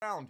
around.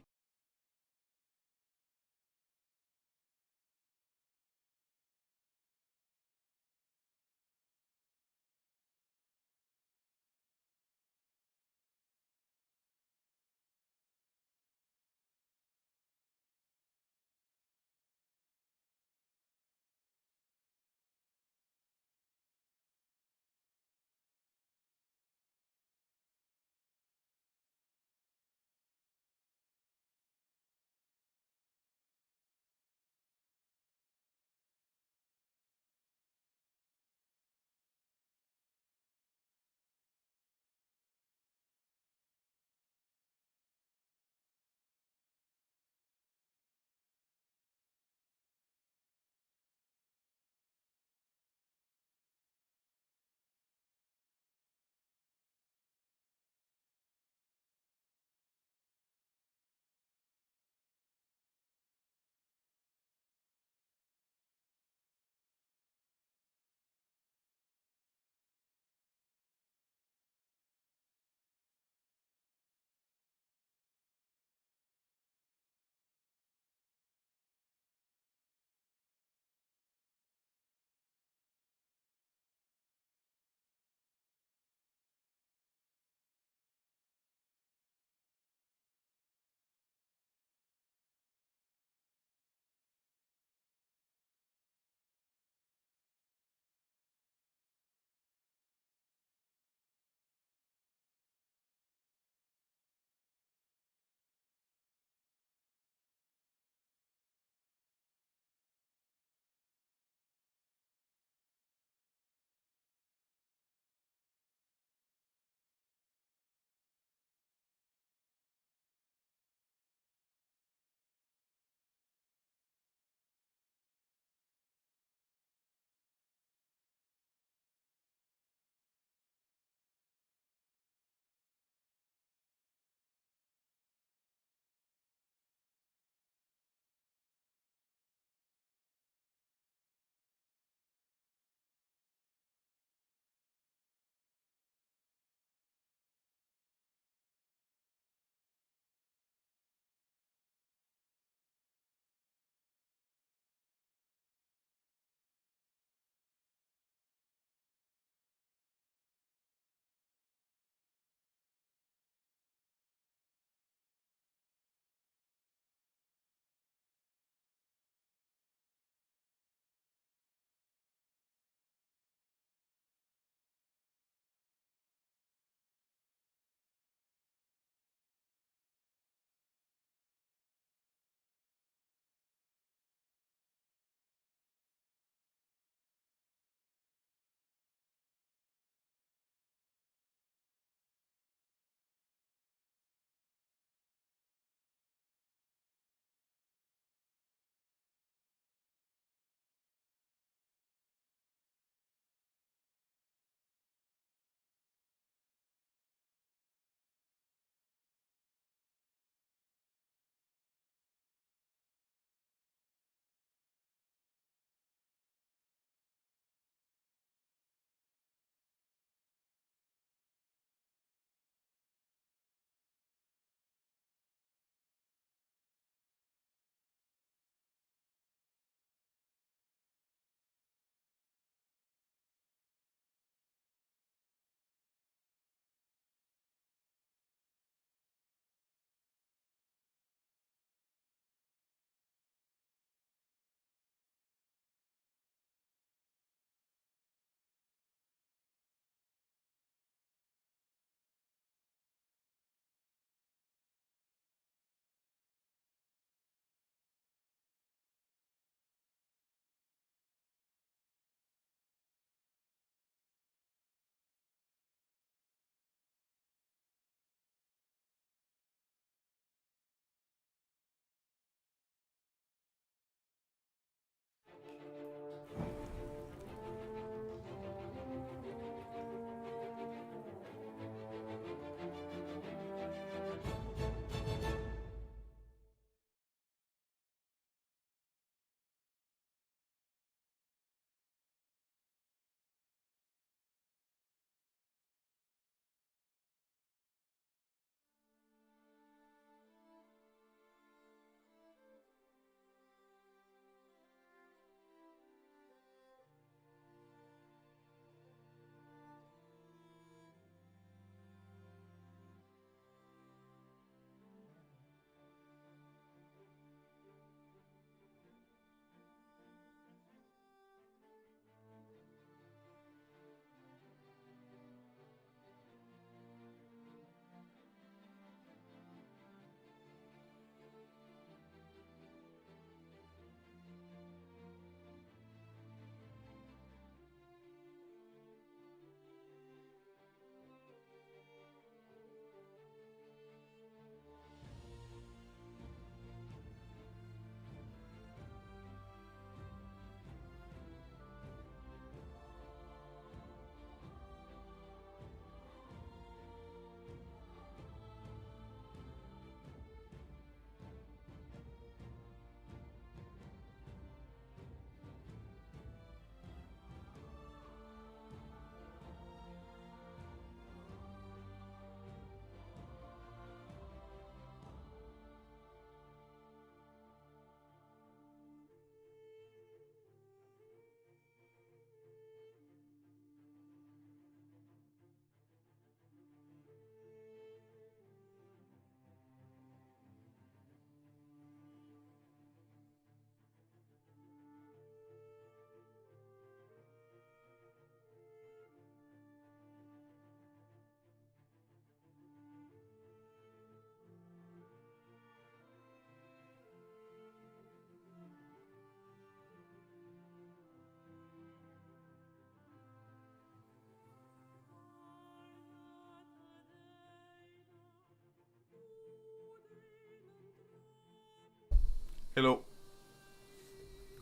Hello.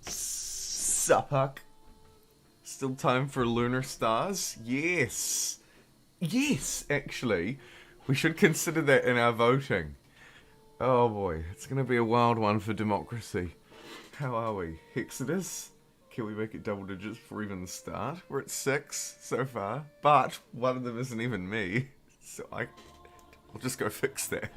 Sup, still time for lunar stars? Yes. Yes, actually. We should consider that in our voting. Oh boy, it's going to be a wild one for democracy. How are we? Hexadus? Can we make it double digits before even the start? We're at 6 so far, but one of them isn't even me. So I'll just go fix that.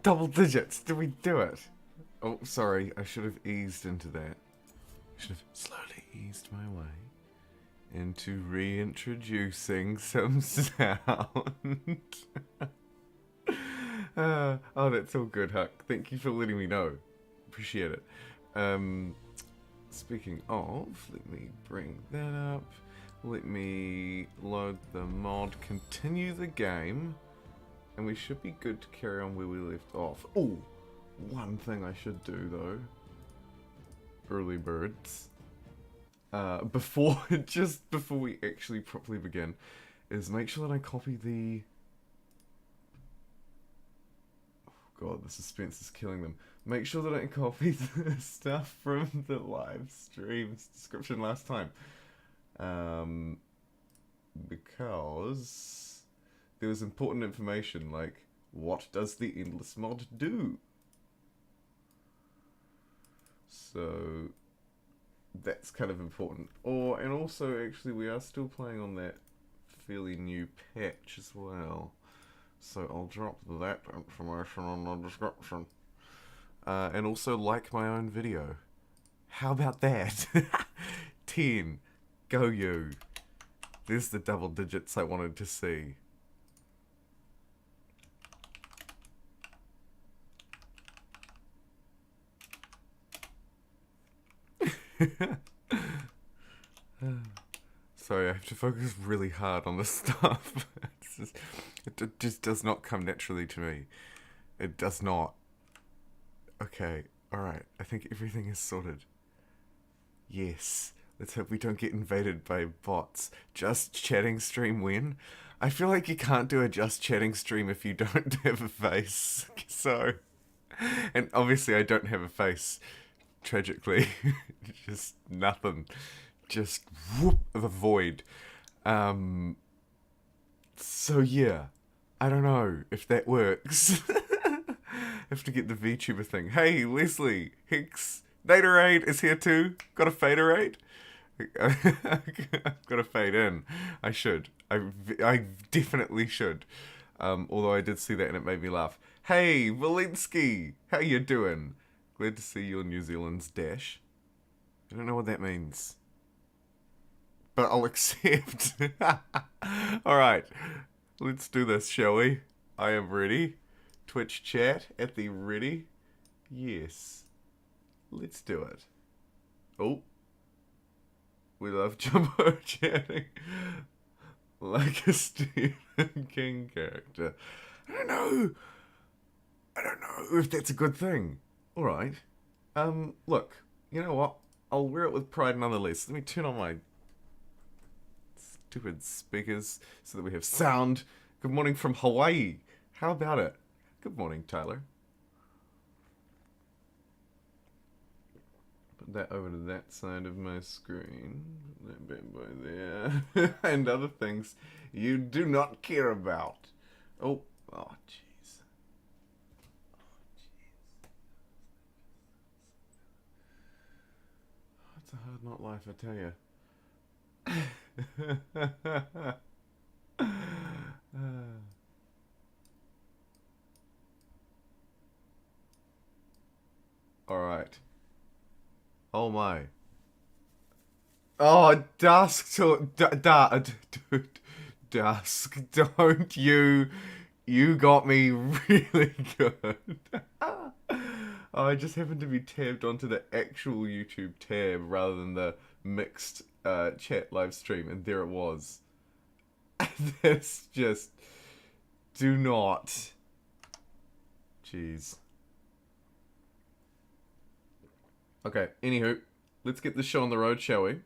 Double digits, did we do it? Oh, sorry, I should have eased into that. I should have slowly eased my way into reintroducing some sound. Oh, that's all good, Huck. Thank you for letting me know. Appreciate it. Speaking of, let me bring that up. Let me load the mod, continue the game, and we should be good to carry on where we left off. Oh, one thing I should do though. Early birds. Just before we actually properly begin, is make sure that I copy the... Oh god, the suspense is killing them. Make sure that I copy the stuff from the live stream's description last time. Because there was important information like, what does the endless mod do? So that's kind of important. And also actually we are still playing on that fairly new patch as well. So I'll drop that information on the description. And also like my own video. How about that? 10. Go you. There's the double digits I wanted to see. Sorry, I have to focus really hard on this stuff. It just does not come naturally to me. It does not. Okay, alright. I think everything is sorted. Yes. Let's hope we don't get invaded by bots. Just chatting stream when? I feel like you can't do a just chatting stream if you don't have a face. So... And obviously I don't have a face. Tragically. Just nothing. Just whoop of a void. So yeah. I don't know if that works. have to get the VTuber thing. Hey, Leslie, Hex, Naderade is here too. Got a faderade? I've got to fade in. I should. I definitely should. Although I did see that and it made me laugh. Hey, Walensky, how you doing? Glad to see you on New Zealand's Dash. I don't know what that means. But I'll accept. Alright, let's do this, shall we? I am ready. Twitch chat at the ready. Yes. Let's do it. Oh. We love Jumbo chatting. Like a Stephen King character. I don't know if that's a good thing. Alright. Look, you know what? I'll wear it with pride nonetheless. Let me turn on my stupid speakers so that we have sound. Good morning from Hawaii. How about it? Good morning, Tyler. Put that over to that side of my screen. Put that bad boy there. And other things you do not care about. Oh, jeez. It's a hard not life, I tell you. Alright. Oh my. Oh, Dusk. Dude. Dusk. Don't you. You got me really good. Oh, I just happened to be tabbed onto the actual YouTube tab rather than the mixed chat live stream, and there it was. This just... Do not. Jeez. Okay, anywho, let's get this show on the road, shall we?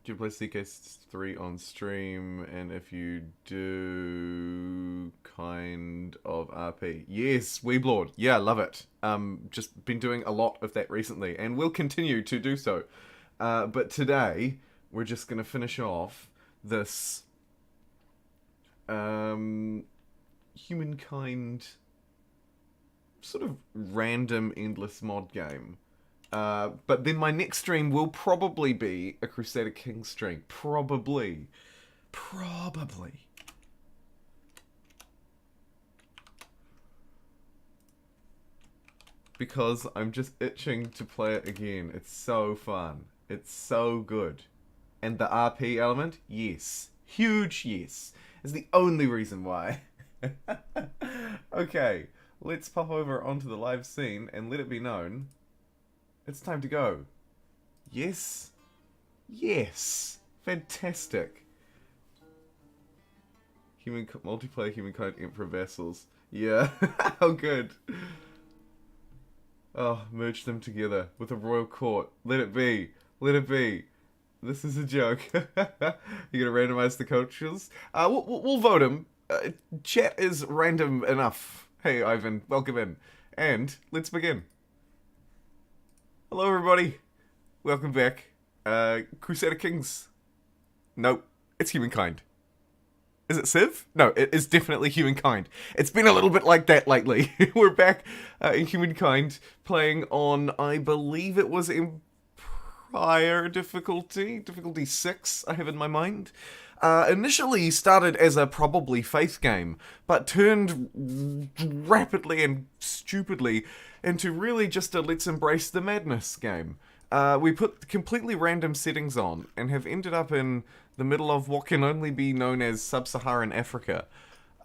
Do you play CK3 on stream? And if you do, kind of RP? Yes, Weeblord. Yeah, love it. Just been doing a lot of that recently, and will continue to do so. But today, we're just going to finish off this Humankind sort of random endless mod game. But then my next stream will probably be a Crusader Kings stream. Probably. Because I'm just itching to play it again. It's so fun. It's so good. And the RP element? Yes. Huge yes. Is the only reason why. Okay. Let's pop over onto the live scene and let it be known. It's time to go. Yes. Yes. Fantastic. Multiplayer Humankind Emperor Vassals. Yeah. How good. Oh, merge them together with a Royal Court. Let it be. Let it be. This is a joke. You're gonna randomize the coaches? We'll vote him. Chat is random enough. Hey, Ivan. Welcome in. And let's begin. Hello, everybody. Welcome back. Crusader Kings. Nope. It's Humankind. Is it Civ? No, it is definitely Humankind. It's been a little bit like that lately. We're back in Humankind, playing on, I believe it was Empire difficulty 6, I have in my mind. Initially started as a probably faith game, but turned rapidly and stupidly into really just a let's embrace the madness game. We put completely random settings on and have ended up in the middle of what can only be known as sub-Saharan Africa.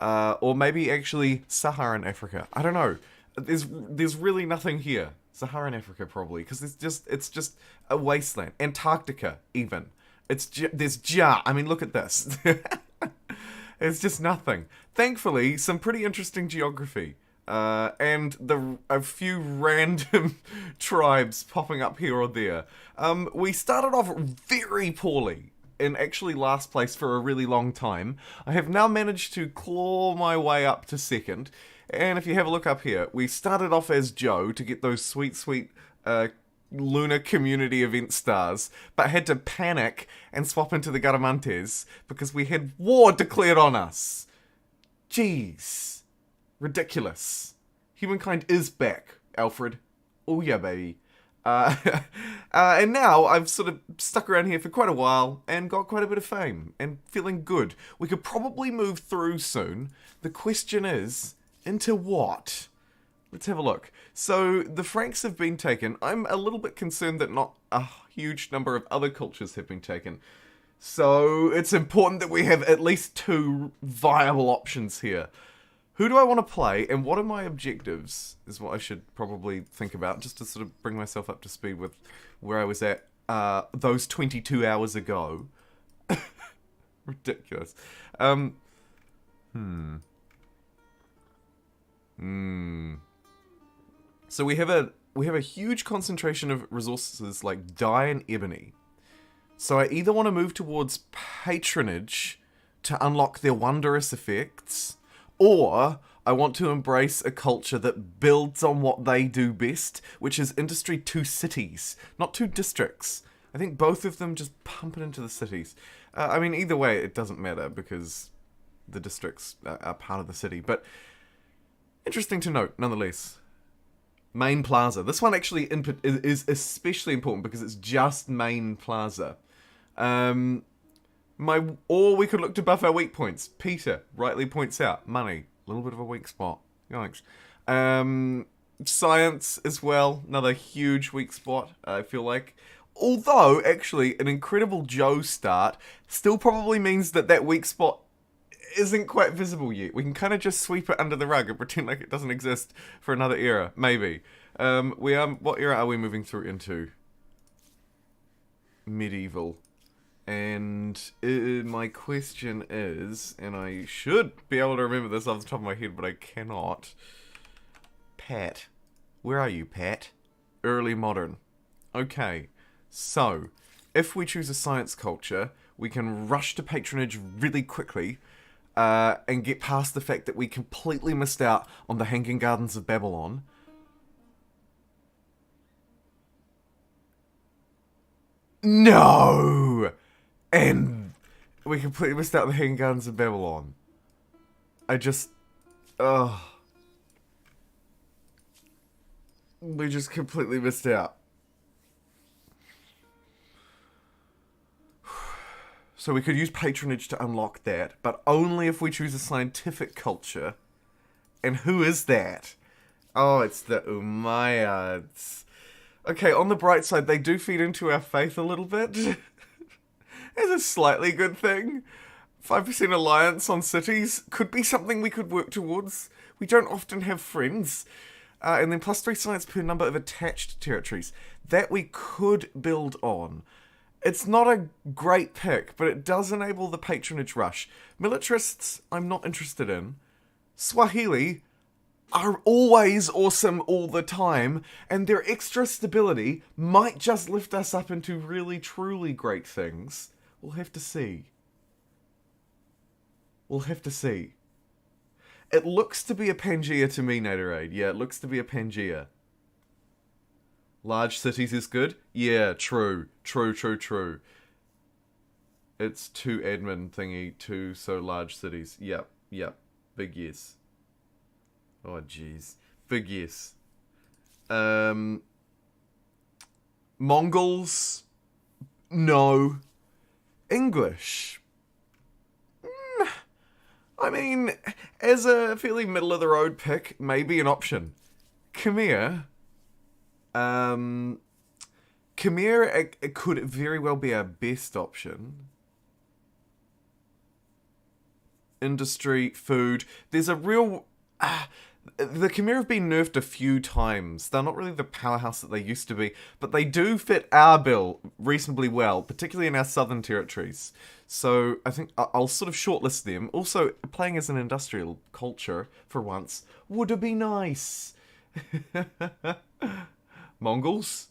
Or maybe actually Saharan Africa. I don't know. There's really nothing here. Saharan Africa probably, because it's just a wasteland. Antarctica even. I mean, look at this. It's just nothing. Thankfully, some pretty interesting geography. And a few random tribes popping up here or there. We started off very poorly, in actually last place for a really long time. I have now managed to claw my way up to second. And if you have a look up here, we started off as Joe to get those sweet lunar community event stars, but had to panic and swap into the Garamantes because we had war declared on us. Jeez. Ridiculous. Humankind is back, Alfred. Oh yeah, baby. And now I've sort of stuck around here for quite a while and got quite a bit of fame and feeling good. We could probably move through soon. The question is, into what? Let's have a look. So the Franks have been taken. I'm a little bit concerned that not a huge number of other cultures have been taken. So it's important that we have at least 2 viable options here. Who do I want to play, and what are my objectives, is what I should probably think about, just to sort of bring myself up to speed with where I was at those 22 hours ago. Ridiculous. So we have a huge concentration of resources like dye and ebony. So I either want to move towards patronage to unlock their wondrous effects, or I want to embrace a culture that builds on what they do best, which is industry to cities, not 2 districts. I think both of them just pump it into the cities. I mean, either way, it doesn't matter because the districts are part of the city. But interesting to note, nonetheless. Main Plaza. This one actually is especially important because it's just Main Plaza. Or we could look to buff our weak points. Peter rightly points out, money, a little bit of a weak spot. Yikes. Science as well, another huge weak spot, I feel like. Although, actually, an Incredible Joe start still probably means that weak spot isn't quite visible yet. We can kind of just sweep it under the rug and pretend like it doesn't exist for another era, maybe. What era are we moving through into? Medieval. And my question is, and I should be able to remember this off the top of my head, but I cannot. Pat. Where are you, Pat? Early modern. Okay, so, if we choose a science culture, we can rush to patronage really quickly, and get past the fact that we completely missed out on the Hanging Gardens of Babylon. No! And we completely missed out on the Hanging Gardens of Babylon. We just completely missed out. So we could use patronage to unlock that, but only if we choose a scientific culture. And who is that? Oh, it's the Umayyads. Okay, on the bright side, they do feed into our faith a little bit. It's a slightly good thing. 5% alliance on cities could be something we could work towards. We don't often have friends. And then +3 science per number of attached territories. That we could build on. It's not a great pick, but it does enable the patronage rush. Militarists, I'm not interested in. Swahili are always awesome all the time, and their extra stability might just lift us up into really, truly great things. We'll have to see. We'll have to see. It looks to be a Pangea to me, Naderade. Yeah, it looks to be a Pangea. Large cities is good? Yeah, true. True. It's 2 admin thingy, 2 so large cities. Yep. Big yes. Oh, jeez. Big yes. Mongols? No. English? I mean, as a fairly middle-of-the-road pick, maybe an option. Khmer? Khmer, it could very well be our best option. Industry, food. There's a real... the Khmer have been nerfed a few times. They're not really the powerhouse that they used to be, but they do fit our bill reasonably well, particularly in our southern territories. So I think I'll sort of shortlist them. Also, playing as an industrial culture, for once, would be nice. Mongols?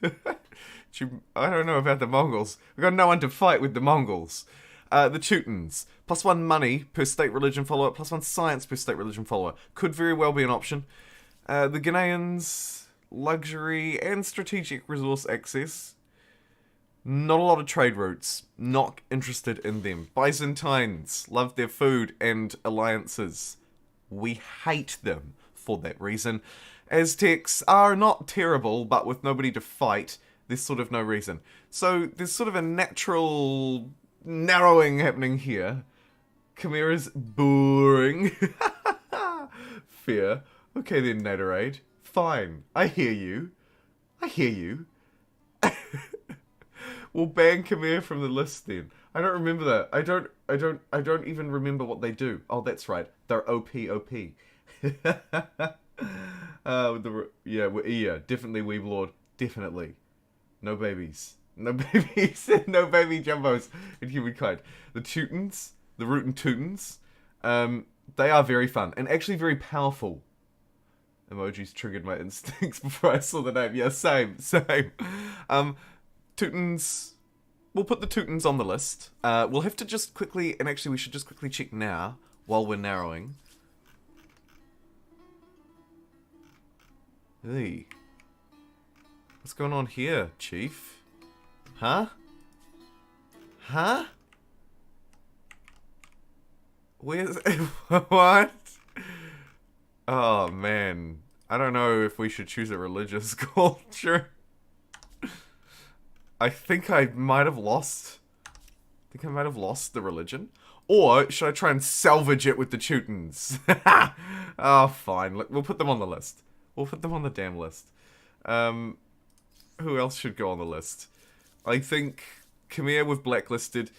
I don't know about the Mongols. We've got no one to fight with the Mongols. The Teutons. +1 money per state religion follower, +1 science per state religion follower. Could very well be an option. The Ghanaians, luxury and strategic resource access. Not a lot of trade routes. Not interested in them. Byzantines love their food and alliances. We hate them for that reason. Aztecs are not terrible, but with nobody to fight, there's sort of no reason. So there's sort of a natural narrowing happening here. Chimera's boring. Fair. Okay then, Naderade. Fine. I hear you. I hear you. We'll ban Chimera from the list then. I don't remember that. I don't even remember what they do. Oh, that's right. They're OP. Yeah, definitely Weeblord. Definitely. No babies. No babies. No baby jumbos in Humankind. The Teutons, the Rootin' Teutons, they are very fun and actually very powerful. Emojis triggered my instincts before I saw the name. Yeah, same. Teutons, we'll put the Teutons on the list. We'll have to just quickly, and actually we should just quickly check now, while we're narrowing. Hey. What's going on here, Chief? Huh? Huh? Where's... What? Oh, man. I don't know if we should choose a religious culture. I think I might have lost. The religion. Or should I try and salvage it with the Teutons? Oh, fine. Look, we'll put them on the list. We'll put them on the damn list. Who else should go on the list? I think Khmer we've blacklisted.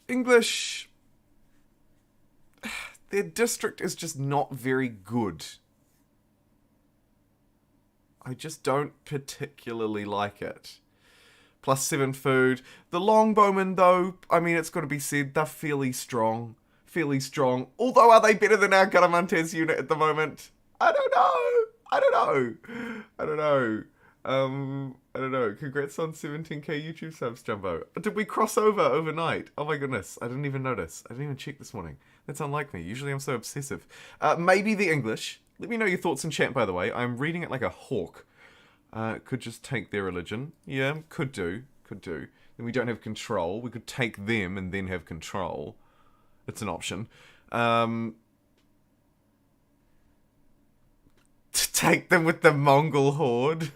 English... Their district is just not very good. I just don't particularly like it. +7 food. The Longbowmen, though, I mean, it's got to be said, they're fairly strong. Although, are they better than our Garamantes unit at the moment? I don't know. Congrats on 17k YouTube subs, Jumbo. Did we cross over overnight? Oh my goodness, I didn't even notice. I didn't even check this morning. That's unlike me. Usually I'm so obsessive. Maybe the English. Let me know your thoughts in chat, by the way. I'm reading it like a hawk. Could just take their religion. Yeah, could do. Then we don't have control. We could take them and then have control. It's an option. To take them with the Mongol horde.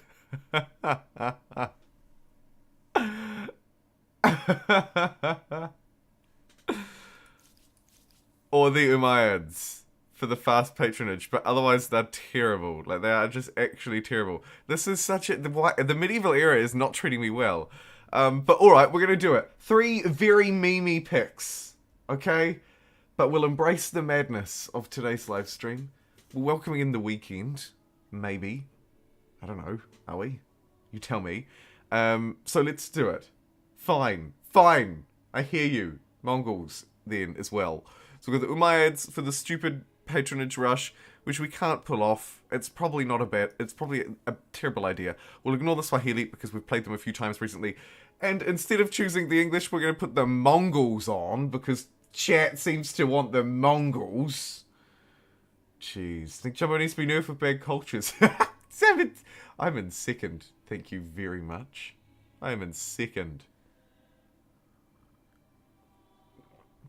Or the Umayyads for the fast patronage, but otherwise they're terrible. Like, they are just actually terrible. This is such a... The medieval era is not treating me well. But alright, we're gonna do it. 3 very memey picks. Okay? But we'll embrace the madness of today's live stream. We're welcoming in the weekend. Maybe. I don't know. Are we? You tell me. So let's do it. Fine. I hear you. Mongols, then, as well. So we've got the Umayyads for the stupid patronage rush, which we can't pull off. It's probably not a bad... It's probably a terrible idea. We'll ignore the Swahili because we've played them a few times recently. And instead of choosing the English, we're going to put the Mongols on, because chat seems to want the Mongols. Jeez. I think Jumbo needs to be nerfed with bad cultures. I'm in second. Thank you very much. I am in second.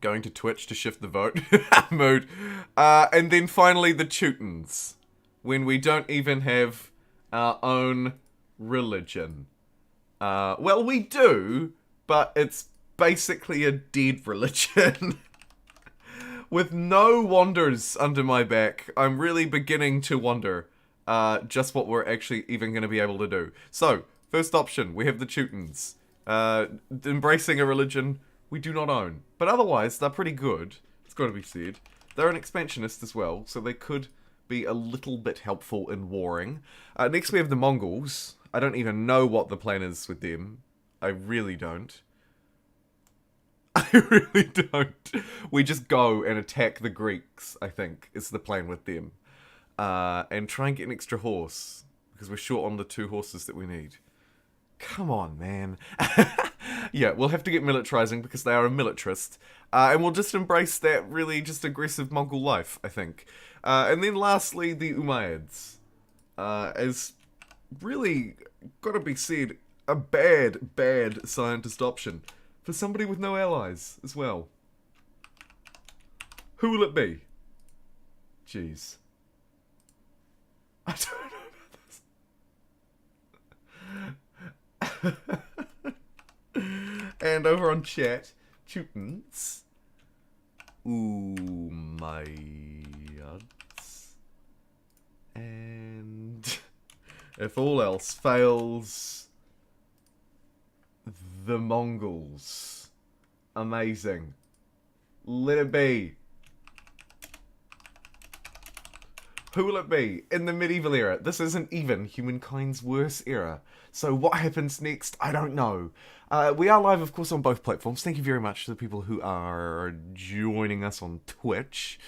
Going to Twitch to shift the vote mode. And then finally the Teutons. When we don't even have our own religion. Well, we do, but it's basically a dead religion. With no wonders under my back, I'm really beginning to wonder just what we're actually even going to be able to do. So, first option, we have the Teutons. Embracing a religion we do not own. But otherwise, they're pretty good. It's got to be said. They're an expansionist as well, so they could be a little bit helpful in warring. Next we have the Mongols. I don't even know what the plan is with them. I really don't. We just go and attack the Greeks, I think, is the plan with them. And try and get an extra horse, because we're short on the 2 horses that we need. Come on, man. Yeah, we'll have to get militarizing because they are a militarist. And we'll just embrace that really just aggressive Mongol life, I think. And then lastly, the Umayyads. As really, gotta be said, a bad scientist option for somebody with no allies as well. Who will it be? Jeez. I don't know about this. And over on chat, Tutens. Ooh, my odds. And if all else fails, the Mongols. Amazing. Let it be. Who will it be? In the medieval era. This isn't even Humankind's worst era. So what happens next? I don't know. We are live, of course, on both platforms. Thank you very much to the people who are joining us on Twitch.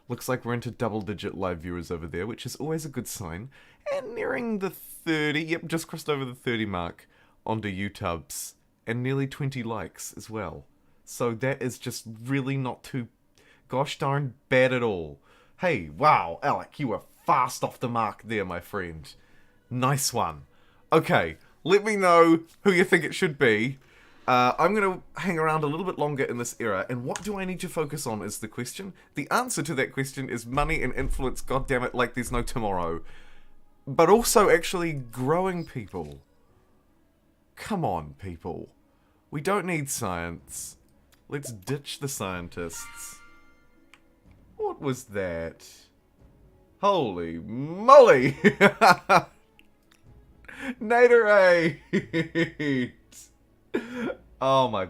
Looks like we're into double-digit live viewers over there, which is always a good sign. And nearing the 30, yep, just crossed over the 30 mark onto YouTubes. And nearly 20 likes as well. So that is just really not too gosh darn bad at all. Hey, wow, Alec, you were fast off the mark there, my friend. Nice one. Okay, let me know who you think it should be. I'm going to hang around a little bit longer in this era, and what do I need to focus on is the question. The answer to that question is money and influence, goddammit, like there's no tomorrow. But also actually growing people. Come on, people. We don't need science. Let's ditch the scientists. What was that? Holy moly! Naderade! Oh my...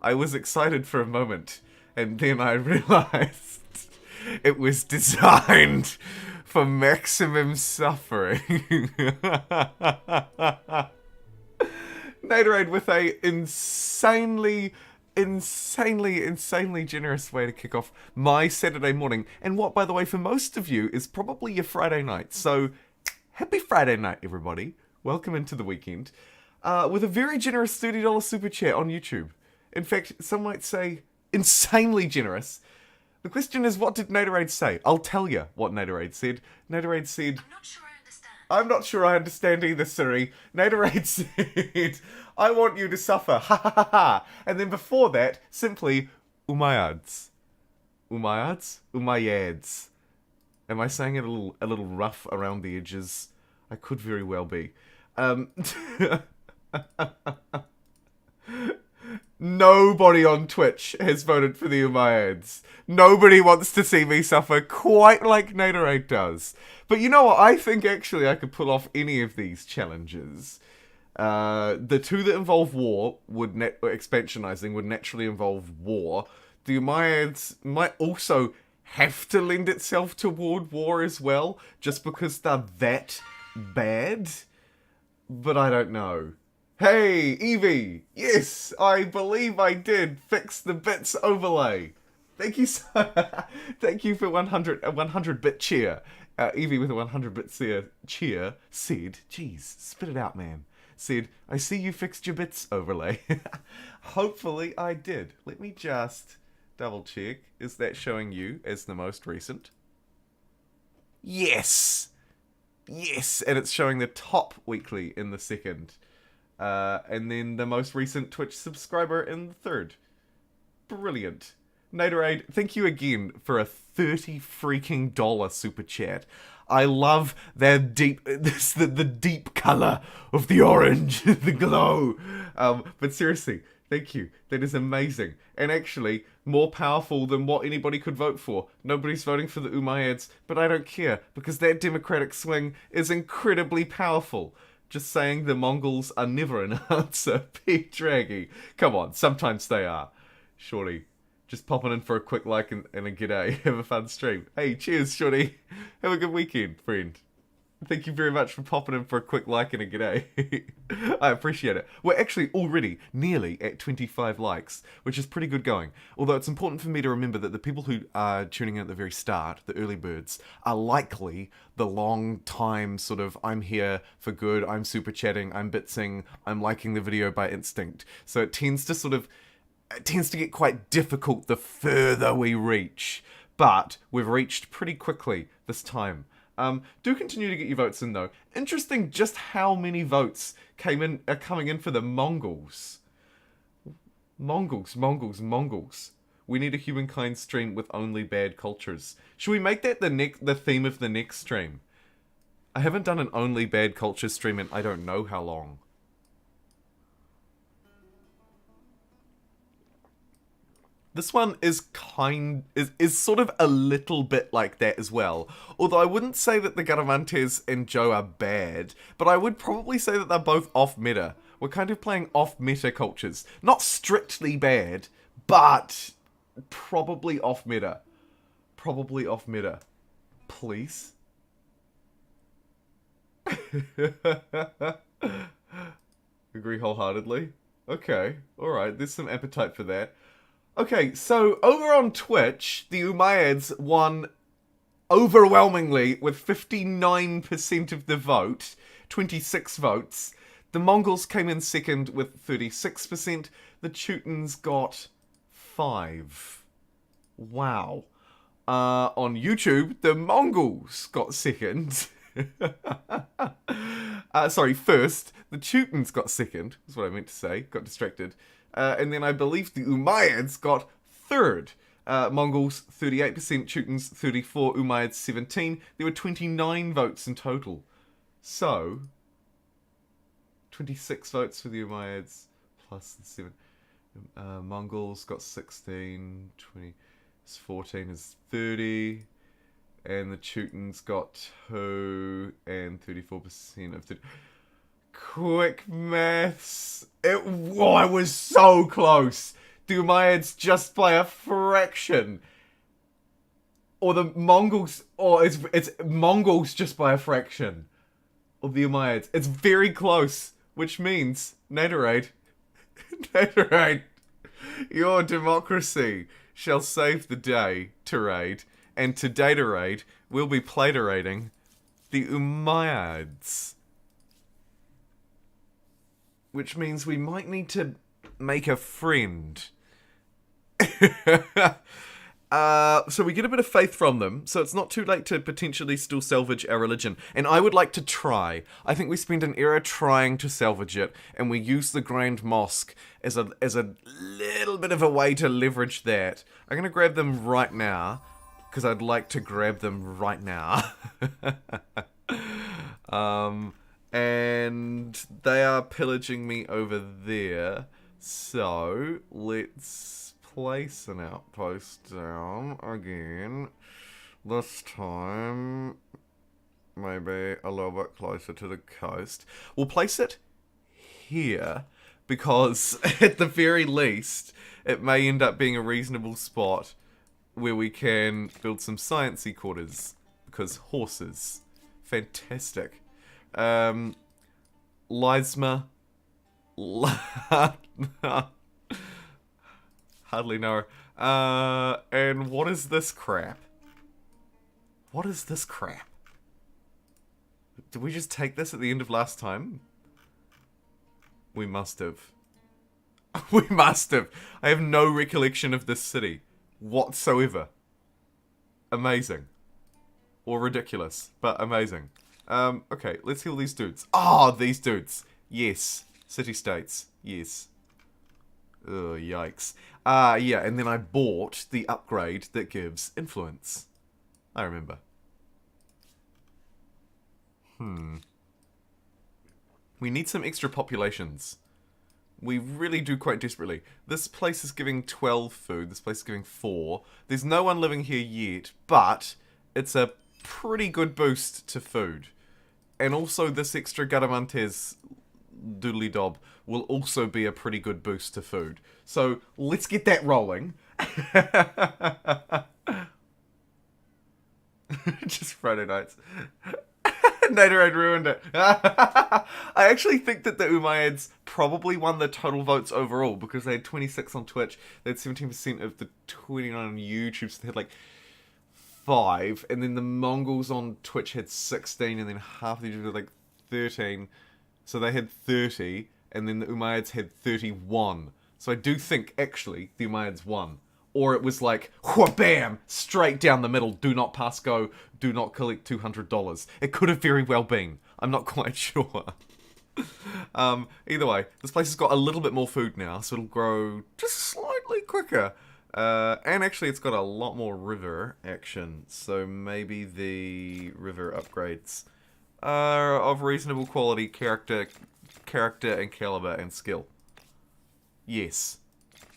I was excited for a moment, and then I realized it was designed for maximum suffering. Naderade with a insanely generous way to kick off my Saturday morning, and what, by the way, for most of you is probably your Friday night. So, happy Friday night, everybody. Welcome into the weekend. With a very generous $30 super chat on YouTube. In fact, some might say insanely generous. The question is, what did Naderade say? I'll tell you what Naderade said. Naderade said... I'm not sure I understand either, Siri. Naderade said, I want you to suffer, ha ha ha ha. And then before that, simply, umayads. Umayads? Umayads. Am I saying it a little rough around the edges? I could very well be. Nobody on Twitch has voted for the Umayyads. Nobody wants to see me suffer quite like Naderade does. But you know what? I think actually I could pull off any of these challenges. The two that involve war, expansionizing, would naturally involve war. The Umayyads might also have to lend itself toward war as well, just because they're that bad. But I don't know. Hey, Evie! Yes, I believe I did fix the bits overlay. Thank you thank you for 100 bit cheer. Evie with a 100 bit cheer said, geez, spit it out, man. Said, I see you fixed your bits overlay. Hopefully I did. Let me just double check. Is that showing you as the most recent? Yes! Yes! And it's showing the top weekly in the second. And then the most recent Twitch subscriber in the third. Brilliant. Naderade, thank you again for a $30 freaking super chat. I love the deep colour of the orange, the glow. But seriously, thank you. That is amazing. And actually, more powerful than what anybody could vote for. Nobody's voting for the Umayyads, but I don't care, because that democratic swing is incredibly powerful. Just saying the Mongols are never an answer. Pete Draggy. Come on, sometimes they are. Shorty, just popping in for a quick like and a g'day. Have a fun stream. Hey, cheers, Shorty. Have a good weekend, friend. Thank you very much for popping in for a quick like and a g'day. I appreciate it. We're actually already nearly at 25 likes, which is pretty good going. Although it's important for me to remember that the people who are tuning in at the very start, the early birds, are likely the long time sort of, I'm here for good, I'm super chatting, I'm bitsing, I'm liking the video by instinct. So it tends to get quite difficult the further we reach. But we've reached pretty quickly this time. Do continue to get your votes in, though. Interesting just how many votes are coming in for the Mongols. Mongols. We need a Humankind stream with only bad cultures. Should we make that the theme of the next stream? I haven't done an only bad culture stream in I don't know how long. This one is sort of a little bit like that as well. Although I wouldn't say that the Garamantes and Joe are bad, but I would probably say that they're both off-meta. We're kind of playing off-meta cultures. Not strictly bad, but probably off-meta. Probably off-meta. Please? Agree wholeheartedly? Okay, alright, there's some appetite for that. Okay, so over on Twitch, the Umayyads won overwhelmingly with 59% of the vote, 26 votes. The Mongols came in second with 36%. The Teutons got 5. Wow. On YouTube, the Mongols got second. First. The Teutons got second, is what I meant to say. Got distracted. And then I believe the Umayyads got third. Mongols 38%, Teutons 34%, Umayyads 17%. There were 29 votes in total. So, 26 votes for the Umayyads plus the 7. Mongols got 16, 20, 14 is 30. And the Teutons got 2 and 34% of the... Quick maths. It was so close. The Umayyads just by a fraction. Or the Mongols... Or it's Mongols just by a fraction. Of the Umayyads. It's very close. Which means, Naderade, your democracy shall save the day, Terade. And to Daterade, we'll be platerating the Umayyads. Which means we might need to make a friend. So we get a bit of faith from them, so it's not too late to potentially still salvage our religion. And I would like to try. I think we spend an era trying to salvage it, and we use the Grand Mosque as a little bit of a way to leverage that. I'm going to grab them right now, because I'd like to grab them right now. And they are pillaging me over there. So, let's place an outpost down again. This time, maybe a little bit closer to the coast. We'll place it here, because at the very least, it may end up being a reasonable spot where we can build some sciencey quarters. Because horses. Fantastic. Lysma. Hardly know. And what is this crap? What is this crap? Did we just take this at the end of last time? We must have. We must have. I have no recollection of this city whatsoever. Amazing. Or ridiculous, but amazing. Okay, let's heal these dudes. Ah, these dudes. Yes. City-states. Yes. Ugh, yikes. Yeah, and then I bought the upgrade that gives influence. I remember. We need some extra populations. We really do quite desperately. This place is giving 12 food. This place is giving 4. There's no one living here yet, but it's a pretty good boost to food. And also this extra Garamantes doodly dob will also be a pretty good boost to food. So let's get that rolling. Just Friday nights. Naderade ruined it. I actually think that the Umayyads probably won the total votes overall, because they had 26 on Twitch, they had 17% of the 29 on YouTube, so they had like 5, and then the Mongols on Twitch had 16, and then half of the YouTube had like 13, so they had 30, and then the Umayyads had 31. So I do think, actually, the Umayyads won. or it was like, wha-bam, straight down the middle, do not pass go, do not collect $200. It could have very well been. I'm not quite sure. Either way, this place has got a little bit more food now, so it'll grow just slightly quicker. And actually it's got a lot more river action, so maybe the river upgrades are of reasonable quality, character and caliber and skill. Yes.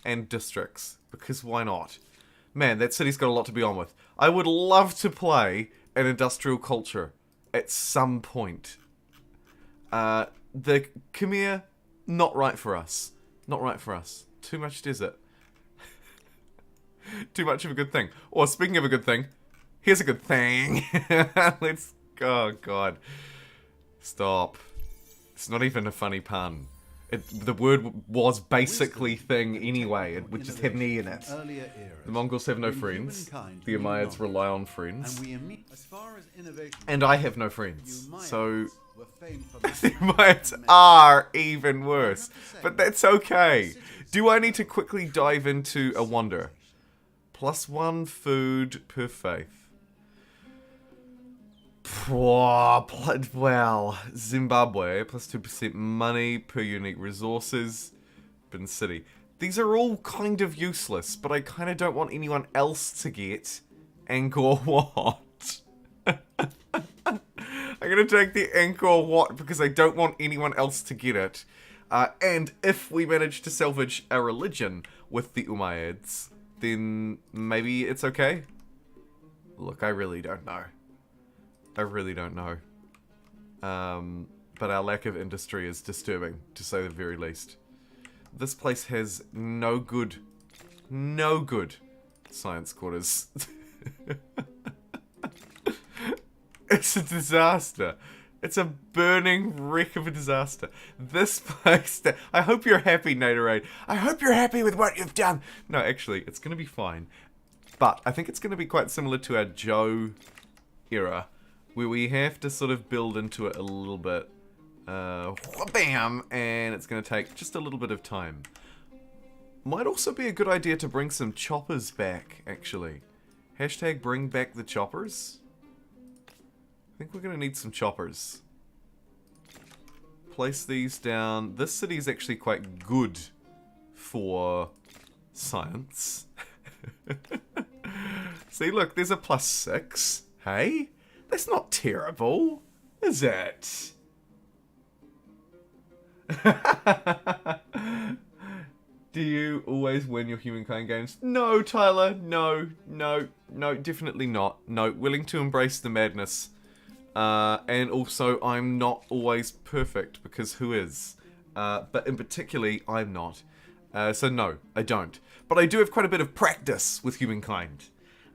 And districts, because why not? Man, that city's got a lot to be on with. I would love to play an industrial culture at some point. The Khmer, not right for us. Not right for us. Too much desert. Too much of a good thing. Or, speaking of a good thing, here's a good thing. Let's... Oh, God. Stop. It's not even a funny pun. The word was basically thing anyway. It just had an E in it. The Mongols have no friends. The Umayyads rely on friends. And I have no friends. So... the Umayyads are even worse. But that's okay. Do I need to quickly dive into a wonder? +1 food per faith. Well, Zimbabwe, +2% money per unique resources. Bin City. These are all kind of useless, but I kind of don't want anyone else to get Angkor Wat. I'm going to take the Angkor Wat because I don't want anyone else to get it. And if we manage to salvage a religion with the Umayyads, then maybe it's okay? Look, I really don't know. I really don't know. But our lack of industry is disturbing, to say the very least. This place has no good science quarters. It's a disaster. It's a burning wreck of a disaster. This place... I hope you're happy, Naderade. I hope you're happy with what you've done. No, actually, it's going to be fine. But I think it's going to be quite similar to our Joe era, where we have to sort of build into it a little bit. Bam! And it's going to take just a little bit of time. Might also be a good idea to bring some choppers back, actually. Hashtag bring back the choppers. I think we're going to need some choppers. Place these down. This city is actually quite good for science. See, look, there's a +6. Hey? That's not terrible, is it? Do you always win your Humankind games? No, Tyler. No, definitely not. No, willing to embrace the madness. And also, I'm not always perfect, because who is? But in particularly, I'm not. So no, I don't. But I do have quite a bit of practice with Humankind.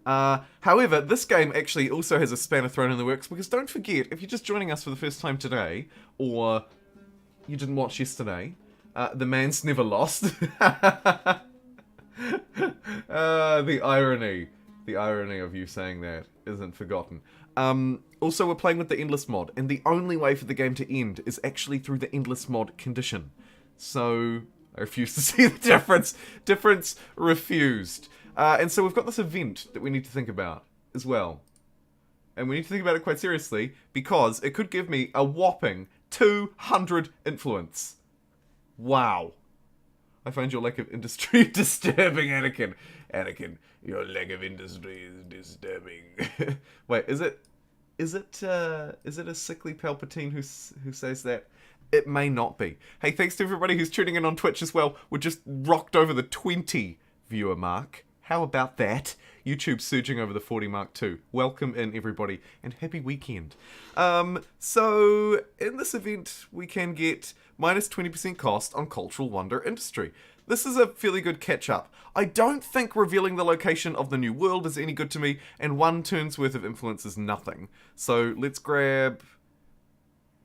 However, this game actually also has a spanner thrown in the works, because don't forget, if you're just joining us for the first time today, or you didn't watch yesterday, the man's never lost. The irony. The irony of you saying that isn't forgotten. Also, we're playing with the Endless mod, and the only way for the game to end is actually through the Endless mod condition. So, I refuse to see the difference. Difference refused. And so we've got this event that we need to think about as well. And we need to think about it quite seriously, because it could give me a whopping 200 influence. Wow. I find your lack of industry disturbing, Anakin. Anakin, your lack of industry is disturbing. Wait, is it a sickly Palpatine who says that? It may not be. Hey, thanks to everybody who's tuning in on Twitch as well. We're just rocked over the 20 viewer mark. How about that? YouTube surging over the 40 mark too. Welcome in, everybody, and happy weekend. So, in this event, we can get minus 20% cost on Cultural Wonder Industry. This is a fairly good catch-up. I don't think revealing the location of the new world is any good to me, and 1 turn's worth of influence is nothing. So, let's grab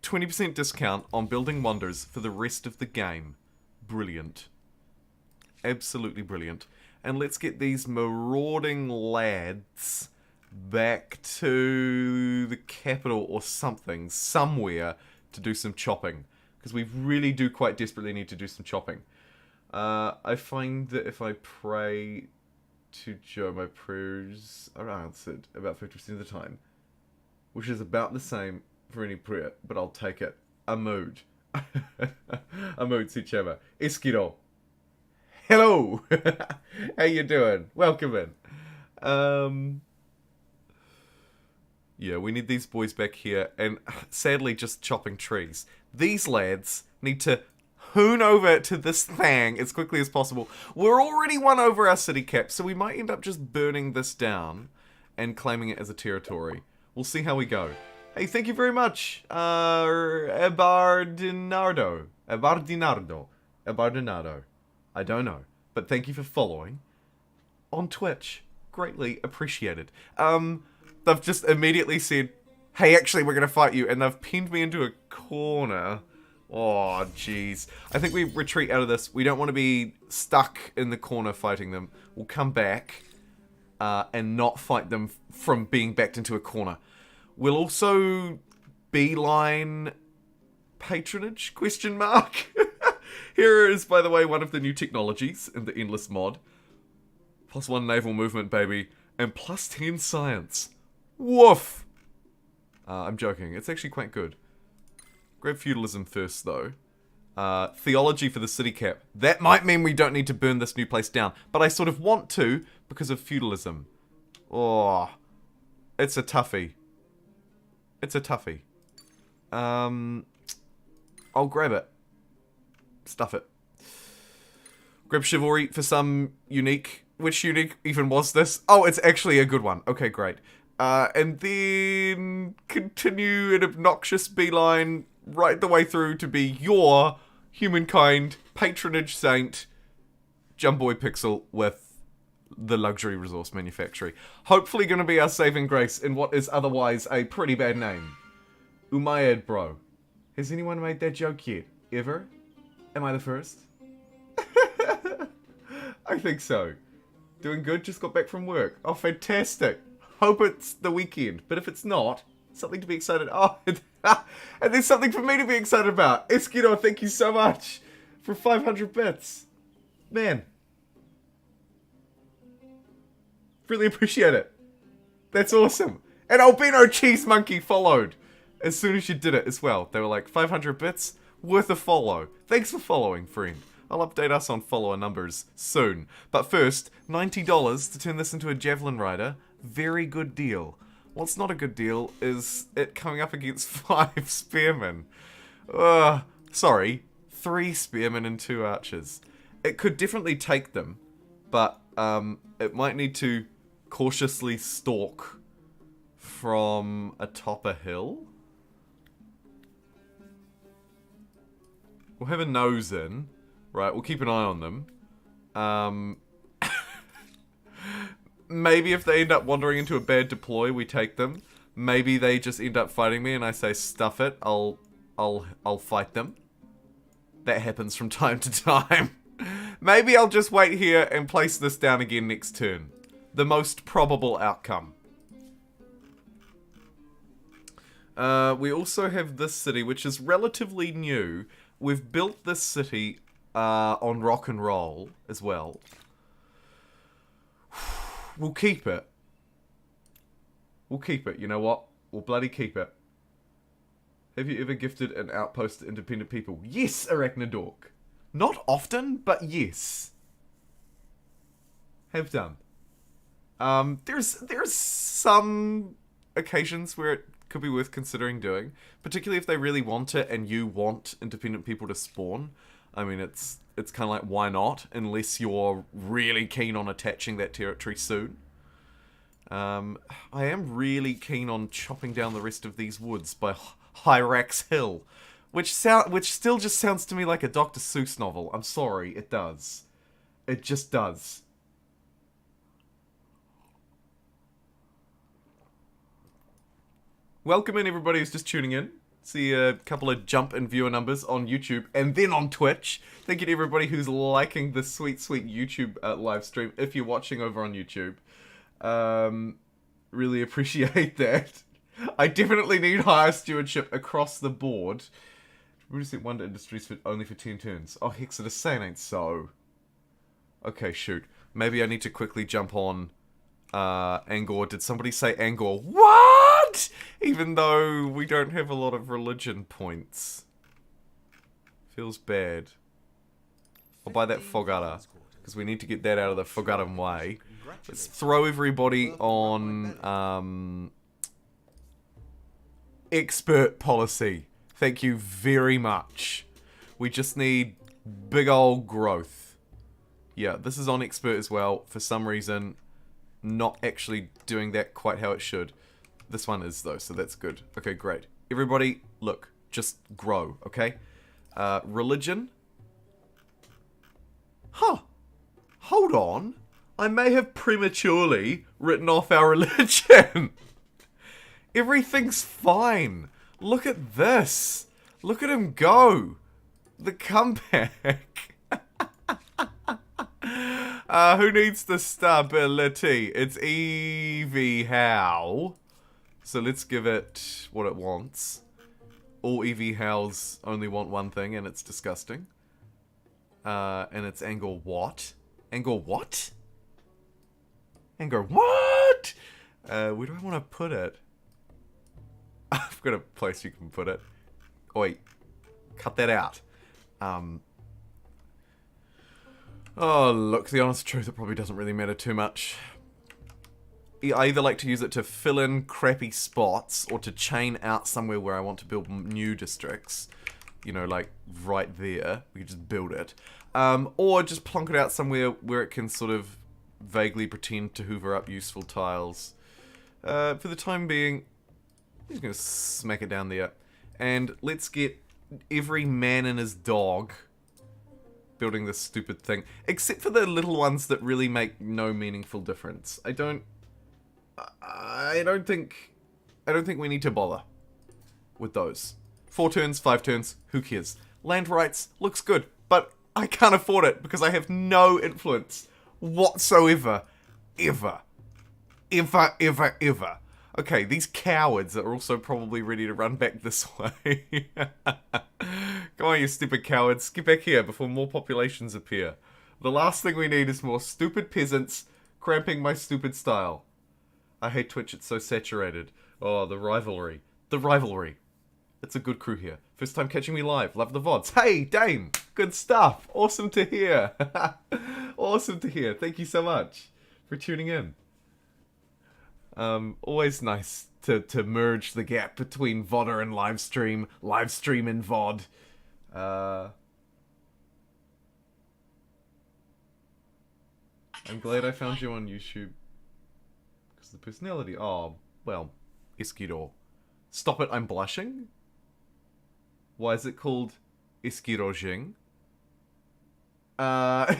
20% discount on building wonders for the rest of the game. Brilliant. Absolutely brilliant. And let's get these marauding lads back to the capital or something, somewhere, to do some chopping. Because we really do quite desperately need to do some chopping. I find that if I pray to Joe, my prayers are answered about 50% of the time, which is about the same for any prayer, but I'll take it. A mood. A mood, Suchema. Eskiro. Hello! How you doing? Welcome in. Yeah, we need these boys back here, and sadly just chopping trees. These lads need to hoon over to this thing as quickly as possible. We're already won over our city cap, so we might end up just burning this down and claiming it as a territory. We'll see how we go. Hey, thank you very much, Ebardinardo. I don't know, but thank you for following on Twitch. Greatly appreciated. They've just immediately said, hey, actually, we're going to fight you, and they've pinned me into a corner. Oh, jeez. I think we retreat out of this. We don't want to be stuck in the corner fighting them. We'll come back and not fight them from being backed into a corner. We'll also beeline patronage, question mark. Here is, by the way, one of the new technologies in the Endless mod. +1 naval movement, baby. And +10 science. Woof! I'm joking. It's actually quite good. Grab feudalism first, though. Theology for the city cap. That might mean we don't need to burn this new place down. But I sort of want to because of feudalism. Oh. It's a toughie. It's a toughie. I'll grab it. Stuff it. Grab chivalry for some unique. Which unique even was this? Oh, it's actually a good one. Okay, great. And then continue an obnoxious beeline right the way through to be your Humankind patronage saint, JumboPixel with the luxury resource manufactory. Hopefully going to be our saving grace in what is otherwise a pretty bad name. Umayyad, bro. Has anyone made that joke yet? Ever? Am I the first? I think so. Doing good, just got back from work. Oh, fantastic. Hope it's the weekend. But if it's not, something to be excited. Oh, and there's something for me to be excited about. Eskiro, thank you so much for 500 bits. Man. Really appreciate it. That's awesome. And Albino Cheese Monkey followed as soon as you did it as well. They were like, 500 bits? Worth a follow. Thanks for following, friend. I'll update us on follower numbers soon. But first, $90 to turn this into a Javelin Rider. Very good deal. What's not a good deal is it coming up against 5 spearmen. Sorry, 3 spearmen and 2 archers. It could definitely take them, but it might need to cautiously stalk from atop a hill. We'll have a nose in. Right, we'll keep an eye on them. Maybe if they end up wandering into a bad deploy, we take them. Maybe they just end up fighting me and I say, stuff it, I'll fight them. That happens from time to time. Maybe I'll just wait here and place this down again next turn. The most probable outcome. We also have this city, which is relatively new. We've built this city on rock and roll as well. We'll keep it. We'll keep it. You know what? We'll bloody keep it. Have you ever gifted an outpost to independent people? Yes, Arachnidork. Not often, but yes. Have done. There's some occasions where it could be worth considering doing, particularly if they really want it and you want independent people to spawn. I mean, it's kind of like, why not? Unless you're really keen on attaching that territory soon. I am really keen on chopping down the rest of these woods by Hyrax Hill, which still just sounds to me like a Dr. Seuss novel. I'm sorry, it does. It just does. Welcome in everybody who's just tuning in. See a couple of jump in viewer numbers on YouTube and then on Twitch. Thank you to everybody who's liking the sweet, sweet YouTube live stream if you're watching over on YouTube. Really appreciate that. I definitely need higher stewardship across the board. Reducing Wonder Industries only for 10 turns. Oh, Hexodus, saying ain't so. Okay, shoot. Maybe I need to quickly jump on Angor. Did somebody say Angor? What? Even though we don't have a lot of religion points. Feels bad. I'll buy that Fogata, because we need to get that out of the Fogatum way. Let's throw everybody on expert policy. Thank you very much. We just need big old growth. Yeah, this is on expert as well. For some reason, not actually doing that quite how it should. This one is though, so that's good. Okay, great. Everybody, look, just grow, okay? Religion. Huh. Hold on. I may have prematurely written off our religion. Everything's fine. Look at this. Look at him go. The comeback. Who needs the stability? It's Eevee Howl. So let's give it what it wants. All Eevee Howls only want one thing, and it's disgusting. And it's Angor what? Angor what? Angor what? Where do I want to put it? I've got a place you can put it. Oh, wait. Cut that out. Oh, look, the honest truth, it probably doesn't really matter too much. I either like to use it to fill in crappy spots, or to chain out somewhere where I want to build new districts. You know, like, right there. We can just build it. Or just plonk it out somewhere where it can sort of vaguely pretend to hoover up useful tiles. For the time being, I'm just going to smack it down there. And let's get every man and his dog building this stupid thing. Except for the little ones that really make no meaningful difference. I don't think we need to bother with those. 4 turns, 5 turns, who cares? Land rights looks good, but I can't afford it because I have no influence whatsoever. Ever. Okay, these cowards are also probably ready to run back this way. Come on, you stupid cowards. Get back here before more populations appear. The last thing we need is more stupid peasants cramping my stupid style. I hate Twitch, it's so saturated. Oh, the rivalry. The rivalry. It's a good crew here. First time catching me live. Love the VODs. Hey, Dame! Good stuff. Awesome to hear. Awesome to hear. Thank you so much for tuning in. Always nice to merge the gap between VODder and livestream. Livestream and VOD. I'm glad I found you on YouTube. Because the personality... Oh, well, Iskidor. Stop it, I'm blushing? Why is it called Iskirojing? What?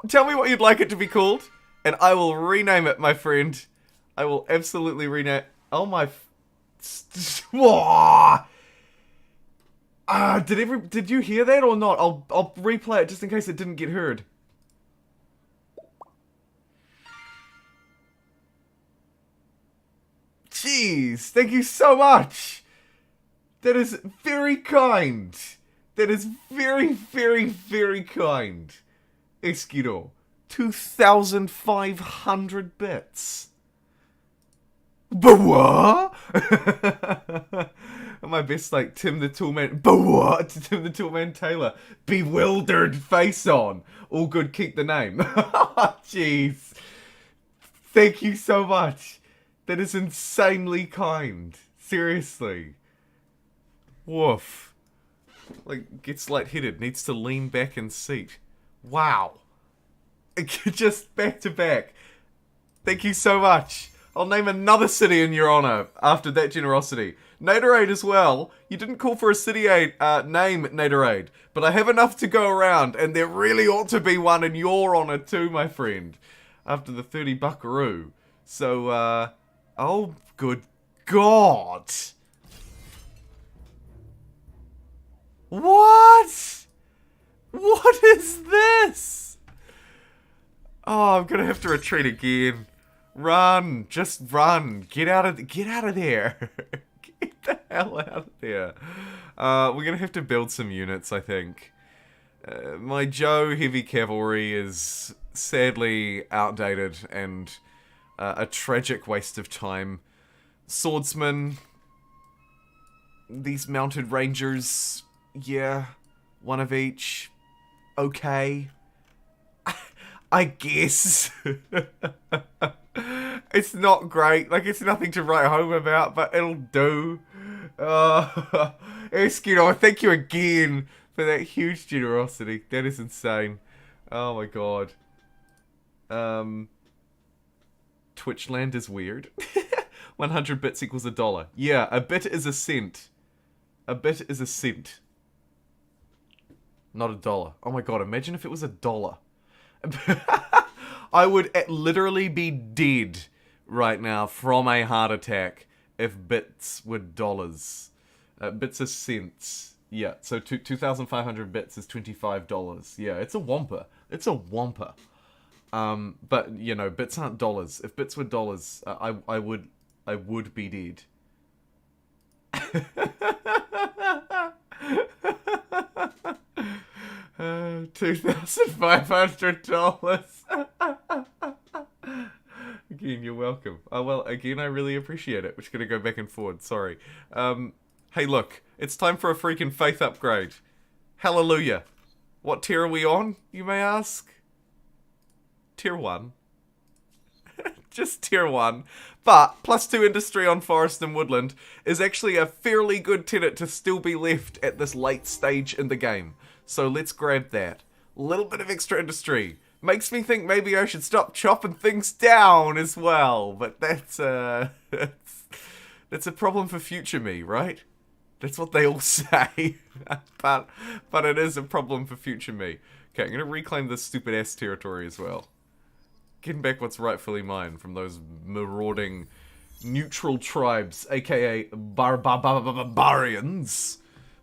Tell me what you'd like it to be called, and I will rename it, my friend. I will absolutely rename it. Oh my... Did you hear that or not? I'll replay it just in case it didn't get heard. Jeez, thank you so much. That is very kind. That is very, very, very kind. Eskiro. 2,500 bits. But what? My best, like, Tim the Toolman. But what? Tim the Toolman Taylor. Bewildered face on. All good, keep the name. Jeez. Thank you so much. That is insanely kind. Seriously. Woof. Like, gets lightheaded. Needs to lean back in seat. Wow. Just back to back. Thank you so much. I'll name another city in your honor after that generosity. Naderade as well. You didn't call for a city name, Naderade. But I have enough to go around, and there really ought to be one in your honor too, my friend. After the 30 buckaroo. So, oh, good God. What? What is this? Oh, I'm gonna have to retreat again. Run, just run. Get out of there. Get the hell out of there. We're gonna have to build some units, I think. My Joe heavy cavalry is sadly outdated and a tragic waste of time. Swordsmen, these mounted rangers, yeah, one of each, okay. I guess. It's not great, like it's nothing to write home about, but it'll do. Eskimo, thank you again for that huge generosity. That is insane. Oh my god. Twitchland is weird. 100 bits equals $1. Yeah, a bit is a cent. A bit is a cent. Not $1. Oh my god, imagine if it was $1. I would literally be dead right now from a heart attack if bits were dollars. Bits are cents. Yeah, so 2,500 bits is $25. Yeah, it's a whomper. It's a whomper. But, you know, bits aren't dollars. If bits were dollars, I would be dead. $2,500. Again, you're welcome. Oh, well, again, I really appreciate it. We're just gonna go back and forward. Sorry. Hey, look. It's time for a freaking faith upgrade. Hallelujah. What tier are we on, you may ask? Tier 1. Just tier 1. But, +2 industry on forest and woodland is actually a fairly good tenet to still be left at this late stage in the game. So let's grab that. Little bit of extra industry. Makes me think maybe I should stop chopping things down as well. But that's a problem for future me, right? That's what they all say. but it is a problem for future me. Okay, I'm going to reclaim this stupid ass territory as well. Getting back what's rightfully mine from those marauding neutral tribes, aka barbarians.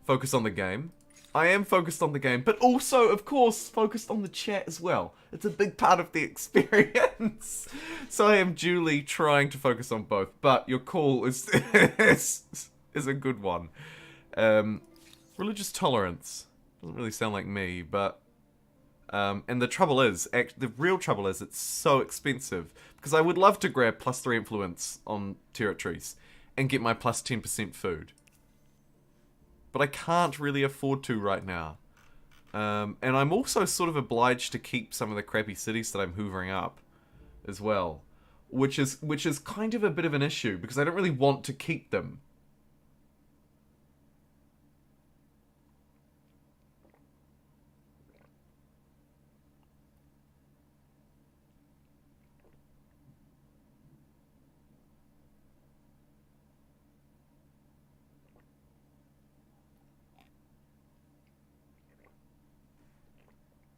Focus on the game. I am focused on the game, but also, of course, focused on the chat as well. It's a big part of the experience. So I am duly trying to focus on both, but your call is a good one. Religious tolerance. Doesn't really sound like me, but... and the trouble is, the real trouble is it's so expensive. Because I would love to grab +3 influence on territories and get my +10% food. But I can't really afford to right now. And I'm also sort of obliged to keep some of the crappy cities that I'm hoovering up as well. Which is kind of a bit of an issue, because I don't really want to keep them.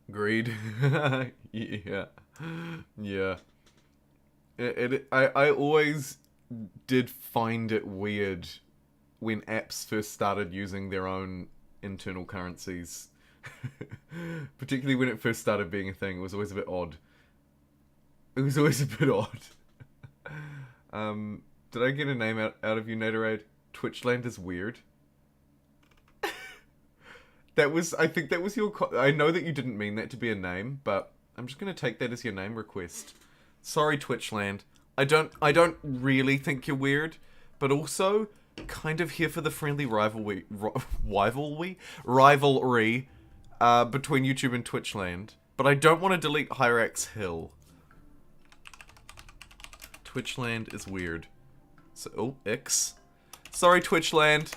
Agreed. Yeah. Yeah. I always did find it weird when apps first started using their own internal currencies. Particularly when it first started being a thing. It was always a bit odd. It was always a bit odd. Did I get a name out of you, Naderade? Twitchland is weird. I think that was your... I know that you didn't mean that to be a name, but I'm just going to take that as your name request. Sorry, Twitchland. I don't really think you're weird, but also kind of here for the friendly rivalry between YouTube and Twitchland. But I don't want to delete Hyrax Hill. Twitchland is weird. So, oh, X. Sorry, Twitchland.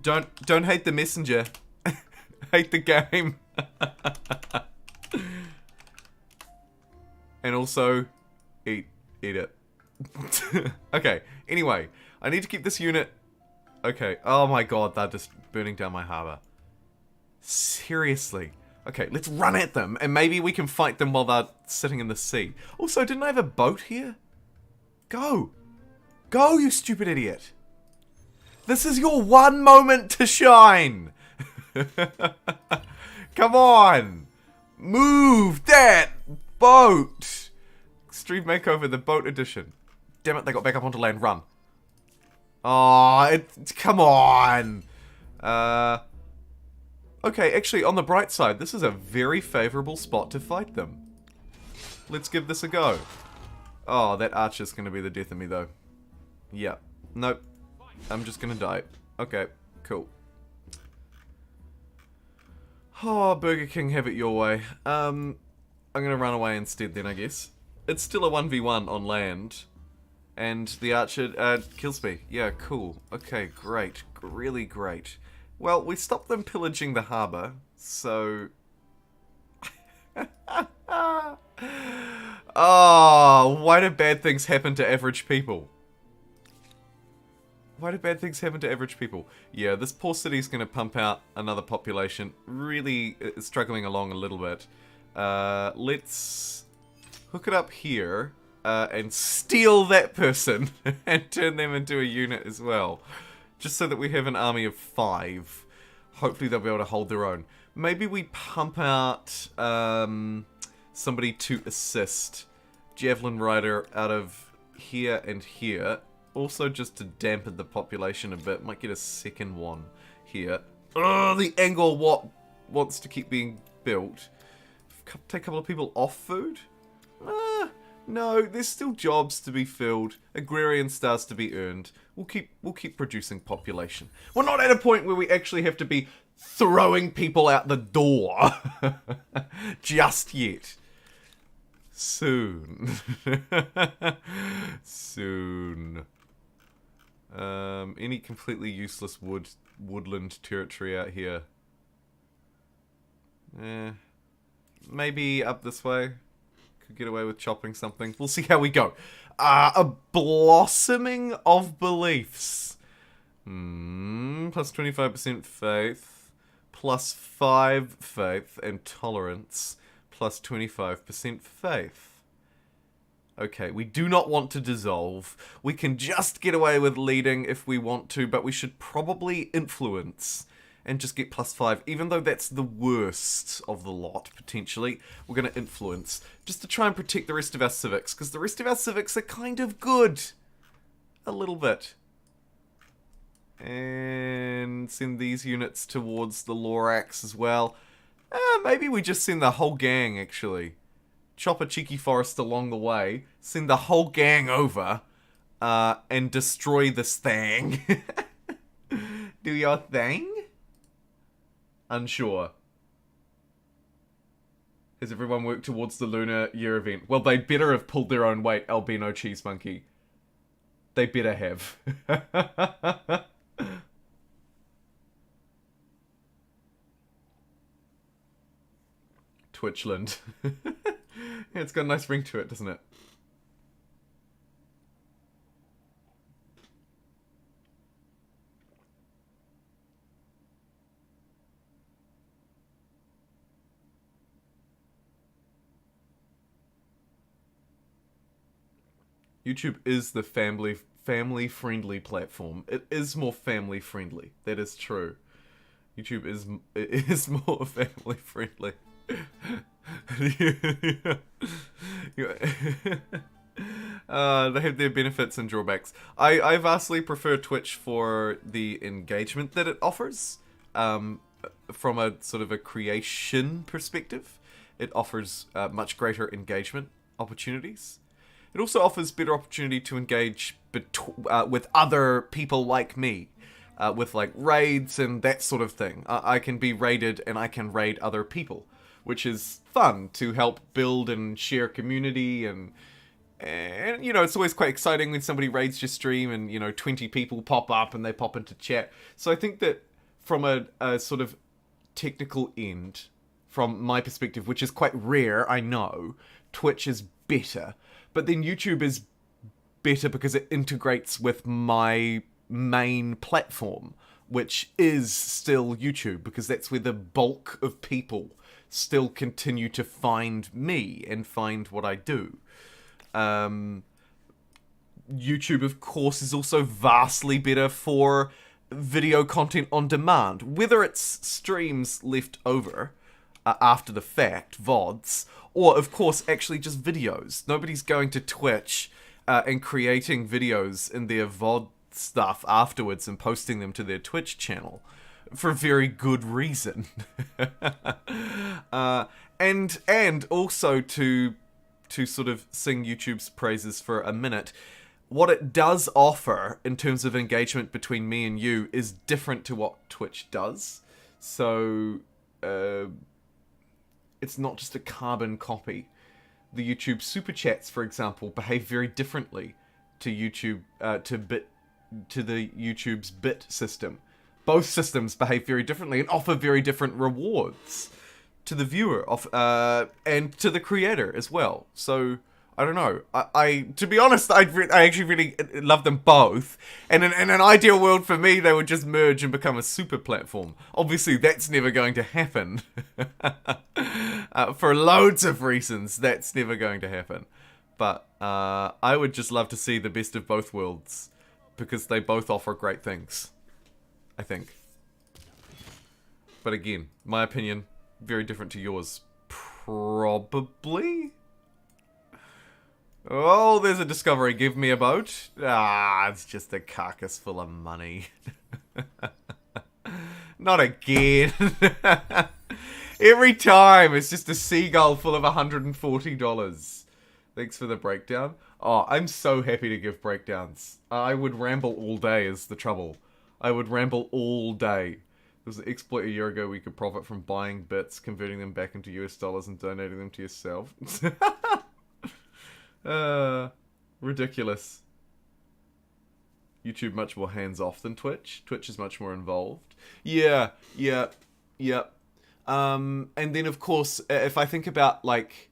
Don't hate the messenger. Hate the game. And also, eat it. Okay, anyway. I need to keep this unit... Okay, oh my god, they're just burning down my harbour. Seriously. Okay, let's run at them, and maybe we can fight them while they're sitting in the sea. Also, didn't I have a boat here? Go! Go, you stupid idiot! This is your one moment to shine! Come on! Move that boat! Extreme Makeover, the boat edition. Damn it, they got back up onto land. Run. Oh, come on! Okay, actually, on the bright side, this is a very favourable spot to fight them. Let's give this a go. Oh, that archer's gonna be the death of me, though. Yeah. Nope. I'm just gonna die. Okay, cool. Oh, Burger King, have it your way. I'm gonna run away instead then, I guess. It's still a 1v1 on land. And the archer kills me. Yeah, cool. Okay, great. Really great. Well, we stopped them pillaging the harbour, so... Oh, why do bad things happen to average people? Why do bad things happen to average people? Yeah, this poor city's gonna pump out another population. Really struggling along a little bit. Let's hook it up here and steal that person and turn them into a unit as well. Just so that we have an army of 5. Hopefully they'll be able to hold their own. Maybe we pump out somebody to assist. Javelin Rider out of here and here. Also just to dampen the population a bit. Might get a second one here. Oh, the Angor Wat wants to keep being built. Take a couple of people off food? No, there's still jobs to be filled. Agrarian stars to be earned. We'll keep producing population. We're not at a point where we actually have to be throwing people out the door. Just yet. Soon. Soon. Any completely useless woodland territory out here? Maybe up this way. Could get away with chopping something. We'll see how we go. A blossoming of beliefs. Plus 25% faith. Plus 5 faith and tolerance. Plus 25% faith. Okay, we do not want to dissolve. We can just get away with leading if we want to, but we should probably influence and just get plus 5. Even though that's the worst of the lot, potentially, we're going to influence. Just to try and protect the rest of our civics, because the rest of our civics are kind of good. A little bit. And send these units towards the Lorax as well. Maybe we just send the whole gang, actually. Chop a cheeky forest along the way, send the whole gang over, and destroy this thing. Do your thing? Unsure. Has everyone worked towards the Lunar Year event? Well, they'd better have pulled their own weight, albino cheese monkey. They better have. Twitchland. Yeah, it's got a nice ring to it, doesn't it? YouTube is the family-friendly platform. It is more family-friendly. That is true. YouTube is more family-friendly. They have their benefits and drawbacks. I vastly prefer Twitch for the engagement that it offers. From a sort of a creation perspective, it offers much greater engagement opportunities. It also offers better opportunity to engage with other people like me. With like raids and that sort of thing. I can be raided and I can raid other people, which is fun to help build and share community, and you know, it's always quite exciting when somebody raids your stream and, you know, 20 people pop up and they pop into chat. So I think that from a sort of technical end, from my perspective, which is quite rare, I know, Twitch is better. But then YouTube is better because it integrates with my main platform, which is still YouTube, because that's where the bulk of people still continue to find me and find what I do. YouTube, of course, is also vastly better for video content on demand, whether it's streams left over after the fact, VODs, or, of course, actually just videos. Nobody's going to Twitch and creating videos in their VOD stuff afterwards and posting them to their Twitch channel. for very good reason. And also to sort of sing YouTube's praises for a minute, what it does offer in terms of engagement between me and you is different to what Twitch does. So it's not just a carbon copy. The YouTube super chats, for example, behave very differently to YouTube to the YouTube's bit system. Both systems behave very differently and offer very different rewards to the viewer and to the creator as well. So I don't know. I to be honest, I actually really love them both. And in an ideal world for me, they would just merge and become a super platform. Obviously, that's never going to happen. For loads of reasons, that's never going to happen. But I would just love to see the best of both worlds, because they both offer great things, I think. But again, my opinion, very different to yours. Probably? Oh, there's a discovery. Give me a boat. Ah, it's just a carcass full of money. Not again. Every time, it's just a seagull full of $140. Thanks for the breakdown. Oh, I'm so happy to give breakdowns. I would ramble all day is the trouble. I would ramble all day. There was an exploit a year ago where you could profit from buying bits, converting them back into US dollars and donating them to yourself. Ridiculous. YouTube much more hands-off than Twitch. Twitch is much more involved. Yeah. And then, of course, if I think about, like,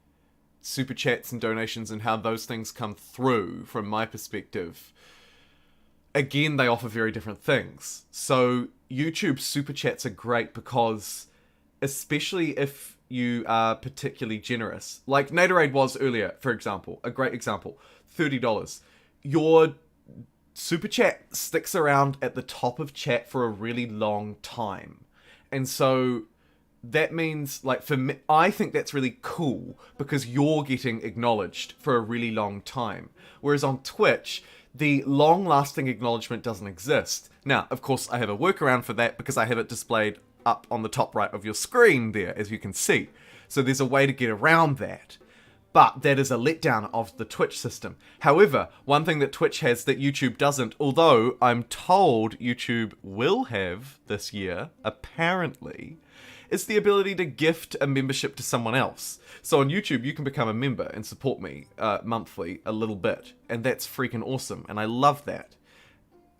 super chats and donations and how those things come through from my perspective, again, they offer very different things. So YouTube super chats are great because, especially if you are particularly generous, like Naderade was earlier, for example, a great example, $30. Your super chat sticks around at the top of chat for a really long time. And so that means, like, for me, I think that's really cool because you're getting acknowledged for a really long time. Whereas on Twitch, the long-lasting acknowledgement doesn't exist. Now, of course, I have a workaround for that because I have it displayed up on the top right of your screen there, as you can see. So there's a way to get around that. But that is a letdown of the Twitch system. However, one thing that Twitch has that YouTube doesn't, although I'm told YouTube will have this year, apparently, is the ability to gift a membership to someone else. So on YouTube, you can become a member and support me monthly a little bit. And that's freaking awesome. And I love that.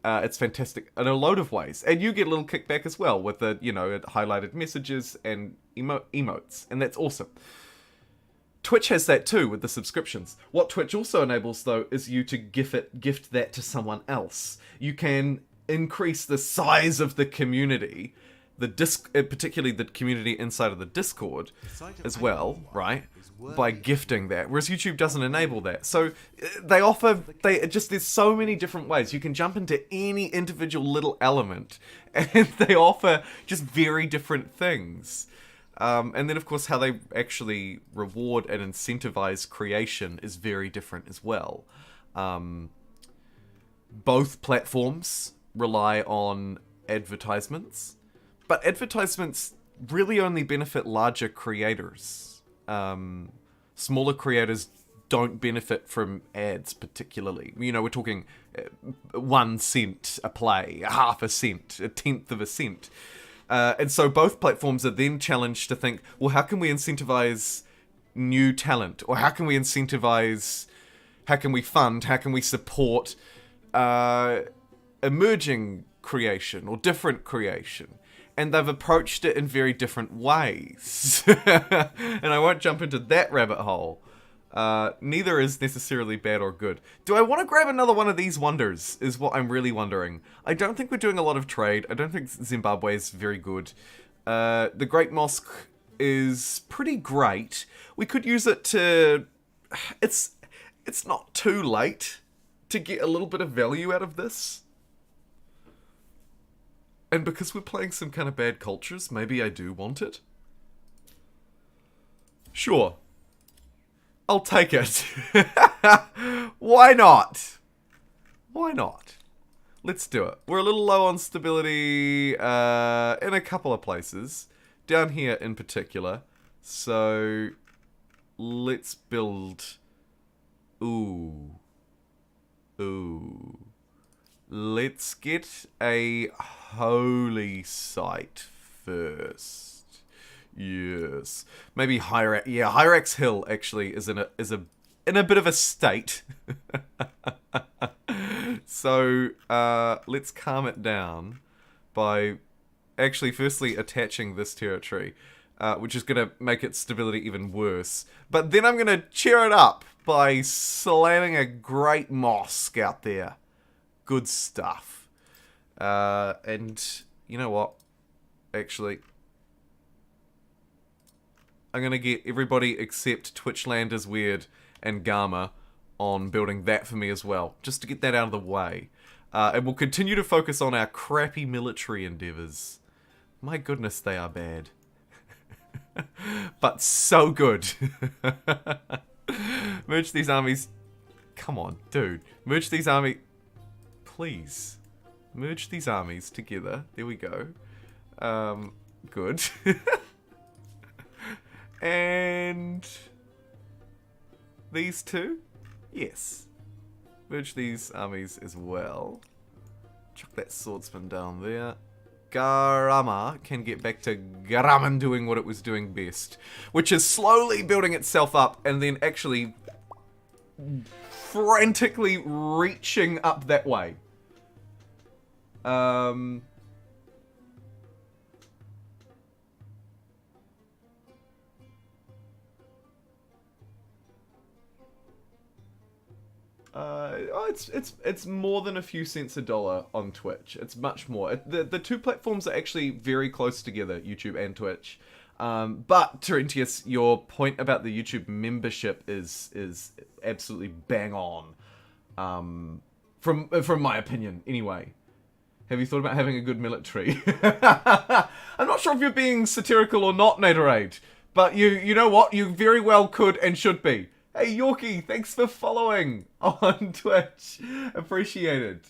It's fantastic in a load of ways. And you get a little kickback as well with the, highlighted messages and emotes. And that's awesome. Twitch has that too with the subscriptions. What Twitch also enables, though, is you to gift that to someone else. You can increase the size of the community, particularly the community inside of the Discord as well, right? By gifting that, whereas YouTube doesn't enable that. So there's so many different ways. You can jump into any individual little element, and they offer just very different things. And then, of course, how they actually reward and incentivize creation is very different as well. Both platforms rely on advertisements, but advertisements really only benefit larger creators. Smaller creators don't benefit from ads particularly. We're talking 1 cent a play, a half a cent, a tenth of a cent. And so both platforms are then challenged to think, well, how can we incentivize new talent? Or how can we fund, how can we support emerging creation or different creation? And they've approached it in very different ways. And I won't jump into that rabbit hole. Neither is necessarily bad or good. Do I want to grab another one of these wonders, is what I'm really wondering. I don't think we're doing a lot of trade. I don't think Zimbabwe is very good. The Great Mosque is pretty great. We could use it to... It's not too late to get a little bit of value out of this. And because we're playing some kind of bad cultures, maybe I do want it. Sure. I'll take it. Why not? Why not? Let's do it. We're a little low on stability in a couple of places. Down here in particular. So, let's build... Ooh. Let's get a holy site first. Yes. Maybe Hyrax. Yeah, Hyrax Hill actually is in a bit of a state. So, let's calm it down by actually firstly attaching this territory, which is going to make its stability even worse. But then I'm going to cheer it up by slamming a great mosque out there. Good stuff. And you know what? Actually, I'm going to get everybody except Twitchland is Weird and Gamma on building that for me as well, just to get that out of the way. And we'll continue to focus on our crappy military endeavors. My goodness, they are bad. But so good. Merge these armies. Come on, dude. Merge these armies. Please. Merge these armies together. There we go. Good. And these two? Yes. Merge these armies as well. Chuck that swordsman down there. Garama can get back to Garaman doing what it was doing best, which is slowly building itself up and then actually frantically reaching up that way. It's more than a few cents a dollar on Twitch. It's much more. The two platforms are actually very close together, YouTube and Twitch. But Terentius, your point about the YouTube membership is absolutely bang on. From my opinion, anyway. Have you thought about having a good military? I'm not sure if you're being satirical or not, Naderade, but you know what? You very well could and should be. Hey Yorkie, thanks for following on Twitch. Appreciated.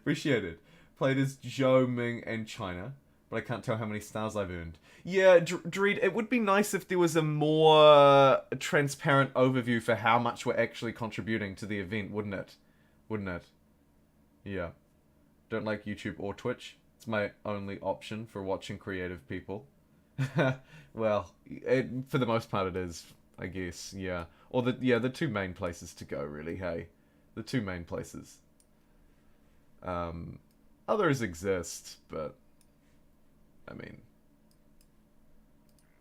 Played as Zhou, Ming, and China, but I can't tell how many stars I've earned. Yeah, Dreed, it would be nice if there was a more transparent overview for how much we're actually contributing to the event, wouldn't it? Yeah. Don't like YouTube or Twitch. It's my only option for watching creative people. Well, for the most part it is, I guess, yeah. Or the two main places to go, really, hey? The two main places. Others exist, but... I mean...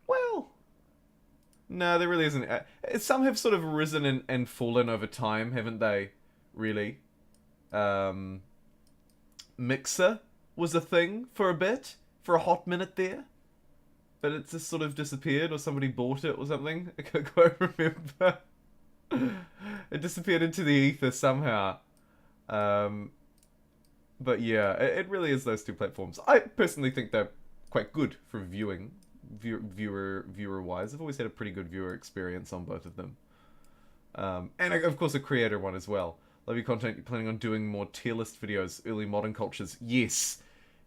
Well... No, there really isn't. Some have sort of risen and fallen over time, haven't they? Really. Mixer was a thing for a bit. For a hot minute there. But it just sort of disappeared, or somebody bought it or something. I can't quite remember. It disappeared into the ether somehow. But yeah, it really is those two platforms. I personally think they're quite good for viewing, viewer-wise. I've always had a pretty good viewer experience on both of them. And of course a creator one as well. Love your content. You're planning on doing more tier list videos, early modern cultures.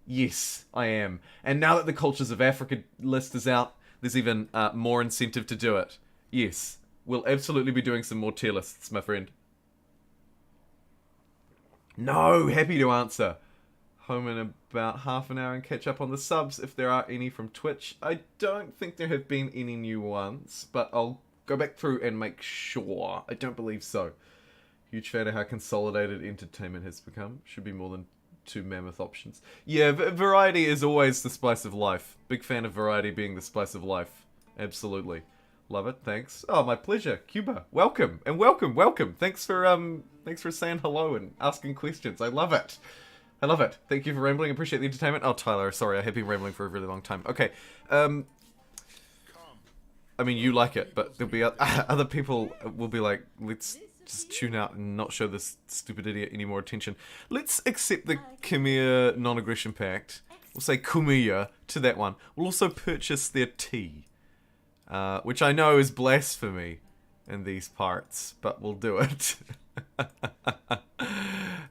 Yes, I am. And now that the Cultures of Africa list is out, there's even more incentive to do it. Yes, we'll absolutely be doing some more tier lists, my friend. No, happy to answer. Home in about half an hour and catch up on the subs if there are any from Twitch. I don't think there have been any new ones, but I'll go back through and make sure. I don't believe so. Huge fan of how consolidated entertainment has become. Should be more than two mammoth options. Yeah, variety is always the spice of life. Big fan of variety being the spice of life. Absolutely. Love it, thanks. Oh, my pleasure. Cuba, welcome. And welcome. Thanks for saying hello and asking questions. I love it. Thank you for rambling. Appreciate the entertainment. Oh, Tyler, sorry, I have been rambling for a really long time. Okay. I mean, you like it, but there'll be other people will be like, let's just tune out and not show this stupid idiot any more attention. Let's accept the Khmer non-aggression pact. We'll say Khmer to that one. We'll also purchase their tea, which I know is blasphemy in these parts, but we'll do it.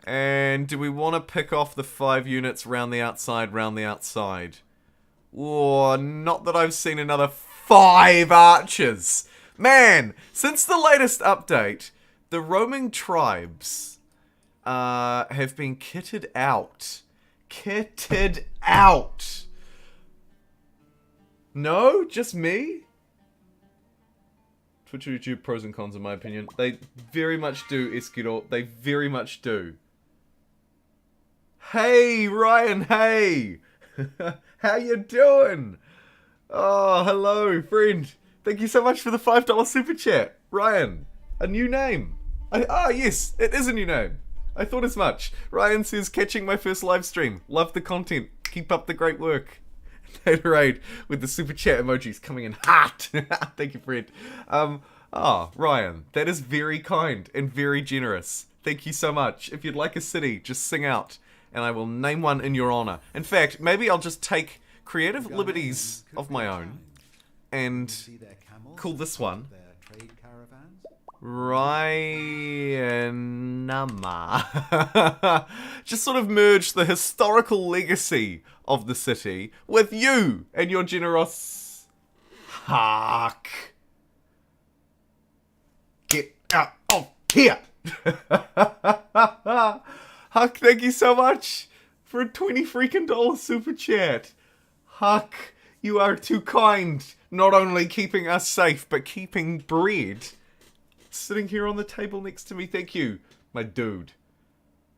And do we want to pick off the 5 units round the outside, round the outside? Oh, not that I've seen another 5 archers. Man, since the latest update, the roaming tribes have been kitted out. Kitted out. No? Just me? Twitch YouTube pros and cons in my opinion. They very much do, Eskidor. They very much do. Hey, Ryan, hey! How you doing? Oh, hello, friend. Thank you so much for the $5 super chat. Ryan, a new name. Yes, it is a new name. I thought as much. Ryan says, catching my first live stream. Love the content. Keep up the great work. Haterade with the super chat emojis coming in hot. Thank you, friend. Ryan, that is very kind and very generous. Thank you so much. If you'd like a city, just sing out, and I will name one in your honor. In fact, maybe I'll just take creative liberties of my own and call this one Ryanama. Just sort of merge the historical legacy of the city with you and your generous Huck. Get out of here. Huck, thank you so much for a $20 freaking super chat. Huck, you are too kind. Not only keeping us safe, but keeping bread sitting here on the table next to me. Thank you, my dude.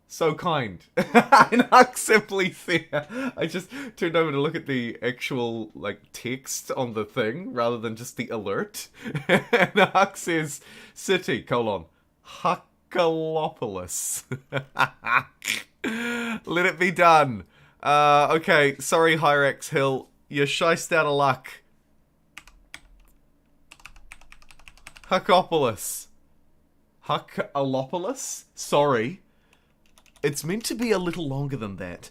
So kind. And Huck simply said, I just turned over to look at the actual text on the thing rather than just the alert. And Huck says, city, Huckalopolis. Let it be done. Okay, sorry, Hyrax Hill. You're shiced out of luck. Huckopolis. Huckalopolis? Sorry. It's meant to be a little longer than that.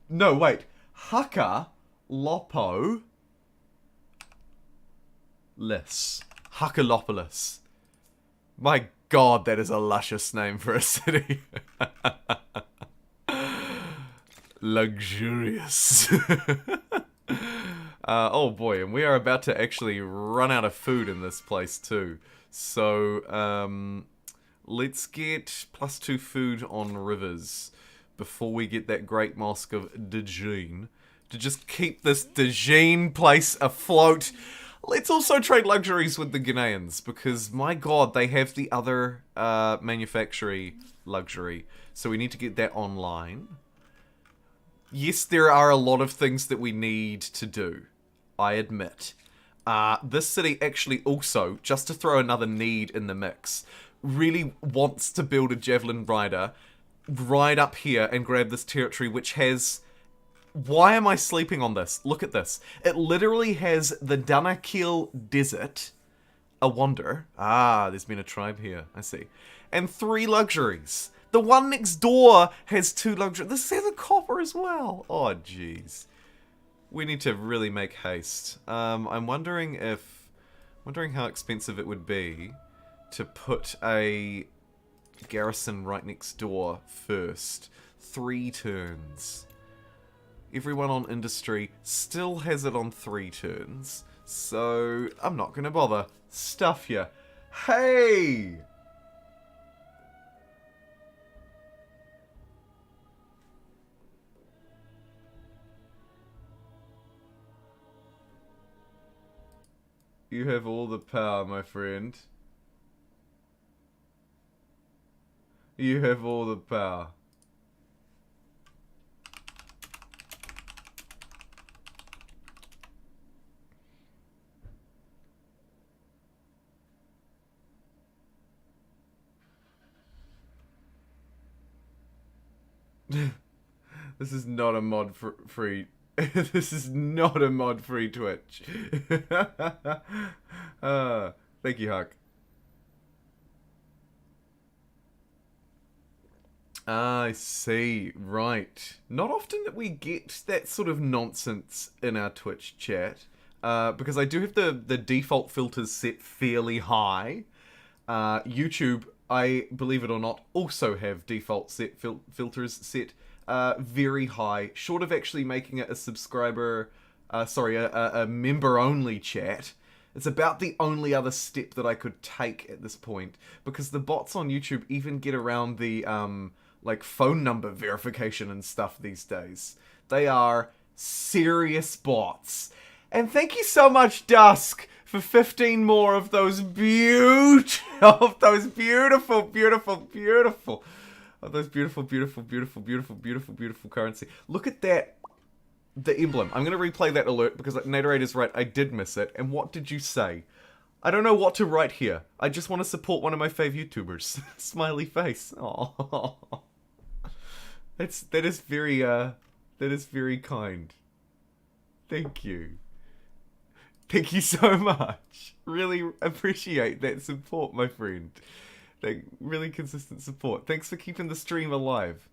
No, wait. Huckalopolis. Huckalopolis. My god, that is a luscious name for a city. Luxurious. Oh boy, and we are about to actually run out of food in this place too. So, let's get +2 food on rivers before we get that great mosque of Dejin to just keep this Dejin place afloat. Let's also trade luxuries with the Ghanaians, because my god, they have the other manufacturing luxury. So we need to get that online. Yes, there are a lot of things that we need to do, I admit. This city actually also, just to throw another need in the mix, really wants to build a javelin rider right up here and grab this territory, which has... Why am I sleeping on this? Look at this. It literally has the Danakil Desert, a wonder. There's been a tribe here, I see. And 3 luxuries. The one next door has 2 luxuries. This has a copper as well. Oh, jeez. We need to really make haste. I'm wondering how expensive it would be to put a garrison right next door first. 3 turns. Everyone on industry still has it on 3 turns. So, I'm not gonna bother. Stuff ya. Hey! You have all the power, my friend. You have all the power. This is not a mod free. This is not a mod free Twitch. Thank you, Huck. I see. Right. Not often that we get that sort of nonsense in our Twitch chat. because I do have the default filters set fairly high. YouTube, I believe it or not, also have default filters set very high, short of actually making it a subscriber, a member-only chat. It's about the only other step that I could take at this point, because the bots on YouTube even get around the, like, phone number verification and stuff these days. They are serious bots. And thank you so much, Dusk, for 15 more of those beautiful currency. Look at that. The emblem. I'm going to replay that alert because Naterator's right. I did miss it. And what did you say? I don't know what to write here. I just want to support one of my fave YouTubers. Smiley face. Aww. That is very kind. Thank you. Thank you so much. Really appreciate that support, my friend. Like, really consistent support. Thanks for keeping the stream alive.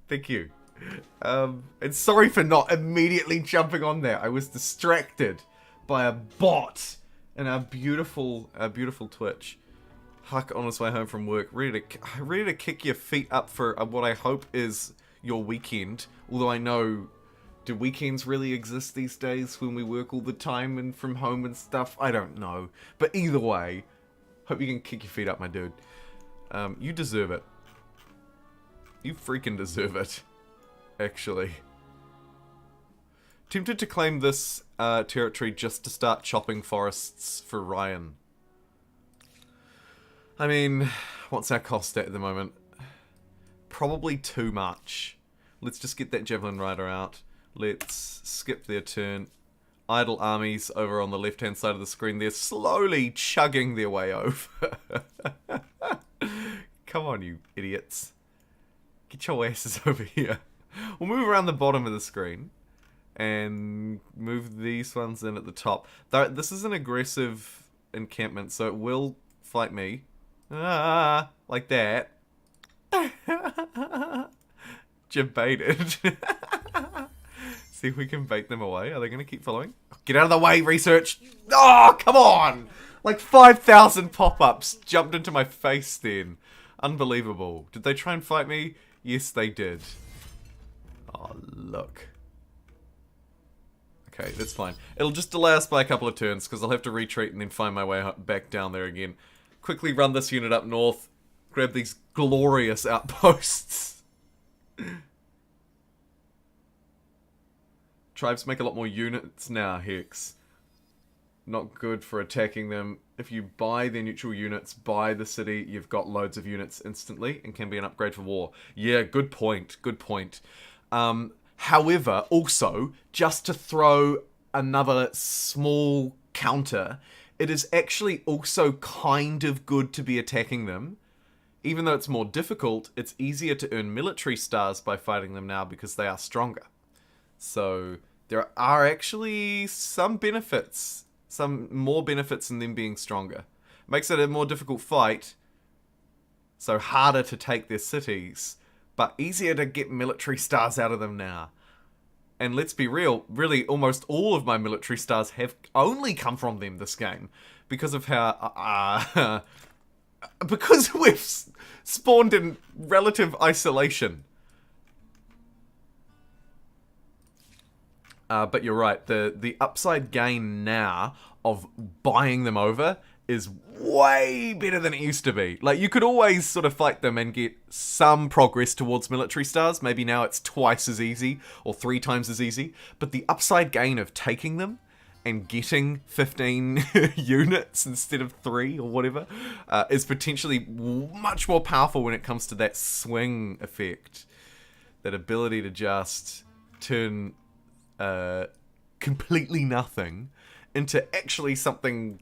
Thank you. And sorry for not immediately jumping on there. I was distracted by a bot in our beautiful Twitch. Huck on his way home from work, ready to kick your feet up for what I hope is your weekend. Although I know, do weekends really exist these days when we work all the time and from home and stuff? I don't know. But either way, hope you can kick your feet up, my dude. You deserve it. You freaking deserve it. Actually. Tempted to claim this territory just to start chopping forests for Ryan. I mean, what's our cost at the moment? Probably too much. Let's just get that Javelin Rider out. Let's skip their turn. Idle armies over on the left-hand side of the screen. They're slowly chugging their way over. Come on, you idiots. Get your asses over here. We'll move around the bottom of the screen. And move these ones in at the top. Though this is an aggressive encampment, so it will fight me. Ah, like that. Jebaited. See if we can bait them away. Are they going to keep following? Get out of the way, research! Oh, come on! Like 5,000 pop-ups jumped into my face then. Unbelievable. Did they try and fight me? Yes, they did. Oh, look. Okay, that's fine. It'll just delay us by a couple of turns, because I'll have to retreat and then find my way back down there again. Quickly run this unit up north. Grab these glorious outposts. Tribes make a lot more units now, Hex. Not good for attacking them. If you buy their neutral units, buy the city, you've got loads of units instantly, and can be an upgrade for war. Yeah, good point, good point. However, also, just to throw another small counter, it is actually also kind of good to be attacking them. Even though it's more difficult, it's easier to earn military stars by fighting them now because they are stronger. So, there are actually some benefits. Some more benefits in them being stronger. Makes it a more difficult fight. So, harder to take their cities. But easier to get military stars out of them now. And let's be real, really almost all of my military stars have only come from them this game. Because of how... because we've spawned in relative isolation. But you're right, the upside gain now of buying them over is way better than it used to be. Like, you could always sort of fight them and get some progress towards military stars. Maybe now it's twice as easy, or 3 times as easy. But the upside gain of taking them and getting 15 units instead of 3 or whatever is potentially much more powerful when it comes to that swing effect. That ability to just turn completely nothing into actually something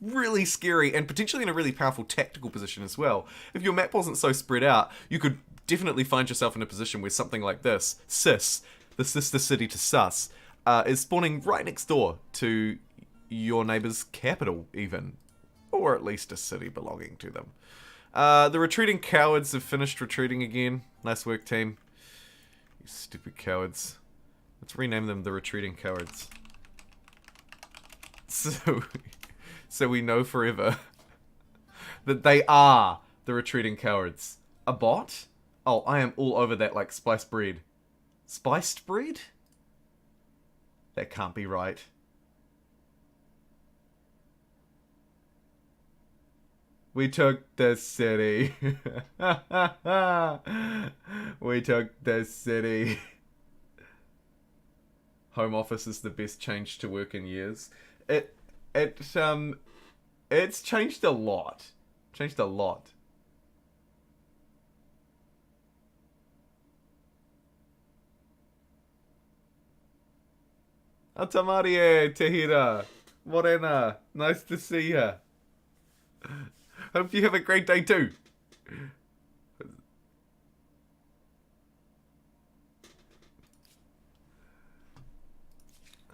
really scary and potentially in a really powerful tactical position as well. If your map wasn't so spread out, you could definitely find yourself in a position where something like this, Sis, the sister city to Sus, is spawning right next door to your neighbor's capital even. Or at least a city belonging to them. The retreating cowards have finished retreating again. Nice work, team. You stupid cowards. Let's rename them the retreating cowards. so we know forever that they are the retreating cowards. A bot? Oh, I am all over that like spiced bread. Spiced bread? That can't be right. We took the city. We took the city. Home office is the best change to work in years. It's changed a lot. Changed a lot. Atamarie, Tehira, Morena, nice to see ya. Hope you have a great day too.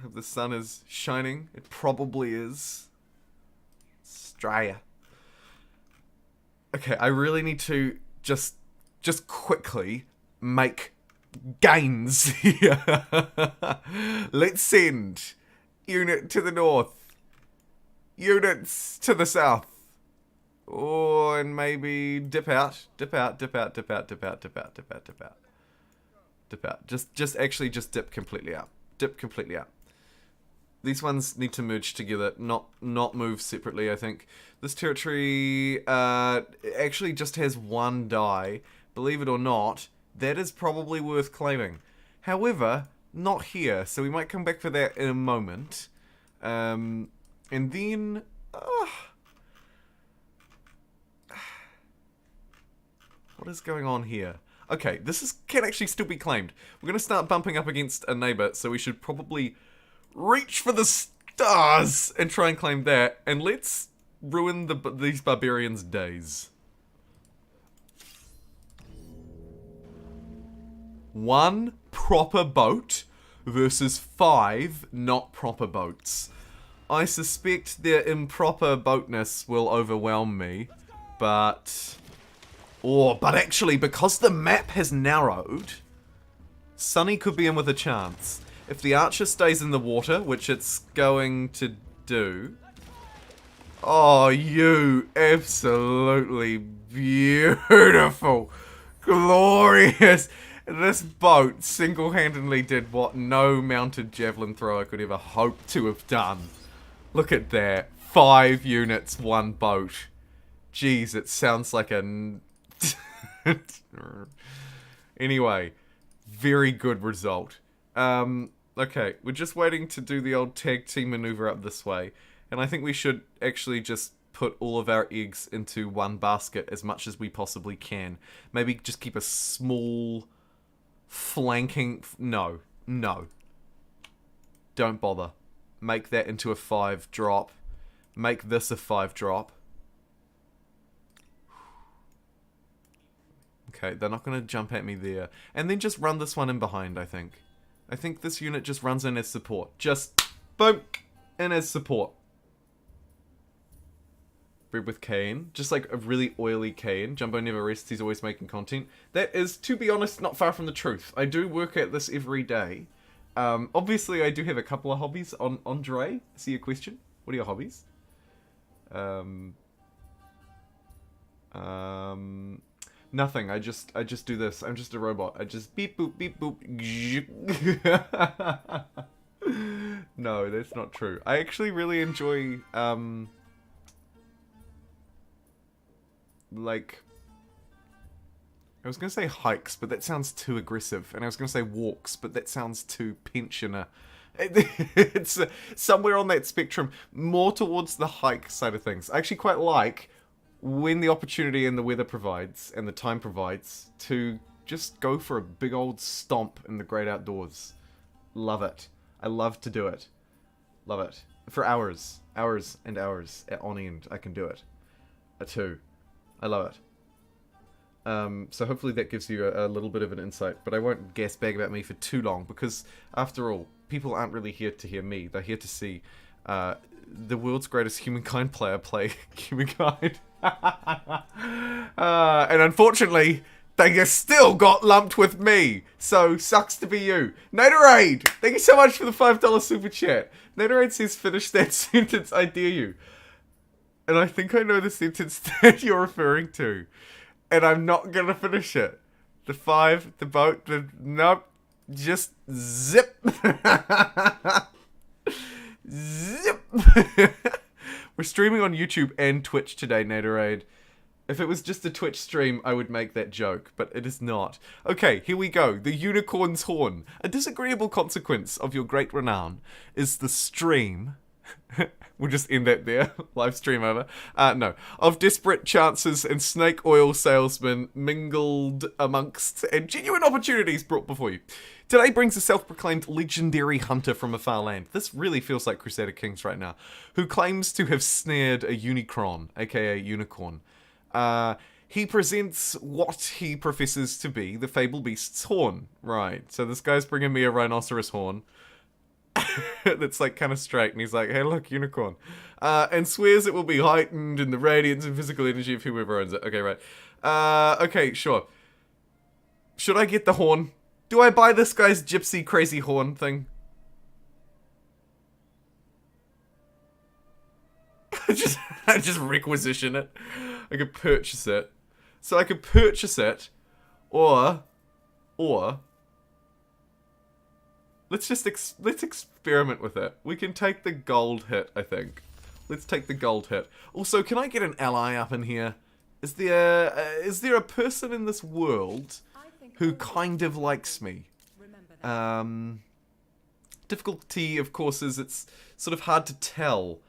Hope the sun is shining. It probably is. Australia. Okay, I really need to just quickly make gains here. Let's send unit to the north, units to the south. Oh, and maybe dip out. Just dip completely out. Dip completely out. These ones need to merge together, not move separately, I think. This territory actually just has one die. Believe it or not, that is probably worth claiming. However, not here, so we might come back for that in a moment. And then... what is going on here? Okay, can actually still be claimed. We're going to start bumping up against a neighbor, so we should probably reach for the stars and try and claim that. And let's ruin these barbarians' days. 1 proper boat versus 5 not proper boats. I suspect their improper boatness will overwhelm me, but... but actually, because the map has narrowed, Sunny could be in with a chance. If the archer stays in the water, which it's going to do... Oh, you absolutely beautiful, glorious... This boat single-handedly did what no mounted javelin thrower could ever hope to have done. Look at that. 5 units, 1 boat. Jeez, it sounds like a... Anyway, very good result. Okay, we're just waiting to do the old tag team maneuver up this way. And I think we should actually just put all of our eggs into one basket as much as we possibly can. Maybe just keep a small... flanking... No. Don't bother. Make that into a 5 drop. Make this a 5 drop. Okay, they're not going to jump at me there. And then just run this one in behind, I think. I think this unit just runs in as support. Just, boom, in as support. Bread with Kane. Just like a really oily Kane. Jumbo never rests, he's always making content. That is, to be honest, not far from the truth. I do work at this every day. Obviously, I do have a couple of hobbies. Andre, I see your question. What are your hobbies? Nothing. I just do this. I'm just a robot. I just beep boop beep boop. No, that's not true. I actually really enjoy like, I was gonna say hikes, but that sounds too aggressive, and I was gonna say walks, but that sounds too pensioner. It's somewhere on that spectrum, more towards the hike side of things. I actually quite like when the opportunity and the weather provides, and the time provides, to just go for a big old stomp in the great outdoors. Love it. I love to do it. Love it. For hours. Hours and hours on end, I can do it. Too. I love it. So hopefully that gives you a little bit of an insight, but I won't gas bag about me for too long, because after all, people aren't really here to hear me. They're here to see the world's greatest Humankind player play Humankind. And unfortunately, They still got lumped with me. So, sucks to be you. Naderade, thank you so much for the $5 super chat. Naderade says, finish that sentence, I dare you. And I think I know the sentence that you're referring to. And I'm not going to finish it. The 5, the boat, the... Nope. Just zip. Zip. We're streaming on YouTube and Twitch today, Naderade. If it was just a Twitch stream, I would make that joke, but it is not. Okay, here we go. The unicorn's horn. A disagreeable consequence of your great renown is the stream. We'll just end that there. Live stream over. No. Of desperate chances and snake oil salesmen mingled amongst and genuine opportunities brought before you. Today brings a self-proclaimed legendary hunter from a far land. This really feels like Crusader Kings right now. Who claims to have snared a unicron, aka unicorn. He presents what he professes to be the fable beast's horn. Right, so this guy's bringing me a rhinoceros horn. That's like kind of straight, and he's like, hey look, unicorn. And swears it will be heightened in the radiance and physical energy of whoever owns it. Okay, right. Okay, sure. Should I get the horn? Do I buy this guy's gypsy crazy horn thing? I just requisition it. I could purchase it. So I could purchase it, or let's just let's experiment with it. We can take the gold hit, I think. Let's take the gold hit. Also, can I get an ally up in here? Is there a person in this world who kind of likes me? Difficulty, of course, is it's sort of hard to tell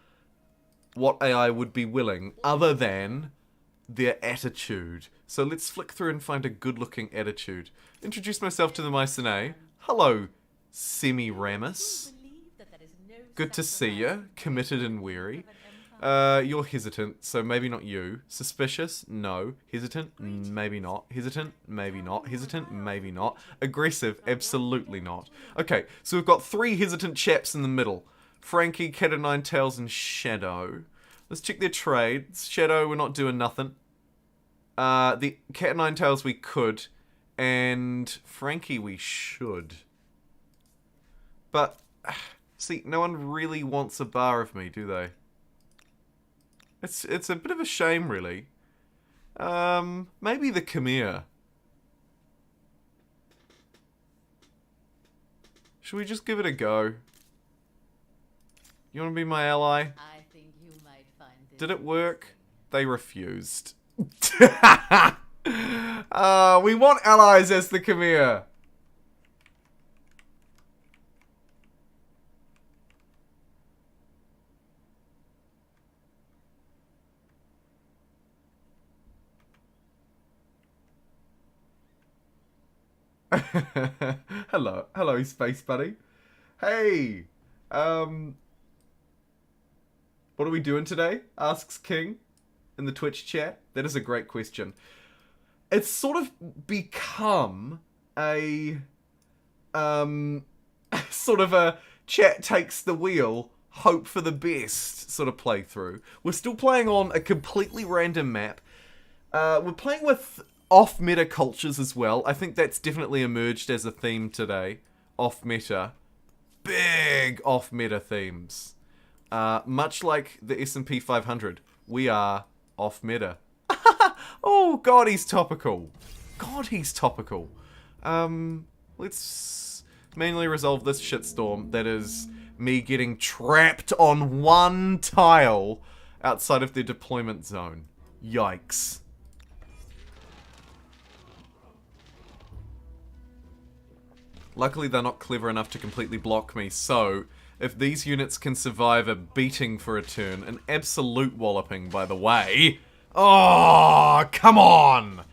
what AI would be willing, other than their attitude. So let's flick through and find a good-looking attitude. Introduce myself to the Mycenae. Hello, Semiramis. Good to see you. Committed and weary. You're hesitant, so maybe not you. Suspicious? No. Hesitant? Maybe not. Hesitant? Maybe not. Hesitant? Maybe not. Aggressive? Absolutely not. Okay, so we've got 3 hesitant chaps in the middle. Frankie, Cat o' Nine Tails, and Shadow. Let's check their trades. Shadow, we're not doing nothing. The Cat o' Nine Tails we could. And Frankie we should. But, see, no one really wants a bar of me, do they? It's a bit of a shame, really. Maybe the Khmer. Should we just give it a go? You want to be my ally? I think you might find this. Did it work? They refused. We want allies as the Khmer. Hello, space buddy. Hey, what are we doing today? Asks King in the Twitch chat. That is a great question. It's sort of become a, sort of a chat takes the wheel, hope for the best sort of playthrough. We're still playing on a completely random map. We're playing with off-meta cultures as well. I think that's definitely emerged as a theme today. Off-meta. Big off-meta themes. Much like the S&P 500, we are off-meta. Oh, God, he's topical. God, he's topical. Let's manually resolve this shitstorm that is me getting trapped on one tile outside of the deployment zone. Yikes. Luckily, they're not clever enough to completely block me, so if these units can survive a beating for a turn, an absolute walloping, by the way. Oh, come on!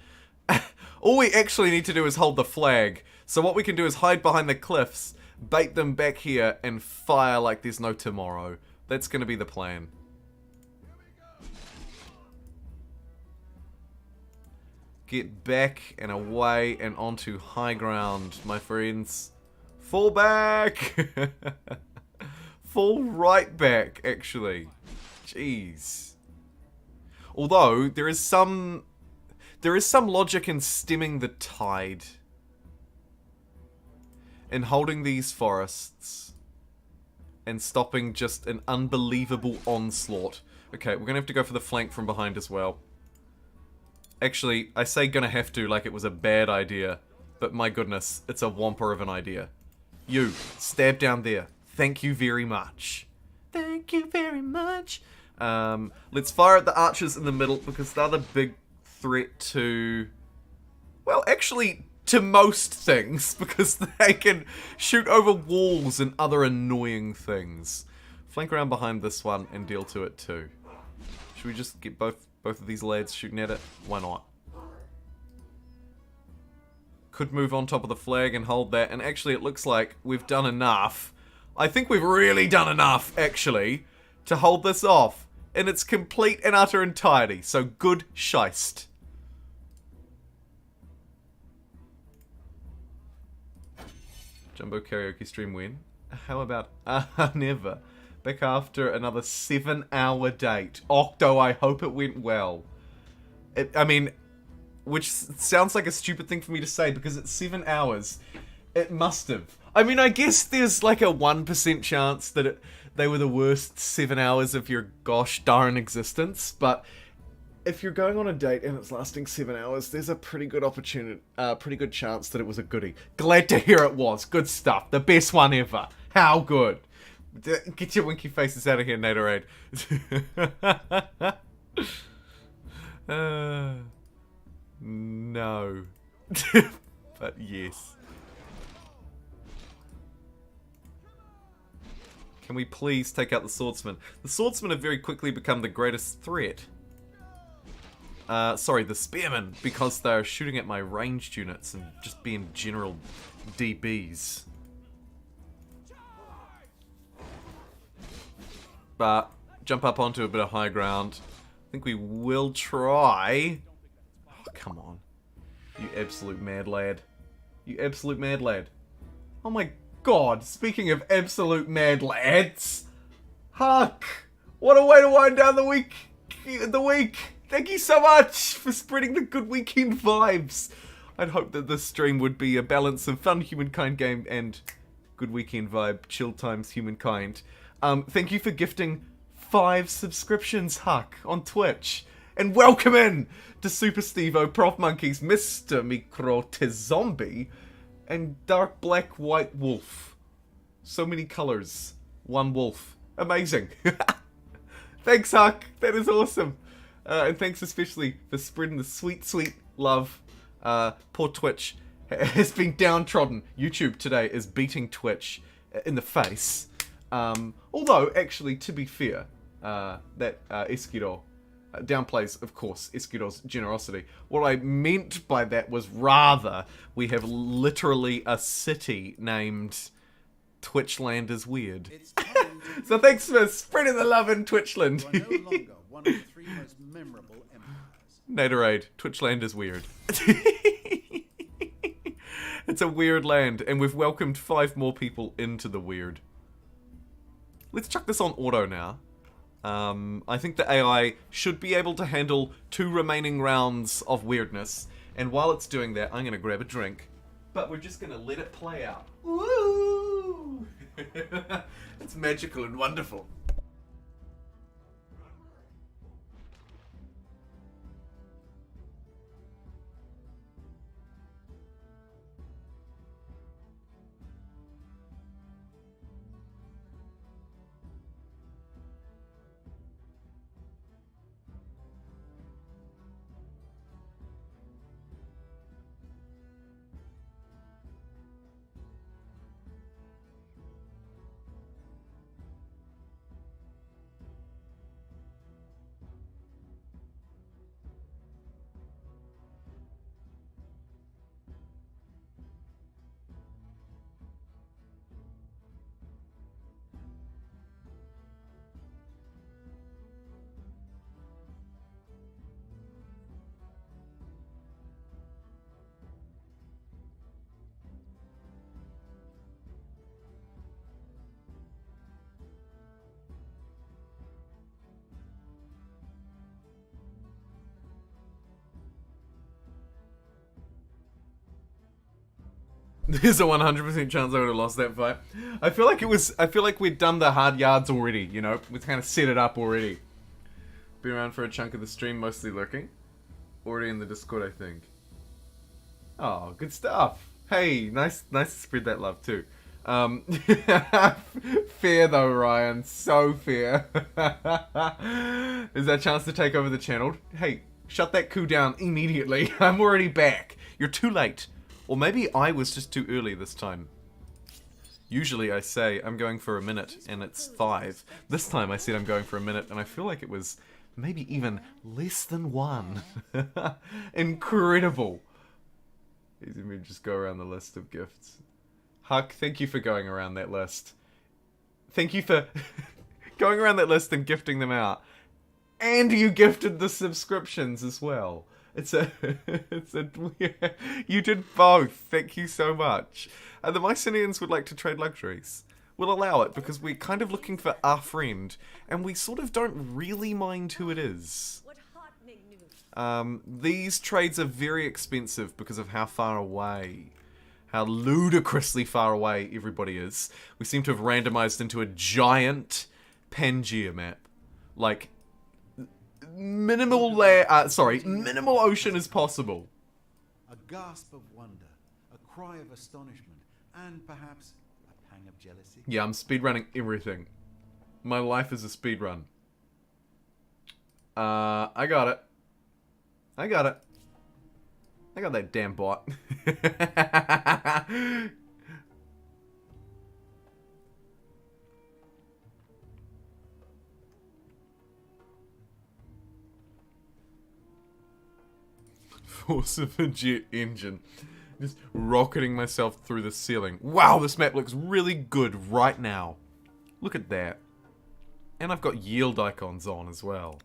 All we actually need to do is hold the flag. So what we can do is hide behind the cliffs, bait them back here, and fire like there's no tomorrow. That's gonna be the plan. Get back and away and onto high ground, my friends. Fall back! Fall right back, actually. Jeez. Although, there is some There is some logic in stemming the tide. In holding these forests. And stopping just an unbelievable onslaught. Okay, we're gonna have to go for the flank from behind as well. Actually, I say gonna have to like it was a bad idea. But my goodness, it's a whomper of an idea. You, stab down there. Thank you very much. Thank you very much. Let's fire at the archers in the middle because they're the big threat to... Well, actually, to most things because they can shoot over walls and other annoying things. Flank around behind this one and deal to it too. Should we just get both of these lads shooting at it? Why not? Could move on top of the flag and hold that, and actually it looks like we've done enough. I think we've really done enough, actually, to hold this off in its complete and utter entirety. So good shiest. Jumbo karaoke stream win. How about never? Back after another 7-hour date. Octo, I hope it went well. I mean, which sounds like a stupid thing for me to say because it's 7 hours. It must have. I mean, I guess there's like a 1% chance that they were the worst 7 hours of your gosh darn existence, but if you're going on a date and it's lasting 7 hours, there's a pretty good pretty good chance that it was a goodie. Glad to hear it was. Good stuff. The best one ever. How good. Get your winky faces out of here, Naderade. No. But yes. Can we please take out the swordsman? The swordsmen have very quickly become the greatest threat. Sorry, the spearmen, because they're shooting at my ranged units and just being general DBs. But jump up onto a bit of high ground. I think we will try. Oh, come on. You absolute mad lad. You absolute mad lad. Oh my god, speaking of absolute mad lads. Huck! What a way to wind down the week. Thank you so much for spreading the good weekend vibes. I'd hope that this stream would be a balance of fun Humankind game and good weekend vibe, chill times Humankind. Thank you for gifting 5 subscriptions, Huck, on Twitch. And welcome in to Super Stevo, Prof Monkeys, Mr. Micro Zombie, and Dark Black White Wolf. So many colours. One wolf. Amazing. Thanks, Huck. That is awesome. And thanks especially for spreading the sweet, sweet love. Poor Twitch has been downtrodden. YouTube today is beating Twitch in the face. Although, actually, to be fair, that Esquiro downplays, of course, Esquiro's generosity. What I meant by that was rather, we have literally a city named Twitchland is Weird. So thanks for spreading the love in Twitchland. You are no longer one of the 3 most memorable empires. Naderade, Twitchland is weird. It's a weird land, and we've welcomed 5 more people into the weird. Let's chuck this on auto now. I think the AI should be able to handle 2 remaining rounds of weirdness. And while it's doing that, I'm going to grab a drink. But we're just going to let it play out. Woo! It's magical and wonderful. There's a 100% chance I would have lost that fight. I feel like we'd done the hard yards already, you know? We've kind of set it up already. Been around for a chunk of the stream, mostly lurking. Already in the Discord, I think. Oh, good stuff. Hey, nice to spread that love too. Fair though, Ryan. So fair. Is that a chance to take over the channel? Hey, shut that coup down immediately. I'm already back. You're too late. Or maybe I was just too early this time. Usually I say I'm going for a minute and it's 5. This time I said I'm going for a minute and I feel like it was maybe even less than 1. Incredible. Let me just go around the list of gifts. Huck, thank you for going around that list. Thank you for going around that list and gifting them out. And you gifted the subscriptions as well. You did both. Thank you so much. The Mycenians would like to trade luxuries. We'll allow it because we're kind of looking for our friend, and we sort of don't really mind who it is. These trades are very expensive because of how far away, how ludicrously far away everybody is. We seem to have randomized into a giant Pangea map. Like, minimal minimal ocean is possible. A gasp of wonder, a cry of astonishment, and perhaps a pang of jealousy. Yeah, I'm speedrunning everything. My life is a speedrun. I got it. I got that damn bot. Force of a jet engine. Just rocketing myself through the ceiling. Wow, this map looks really good right now. Look at that. And I've got yield icons on as well.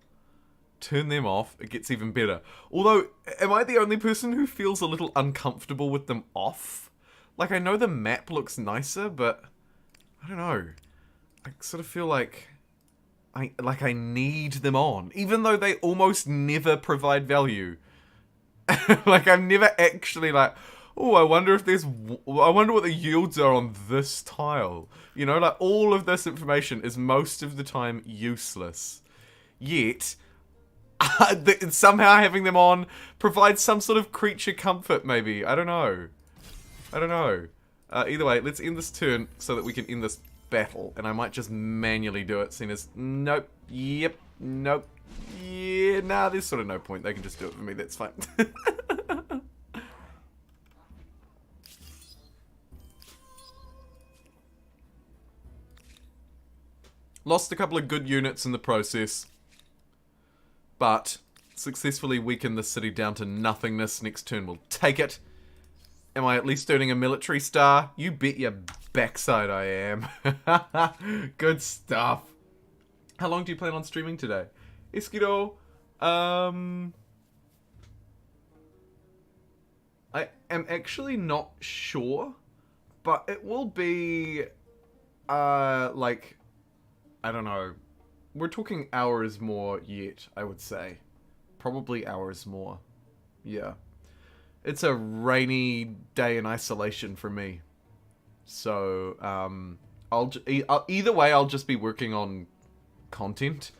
Turn them off, it gets even better. Although, am I the only person who feels a little uncomfortable with them off? Like, I know the map looks nicer, but I don't know. I sort of feel like I need them on, even though they almost never provide value. Like, I'm never actually like, oh, I wonder what the yields are on this tile. You know, like, all of this information is most of the time useless. Yet, somehow having them on provides some sort of creature comfort, maybe. I don't know. Either way, let's end this turn so that we can end this battle. And I might just manually do it, seeing as, nope, yep, nope, yeah, nah, there's sort of no point. They can just do it for me, that's fine. Lost a couple of good units in the process. But successfully weakened the city down to nothingness. Next turn we'll take it. Am I at least earning a military star? You bet your backside I am. Good stuff. How long do you plan on streaming today? Eskido, I am actually not sure, but it will be, like, I don't know. We're talking hours more yet, I would say. Probably hours more. Yeah. It's a rainy day in isolation for me. So, either way, I'll just be working on content.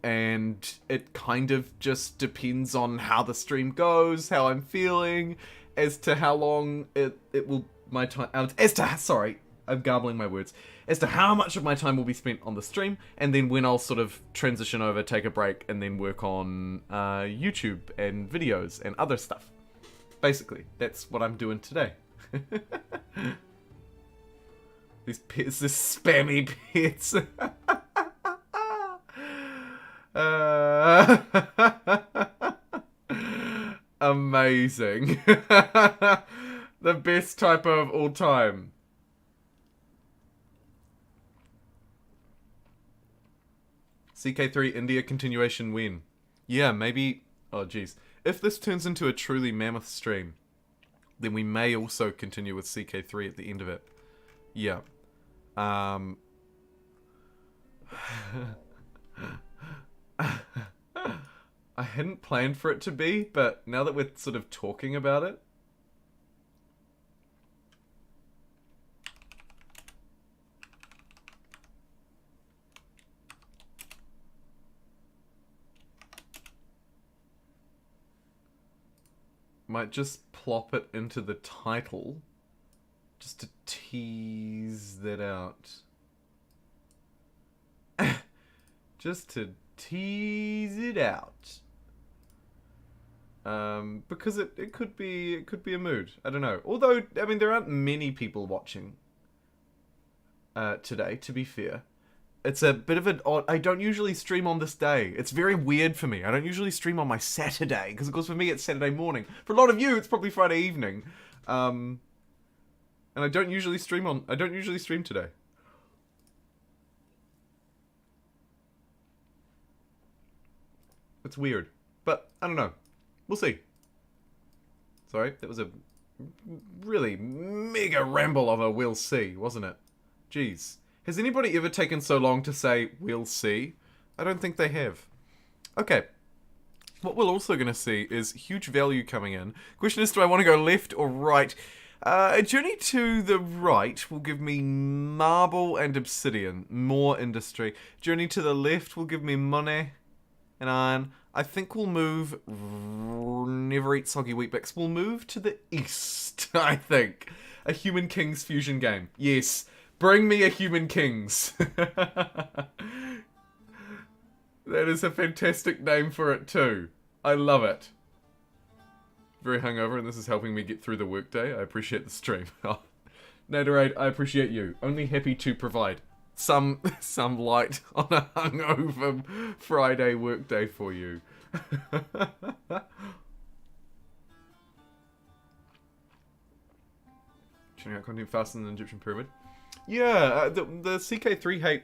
And it kind of just depends on how the stream goes, how I'm feeling, as to how long it will, my time, sorry, I'm garbling my words, as to how much of my time will be spent on the stream, and then when I'll sort of transition over, take a break, and then work on YouTube and videos and other stuff. Basically, that's what I'm doing today. These pets, this spammy pets. Amazing. The best typo of all time. CK3 India continuation win. Yeah, maybe... Oh, jeez. If this turns into a truly mammoth stream, then we may also continue with CK3 at the end of it. Yeah. I hadn't planned for it to be, but now that we're sort of talking about it, Might just plop it into the title. Just to tease that out. Just to tease it out. Because it could be a mood. I don't know. Although, I mean, there aren't many people watching today, to be fair. It's a bit of an odd... I don't usually stream on this day. It's very weird for me. I don't usually stream on my Saturday, because of course for me it's Saturday morning. For a lot of you, it's probably Friday evening. And I don't usually stream today. It's weird. But, I don't know. We'll see. Sorry, that was a really mega ramble of a we'll see, wasn't it? Jeez. Has anybody ever taken so long to say, we'll see? I don't think they have. Okay. What we're also going to see is huge value coming in. Question is, do I want to go left or right? A journey to the right will give me marble and obsidian. More industry. Journey to the left will give me money and iron. I think we'll move... Never eat soggy wheat bix. We'll move to the east, I think. A Human Kings fusion game. Yes. Bring me a Human Kings. That is a fantastic name for it too. I love it. Very hungover, and this is helping me get through the workday. I appreciate the stream. Naderade, I appreciate you. Only happy to provide some light on a hungover Friday workday for you. Churning out content faster than the Egyptian pyramid. Yeah, the CK3 hate,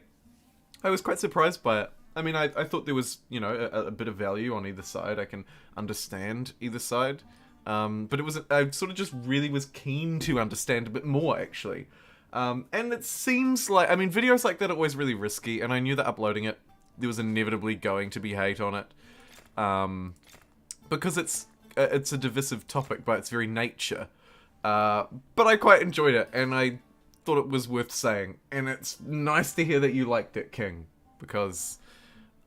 I was quite surprised by it. I mean, I thought there was, you know, a bit of value on either side. I can understand either side. But I sort of just really was keen to understand a bit more, actually. And it seems like, I mean, videos like that are always really risky, and I knew that uploading it, there was inevitably going to be hate on it. Because it's a divisive topic by its very nature. But I quite enjoyed it, and I thought it was worth saying. And it's nice to hear that you liked it, King, because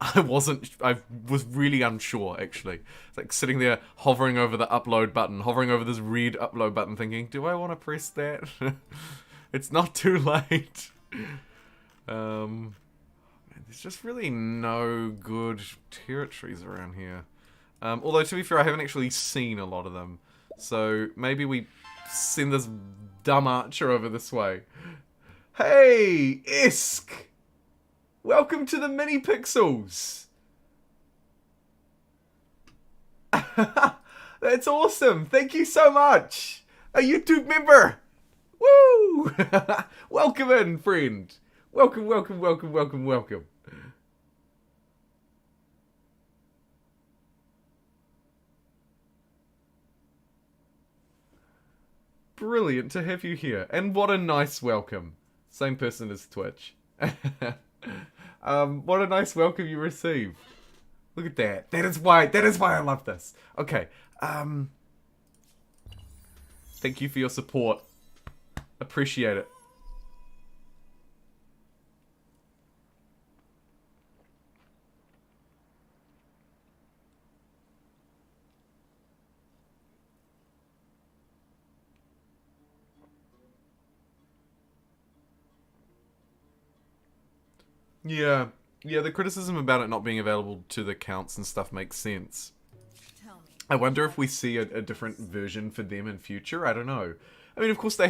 I was really unsure, actually. It's like sitting there hovering over the upload button, hovering over this red upload button, thinking, do I want to press that? It's not too late. Man, there's just really no good territories around here. Although, to be fair, I haven't actually seen a lot of them. So, maybe we send this dumb archer over this way. Hey, Isk! Welcome to the mini pixels! That's awesome! Thank you so much! A YouTube member! Woo! Welcome in, friend! Welcome, welcome, welcome, welcome, welcome. Brilliant to have you here. And what a nice welcome. Same person as Twitch. What a nice welcome you receive. Look at that. That is why I love this. Okay. Thank you for your support. Appreciate it. Yeah, the criticism about it not being available to the accounts and stuff makes sense. I wonder if we see a different version for them in future. I don't know. I mean, of course,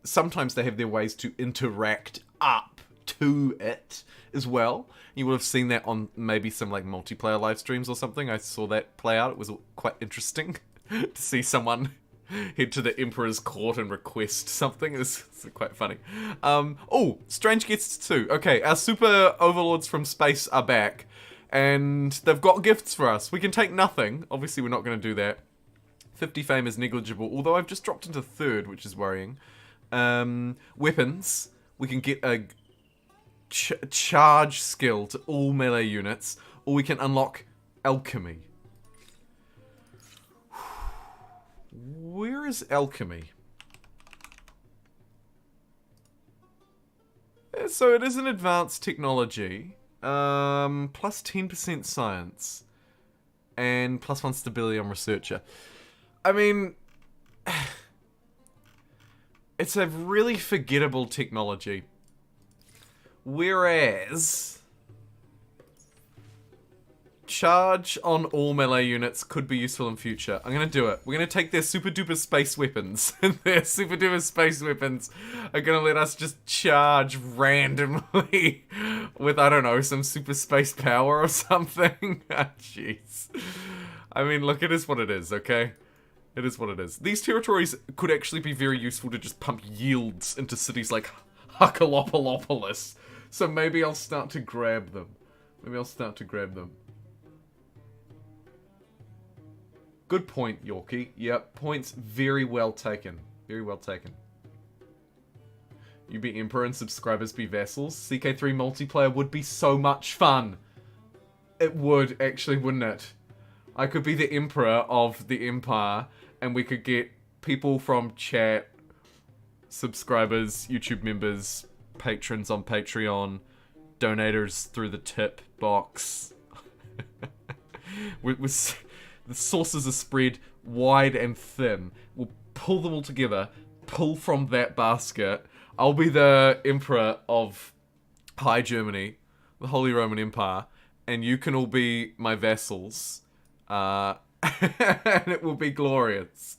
sometimes they have their ways to interact up to it as well. You would have seen that on maybe some like multiplayer live streams or something. I saw that play out. It was quite interesting to see someone head to the Emperor's court and request something. It's quite funny. Oh, strange guests too. Okay, our super overlords from space are back, and they've got gifts for us. We can take nothing. Obviously, we're not going to do that. 50 fame is negligible, although I've just dropped into third, which is worrying. Weapons. We can get a charge skill to all melee units, or we can unlock alchemy. Where is alchemy? So it is an advanced technology. Plus 10% science. And plus 1 stability on researcher. I mean, it's a really forgettable technology. Whereas charge on all melee units could be useful in future. I'm gonna do it. We're gonna take their super duper space weapons. And their super duper space weapons are gonna let us just charge randomly with, I don't know, some super space power or something. Jeez. I mean, look, it is what it is, okay? It is what it is. These territories could actually be very useful to just pump yields into cities like Huckalopalopolis. So maybe I'll start to grab them. Good point, Yorkie. Yep, points very well taken. Very well taken. You be Emperor and subscribers be vassals. CK3 multiplayer would be so much fun. It would, actually, wouldn't it? I could be the Emperor of the Empire, and we could get people from chat, subscribers, YouTube members, patrons on Patreon, donators through the tip box. The sources are spread wide and thin. We'll pull them all together, pull from that basket. I'll be the Emperor of High Germany, the Holy Roman Empire, and you can all be my vassals. And it will be glorious.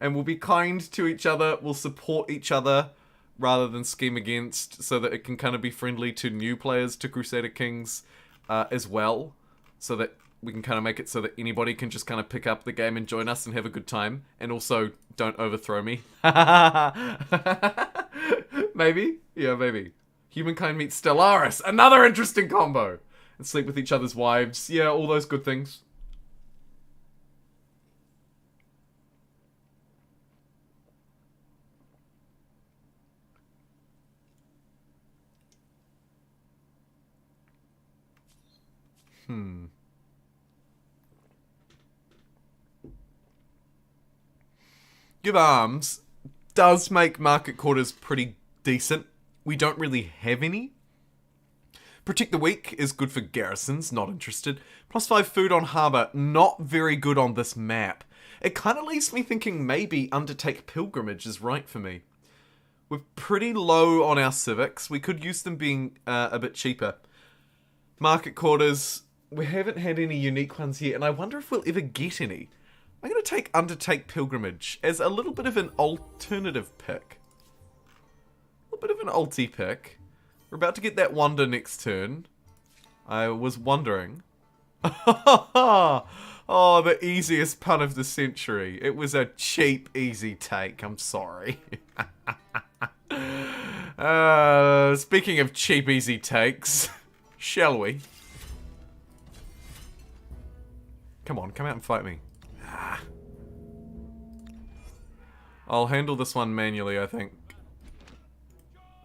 And we'll be kind to each other, we'll support each other rather than scheme against, so that it can kind of be friendly to new players to Crusader Kings as well, so that we can kind of make it so that anybody can just kind of pick up the game and join us and have a good time. And also, don't overthrow me. Maybe? Yeah, maybe. Humankind meets Stellaris. Another interesting combo. And sleep with each other's wives. Yeah, all those good things. Give Arms does make market quarters pretty decent. We don't really have any. Protect the Weak is good for garrisons, not interested. +5 food on harbour, not very good on this map. It kind of leaves me thinking maybe Undertake Pilgrimage is right for me. We're pretty low on our civics. We could use them being a bit cheaper. Market quarters, we haven't had any unique ones yet, and I wonder if we'll ever get any. I'm going to take Undertake Pilgrimage as a little bit of an alternative pick. A little bit of an alti pick. We're about to get that wonder next turn. I was wondering. Oh, the easiest pun of the century. It was a cheap, easy take. I'm sorry. Speaking of cheap, easy takes, shall we? Come on, come out and fight me. I'll handle this one manually, I think.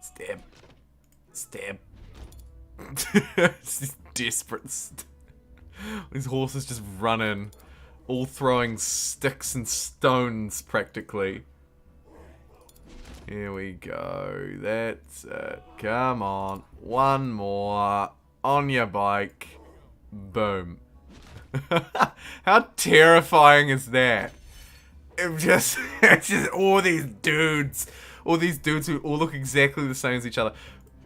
Stab. Stab. It's desperate. These horses just running, all throwing sticks and stones, practically. Here we go. That's it. Come on. One more. On your bike. Boom. How terrifying is that? It's just all these dudes who all look exactly the same as each other,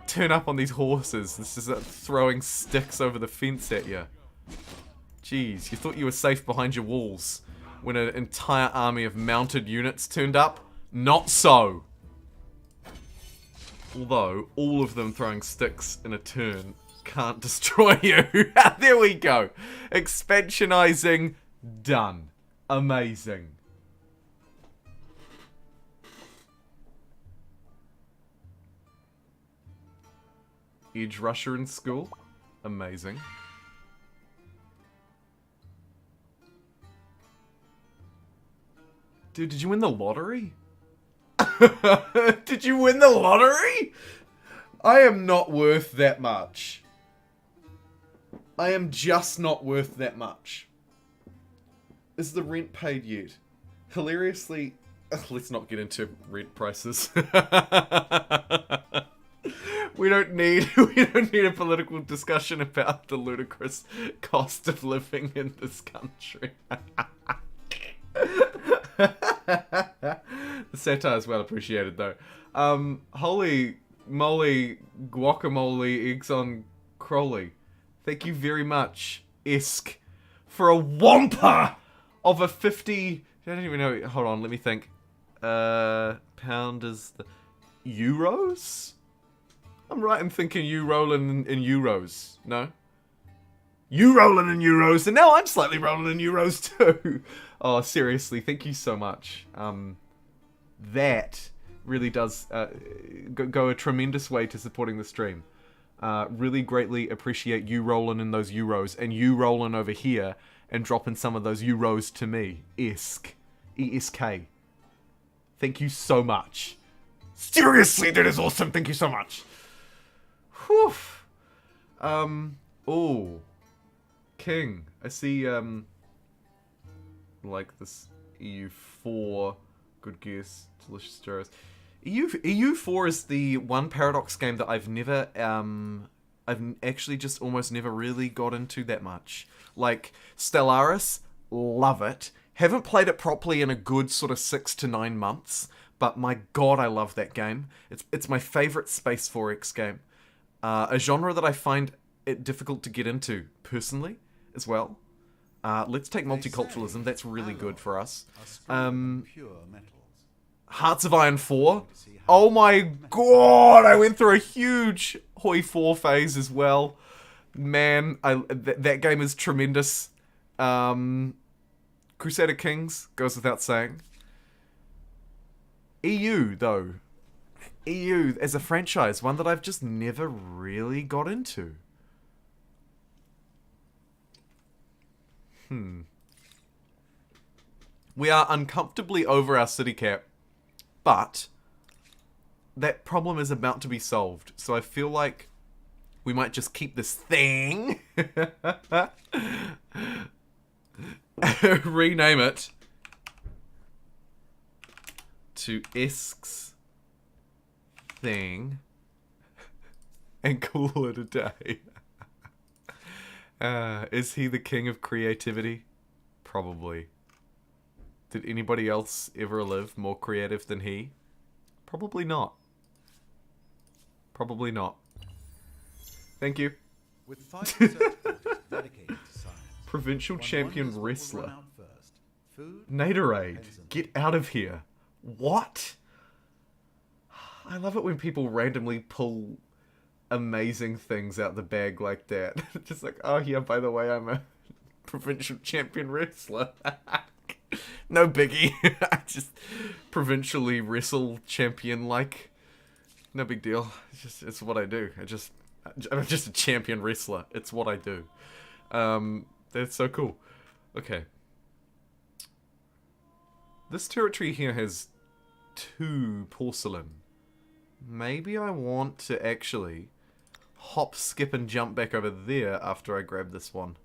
turn up on these horses. This is throwing sticks over the fence at you. Jeez, you thought you were safe behind your walls when an entire army of mounted units turned up? Not so. Although, all of them throwing sticks in a turn can't destroy you. There we go. Expansionizing, done. Amazing. Edge Rusher in school. Amazing. Dude, did you win the lottery? Did you win the lottery? I am not worth that much. I am just not worth that much. Is the rent paid yet? Hilariously, let's not get into rent prices. We don't need a political discussion about the ludicrous cost of living in this country. The satire is well appreciated, though. Holy moly, guacamole, eggs on Crowley. Thank you very much, Isk, for a whomper of a 50... I don't even know... Hold on, let me think. Pound is the... Euros? I'm right in thinking you rolling in euros, no? You rolling in euros, and now I'm slightly rolling in euros too. Oh, seriously, thank you so much. That really does go a tremendous way to supporting the stream. Really greatly appreciate you rolling in those euros, and you rolling over here and dropping some of those euros to me. Esk. E-S-K. Thank you so much. Seriously, that is awesome. Thank you so much. Whew. Oh. King. I see, like this EU4. Good guess. Delicious churros. EU4 is the one Paradox game that I've never, I've actually just almost never really got into that much. Like, Stellaris, love it. Haven't played it properly in a good sort of 6 to 9 months, but my god, I love that game. It's my favourite Space 4X game. A genre that I find it difficult to get into, personally, as well. Let's take multiculturalism, that's really good for us. Hearts of Iron 4. Oh my god, I went through a huge Hoi 4 phase as well. Man, that game is tremendous. Crusader Kings, goes without saying. EU, though. EU, as a franchise, one that I've just never really got into. We are uncomfortably over our city cap, but that problem is about to be solved. So I feel like we might just keep this thing, rename it to Isk's thing, and call it a day. Is he the king of creativity? Probably. Did anybody else ever live more creative than he? Probably not. Probably not. Thank you. With 5 research projects dedicated to science, Provincial one champion wonders what will wrestler. run out first. Food, Naderade, pens and get out of here. What? I love it when people randomly pull amazing things out the bag like that. Just like, oh yeah, by the way, I'm a provincial champion wrestler. No biggie. I just provincially wrestle champion like. No big deal. It's what I do. I'm just a champion wrestler. It's what I do. That's so cool. Okay. This territory here has 2 porcelain. Maybe I want to actually hop, skip, and jump back over there after I grab this one.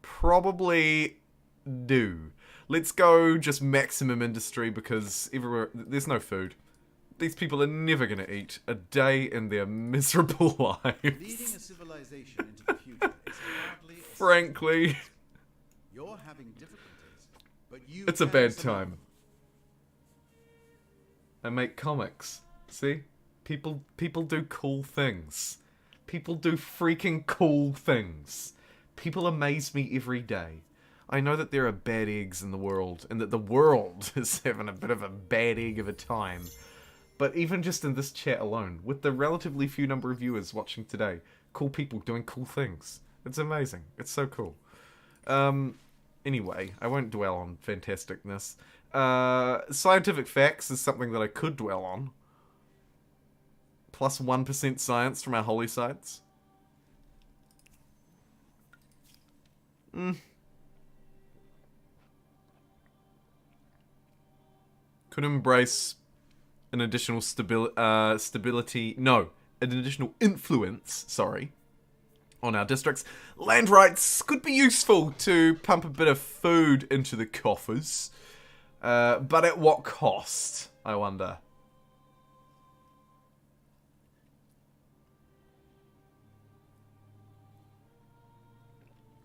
Probably do. Let's go just maximum industry because everywhere there's no food. These people are never going to eat a day in their miserable leading lives. a civilization into the future is hardly a Frankly, You're having difficulties, but you it's a can bad surmount time. I make comics. See? People do cool things. People do freaking cool things. People amaze me every day. I know that there are bad eggs in the world, and that the world is having a bit of a bad egg of a time. But even just in this chat alone, with the relatively few number of viewers watching today, cool people doing cool things. It's amazing. It's so cool. Anyway, I won't dwell on fantasticness. Scientific facts is something that I could dwell on. Plus 1% science from our holy sites. Could embrace an additional stability. No, an additional influence, sorry, on our districts. Land rights could be useful to pump a bit of food into the coffers. But at what cost, I wonder?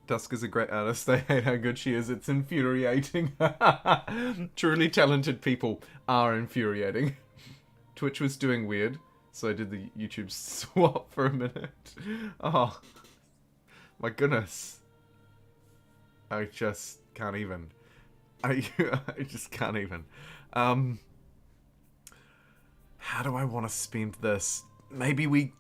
Dusk is a great artist. I hate how good she is. It's infuriating. Truly talented people are infuriating. Twitch was doing weird, so I did the YouTube swap for a minute. Oh, my goodness. I just can't even. I just can't even. How do I want to spend this? Maybe we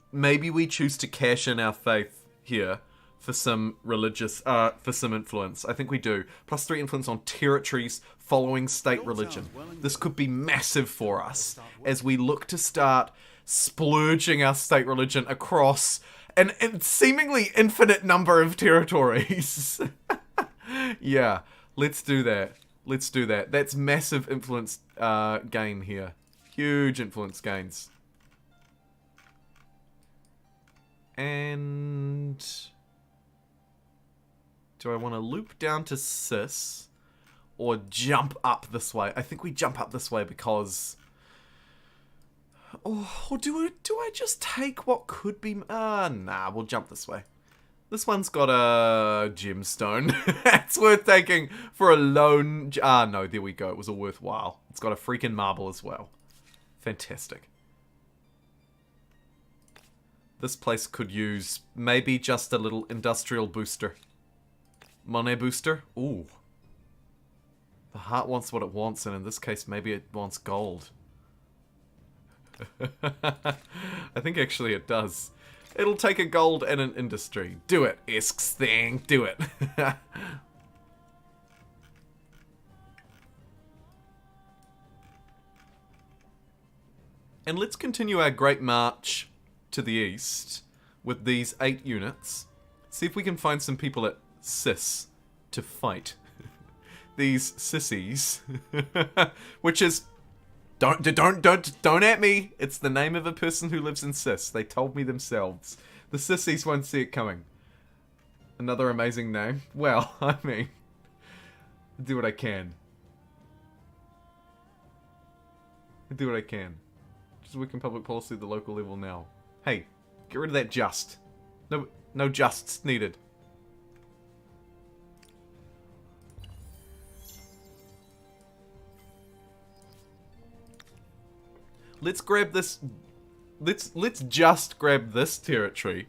choose to cash in our faith here for some religious, for some influence. I think we do. +3 influence on territories following state religion. This could be massive for us as we look to start splurging our state religion across an seemingly infinite number of territories. Yeah, let's do that. Let's do that. That's massive influence gain here. Huge influence gains. And do I want to loop down to Cis or jump up this way? I think we jump up this way because... or do I just take what could be... nah, we'll jump this way. This one's got a gemstone. It's worth taking for a lone... no, there we go. It was all worthwhile. It's got a freaking marble as well. Fantastic. This place could use maybe just a little industrial booster. Money booster? Ooh. The heart wants what it wants, and in this case, maybe it wants gold. I think actually it does. It'll take a gold and an industry. Do it, Esks thing. Do it. And let's continue our great march to the east with these 8 units. See if we can find some people at Cis to fight. These sissies. Which is... Don't at me. It's the name of a person who lives in Cis. They told me themselves. The sissies won't see it coming. Another amazing name. Well, I mean... do what I can. Do what I can. Just work in public policy at the local level now. Hey, get rid of that just. No justs needed. Let's grab this. Let's just grab this territory.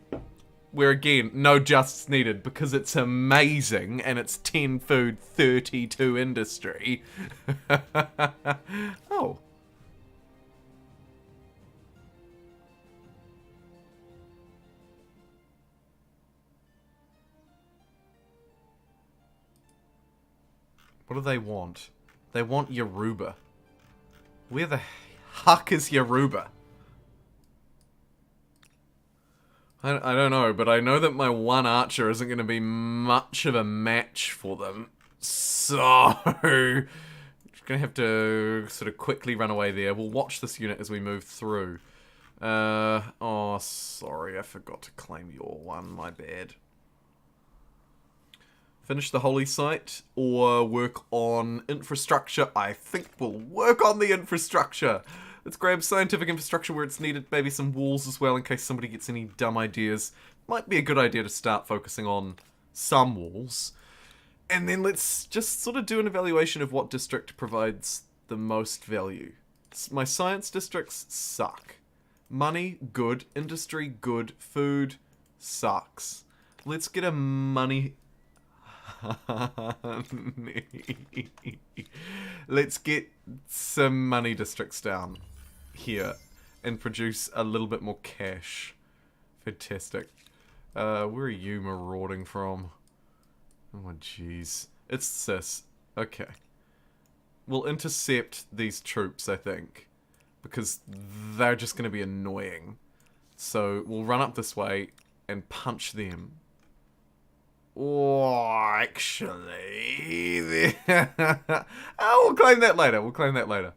Where again, no justs needed because it's amazing and it's 10 food, 32 industry. Oh. What do they want? They want Yoruba. Where the heck is Yoruba? I don't know, but I know that my one archer isn't going to be much of a match for them. So, I'm going to have to sort of quickly run away there. We'll watch this unit as we move through. Oh, sorry, I forgot to claim your one, my bad. Finish the holy site or work on infrastructure. I think we'll work on the infrastructure. Let's grab scientific infrastructure where it's needed. Maybe some walls as well in case somebody gets any dumb ideas. Might be a good idea to start focusing on some walls. And then let's just sort of do an evaluation of what district provides the most value. My science districts suck. Money, good. Industry, good. Food, sucks. Let's get a money... Let's get some money districts down here and produce a little bit more cash. Fantastic. Where are you marauding from? Oh jeez. It's Cis. Okay. We'll intercept these troops, I think, because they're just going to be annoying. So we'll run up this way and punch them. Oh, actually... oh, we'll claim that later. We'll claim that later.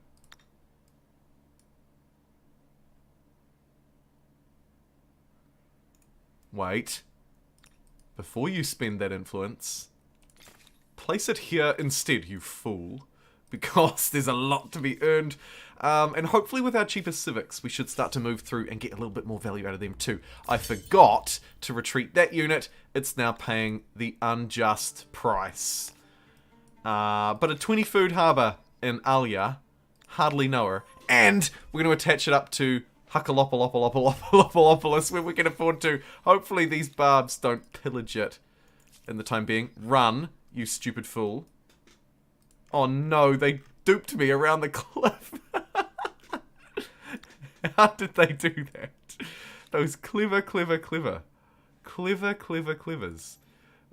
Wait. Before you spend that influence, place it here instead, you fool. because there's a lot to be earned. And hopefully with our cheaper civics, we should start to move through and get a little bit more value out of them too. I forgot to retreat that unit. It's now paying the unjust price. But a 20 food harbour in Alia, hardly know her. And we're going to attach it up to Huckalopalopolis where we can afford to. Hopefully these barbs don't pillage it in the time being. Run, you stupid fool. Oh no, they duped me around the cliff. How did they do that? Those clevers.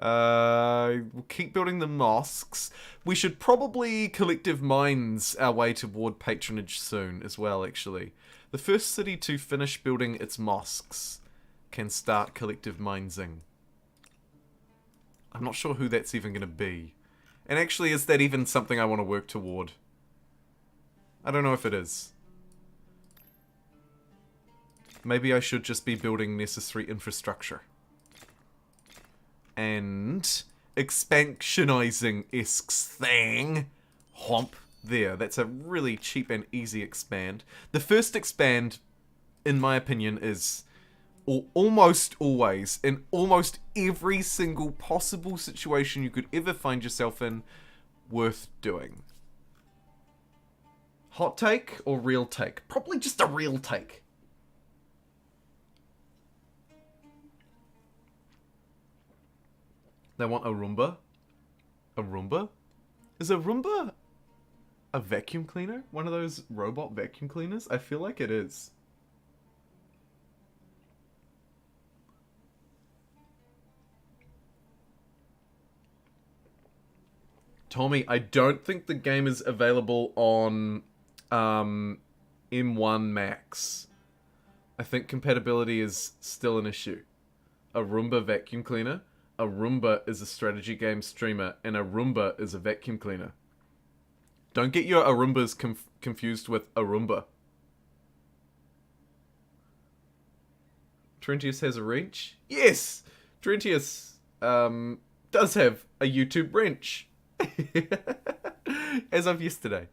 We'll keep building the mosques. We should probably collective mines our way toward patronage soon as well, actually. The first city to finish building its mosques can start collective mining. I'm not sure who that's even going to be. And actually, is that even something I want to work toward? I don't know if it is. Maybe I should just be building necessary infrastructure. And expansionizing-esque thing. Homp. There. That's a really cheap and easy expand. The first expand, in my opinion, is almost always, in almost every single possible situation you could ever find yourself in, worth doing. Hot take or real take? Probably just a real take. They want a Roomba? A Roomba? Is a Roomba a vacuum cleaner? One of those robot vacuum cleaners? I feel like it is. Tommy, I don't think the game is available on M1 Max. I think compatibility is still an issue. A Roomba vacuum cleaner? A Roomba is a strategy game streamer, and a Roomba is a vacuum cleaner. Don't get your Aroombas confused with a Roomba. Trentius has a wrench? Yes! Trentius does have a YouTube wrench. As of yesterday.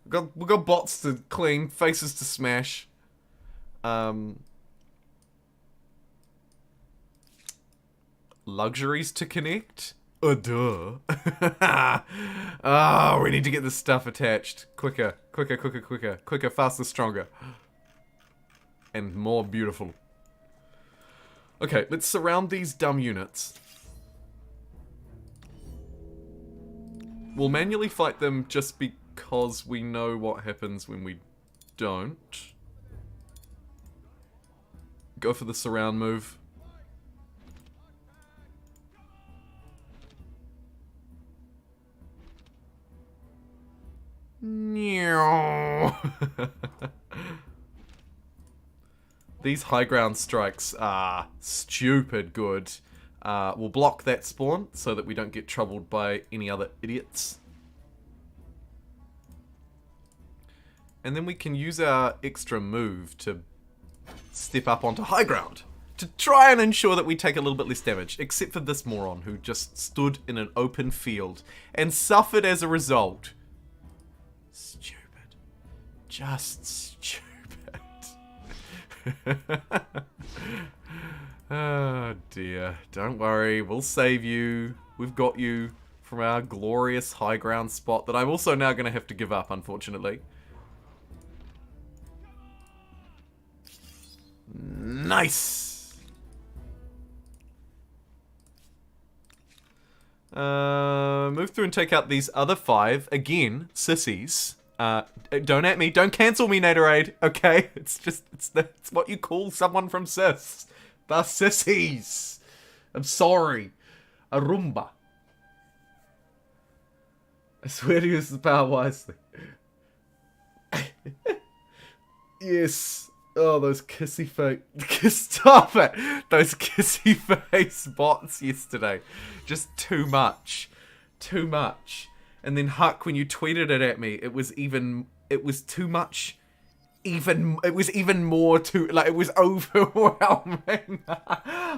We got bots to clean, faces to smash. Luxuries to connect? Duh. Oh, we need to get this stuff attached. Quicker, faster, stronger. And more beautiful. Okay, let's surround these dumb units. We'll manually fight them just because we know what happens when we don't. Go for the surround move. These high ground strikes are stupid good. We'll block that spawn so that we don't get troubled by any other idiots. And then we can use our extra move to step up onto high ground to try and ensure that we take a little bit less damage, except for this moron who just stood in an open field and suffered as a result. Stupid. Just stupid. Oh dear. Don't worry, we'll save you. We've got you from our glorious high ground spot that I'm also now going to have to give up, unfortunately. Nice! Move through and take out these other 5. Again, sissies. Don't at me. Don't cancel me, Naderade. Okay? It's what you call someone from sis. The sissies. I'm sorry. A Roomba. I swear to use the power wisely. Yes. Oh, those kissy face... Stop it! Those kissy face bots yesterday. Just too much. Too much. And then Huck, when you tweeted it at me, it was too much. It was even more too... Like, it was overwhelming.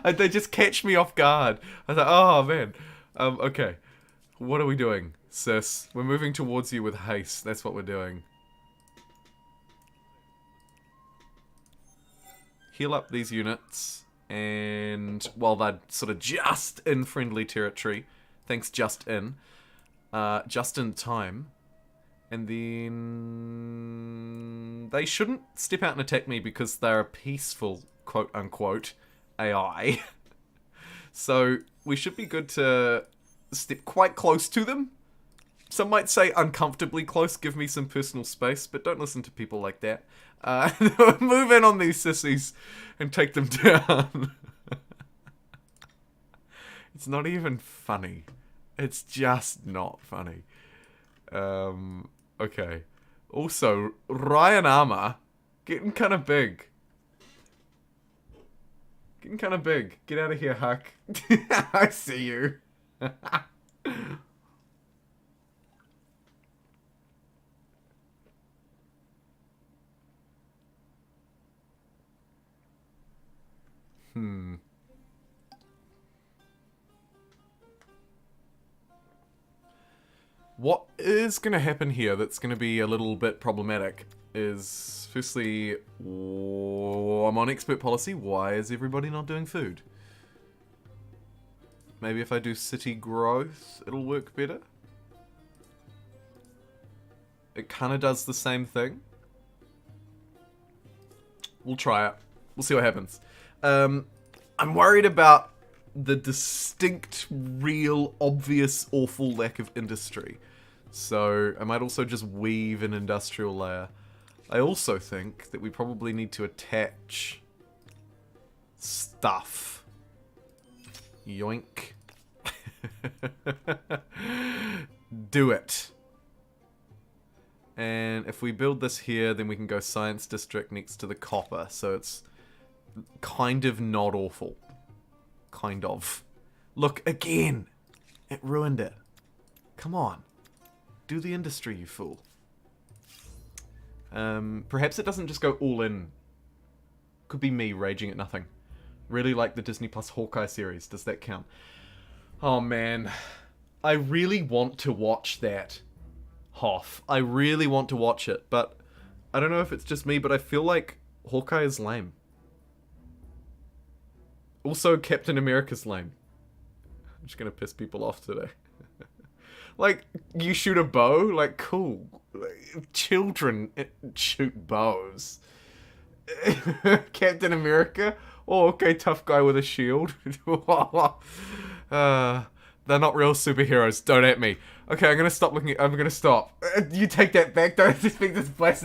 They just catch me off guard. I was like, oh, man. Okay. What are we doing, sis? We're moving towards you with haste. That's what we're doing. Heal up these units. And while they're sort of just in friendly territory. Thanks, just in time. And then they shouldn't step out and attack me because they're a peaceful, quote-unquote, AI. So we should be good to step quite close to them. Some might say uncomfortably close, give me some personal space, but don't listen to people like that. Move in on these sissies and take them down. It's not even funny. It's just not funny. Okay. Also, Ryan armor getting kind of big. Getting kind of big. Get out of here, Huck. I see you. What is going to happen here that's going to be a little bit problematic is, firstly, I'm on expert policy. Why is everybody not doing food? Maybe if I do city growth, it'll work better. It kind of does the same thing. We'll try it. We'll see what happens. I'm worried about the distinct, real, obvious, awful lack of industry. So I might also just weave an industrial layer. I also think that we probably need to attach stuff. Yoink. Do it. And if we build this here, then we can go science district next to the copper. So it's kind of not awful. Kind of. Look, again. It ruined it. Come on. Do the industry, you fool. Perhaps it doesn't just go all in. Could be me raging at nothing. Really like the Disney Plus Hawkeye series. Does that count? Oh, man. I really want to watch that. Hoff. I really want to watch it, but I don't know if it's just me, but I feel like Hawkeye is lame. Also, Captain America's lame. I'm just gonna piss people off today. Like, you shoot a bow? Like, cool. Like, children shoot bows. Captain America? Oh, okay, tough guy with a shield. They're not real superheroes. Don't at me. Okay, I'm gonna stop looking. I'm gonna stop. You take that back. Don't speak this place.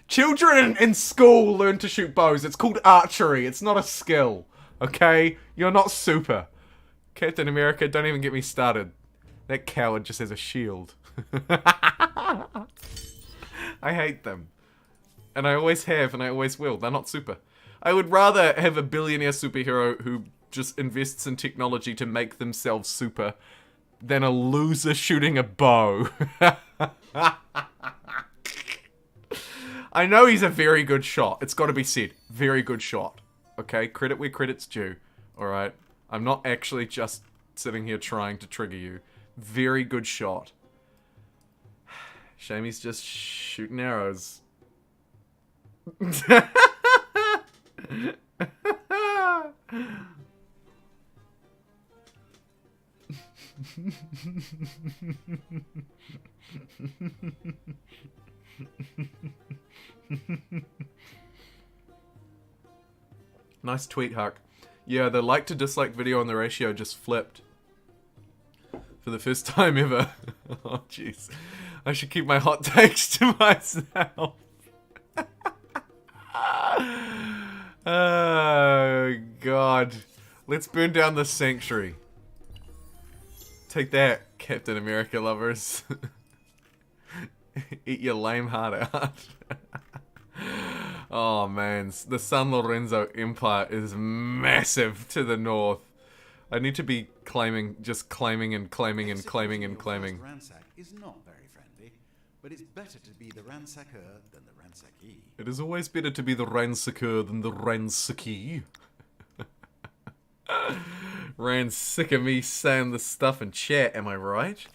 Children in school learn to shoot bows. It's called archery. It's not a skill. Okay? You're not super. Captain America, don't even get me started. That coward just has a shield. I hate them. And I always have, and I always will. They're not super. I would rather have a billionaire superhero who just invests in technology to make themselves super than a loser shooting a bow. I know he's a very good shot. It's got to be said. Very good shot. Okay? Credit where credit's due. Alright? I'm not actually just sitting here trying to trigger you. Very good shot. Shame he's just shooting arrows. Nice tweet, Huck. Yeah, the like to dislike video on the ratio just flipped. For the first time ever. Oh, jeez. I should keep my hot takes to myself. Oh, God. Let's burn down the sanctuary. Take that, Captain America lovers. Eat your lame heart out. Oh, man. The San Lorenzo Empire is massive to the north. I need to be claiming, just claiming and claiming and claiming and claiming. Ransack is not very friendly, but it's better to be the ransacker than the ransackee. It is always better to be the ransacker than the ransackee. Rand's sick of me saying this stuff in chat, am I right?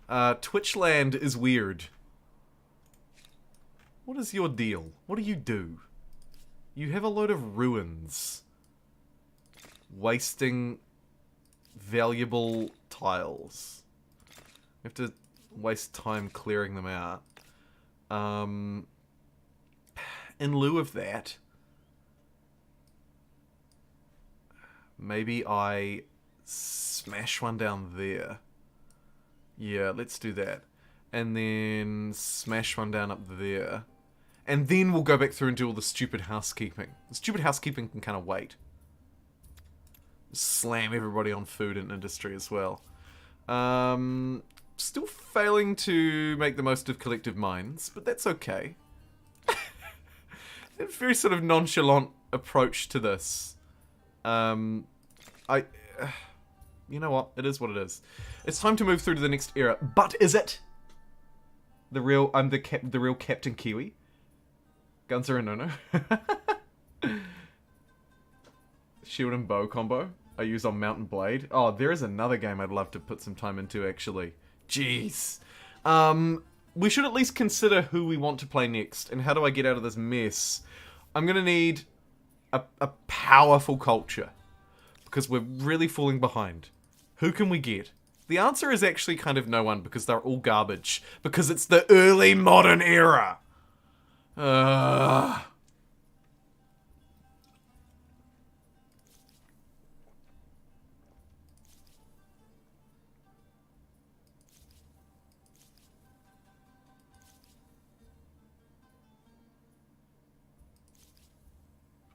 Twitchland is weird. What is your deal? What do you do? You have a load of ruins. Wasting valuable tiles. You have to waste time clearing them out. In lieu of that, maybe I smash one down there. Yeah, let's do that. And then smash one down up there. And then we'll go back through and do all the stupid housekeeping. The stupid housekeeping can kind of wait. Slam everybody on food and industry as well. Still failing to make the most of collective minds, but that's okay. A very sort of nonchalant approach to this. You know what? It is what it is. It's time to move through to the next era. But is it? I'm the real Captain Kiwi. Guns are a no-no. Shield and bow combo. I use on Mountain Blade. Oh, there is another game I'd love to put some time into, actually. Jeez. We should at least consider who we want to play next, and how do I get out of this mess. I'm gonna need a powerful culture, because we're really falling behind. Who can we get? The answer is actually kind of no one, because they're all garbage. Because it's the early modern era.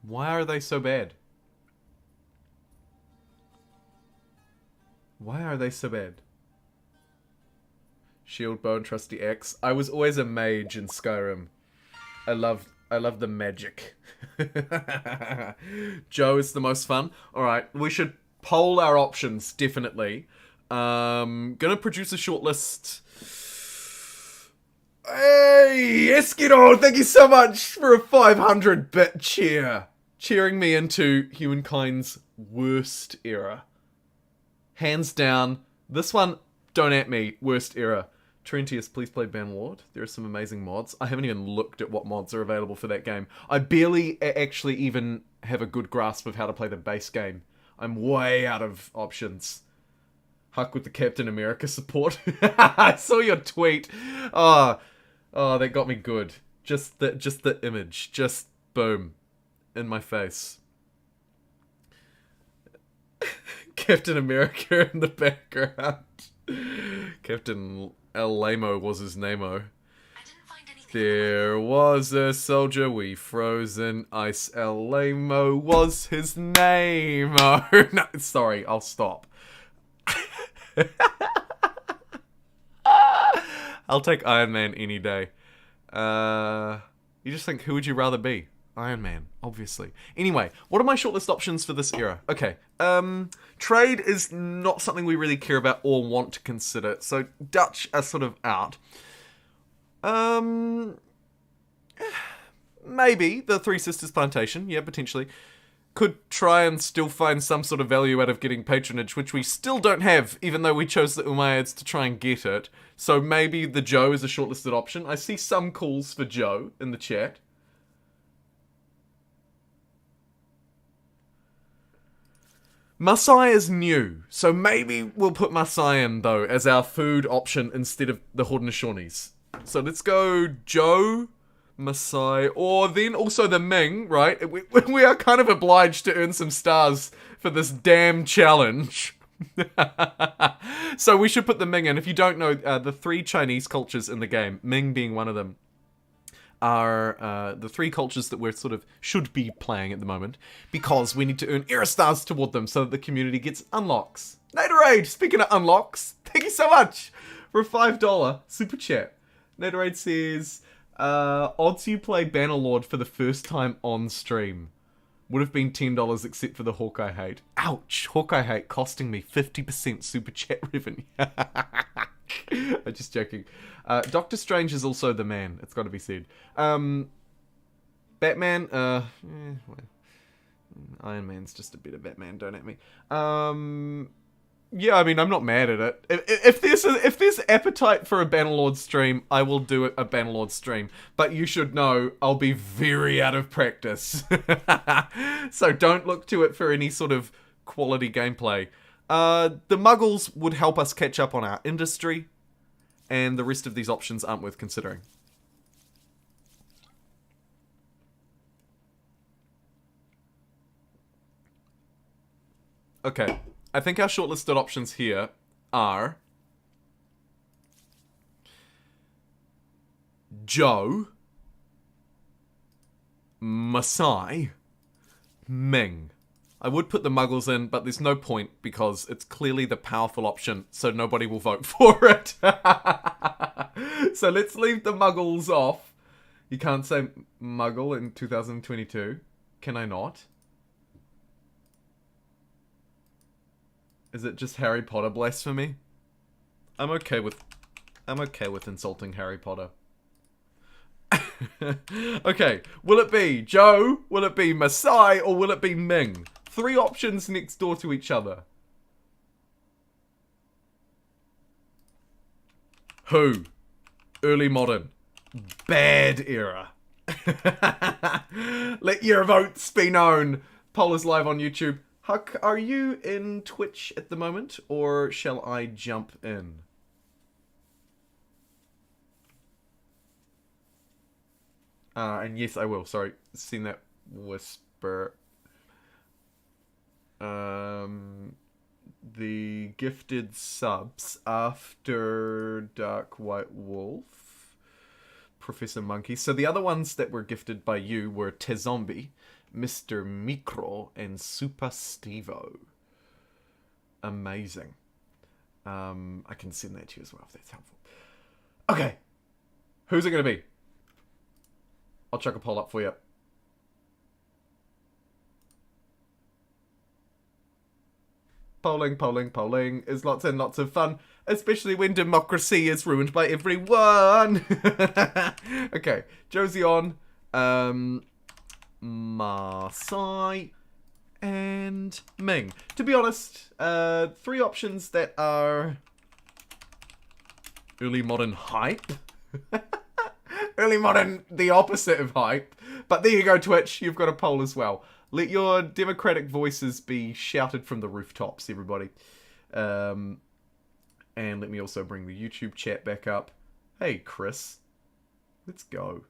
Why are they so bad? Why are they so bad? Shield, bow, and trusty axe. I was always a mage in Skyrim. I love the magic. Joe is the most fun. Alright, we should poll our options, definitely. Gonna produce a shortlist. Hey, Eskido, thank you so much for a 500-bit cheer. Cheering me into Humankind's worst era. Hands down, this one, don't at me, worst era. Trentius, please play Banlord. There are some amazing mods. I haven't even looked at what mods are available for that game. I barely actually even have a good grasp of how to play the base game. I'm way out of options. Huck with the Captain America support. I saw your tweet. Oh, that got me good. Just the image. Just boom. In my face. Captain America in the background. Captain El Lamo was his name-o. There was a soldier we froze in ice. El Lamo was his name-o. No, sorry, I'll stop. I'll take Iron Man any day. You just think, who would you rather be? Iron Man, obviously. Anyway, what are my shortlist options for this era? Okay, trade is not something we really care about or want to consider, so Dutch are sort of out. Maybe the Three Sisters Plantation, yeah, potentially. Could try and still find some sort of value out of getting patronage, which we still don't have, even though we chose the Umayyads to try and get it. So maybe the Joe is a shortlisted option. I see some calls for Joe in the chat. Masai is new, so maybe we'll put Masai in, though, as our food option instead of the Haudenosaunee. So let's go Joe, Masai, or then also the Ming, right? We are kind of obliged to earn some stars for this damn challenge. So we should put the Ming in. If you don't know, the three Chinese cultures in the game, Ming being one of them, are the three cultures that we're sort of should be playing at the moment, because we need to earn era stars toward them so that the community gets unlocks. Naderade, speaking of unlocks, thank you so much for a $5 super chat. Naderade says, odds you play Bannerlord for the first time on stream would have been $10 except for the Hawkeye hate. Ouch, Hawkeye hate costing me 50% super chat revenue. I'm just joking. Doctor Strange is also the man, it's got to be said. Batman, Iron Man's just a bit of Batman, don't at me. Yeah, I mean, I'm not mad at it. If there's appetite for a Bannerlord stream, I will do a Bannerlord stream. But you should know, I'll be very out of practice. So don't look to it for any sort of quality gameplay. The Muggles would help us catch up on our industry, and the rest of these options aren't worth considering. Okay, I think our shortlisted options here are Joe, Masai, Ming. I would put the Muggles in, but there's no point because it's clearly the powerful option, so nobody will vote for it. So let's leave the Muggles off. You can't say Muggle in 2022. Can I not? Is it just Harry Potter blasphemy? I'm okay with insulting Harry Potter. Okay, will it be Joe, will it be Masai, or will it be Ming? 3 options next door to each other. Who? Early modern. Bad era. Let your votes be known. Poll is live on YouTube. Huck, are you in Twitch at the moment, or shall I jump in? And yes, I will. Sorry, seen that whisper. The gifted subs after Dark White Wolf, Professor Monkey. So the other ones that were gifted by you were Tezombie, Mr. Micro, and Super Stevo. Amazing. I can send that to you as well if that's helpful. Okay, who's it going to be? I'll chuck a poll up for you. Polling, polling, polling is lots and lots of fun, especially when democracy is ruined by everyone. Okay, Josie on, Masai, and Ming. To be honest, 3 options that are early modern hype. Early modern, the opposite of hype. But there you go, Twitch. You've got a poll as well. Let your democratic voices be shouted from the rooftops, everybody. And let me also bring the YouTube chat back up. Hey, Chris. Let's go.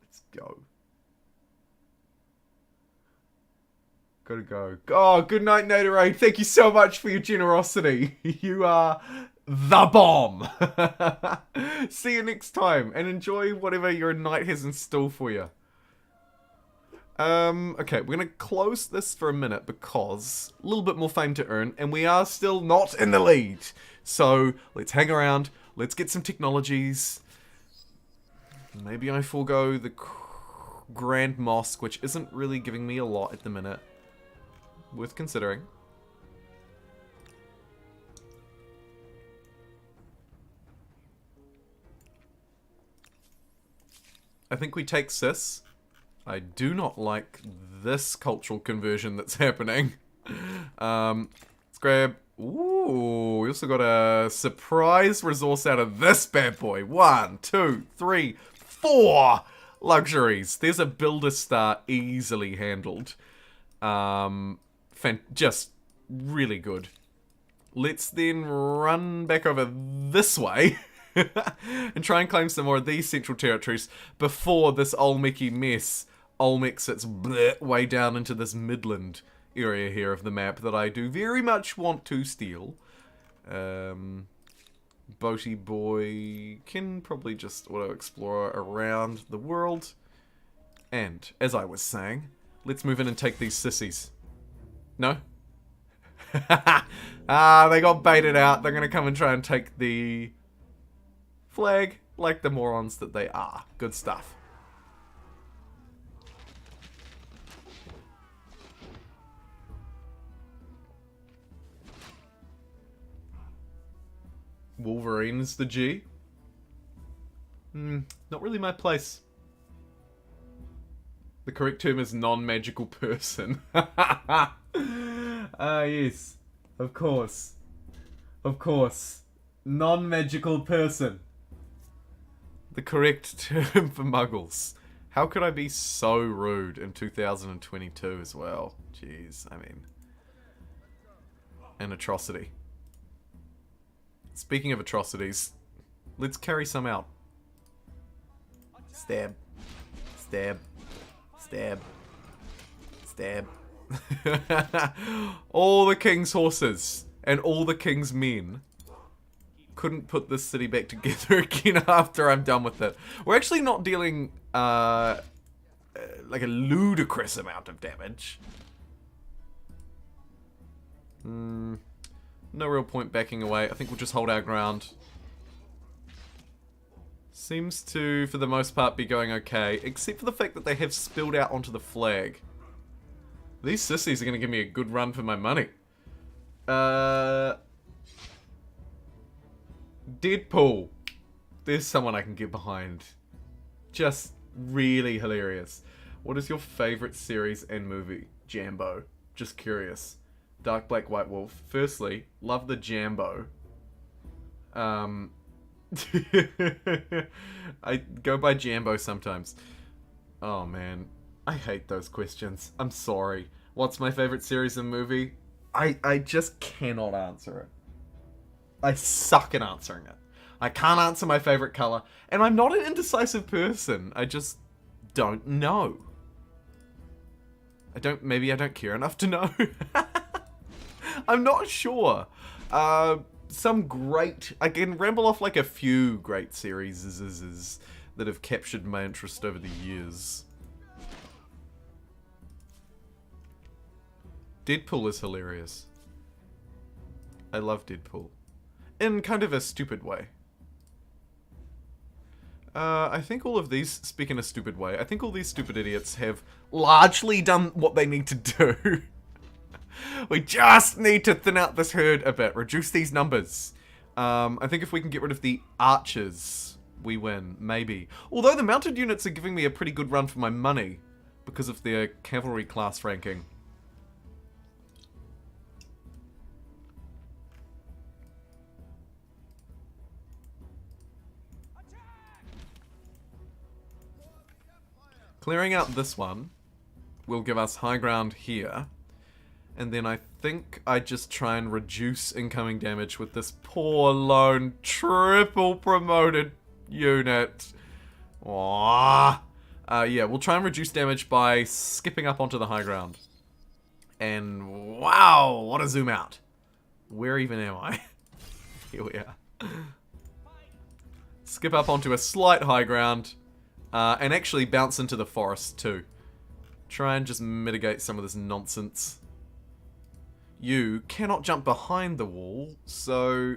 Let's go. Gotta go. Oh, good night, Naderade. Thank you so much for your generosity. You are the bomb. See you next time, and enjoy whatever your night has in store for you. Okay, we're gonna close this for a minute because a little bit more fame to earn, and we are still not in the lead. So let's hang around. Let's get some technologies. Maybe I forego the Grand Mosque, which isn't really giving me a lot at the minute. Worth considering. I think we take Sis. I do not like this cultural conversion that's happening. Let's grab... Ooh, we also got a surprise resource out of this bad boy. 1, 2, 3, 4 luxuries. There's a builder star easily handled. Just really good. Let's then run back over this way. And try and claim some more of these central territories before this Olmeccy mess Olmec sits way down into this Midland area here of the map that I do very much want to steal. Boaty boy can probably just auto-explore around the world. And, as I was saying, let's move in and take these sissies. No? They got baited out. They're gonna come and try and take the flag like the morons that they are. Good stuff. Wolverine's the G? Not really my place. The correct term is non-magical person. Yes. Of course. Of course. Non-magical person. The correct term for muggles. How could I be so rude in 2022 as well? Jeez, I mean... An atrocity. Speaking of atrocities, let's carry some out. Stab. Stab. Stab. Stab. All the king's horses and all the king's men couldn't put this city back together again after I'm done with it. We're actually not dealing like a ludicrous amount of damage. No real point backing away. I think we'll just hold our ground. Seems to, for the most part, be going okay, except for the fact that they have spilled out onto the flag. These sissies are going to give me a good run for my money. Deadpool. There's someone I can get behind. Just really hilarious. What is your favourite series and movie? Jambo. Just curious. Dark Black White Wolf. Firstly, love the Jambo. I go by Jambo sometimes. Oh man, I hate those questions. I'm sorry. What's my favorite series and movie? I just cannot answer it. I suck at answering it. I can't answer my favorite color, and I'm not an indecisive person. I just don't know. Maybe I don't care enough to know. I'm not sure. Some great... I can ramble off like a few great series that have captured my interest over the years. Deadpool is hilarious. I love Deadpool. In kind of a stupid way. I think all of these, speak in a stupid way, I think all these stupid idiots have largely done what they need to do. We just need to thin out this herd a bit, reduce these numbers. I think if we can get rid of the archers, we win, maybe. Although the mounted units are giving me a pretty good run for my money because of their cavalry class ranking. Clearing out this one will give us high ground here. And then I think I just try and reduce incoming damage with this poor lone triple promoted unit. Aww. Yeah, we'll try and reduce damage by skipping up onto the high ground. And wow, what a zoom out. Where even am I? Here we are. Skip up onto a slight high ground. And actually bounce into the forest too. Try and just mitigate some of this nonsense. You cannot jump behind the wall, so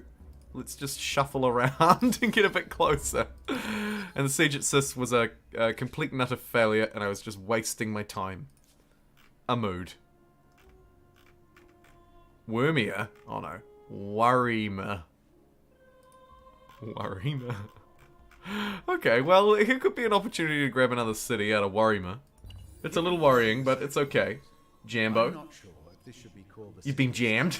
let's just shuffle around and get a bit closer. And the siege at Sis was a complete and utter failure, and I was just wasting my time. A mood. Wormier? Oh no. Worrymer. Worrymer. Okay, well, here could be an opportunity to grab another city out of Worrymer. It's a little worrying, but it's okay. Jambo. I'm not sure if this should be called the You've been jammed.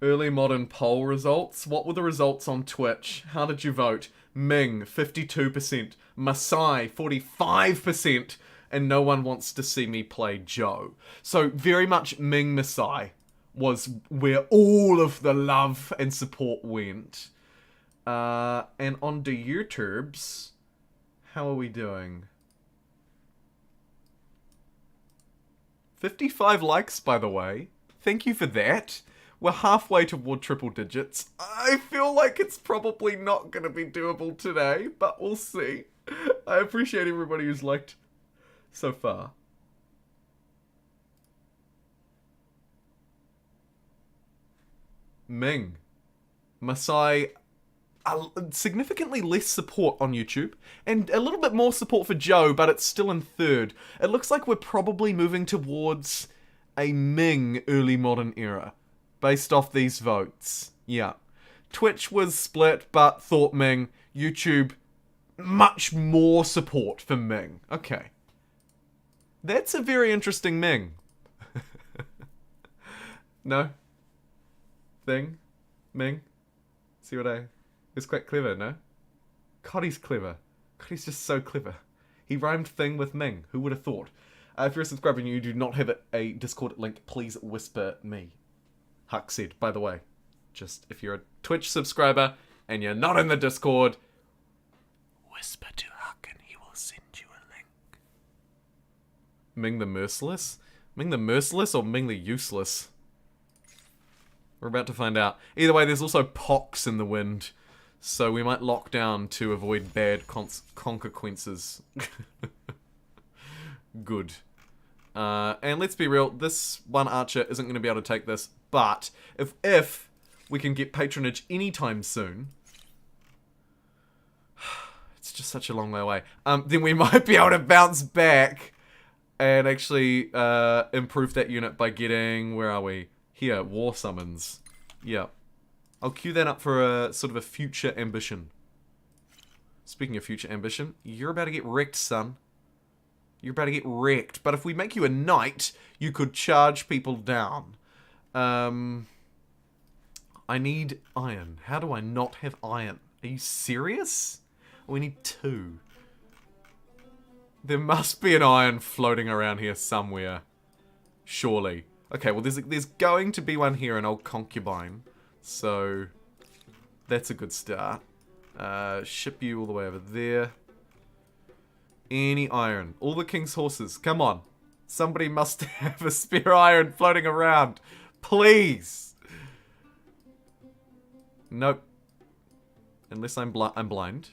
Early modern poll results. What were the results on Twitch? How did you vote? Ming, 52%. Masai, 45%. And no one wants to see me play Joe. So very much Ming Masai was where all of the love and support went. And on the YouTubes, how are we doing? 55 likes, by the way. Thank you for that. We're halfway toward triple digits. I feel like it's probably not going to be doable today, but we'll see. I appreciate everybody who's liked so far. Ming. Masai, significantly less support on YouTube, and a little bit more support for Joe, but it's still in third. It looks like we're probably moving towards a Ming early modern era. based off these votes. Yeah. Twitch was split, but thought Ming. YouTube, much more support for Ming. Okay. That's a very interesting Ming. No? Thing? Ming? See what I... It's quite clever, no? God, he's clever. God, he's just so clever. He rhymed thing with Ming. Who would have thought? If you're a subscriber and you do not have a Discord link, please whisper me. Huck said, by the way. Just, if you're a Twitch subscriber and you're not in the Discord, whisper to Huck and he will send you a link. Ming the Merciless? Ming the Merciless or Ming the Useless? We're about to find out. Either way, there's also pox in the wind, so we might lock down to avoid bad consequences. Good. And let's be real, this one archer isn't going to be able to take this, but if we can get patronage anytime soon, it's just such a long way away, then we might be able to bounce back and actually improve that unit by getting, where are we? Here, war summons. Yeah. I'll queue that up for a sort of a future ambition. Speaking of future ambition, you're about to get wrecked, son. You're about to get wrecked. But if we make you a knight, you could charge people down. I need iron. How do I not have iron? Are you serious? We need 2. There must be an iron floating around here somewhere. Surely. Okay, well there's going to be one here, an old concubine. So, that's a good start. Ship you all the way over there. Any iron. All the king's horses. Come on. Somebody must have a spare iron floating around. Please. Nope. Unless I'm blind.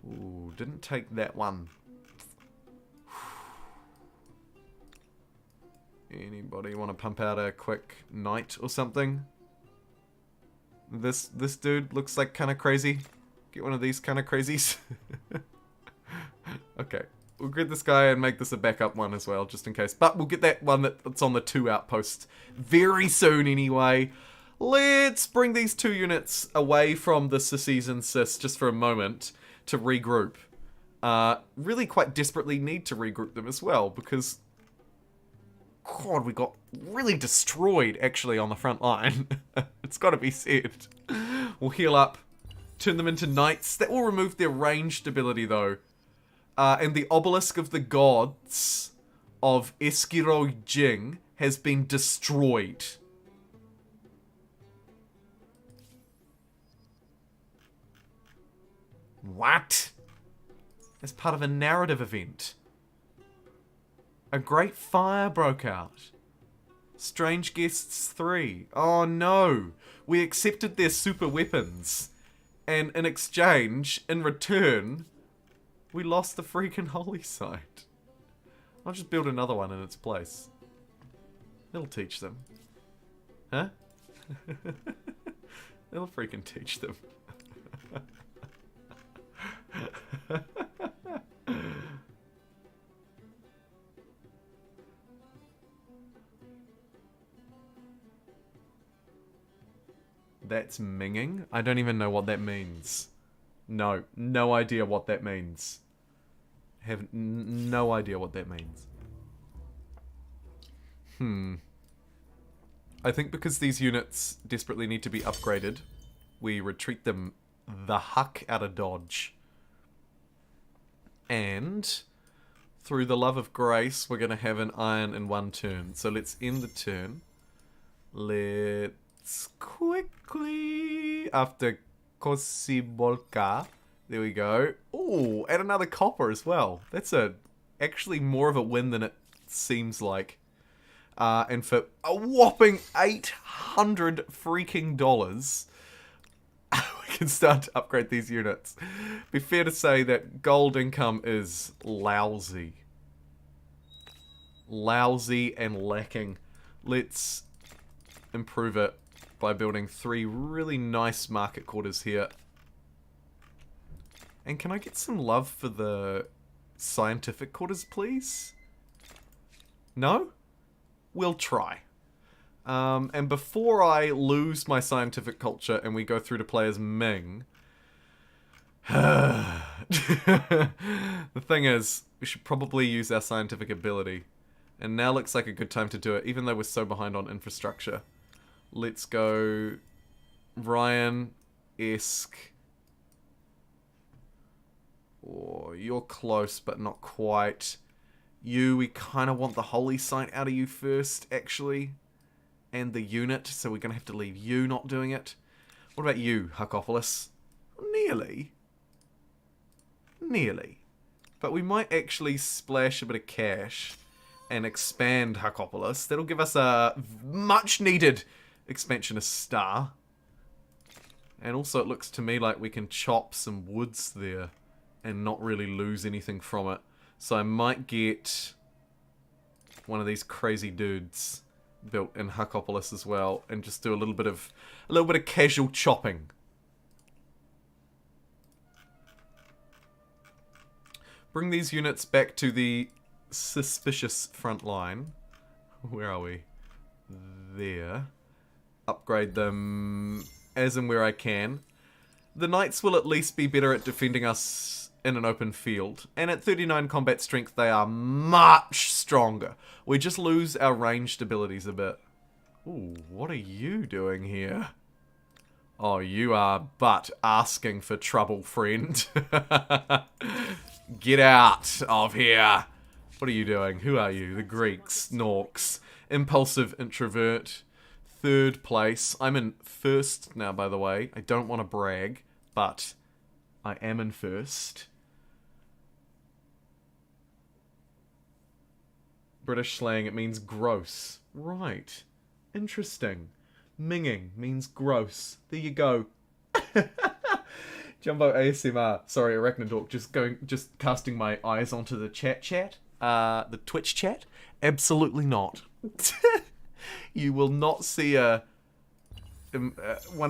Ooh, didn't take that one. Anybody want to pump out a quick knight or something? This dude looks like kind of crazy. Get one of these kind of crazies. Okay. We'll grid this guy and make this a backup one as well, just in case. But we'll get that one that's on the 2 outposts very soon anyway. Let's bring these 2 units away from the Sissies and Sis just for a moment to regroup. Really quite desperately need to regroup them as well, because... God, we got really destroyed, actually, on the front line. It's got to be said. We'll heal up, turn them into knights. That will remove their ranged ability, though. And the obelisk of the gods of Eskiro Jing has been destroyed. What? As part of a narrative event. A great fire broke out. Strange Guests 3. Oh no. We accepted their super weapons. And in exchange, in return, we lost the freaking holy site. I'll just build another one in its place. It'll teach them. Huh? It'll freaking teach them. That's minging? I don't even know what that means. No idea what that means. Have no idea what that means. I think because these units desperately need to be upgraded, we retreat them the huck out of dodge. And through the love of grace, we're going to have an iron in 1 turn. So let's end the turn. Let's quickly, after Kosibolka, there we go. Oh, and another copper as well. That's actually more of a win than it seems like. And for a whopping $800 freaking dollars, we can start to upgrade these units. Be fair to say that gold income is lousy. Lousy and lacking. Let's improve it by building 3 really nice market quarters here. And can I get some love for the scientific quarters, please? No? We'll try. And before I lose my scientific culture and we go through to play as Ming... the thing is, we should probably use our scientific ability. And now looks like a good time to do it, even though we're so behind on infrastructure. Let's go... Ryan-esque. Oh, you're close, but not quite. You, we kind of want the holy site out of you first, actually. And the unit, so we're going to have to leave you not doing it. What about you, Huckopolis? Nearly. Nearly. But we might actually splash a bit of cash and expand Huckopolis. That'll give us a much-needed expansionist star. And also it looks to me like we can chop some woods there and not really lose anything from it. So I might get one of these crazy dudes built in Huckopolis as well and just do a little bit of casual chopping. Bring these units back to the suspicious front line. Where are we? There. Upgrade them as and where I can. The knights will at least be better at defending us in an open field. And at 39 combat strength, they are much stronger. We just lose our ranged abilities a bit. Ooh, what are you doing here? Oh, you are but asking for trouble, friend. Get out of here. What are you doing? Who are you? The Greeks, Norks. Impulsive introvert. Third place. I'm in first now, by the way. I don't want to brag, but I am in first. British slang, it means gross. Right. Interesting. Minging means gross. There you go. Jumbo ASMR. Sorry, Arachnidork. Just casting my eyes onto the chat. The Twitch chat. Absolutely not. You will not see one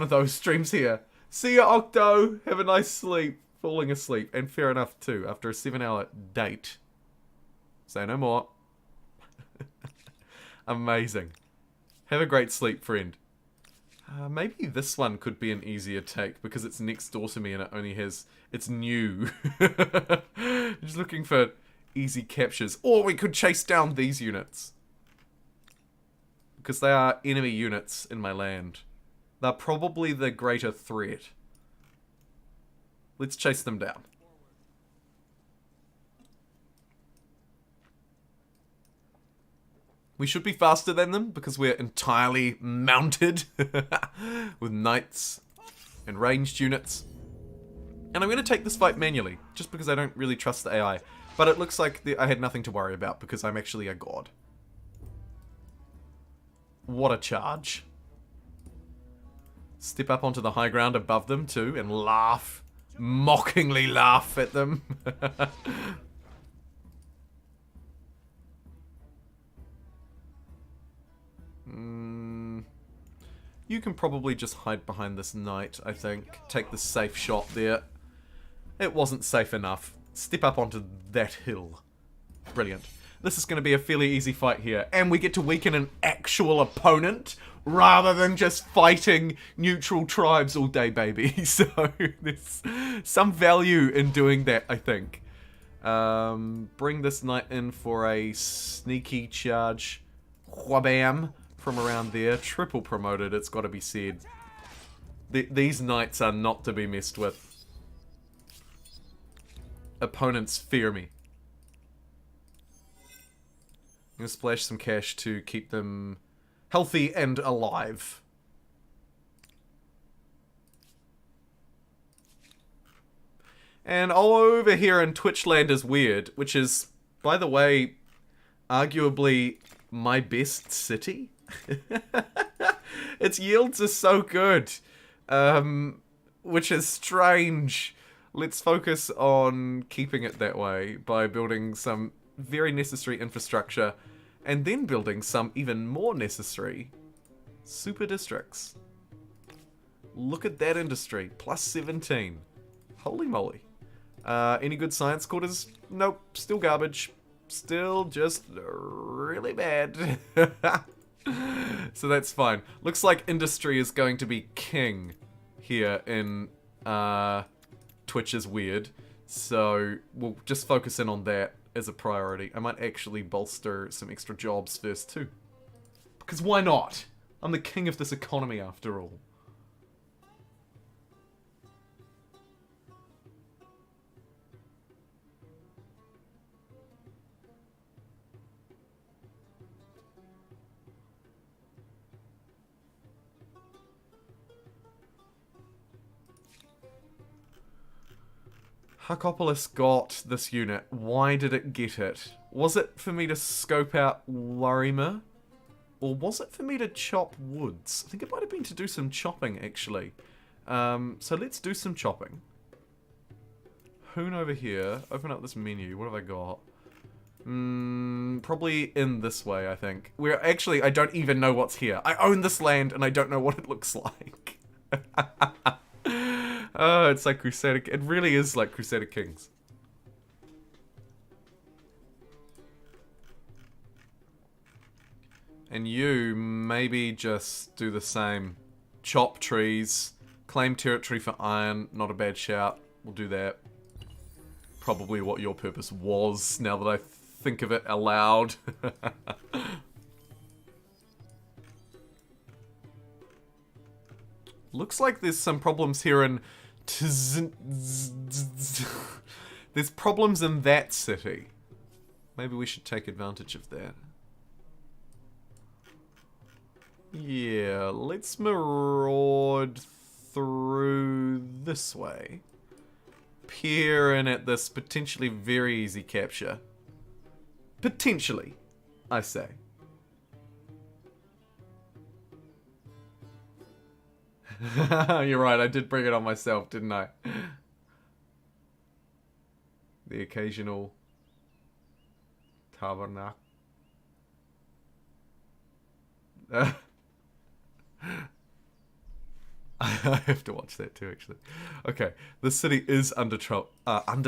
of those streams here. See ya, Octo. Have a nice sleep. Falling asleep. And fair enough, too. After a 7-hour date. Say no more. Amazing. Have a great sleep, friend. Maybe this one could be an easier take because it's next door to me and it only has... It's new. Just looking for easy captures. Or we could chase down these units. Because they are enemy units in my land. They're probably the greater threat. Let's chase them down. We should be faster than them because we're entirely mounted with knights and ranged units. And I'm going to take this fight manually, just because I don't really trust the AI. But it looks like I had nothing to worry about because I'm actually a god. What a charge. Step up onto the high ground above them too and laugh. Mockingly laugh at them. You can probably just hide behind this knight, I think. Take the safe shot there. It wasn't safe enough. Step up onto that hill. Brilliant. This is going to be a fairly easy fight here. And we get to weaken an actual opponent rather than just fighting neutral tribes all day, baby. So there's some value in doing that, I think. Bring this knight in for a sneaky charge. Whabam. From around there. Triple promoted, it's got to be said. These knights are not to be messed with. Opponents fear me. I'm going to splash some cash to keep them healthy and alive. And all over here in Twitchland is weird, which is, by the way, arguably my best city. Its yields are so good, which is strange. Let's focus on keeping it that way by building some very necessary infrastructure and then building some even more necessary super districts. Look at that industry, plus 17. Holy moly. Any good science quarters? Nope, still garbage. Still just really bad. So that's fine. Looks like industry is going to be king here in Twitch is weird. So we'll just focus in on that as a priority. I might actually bolster some extra jobs first too. Because why not? I'm the king of this economy after all. Huckopolis got this unit. Why did it get it? Was it for me to scope out Larimer? Or was it for me to chop woods? I think it might have been to do some chopping, actually. So let's do some chopping. Hoon over here. Open up this menu. What have I got? Probably in this way, I think. We're actually, I don't even know what's here. I own this land and I don't know what it looks like. Oh, it's like Crusader. It really is like Crusader Kings. And you maybe just do the same. Chop trees. Claim territory for iron. Not a bad shout. We'll do that. Probably what your purpose was, now that I think of it aloud. Looks like there's some problems here in... There's problems in that city. Maybe we should take advantage of that. Yeah, let's maraud through this way. Peer in at this potentially very easy capture. Potentially, I say. You're right, I did bring it on myself, didn't I? The occasional tabernacle. I have to watch that too, actually. Okay, the city is in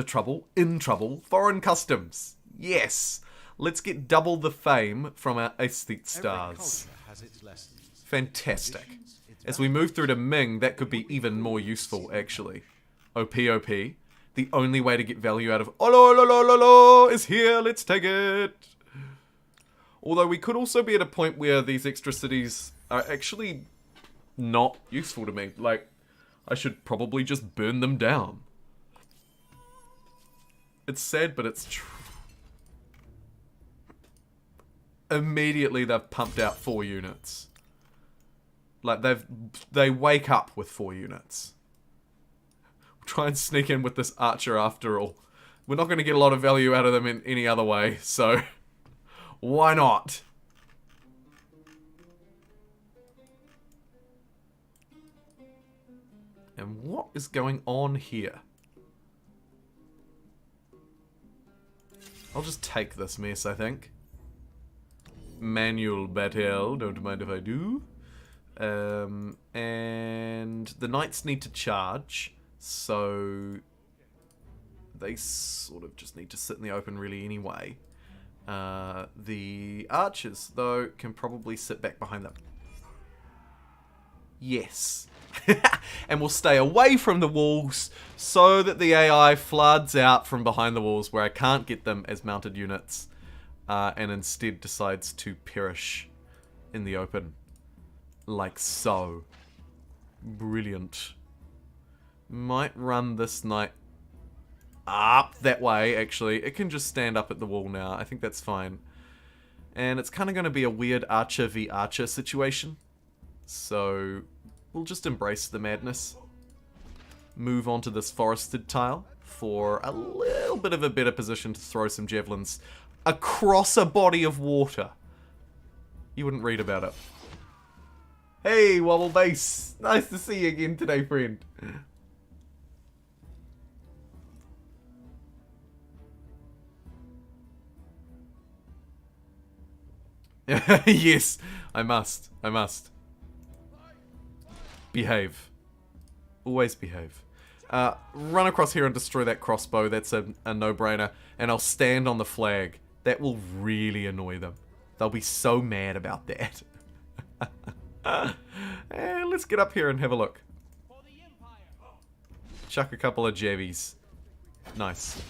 trouble. Foreign customs. Yes. Let's get double the fame from our aesthete stars. Fantastic. As we move through to Ming, that could be even more useful, actually. OP. The only way to get value out of Olo is here. Let's take it. Although we could also be at a point where these extra cities are actually not useful to me. Like, I should probably just burn them down. It's sad, but it's true. Immediately they've pumped out 4 units. Like, they wake up with 4 units. We'll try and sneak in with this archer after all. We're not going to get a lot of value out of them in any other way, so why not? And what is going on here? I'll just take this mess, I think. Manual battle, don't mind if I do. And the knights need to charge, so they sort of just need to sit in the open really anyway. The archers, though, can probably sit back behind them. Yes. And we'll stay away from the walls so that the AI floods out from behind the walls where I can't get them as mounted units, and instead decides to perish in the open. Like so. Brilliant. Might run this knight up that way, actually. It can just stand up at the wall now. I think that's fine. And it's kind of going to be a weird archer v archer situation. So we'll just embrace the madness. Move on to this forested tile for a little bit of a better position to throw some javelins across a body of water. You wouldn't read about it. Hey, Wobble Base. Nice to see you again today, friend. Yes, I must. Behave. Always behave. Run across here and destroy that crossbow. That's a no-brainer. And I'll stand on the flag. That will really annoy them. They'll be so mad about that. Let's get up here and have a look. Chuck a couple of jabbies. Nice.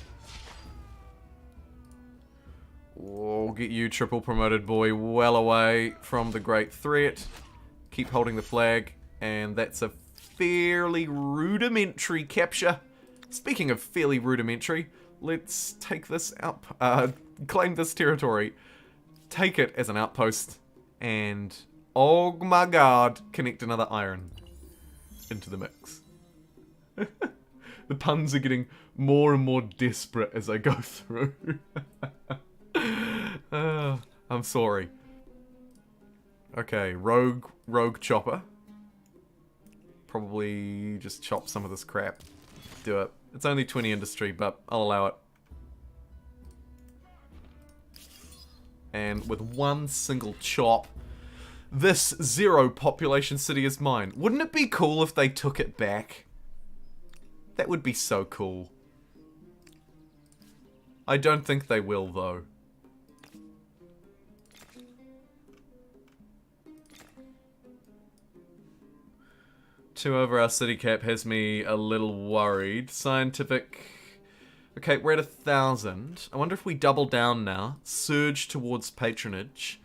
Oh, get you, triple promoted boy, well away from the great threat. Keep holding the flag, and that's a fairly rudimentary capture. Speaking of fairly rudimentary, let's take this out, claim this territory, take it as an outpost, and oh my god, connect another iron into the mix. The puns are getting more and more desperate as I go through. I'm sorry. Okay, rogue chopper. Probably just chop some of this crap. Do it. It's only 20 industry, but I'll allow it. And with one single chop, this 0 population city is mine. Wouldn't it be cool if they took it back? That would be so cool. I don't think they will, though. Two over our city cap has me a little worried. Scientific... Okay, we're at 1,000. I wonder if we double down now. Surge towards patronage.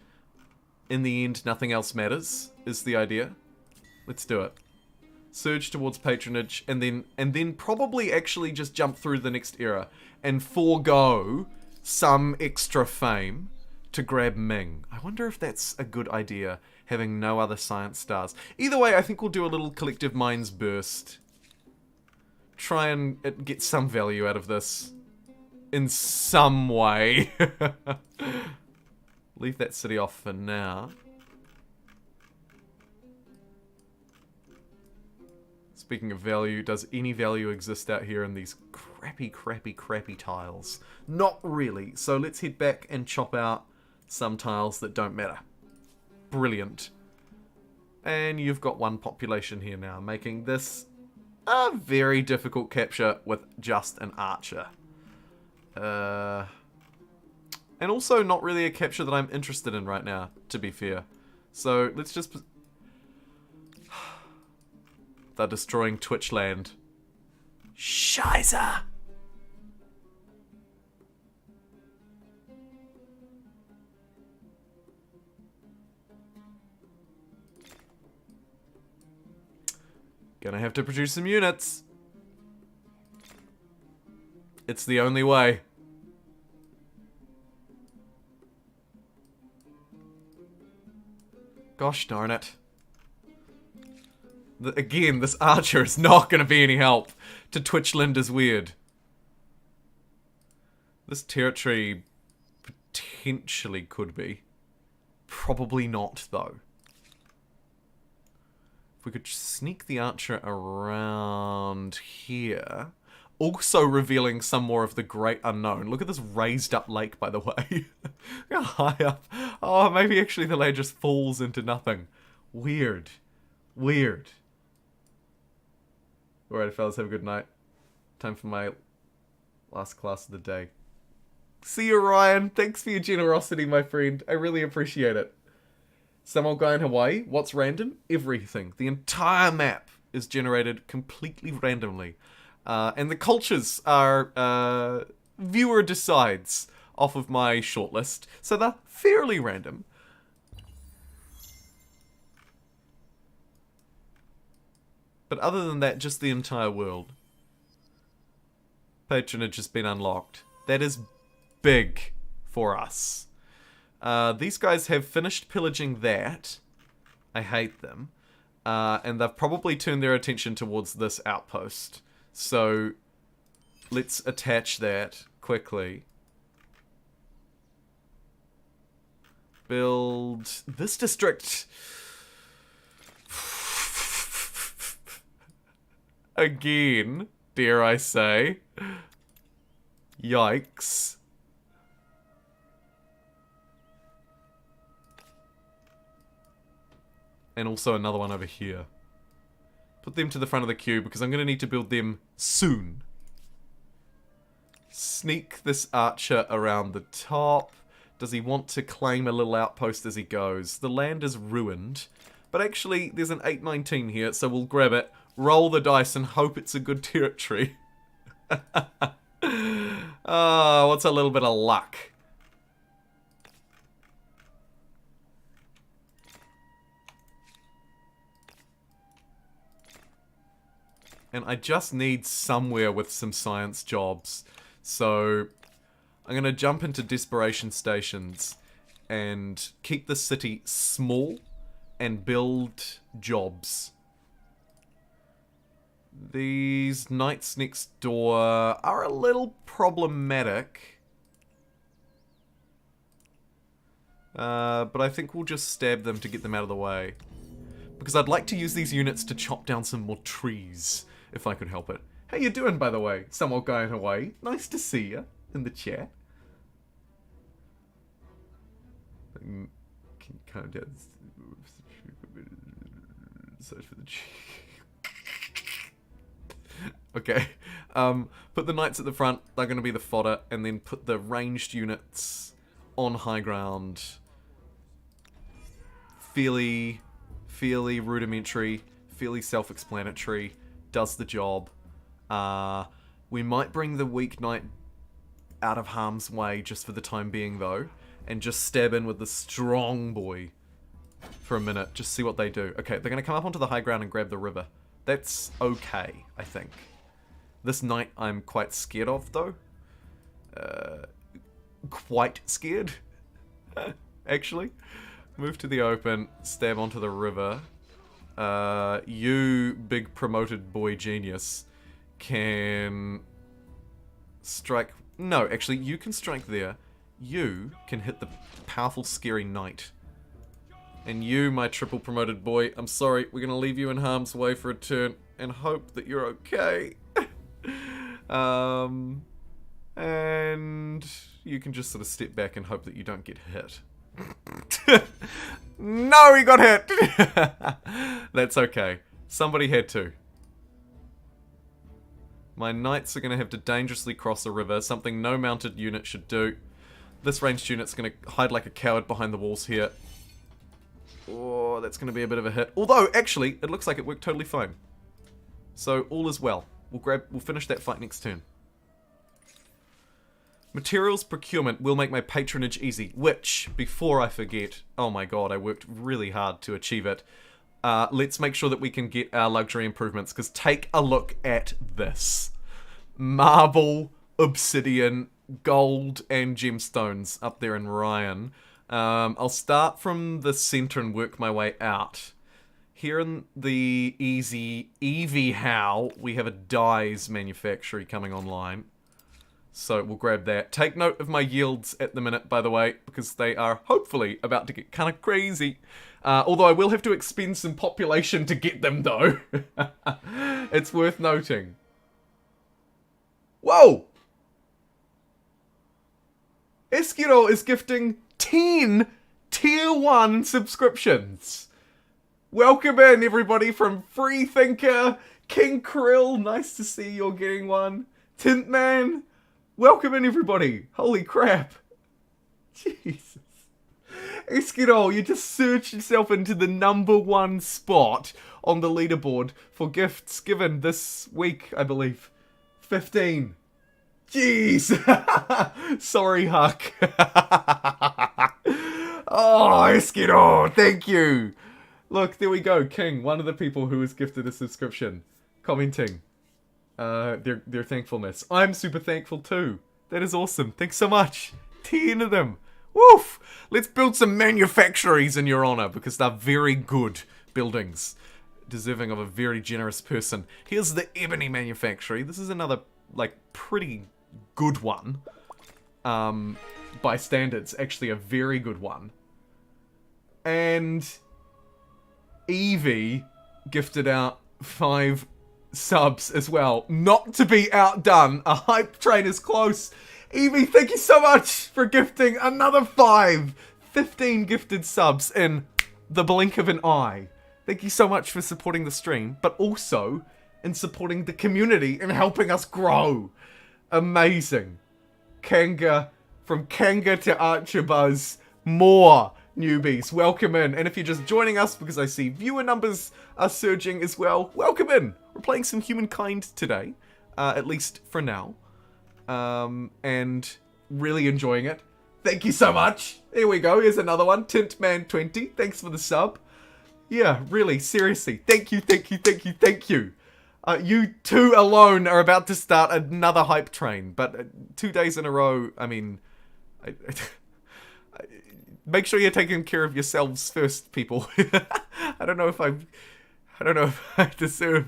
In the end, nothing else matters, is the idea. Let's do it. Surge towards patronage, and then probably actually just jump through the next era and forego some extra fame to grab Ming. I wonder if that's a good idea, having no other science stars. Either way, I think we'll do a little collective minds burst. Try and get some value out of this. In some way. Leave that city off for now. Speaking of value, does any value exist out here in these crappy tiles? Not really. So let's head back and chop out some tiles that don't matter. Brilliant. And you've got one population here now, making this a very difficult capture with just an archer. And also not really a capture that I'm interested in right now, to be fair. So let's just... They're destroying Twitch land. Scheiße! Gonna have to produce some units. It's the only way. Gosh darn it. Again, this archer is not going to be any help to Twitchland is weird. This territory potentially could be. Probably not, though. If we could sneak the archer around here. Also revealing some more of the great unknown. Look at this raised up lake, by the way. Look how high up. Oh, maybe actually the lake just falls into nothing. Weird. Weird. Alright, fellas, have a good night. Time for my last class of the day. See you, Ryan. Thanks for your generosity, my friend. I really appreciate it. Some old guy in Hawaii. What's random? Everything. The entire map is generated completely randomly. And the cultures are, viewer decides off of my shortlist. So they're fairly random. But other than that, just the entire world. Patronage has been unlocked. That is big for us. These guys have finished pillaging that. I hate them. And they've probably turned their attention towards this outpost. So, let's attach that quickly. Build this district. Again, dare I say. Yikes. And also another one over here. Put them to the front of the queue because I'm going to need to build them soon. Sneak this archer around the top. Does he want to claim a little outpost as he goes? The land is ruined. But actually, there's an 819 here, so we'll grab it, roll the dice, and hope it's a good territory. Oh, what's a little bit of luck? And I just need somewhere with some science jobs. So I'm going to jump into desperation stations and keep the city small and build jobs. These knights next door are a little problematic. But I think we'll just stab them to get them out of the way. Because I'd like to use these units to chop down some more trees, if I could help it. How you doing, by the way? Some old guy in Hawaii. Nice to see you in the chat. Can calm down. Search for the okay. Put the knights at the front. They're going to be the fodder. And then put the ranged units on high ground. Fairly rudimentary. Fairly self-explanatory. Does the job. We might bring the weak knight out of harm's way just for the time being, though. And just stab in with the strong boy for a minute. Just see what they do. Okay, they're going to come up onto the high ground and grab the river. That's okay, I think. This knight I'm quite scared of, though. Quite scared. Actually. Move to the open. Stab onto the river. You, big promoted boy genius, can strike... No, actually, you can strike there. You can hit the powerful, scary knight. And you, my triple promoted boy, I'm sorry, we're going to leave you in harm's way for a turn and hope that you're okay. And you can just sort of step back and hope that you don't get hit. No, he got hit! That's okay. Somebody had to. My knights are going to have to dangerously cross a river, something no mounted unit should do. This ranged unit's going to hide like a coward behind the walls here. Oh, that's going to be a bit of a hit. Although, actually, it looks like it worked totally fine. So, all is well. We'll finish that fight next turn. Materials procurement will make my patronage easy, which, before I forget, oh my god, I worked really hard to achieve it. Let's make sure that we can get our luxury improvements, because take a look at this. Marble, obsidian, gold, and gemstones up there in Ryan. I'll start from the center and work my way out. Here in the easy Eevee How, we have a dyes manufactory coming online. So we'll grab that. Take note of my yields at the minute, by the way, because they are hopefully about to get kind of crazy. Although I will have to expend some population to get them, though. It's worth noting. Whoa! Eskiro is gifting 10 Tier 1 subscriptions. Welcome in, everybody, from Freethinker, King Krill, nice to see you're getting one. Tintman, welcome in, everybody. Holy crap. Jesus. Eskiro, you just searched yourself into the #1 spot on the leaderboard for gifts given this week, I believe. 15. Jeez. Sorry, Huck. Oh, Eskiro, thank you. Look, there we go. King, one of the people who was gifted a subscription, commenting their thankfulness. I'm super thankful too. That is awesome. Thanks so much. 10 of them. Woof! Let's build some manufactories in your honor, because they're very good buildings, deserving of a very generous person. Here's the Ebony Manufactory. This is another, like, pretty good one. By standards, actually a very good one. And Eevee gifted out 5 subs as well. Not to be outdone. A hype train is close. Eevee, thank you so much for gifting another 5. 15 gifted subs in the blink of an eye. Thank you so much for supporting the stream, but also in supporting the community and helping us grow. Amazing. Kanga, from Kanga to Archibuzz, more newbies, welcome in. And if you're just joining us because I see viewer numbers are surging as well, welcome in. We're playing some Humankind today, at least for now. And really enjoying it. Thank you so much. Here we go. Here's another one. Tintman20. Thanks for the sub. Yeah, really, seriously. Thank you, thank you, thank you, thank you. You two alone are about to start another hype train. But 2 days in a row, I mean... make sure you're taking care of yourselves first, people. I don't know if I deserve...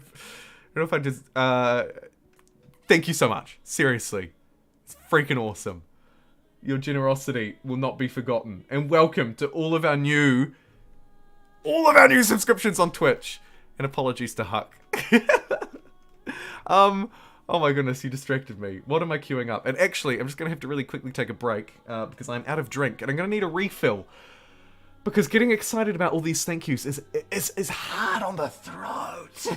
I don't know if I just... thank you so much. Seriously. It's freaking awesome. Your generosity will not be forgotten. And welcome to all of our new subscriptions on Twitch. And apologies to Huck. Oh my goodness, you distracted me. What am I queuing up? And actually, I'm just going to have to really quickly take a break because I'm out of drink and I'm going to need a refill. Because getting excited about all these thank yous is hard on the throat.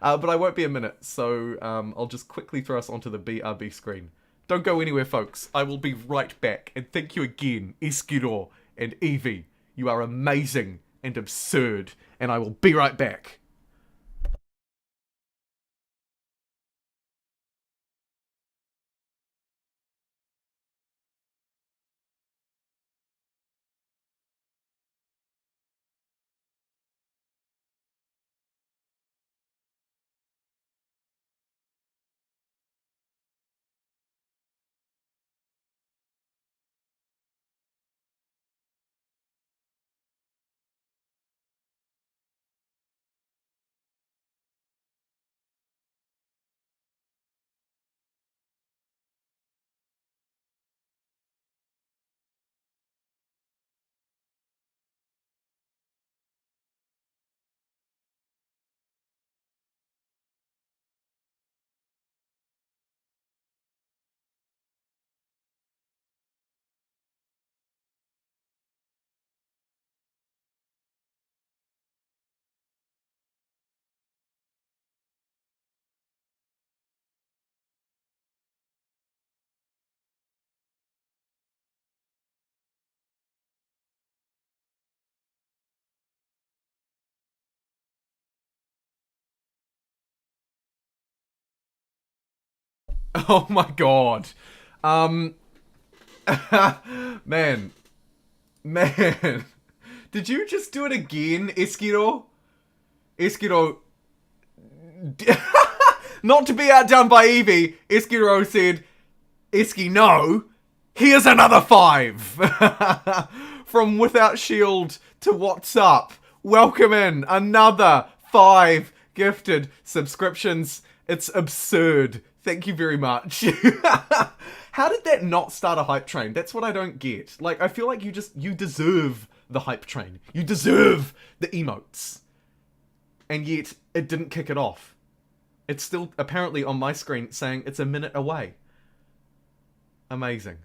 But I won't be a minute, so I'll just quickly throw us onto the BRB screen. Don't go anywhere, folks. I will be right back. And thank you again, Iskiro and Evie. You are amazing and absurd. And I will be right back. Oh my god. Man. Did you just do it again, Iskiro? Iskiro... Not to be outdone by Evie, Iskiro said, Iski, no, here's another 5. From Without Shield to What's Up. Welcome in, another 5 gifted subscriptions. It's absurd. Thank you very much. How did that not start a hype train? That's what I don't get. Like, I feel like you deserve the hype train. You deserve the emotes. And yet, it didn't kick it off. It's still apparently on my screen saying it's a minute away. Amazing.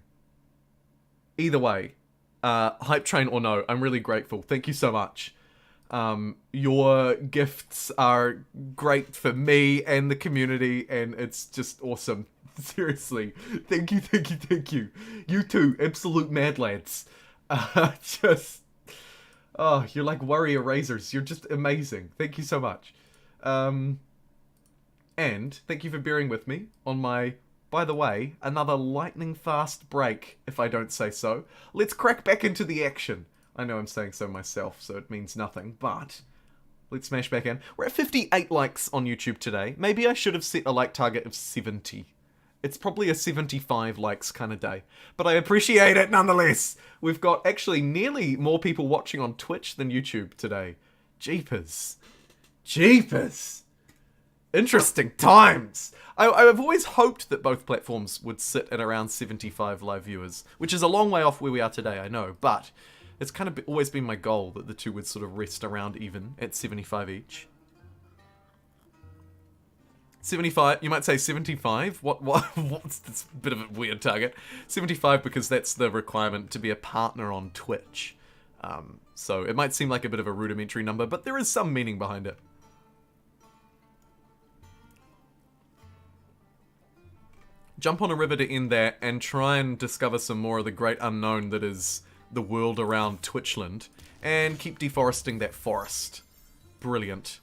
Either way, hype train or no, I'm really grateful. Thank you so much. Your gifts are great for me and the community, and it's just awesome. Seriously. Thank you, thank you, thank you. You too, absolute mad lads. Oh, you're like warrior razors. You're just amazing. Thank you so much. And thank you for bearing with me on my, by the way, another lightning fast break, if I don't say so. Let's crack back into the action. I know I'm saying so myself, so it means nothing, but let's smash back in. We're at 58 likes on YouTube today. Maybe I should have set a like target of 70. It's probably a 75 likes kind of day, but I appreciate it nonetheless. We've got actually nearly more people watching on Twitch than YouTube today. Jeepers. Jeepers. Interesting times. I've always hoped that both platforms would sit at around 75 live viewers, which is a long way off where we are today, I know, but it's kind of always been my goal that the two would sort of rest around even at 75 each. 75, you might say 75? What's this bit of a weird target? 75 because that's the requirement to be a partner on Twitch. So it might seem like a bit of a rudimentary number, but there is some meaning behind it. Jump on a river to end that and try and discover some more of the great unknown that is the world around Twitchland and keep deforesting that forest. Brilliant.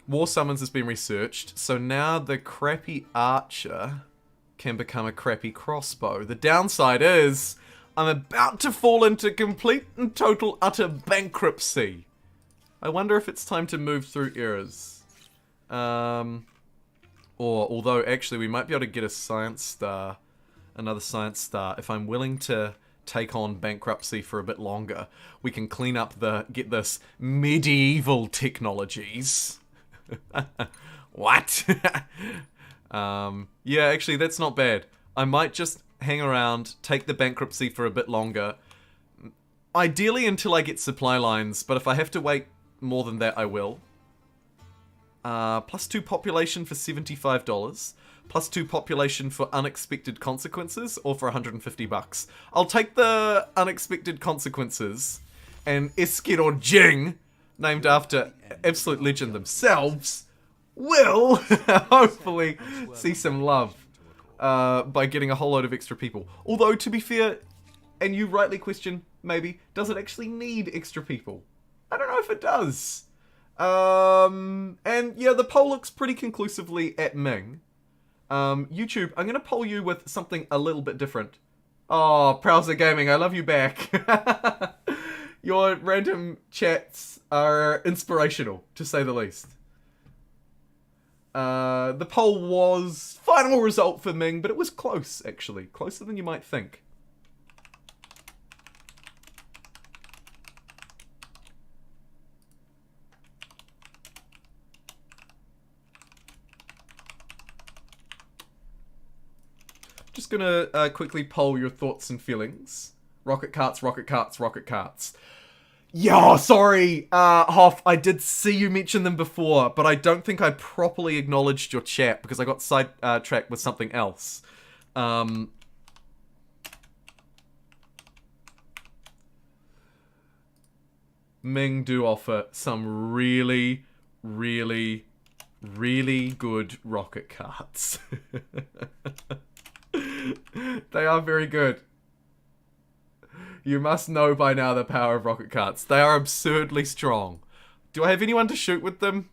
War summons has been researched, so now the crappy archer can become a crappy crossbow. The downside is I'm about to fall into complete and total utter bankruptcy. I wonder if it's time to move through eras. Or, although actually we might be able to get a science star, another science star, if I'm willing to take on bankruptcy for a bit longer. We can clean up get this, medieval technologies. What? Yeah, actually, that's not bad. I might just hang around, take the bankruptcy for a bit longer. Ideally until I get supply lines, but if I have to wait more than that, I will. +2 population for $75. +2 population for unexpected consequences, or for $150. I'll take the unexpected consequences, and Eskid or Jing, named after absolute legend themselves, will hopefully see some love by getting a whole load of extra people. Although, to be fair, and you rightly question, maybe, does it actually need extra people? I don't know if it does. And yeah, the poll looks pretty conclusively at Ming. YouTube, I'm going to poll you with something a little bit different. Oh, Prowser Gaming, I love you back. Your random chats are inspirational, to say the least. The poll was final result for Ming, but it was close, actually. Closer than you might think. Just gonna quickly poll your thoughts and feelings. Rocket carts, rocket carts, rocket carts. Yeah, sorry, Hoff, I did see you mention them before, but I don't think I properly acknowledged your chat because I got sidetracked with something else. Ming do offer some really, really, really good rocket carts. They are very good. You must know by now the power of rocket carts. They are absurdly strong. Do I have anyone to shoot with them?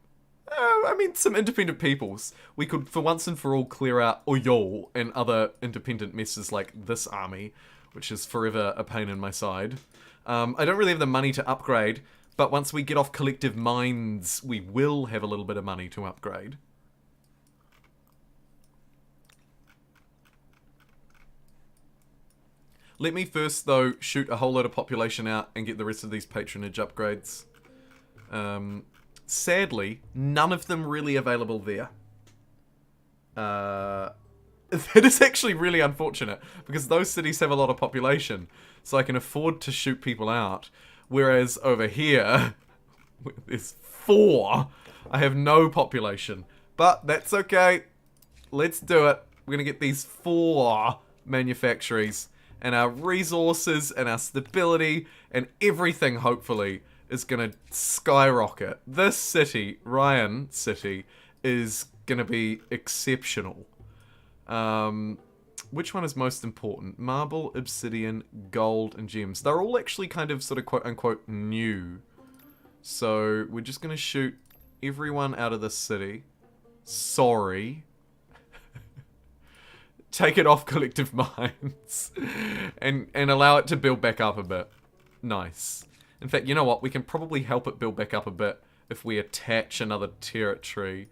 I mean, some independent peoples. We could, for once and for all, clear out Oyol and other independent messes like this army, which is forever a pain in my side. I don't really have the money to upgrade, but once we get off collective minds, we will have a little bit of money to upgrade. Let me first, though, shoot a whole load of population out and get the rest of these patronage upgrades. Sadly, none of them really available there. That is actually really unfortunate, because those cities have a lot of population, so I can afford to shoot people out. Whereas over here, there's 4. I have no population. But that's okay. Let's do it. We're going to get these 4 manufactories. And our resources and our stability and everything, hopefully, is going to skyrocket. This city, Ryan City, is going to be exceptional. Which one is most important? Marble, obsidian, gold, and gems. They're all actually kind of sort of quote-unquote new. So we're just going to shoot everyone out of this city. Sorry. Take it off collective minds and allow it to build back up a bit. Nice. In fact, you know what? We can probably help it build back up a bit if we attach another territory.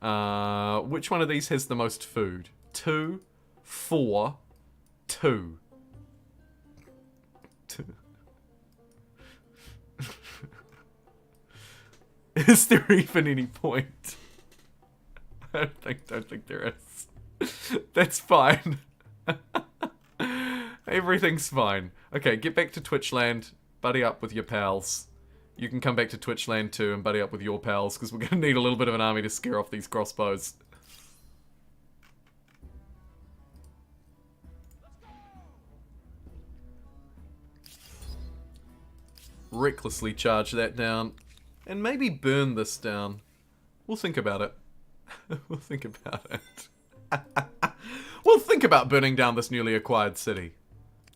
Which one of these has the most food? 2, 4, 2. 2. Is there even any point? I don't think there is. That's fine. Everything's fine. Okay, get back to Twitchland. Buddy up with your pals. You can come back to Twitchland too and buddy up with your pals, because we're going to need a little bit of an army to scare off these crossbows. Recklessly charge that down. And maybe burn this down. We'll think about it. We'll think about it. We'll think about burning down this newly acquired city.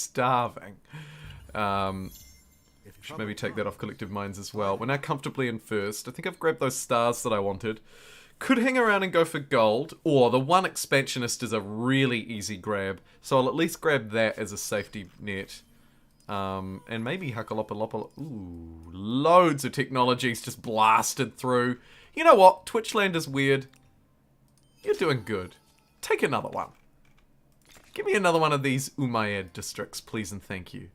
starving. Should maybe take that off Collective Minds as well. We're now comfortably in first. I think I've grabbed those stars that I wanted. Could hang around and go for gold, or the one expansionist is a really easy grab, so I'll at least grab that as a safety net. And maybe Huckalopalopal. Ooh, loads of technologies just blasted through. You know what? Twitchland is weird. You're doing good. Take another one. Give me another one of these Umayyad districts, please and thank you.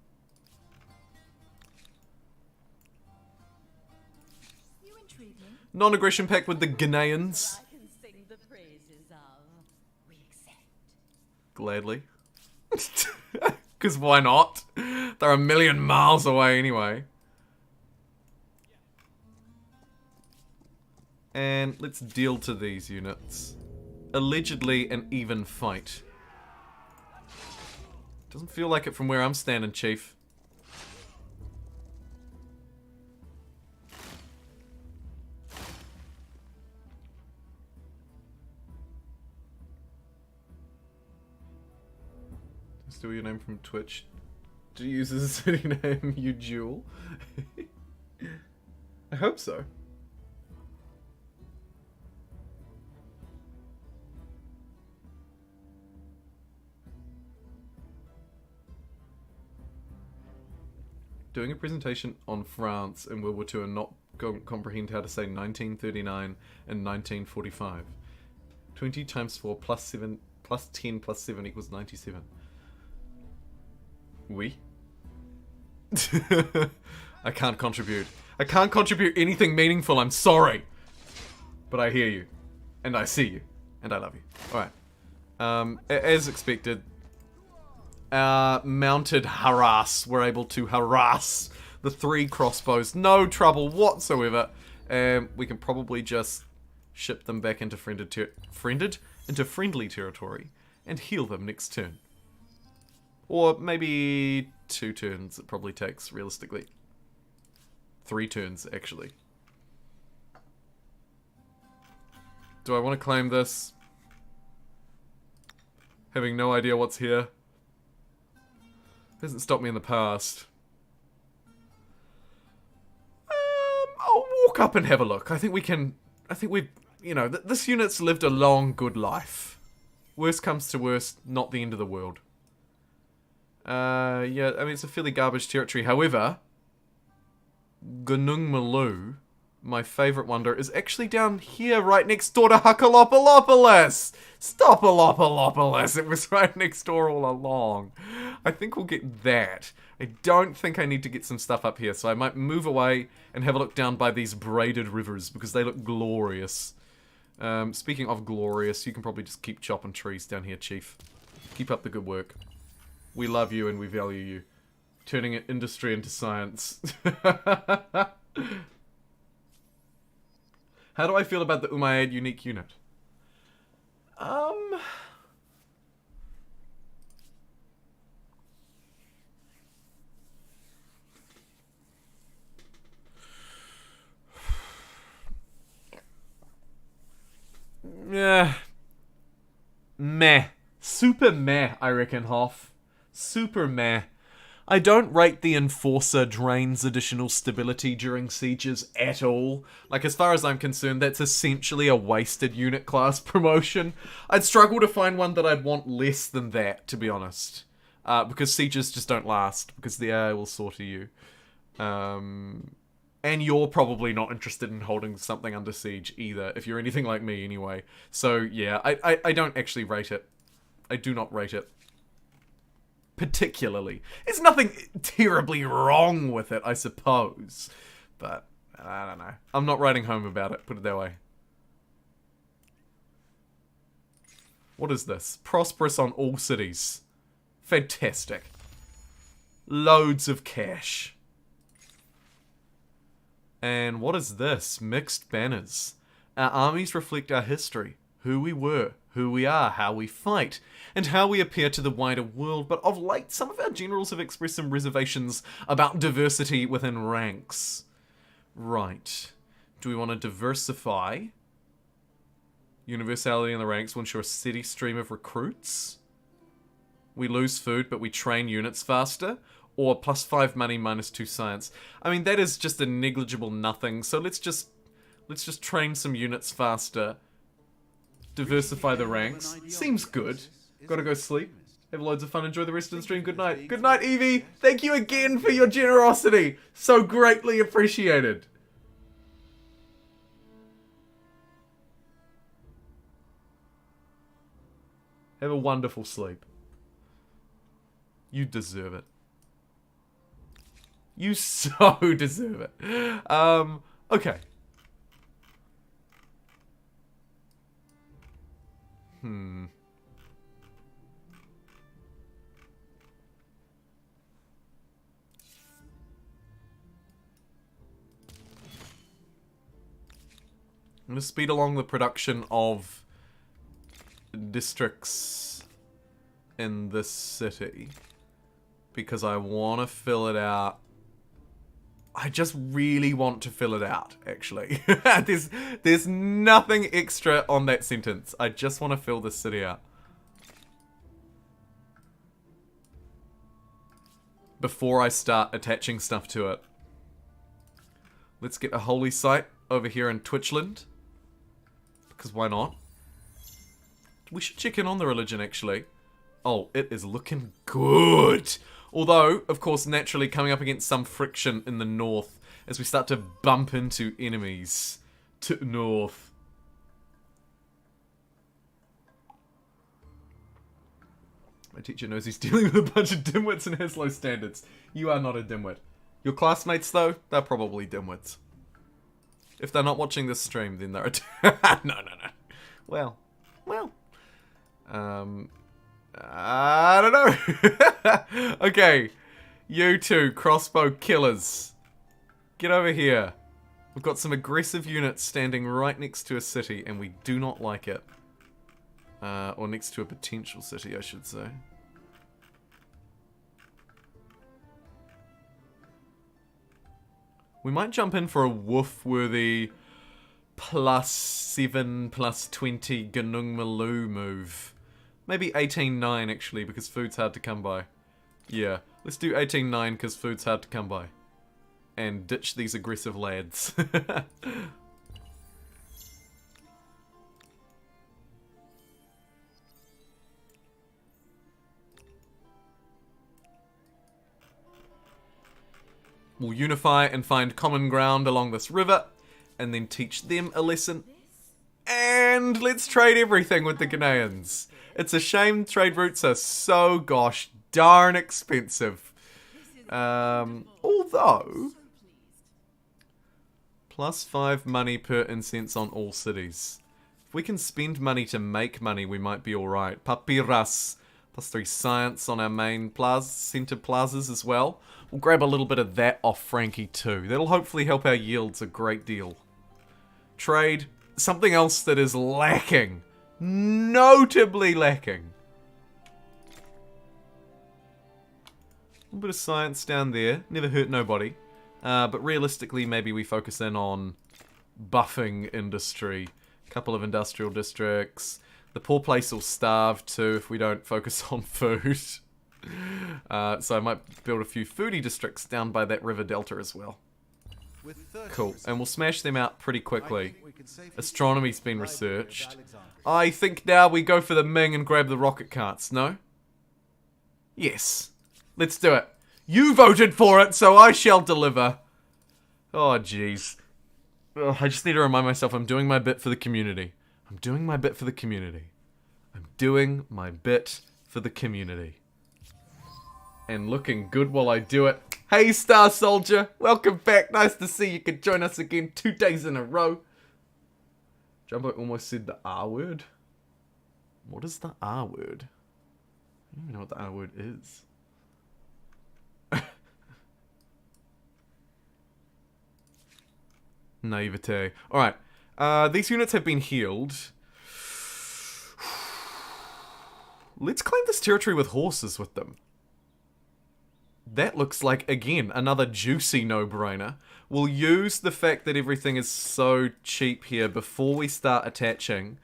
You intrigue me. Non-aggression pact with the Ghanaians. I can sing the praises of. We accept. Gladly. Because why not? They're a million miles away anyway. And let's deal to these units. Allegedly an even fight. Doesn't feel like it from where I'm standing, Chief. Steal your name from Twitch. Do you use as a city name, you Jewel? I hope so. Doing a presentation on France in World War II and not comprehend how to say 1939 and 1945. 20 times 4 plus 7 plus 10 plus 7 equals 97. Oui? I can't contribute. I can't contribute anything meaningful, I'm sorry. But I hear you. And I see you. And I love you. Alright. As expected, our mounted harass were able to harass the 3 crossbows. No trouble whatsoever. We can probably just ship them back into friendly territory and heal them next turn. Or maybe 2 turns it probably takes, realistically. 3 turns, actually. Do I want to claim this? Having no idea what's here. Hasn't stopped me in the past. I'll walk up and have a look. I think we've, you know, this unit's lived a long, good life. Worst comes to worst, not the end of the world. Yeah, I mean, it's a fairly garbage territory. However, Gunung Malu, my favourite wonder, is actually down here right next door to Huckalopalopolis! Stopalopalopolis! It was right next door all along. I think we'll get that. I don't think I need to get some stuff up here, so I might move away and have a look down by these braided rivers, because they look glorious. Speaking of glorious, you can probably just keep chopping trees down here, Chief. Keep up the good work. We love you and we value you. Turning industry into science. How do I feel about the Umayyad unique unit? Yeah. Meh. Super meh, I reckon, Hoff. Super meh. I don't rate the Enforcer drains additional stability during sieges at all. Like, as far as I'm concerned, that's essentially a wasted unit class promotion. I'd struggle to find one that I'd want less than that, to be honest. Because sieges just don't last, because the AI will slaughter you. And you're probably not interested in holding something under siege either, if you're anything like me anyway. So, yeah, I don't actually rate it. I do not rate it. Particularly. There's nothing terribly wrong with it, I suppose. But, I don't know. I'm not writing home about it, put it that way. What is this? Prosperous on all cities. Fantastic. Loads of cash. And what is this? Mixed banners. Our armies reflect our history. Who we were, who we are, how we fight, and how we appear to the wider world. But of late, some of our generals have expressed some reservations about diversity within ranks. Right. Do we want to diversify? Universality in the ranks will ensure a steady stream of recruits. We lose food, but we train units faster. Or +5 money, -2 science. I mean, that is just a negligible nothing. So let's just train some units faster. Diversify the ranks. Seems good. Gotta go sleep. Have loads of fun. Enjoy the rest of the stream. Good night. Good night, Evie. Thank you again for your generosity. So greatly appreciated. Have a wonderful sleep. You deserve it. You so deserve it. Okay. I'm going to speed along the production of districts in this city because I want to fill it out. I just really want to fill it out, actually. There's nothing extra on that sentence. I just want to fill this city out. Before I start attaching stuff to it. Let's get a holy site over here in Twitchland. Because why not? We should check in on the religion, actually. Oh, it is looking good. Although, of course, naturally coming up against some friction in the north as we start to bump into enemies to the north. My teacher knows he's dealing with a bunch of dimwits and has low standards. You are not a dimwit. Your classmates, though, they're probably dimwits. If they're not watching this stream, then they're a no. Well. I don't know. Okay. You two, crossbow killers. Get over here. We've got some aggressive units standing right next to a city, and we do not like it. Or next to a potential city, I should say. We might jump in for a woof-worthy +7, +20 Ganung Malu move. Maybe 18-9, actually, because food's hard to come by. Yeah, let's do 18-9 because food's hard to come by. And ditch these aggressive lads. We'll unify and find common ground along this river, and then teach them a lesson. And let's trade everything with the Ghanaians. It's a shame trade routes are so gosh darn expensive. Although, +5 money per incense on all cities. If we can spend money to make money, we might be alright. Papyrus. +3 science on our main center plazas as well. We'll grab a little bit of that off Frankie too. That'll hopefully help our yields a great deal. Trade. Something else that is lacking. Notably lacking. A bit of science down there. Never hurt nobody. But realistically, maybe we focus in on buffing industry. A couple of industrial districts. The poor place will starve too if we don't focus on food. So I might build a few foodie districts down by that river delta as well. With Cool. 30%, And we'll smash them out pretty I quickly. think we can safely Astronomy's been Library of researched. Alexandria. I think now we go for the Ming and grab the rocket carts, no? Yes. Let's do it. You voted for it, so I shall deliver. Oh, jeez. I just need to remind myself I'm doing my bit for the community. I'm doing my bit for the community. I'm doing my bit for the community. And looking good while I do it. Hey, Star Soldier. Welcome back. Nice to see you could join us again 2 days in a row. Jumbo almost said the R word. What is the R word? I don't even know what the R word is. Naivete. Alright. These units have been healed. Let's claim this territory with horses with them. That looks like, again, another juicy no-brainer. We'll use the fact that everything is so cheap here before we start attaching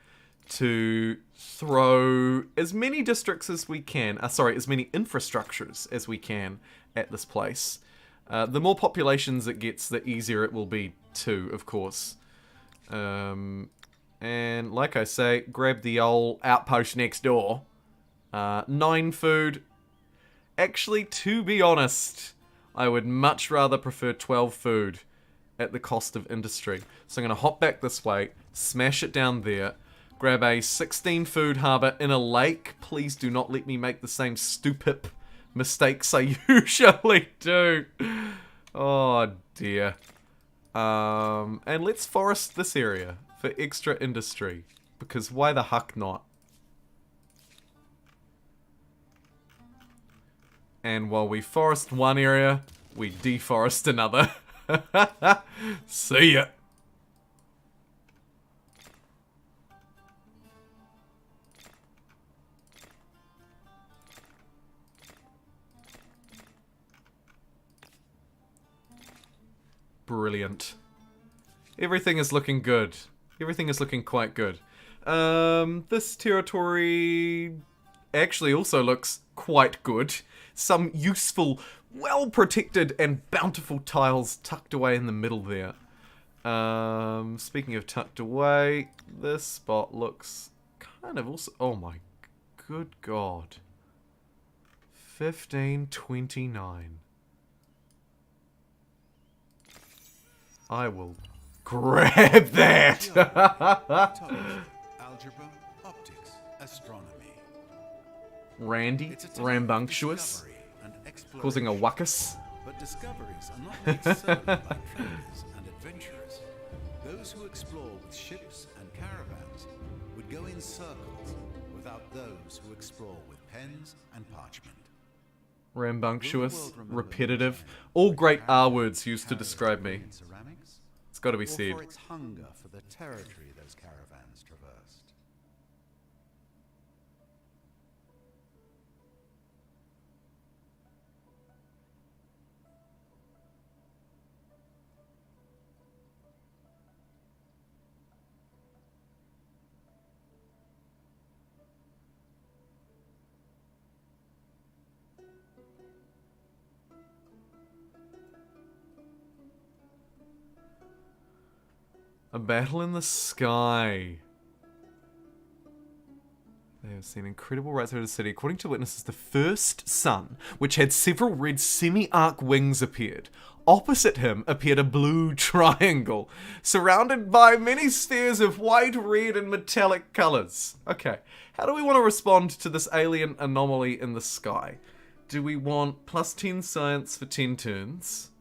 to throw as many districts as we can, as many infrastructures as we can at this place. The more populations it gets, the easier it will be too, of course. And like I say, grab the old outpost next door. 9 food. Actually, to be honest, I would much rather prefer 12 food at the cost of industry. So I'm going to hop back this way, smash it down there, grab a 16 food harbour in a lake. Please do not let me make the same stupid mistakes I usually do. Oh dear. And let's forest this area for extra industry, because why the heck not? And while we forest one area, we deforest another. See ya. Brilliant. Everything is looking good. Everything is looking quite good. This territory actually also looks quite good. Some useful, well-protected and bountiful tiles tucked away in the middle there. Speaking of tucked away, this spot looks kind of also... Oh my good god. 1529. I will grab that! Algebra, optics, astronomy. Randy, It's a time of rambunctious, discovery and exploration. causing a wuckus. But discoveries are not made solely by traders and adventurers. Those who explore with ships and caravans would go in circles without those who explore with pens and parchment. Rambunctious, repetitive, all great R words used to describe me. In ceramics, It's got to be or said. for its hunger for the territory those caravans traversed. A battle in the sky. They have seen incredible rights over the city. According to witnesses, the first sun, which had several red semi-arc wings, appeared. Opposite him appeared a blue triangle, surrounded by many spheres of white, red, and metallic colours. Okay, how do we want to respond to this alien anomaly in the sky? Do we want plus 10 science for 10 turns?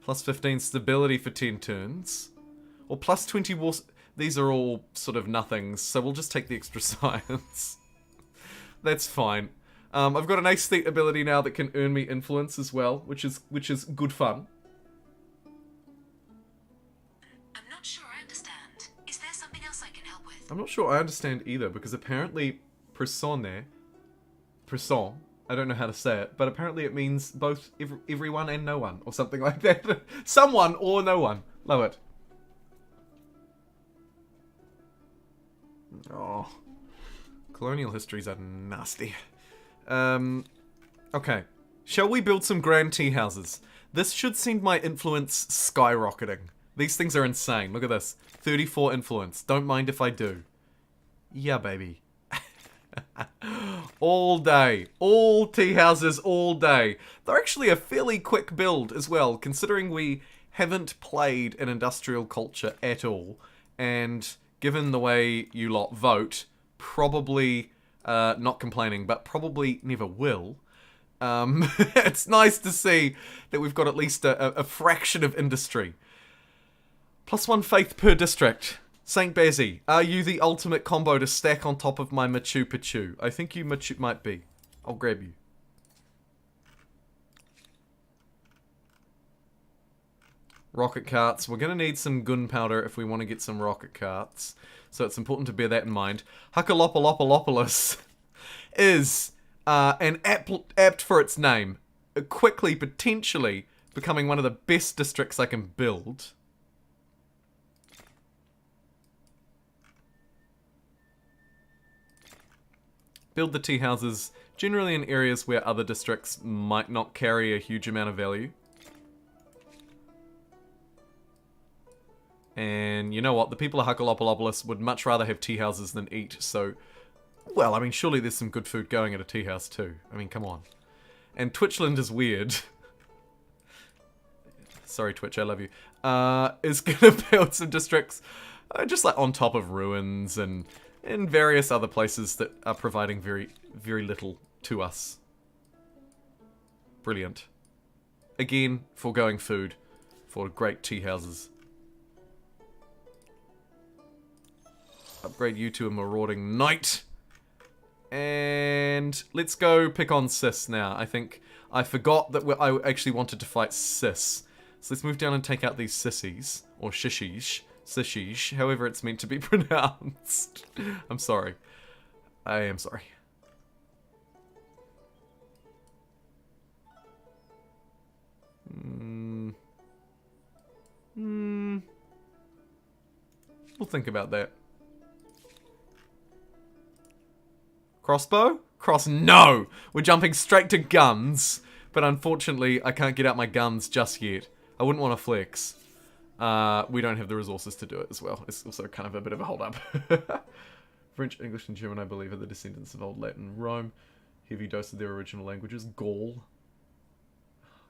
Plus 15 stability for 10 turns? Or plus 20 war... These are all sort of nothings, so we'll just take the extra science. That's fine. I've got an aesthete ability now that can earn me influence as well, which is good fun. I'm not sure I understand. Is there something else I can help with? I'm not sure I understand either, because apparently Presson, I don't know how to say it, but apparently it means both everyone and no one, or something like that. Someone or no one. Love it. Oh. Colonial histories are nasty. Okay. Shall we build some grand tea houses? This should send my influence skyrocketing. These things are insane. Look at this. 34 influence. Don't mind if I do. Yeah, baby. All day. All tea houses all day. They're actually a fairly quick build as well, considering we haven't played an industrial culture at all. And given the way you lot vote, probably not complaining, but probably never will. It's nice to see that we've got at least a fraction of industry. +1 faith per district. St. Bazzy, are you the ultimate combo to stack on top of my Machu Picchu? I think you might be. I'll grab you. Rocket carts. We're going to need some gunpowder if we want to get some rocket carts. So it's important to bear that in mind. Huckalopalopalopolis is an apt for its name. Quickly, potentially, becoming one of the best districts I can build. Build the tea houses generally in areas where other districts might not carry a huge amount of value. And you know what? The people of Huckalopalopolis would much rather have tea houses than eat, so... Well, I mean, surely there's some good food going at a tea house too. I mean, come on. And Twitchland is weird. Sorry, Twitch, I love you. Is gonna build some districts just like on top of ruins and in various other places that are providing very, very little to us. Brilliant. Again, foregoing food for great tea houses. Upgrade you to a marauding knight. And let's go pick on Sis now. I think I forgot that I actually wanted to fight Sis. So let's move down and take out these sissies. Or shishish. Sishish. However it's meant to be pronounced. I'm sorry. I am sorry. We'll think about that. Crossbow? No! We're jumping straight to guns. But unfortunately, I can't get out my guns just yet. I wouldn't want to flex. We don't have the resources to do it as well. It's also kind of a bit of a hold-up. French, English, and German, I believe, are the descendants of Old Latin and Rome. Heavy dose of their original languages. Gaul.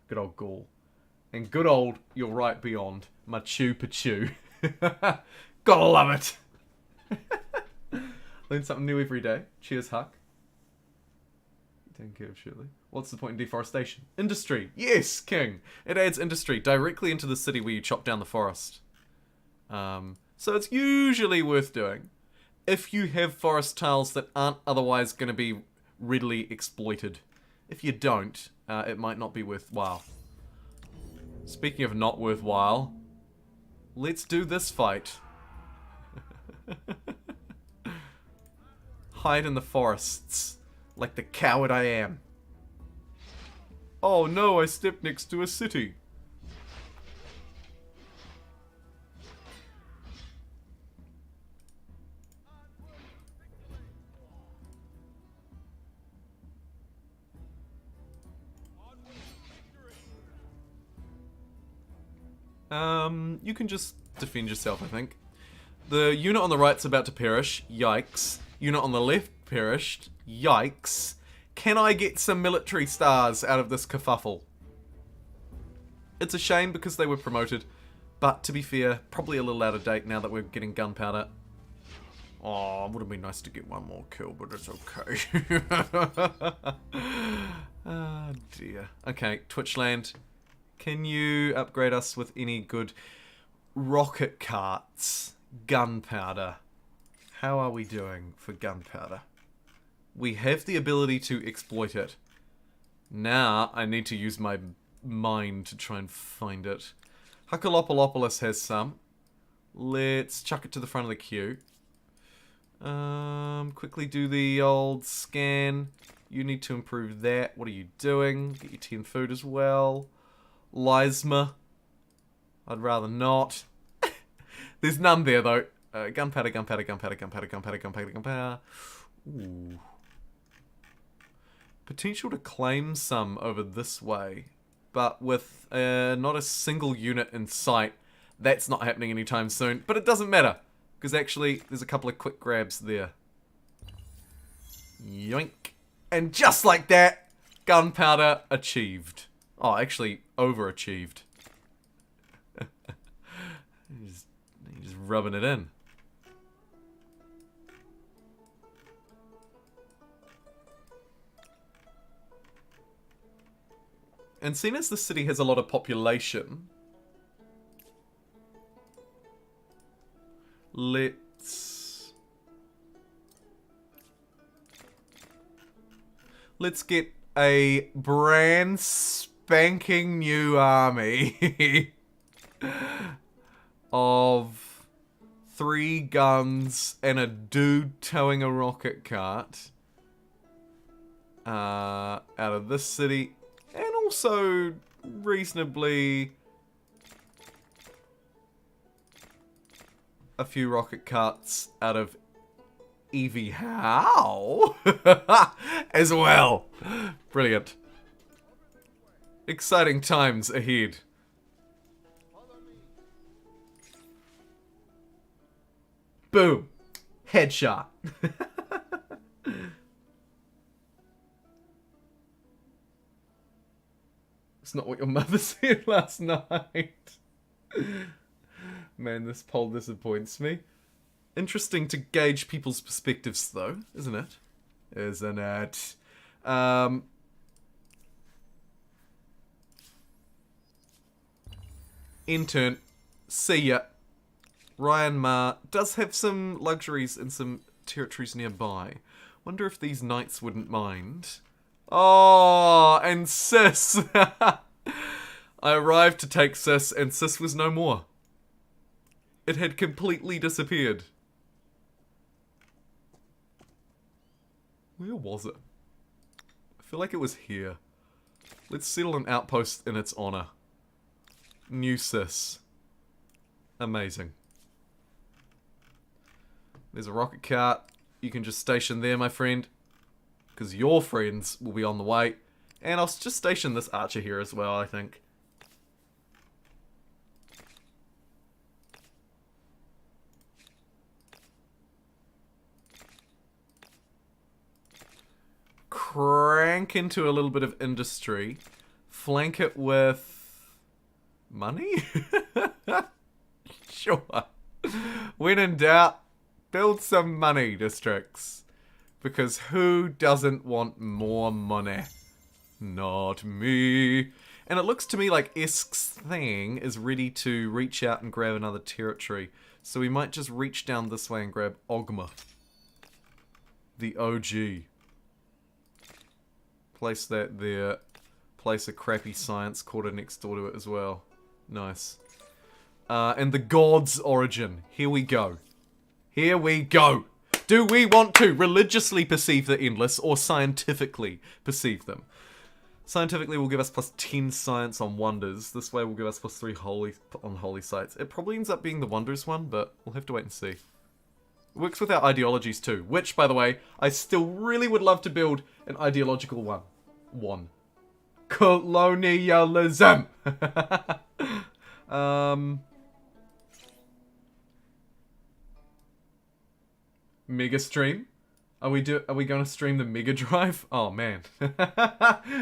Good old Gaul. And good old, you're right beyond, Machu Picchu. Gotta love it! Learn something new every day. Cheers, Huck. Taken care of surely. What's the point in deforestation? Industry. Yes, King. It adds industry directly into the city where you chop down the forest. So it's usually worth doing. If you have forest tiles that aren't otherwise going to be readily exploited. If you don't, it might not be worthwhile. Speaking of not worthwhile, let's do this fight. Hide in the forests, like the coward I am. Oh no, I stepped next to a city. You can just defend yourself, I think. The unit on the right's about to perish. Yikes. Unit on the left perished. Yikes. Can I get some military stars out of this kerfuffle? It's a shame because they were promoted. But to be fair, probably a little out of date now that we're getting gunpowder. Oh, it would have been nice to get one more kill, but it's okay. Oh dear. Okay, Twitchland. Can you upgrade us with any good rocket carts? Gunpowder. How are we doing for gunpowder? We have the ability to exploit it. Now, I need to use my mind to try and find it. Huckalopalopolis has some. Let's chuck it to the front of the queue. Quickly do the old scan. You need to improve that. What are you doing? Get your 10 food as well. Lysma. I'd rather not. There's none there, though. Gunpowder, gunpowder, gunpowder, gunpowder, gunpowder, gunpowder, gunpowder. Ooh. potential to claim some over this way, but with not a single unit in sight, that's not happening anytime soon. But it doesn't matter, because actually there's a couple of quick grabs there. Yoink. And just like that, gunpowder achieved. Oh, actually, overachieved. He's just rubbing it in. And seeing as the city has a lot of population, let's get a brand spanking new army of 3 guns and a dude towing a rocket cart out of this city, and also reasonably a few rocket carts out of Evie Howe as well. Brilliant. Exciting times ahead. Boom. Headshot. It's not what your mother said last night. Man, this poll disappoints me. Interesting to gauge people's perspectives, though, isn't it? Isn't it? Intern. See ya. Ryan Ma does have some luxuries in some territories nearby. Wonder if these knights wouldn't mind. Oh, and Sis. I arrived to take Sis, and Sis was no more. It had completely disappeared. Where was it? I feel like it was here. Let's settle an outpost in its honor. New Sis. Amazing. There's a rocket cart. You can just station there, my friend. Because your friends will be on the way. And I'll just station this archer here as well, I think. Crank into a little bit of industry. Flank it with money? Sure. When in doubt, build some money districts. Because who doesn't want more money? Not me. And it looks to me like Esk's thing is ready to reach out and grab another territory. So we might just reach down this way and grab Ogma. The OG. Place that there. Place a crappy science quarter next door to it as well. Nice. And the God's Origin. Here we go. Here we go. Do we want to religiously perceive the endless or scientifically perceive them? Scientifically will give us plus 10 science on wonders. This way will give us plus 3 on holy sites. It probably ends up being the wonders one, but we'll have to wait and see. It works with our ideologies too, which, by the way, I still really would love to build an ideological one. Colonialism! Mega stream? Are we going to stream the Mega Drive? Oh man.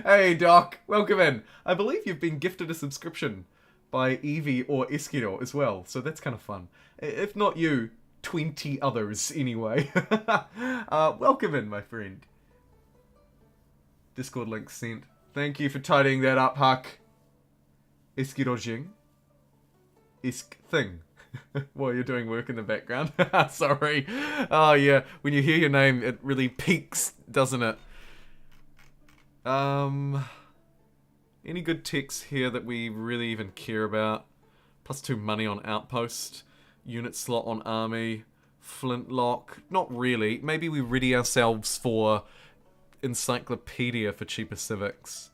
Hey Doc, welcome in. I believe you've been gifted a subscription by Evie or Eskiro as well, so that's kind of fun. If not you, 20 others anyway. Welcome in, my friend. Discord link sent. Thank you for tidying that up, Huck. Eskirojing. Isk thing. While you're doing work in the background. Sorry. Oh yeah, when you hear your name, it really peaks, doesn't it? Any good techs here that we really even care about? Plus 2 money on outpost. Unit slot on army. Flintlock. Not really. Maybe we ready ourselves for encyclopedia for cheaper civics.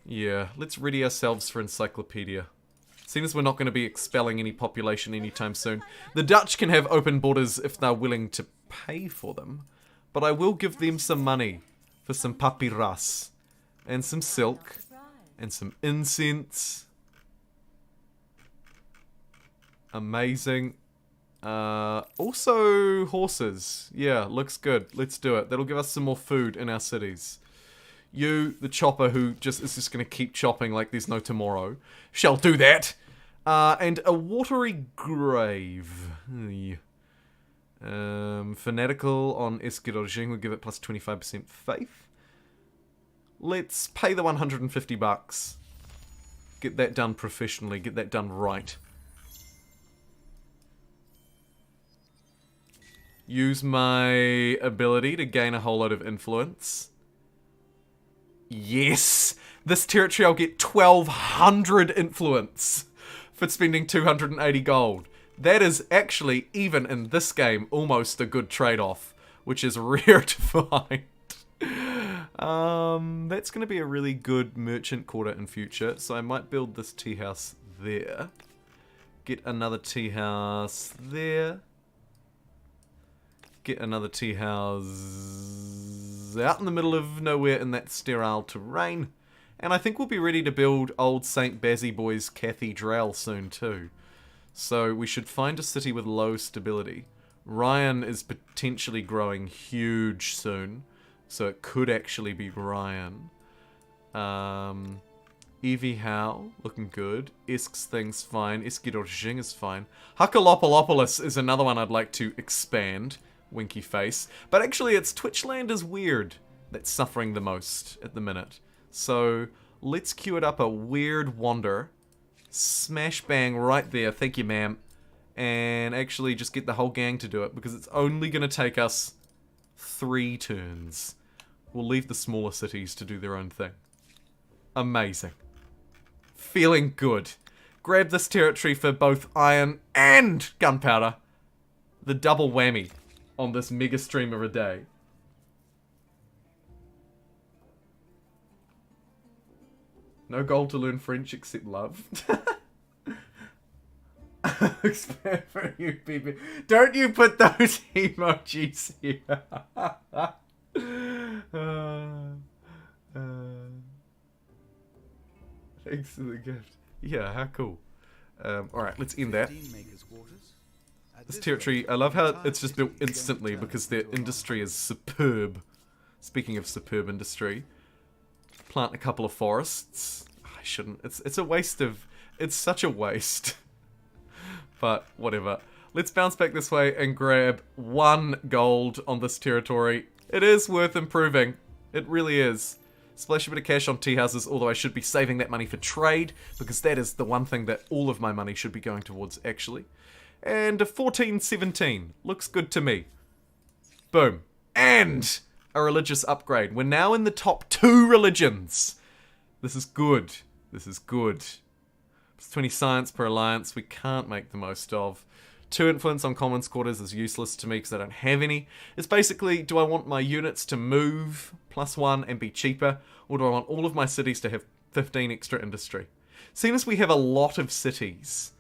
Yeah, let's ready ourselves for encyclopedia. Seeing as we're not going to be expelling any population anytime soon. The Dutch can have open borders if they're willing to pay for them. But I will give them some money for some papyrus. And some silk. And some incense. Amazing. Also horses. Yeah, looks good. Let's do it. That'll give us some more food in our cities. You, the chopper who is just going to keep chopping like there's no tomorrow, shall do that. And a watery grave. Fanatical on Esquirojing will give it plus 25% faith. Let's pay the 150 bucks. Get that done professionally. Get that done right. Use my ability to gain a whole lot of influence. Yes! This territory I'll get 1200 influence for spending 280 gold. That is actually, even in this game, almost a good trade-off, which is rare to find. That's going to be a really good merchant quarter in future, so I might build this tea house there. Get another tea house there. Get another tea house out in the middle of nowhere in that sterile terrain. And I think we'll be ready to build old St. Bazzy Boy's Cathedral soon too. So we should find a city with low stability. Ryan is potentially growing huge soon. So it could actually be Ryan. Evie Howe, looking good. Esk's thing's fine. Eskidorjing is fine. Huckalopolopolis is another one I'd like to expand. Winky face. But actually, it's Twitchland is weird that's suffering the most at the minute. So, let's queue it up a weird wander. Smash bang right there. Thank you, ma'am. And actually just get the whole gang to do it because it's only going to take us 3 turns. We'll leave the smaller cities to do their own thing. Amazing. Feeling good. Grab this territory for both iron and gunpowder. The double whammy on this mega streamer a day. No gold to learn French except love. Expand for you people. Don't you put those emojis here. Thanks for the gift. Yeah, how cool. Alright, let's end that. This territory, I love how it's just built instantly because their industry is superb. Speaking of superb industry, plant a couple of forests. I shouldn't. It's a waste of. It's such a waste. But whatever. Let's bounce back this way and grab 1 gold on this territory. It is worth improving. It really is. Splash a bit of cash on tea houses, although I should be saving that money for trade because that is the one thing that all of my money should be going towards actually. And a 1417. Looks good to me. Boom. And a religious upgrade. We're now in the top 2 religions. This is good. This is good. It's 20 science per alliance. We can't make the most of. 2 influence on commons quarters is useless to me because I don't have any. It's basically, do I want my units to move +1 and be cheaper? Or do I want all of my cities to have 15 extra industry? Seeing as we have a lot of cities,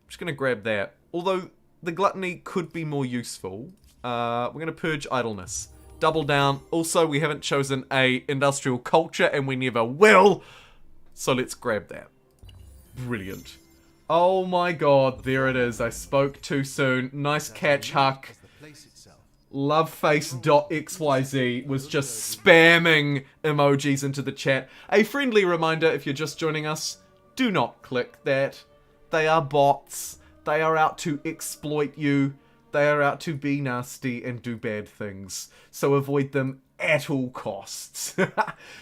I'm just going to grab that. Although the gluttony could be more useful, we're going to purge idleness. Double down. Also, we haven't chosen a industrial culture, and we never will. So let's grab that. Brilliant. Oh my god, there it is. I spoke too soon. Nice catch, Huck. Loveface.xyz was just spamming emojis into the chat. A friendly reminder, if you're just joining us, do not click that. They are bots. They are out to exploit you. They are out to be nasty and do bad things. So avoid them at all costs.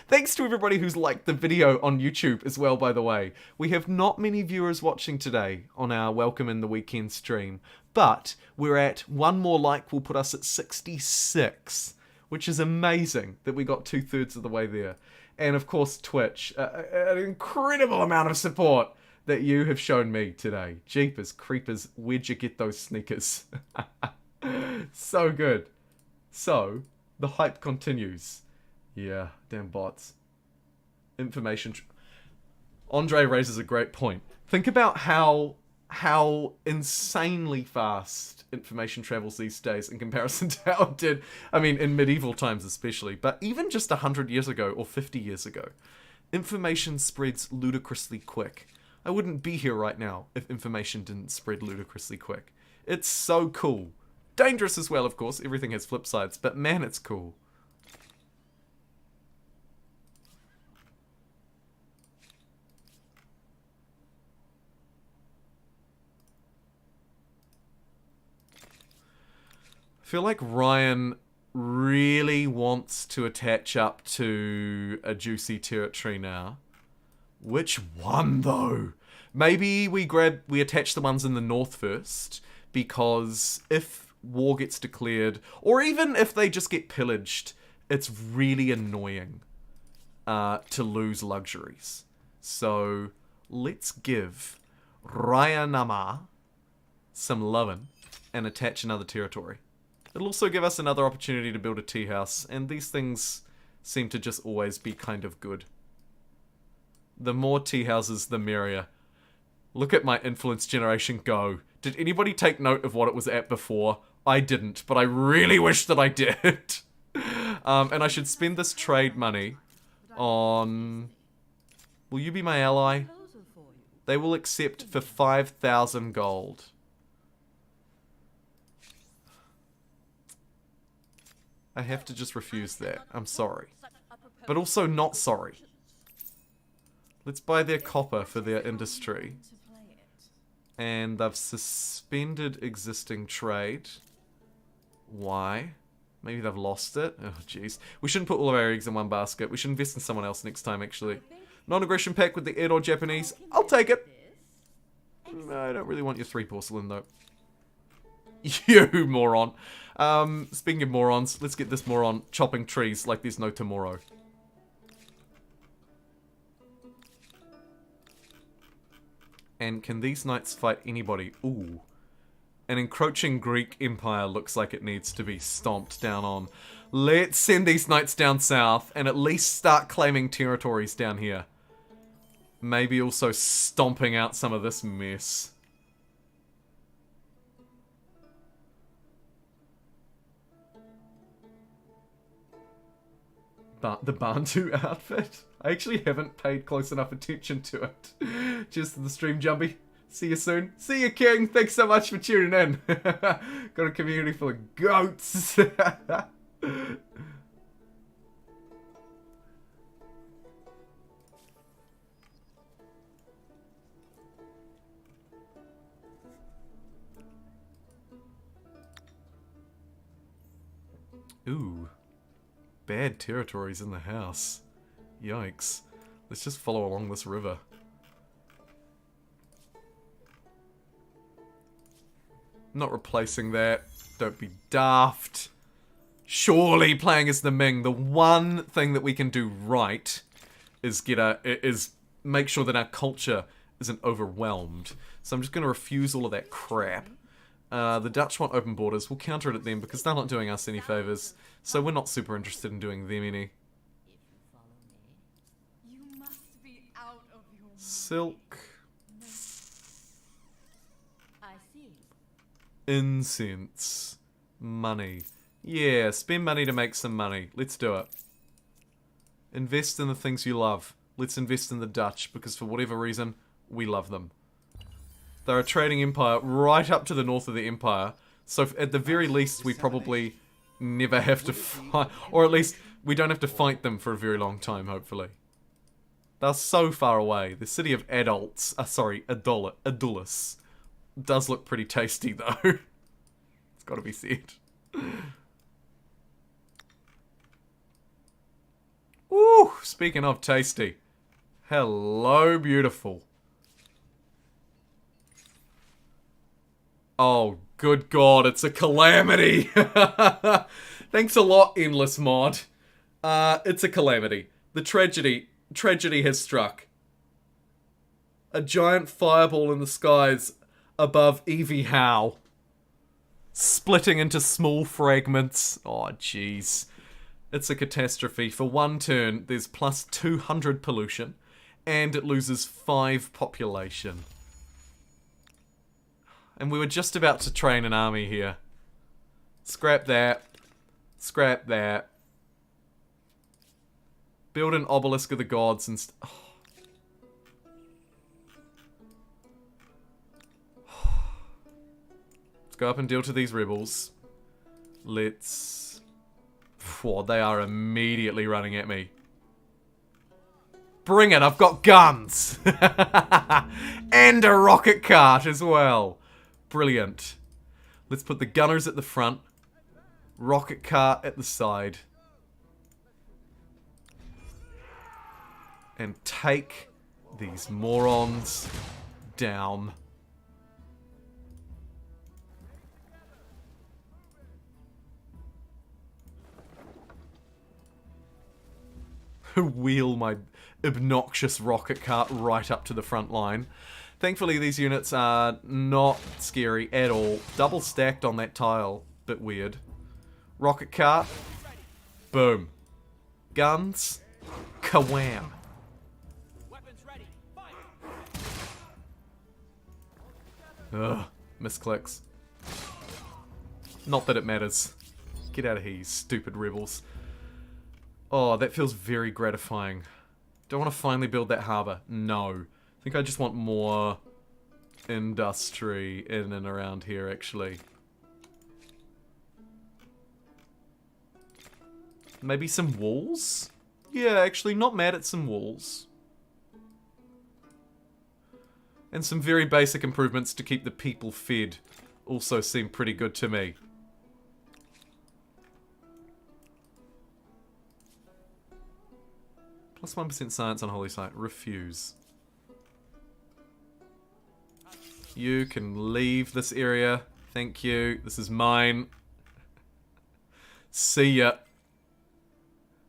Thanks to everybody who's liked the video on YouTube as well, by the way. We have not many viewers watching today on our Welcome in the Weekend stream, but we're at 1 more like will put us at 66, which is amazing that we got 2/3 of the way there. And of course Twitch, an incredible amount of support that you have shown me today. Jeepers creepers, where'd you get those sneakers? So good. So, the hype continues. Yeah, damn bots. Information. Andre raises a great point. Think about how how insanely fast information travels these days in comparison to how it did, I mean, in medieval times especially, but even just 100 years ago or 50 years ago, information spreads ludicrously quick. I wouldn't be here right now if information didn't spread ludicrously quick. It's so cool. Dangerous as well, of course. Everything has flip sides, but man, it's cool. I feel like Ryan really wants to attach up to a juicy territory now. Which one, though? Maybe we attach the ones in the north first, because if war gets declared, or even if they just get pillaged, it's really annoying to lose luxuries. So let's give Ryanama some lovin' and attach another territory. It'll also give us another opportunity to build a tea house, and these things seem to just always be kind of good. The more tea houses, the merrier. Look at my influence generation go. Did anybody take note of what it was at before? I didn't, but I really wish that I did. And I should spend this trade money on... Will you be my ally? They will accept for 5,000 gold. I have to just refuse that. I'm sorry. But also not sorry. Let's buy their copper for their industry. And they've suspended existing trade. Why? Maybe they've lost it? Oh, jeez. We shouldn't put all of our eggs in one basket. We should invest in someone else next time, actually. Non-aggression pack with the Edo Japanese. I'll take it. No, I don't really want your 3 porcelain, though. You moron. Speaking of morons, let's get this moron chopping trees like there's no tomorrow. And can these knights fight anybody? Ooh. An encroaching Greek empire looks like it needs to be stomped down on. Let's send these knights down south and at least start claiming territories down here. Maybe also stomping out some of this mess. But the Bantu outfit? I actually haven't paid close enough attention to it. Cheers to the stream, Jumpy. See you soon. See you, King. Thanks so much for tuning in. Got a community full of goats. Ooh. Bad territories in the house. Yikes. Let's just follow along this river. Not replacing that. Don't be daft. Surely playing as the Ming, the one thing that we can do right is make sure that our culture isn't overwhelmed. So I'm just going to refuse all of that crap. The Dutch want open borders. We'll counter it at them because they're not doing us any favours. So we're not super interested in doing them any. Silk. Incense. Money. Yeah, spend money to make some money. Let's do it. Invest in the things you love. Let's invest in the Dutch because for whatever reason, we love them. They're a trading empire right up to the north of the empire. So at the very least, we probably never have to fight. Or at least, we don't have to fight them for a very long time, hopefully. They're so far away. The city of adults... Adulis. Does look pretty tasty, though. It's got to be said. Ooh, speaking of tasty. Hello, beautiful. Oh, good God, it's a calamity. Thanks a lot, Endless Mod. It's a calamity. The tragedy has struck. A giant fireball in the skies above Evie Howe. Splitting into small fragments. Oh, jeez. It's a catastrophe. For one turn, there's plus 200 pollution, and it loses 5 population. And we were just about to train an army here. Scrap that. Scrap that. Build an obelisk of the gods and... Let's go up and deal to these rebels. Let's... Whoa, they are immediately running at me. Bring it, I've got guns! And a rocket cart as well. Brilliant. Let's put the gunners at the front. Rocket cart at the side. And take these morons down. Wheel my obnoxious rocket cart right up to the front line. Thankfully, these units are not scary at all. Double stacked on that tile. Bit weird. Rocket cart. Boom. Guns. Kawam. Ugh. Misclicks. Not that it matters. Get out of here, you stupid rebels. Oh, that feels very gratifying. Do I want to finally build that harbour? No. I think I just want more industry in and around here, actually. Maybe some walls? Yeah, actually, not mad at some walls. And some very basic improvements to keep the people fed also seem pretty good to me. Plus 1% science on Holy Site. Refuse. You can leave this area. Thank you. This is mine. See ya.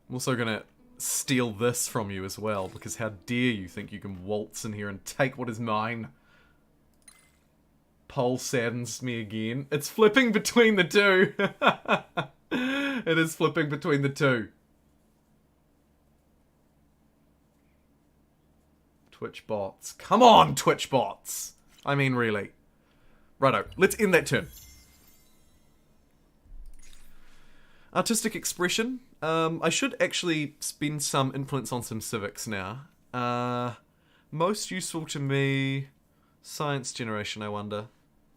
I'm also gonna steal this from you as well, because how dare you think you can waltz in here and take what is mine? Poll saddens me again. It's flipping between the two. It is flipping between the two. Twitch bots. Come on, Twitch bots! I mean, really. Righto, let's end that turn. Artistic expression. I should actually spend some influence on some civics now. Most useful to me... Science generation, I wonder.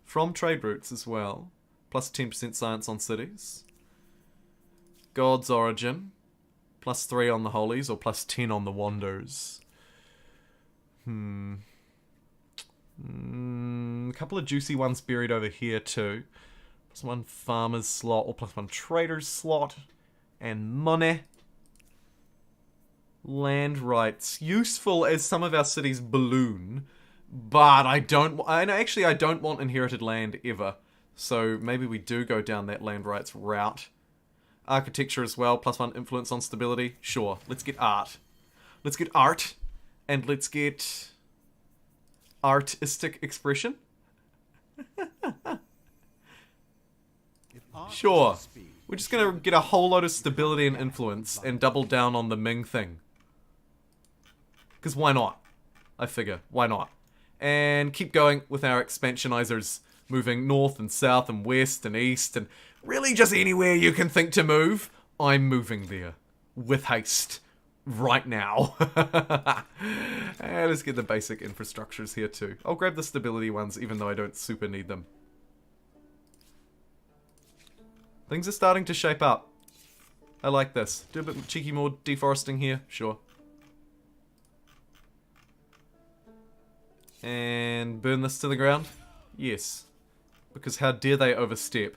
From trade routes as well. Plus 10% science on cities. God's origin. Plus 3 on the holies, or plus 10 on the wonders. A couple of juicy ones buried over here too. Plus 1 farmer's slot, or plus 1 trader's slot. And money. Land rights. Useful as some of our cities balloon. But I don't want inherited land ever. So maybe we do go down that land rights route. Architecture as well. Plus 1 influence on stability. Sure. Let's get art. Let's get art. And let's get... artistic expression. Sure. We're just gonna get a whole lot of stability and influence and double down on the Ming thing. Because why not? I figure. Why not? And keep going with our expansionizers. Moving north and south and west and east and really just anywhere you can think to move. I'm moving there. With haste. Right now. And let's get the basic infrastructures here too. I'll grab the stability ones even though I don't super need them. Things are starting to shape up. I like this. Do a bit cheeky more deforesting here. Sure. And burn this to the ground? Yes. Because how dare they overstep?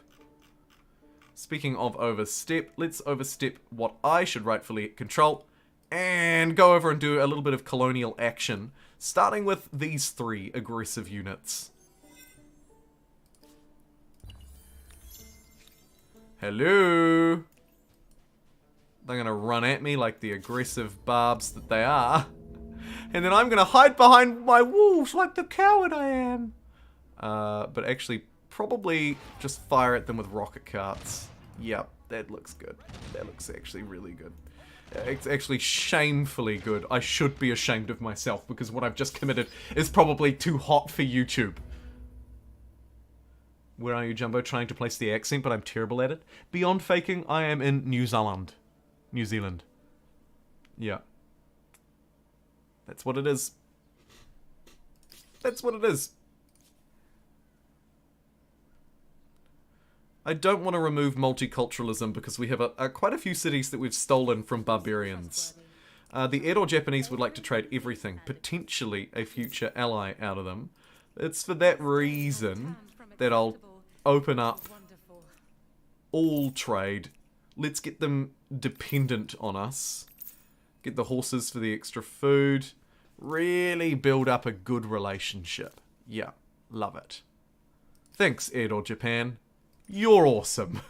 Speaking of overstep, let's overstep what I should rightfully control. And go over and do a little bit of colonial action. Starting with these 3 aggressive units. Hello? They're gonna run at me like the aggressive barbs that they are. And then I'm gonna hide behind my walls like the coward I am. But actually, probably just fire at them with rocket carts. Yep, that looks good. That looks actually really good. It's actually shamefully good. I should be ashamed of myself because what I've just committed is probably too hot for YouTube. Where are you, Jumbo? Trying to place the accent, but I'm terrible at it. Beyond faking, I am in New Zealand. New Zealand. Yeah. That's what it is. That's what it is. I don't want to remove multiculturalism because we have quite a few cities that we've stolen from barbarians. The Edo Japanese would like to trade everything, potentially a future ally out of them. It's for that reason that I'll open up all trade. Let's get them dependent on us. Get the horses for the extra food. Really build up a good relationship. Yeah, love it. Thanks, Edo Japan. You're awesome.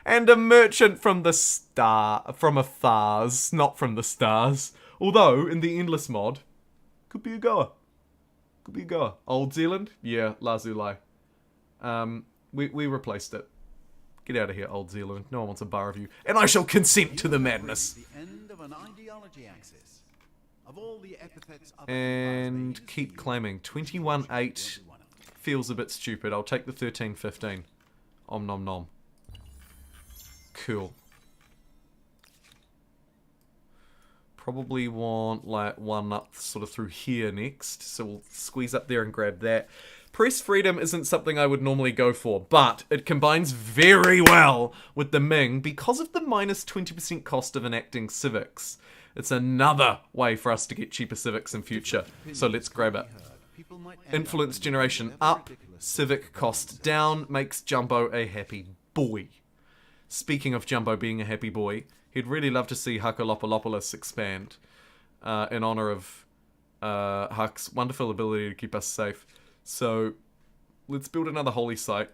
And a merchant from the stars, not from the stars. Although, in the Endless mod, could be a goer. Could be a goer. Old Zealand? Yeah, Lazuli. We replaced it. Get out of here, Old Zealand. No one wants a bar of you. And I shall consent to the madness. The end of an ideology axis. Of all the epithets And keep claiming. 21.8 feels a bit stupid. I'll take the 13.15. Om nom nom. Cool. Probably want like one up sort of through here next. So we'll squeeze up there and grab that. Press freedom isn't something I would normally go for, but it combines very well with the Ming because of the minus 20% cost of enacting civics. It's another way for us to get cheaper civics in future. So let's grab it. Influence generation up, civic cost down, makes Jumbo a happy boy. Speaking of Jumbo being a happy boy, he'd really love to see Huckalopolopolis expand in honor of Huck's wonderful ability to keep us safe. So let's build another holy site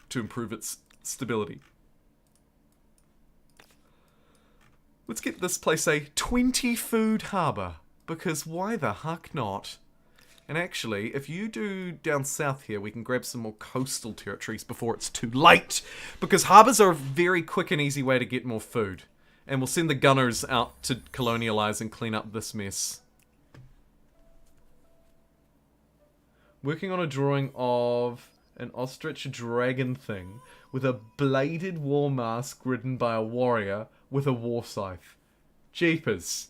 to improve its stability. Let's get this place a 20 food harbour, because why the huck not? And actually, if you do down south here, we can grab some more coastal territories before it's too late, because harbours are a very quick and easy way to get more food. And we'll send the gunners out to colonialise and clean up this mess. Working on a drawing of an ostrich dragon thing with a bladed war mask ridden by a warrior with a war scythe. Jeepers.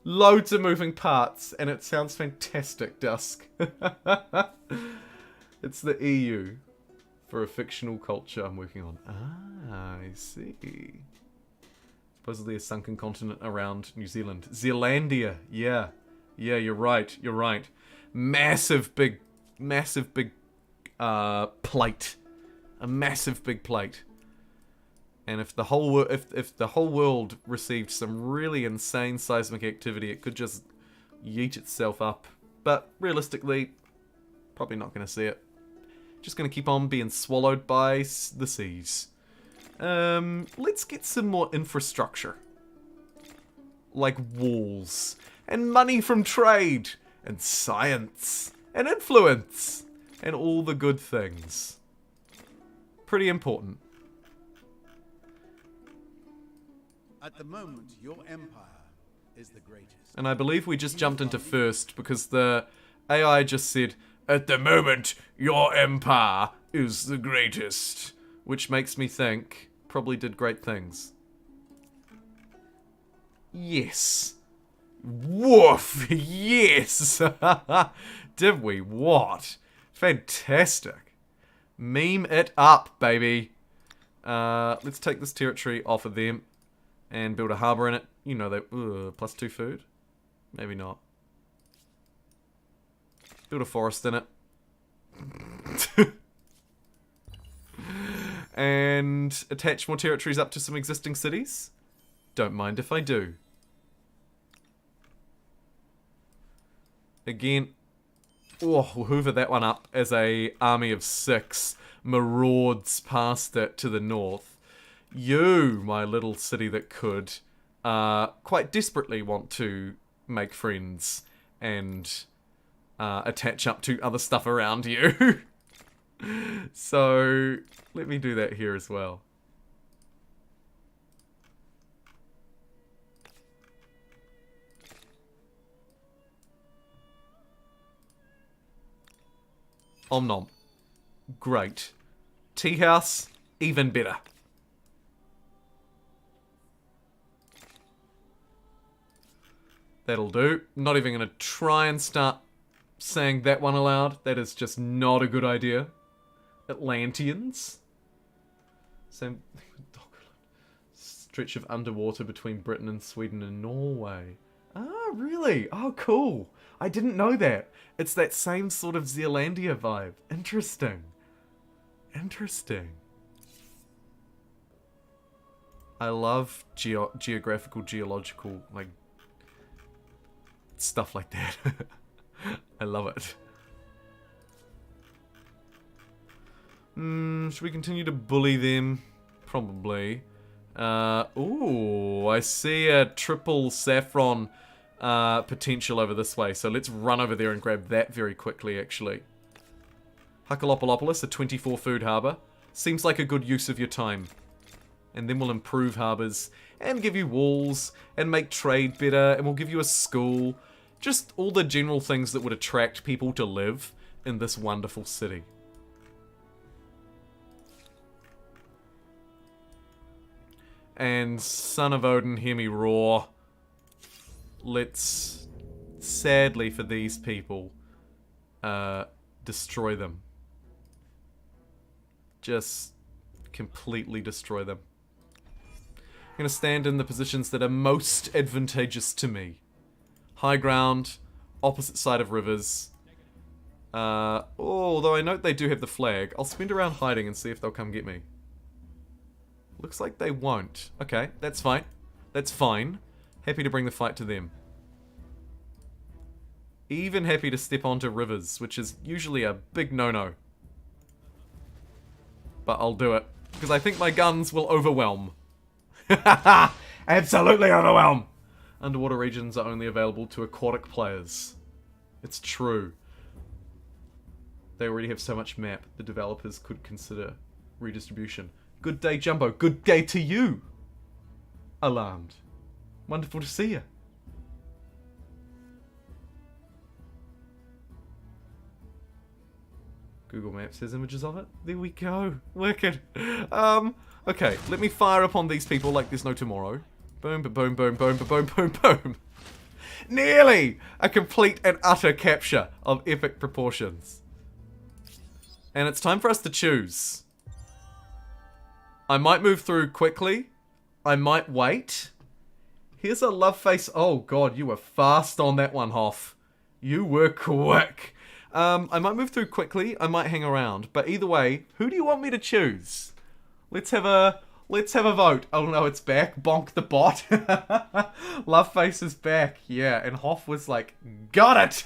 Loads of moving parts, and it sounds fantastic, Dusk. It's the EU for a fictional culture I'm working on. Ah, I see. Supposedly a sunken continent around New Zealand. Zealandia, yeah. Yeah, you're right, you're right. Massive big plate. A massive big plate. And if the whole if the whole world received some really insane seismic activity, it could just yeet itself up. But realistically, probably not going to see it. Just going to keep on being swallowed by the seas. Let's get some more infrastructure. Like walls. And money from trade. And science. And influence. And all the good things. Pretty important. At the moment, your empire is the greatest. And I believe we just jumped into first because the AI just said, at the moment, your empire is the greatest. Which makes me think, probably did great things. Yes. Woof! Yes! Did we what? Fantastic. Meme it up, baby. Let's take this territory off of them and build a harbour in it. You know that. Plus 2 food? Maybe not. Build a forest in it. And attach more territories up to some existing cities. Don't mind if I do. Again, oh, we'll hoover that one up as a army of 6 marauds past it to the north. You, my little city that could, quite desperately want to make friends and attach up to other stuff around you. So, let me do that here as well. Om nom. great. Tea house, even better. That'll do. Not even going to try and start saying that one aloud. That is just not a good idea. Atlanteans. Same stretch of underwater between Britain and Sweden and Norway. Ah, really? Oh, cool. I didn't know that. It's that same sort of Zealandia vibe. Interesting. Interesting. I love geographical, geological, like, stuff like that. I love it. Should we continue to bully them? Probably. Ooh, I see a triple saffron potential over this way. So let's run over there and grab that very quickly, actually. Huckalopolopolis, a 24 food harbour. Seems like a good use of your time. And then we'll improve harbours and give you walls and make trade better, and we'll give you a school. Just all the general things that would attract people to live in this wonderful city. And son of Odin, hear me roar. Let's, sadly for these people, destroy them. Just completely destroy them. I'm going to stand in the positions that are most advantageous to me. High ground, opposite side of rivers. Although I note they do have the flag. I'll spend around hiding and see if they'll come get me. Looks like they won't. Okay, that's fine. That's fine. Happy to bring the fight to them. Even happy to step onto rivers, which is usually a big no-no. But I'll do it, because I think my guns will overwhelm. Absolutely overwhelm! Underwater regions are only available to aquatic players. It's true. They already have so much map, the developers could consider redistribution. Good day, Jumbo. Good day to you, Allan. Wonderful to see you. Google Maps has images of it. There we go. Wicked. Okay, let me fire upon these people like there's no tomorrow. Boom, boom, boom, boom, boom, boom, boom. Nearly a complete and utter capture of epic proportions. And it's time for us to choose. I might move through quickly. I might wait. Here's a love face. Oh god, you were fast on that one, Hoff. You were quick. I might move through quickly. I might hang around. But either way, who do you want me to choose? Let's have a vote. Oh no, it's back. Bonk the bot. Love face is back. Yeah, and Hoff was like, got it.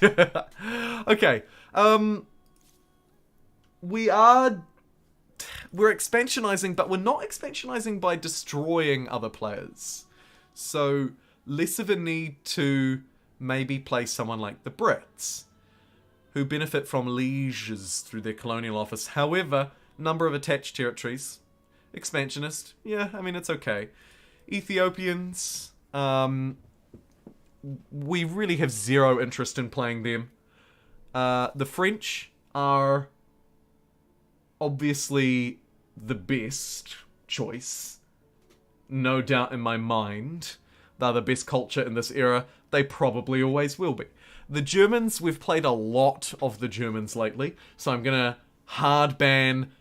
Okay. We're expansionizing, but we're not expansionizing by destroying other players. So, less of a need to maybe play someone like the Brits, who benefit from lieges through their colonial office. However, number of attached territories. Expansionist. Yeah, I mean, it's okay. Ethiopians. We really have zero interest in playing them. The French are obviously the best choice. No doubt in my mind. They're the best culture in this era. They probably always will be. The Germans, we've played a lot of the Germans lately, so I'm gonna hard ban,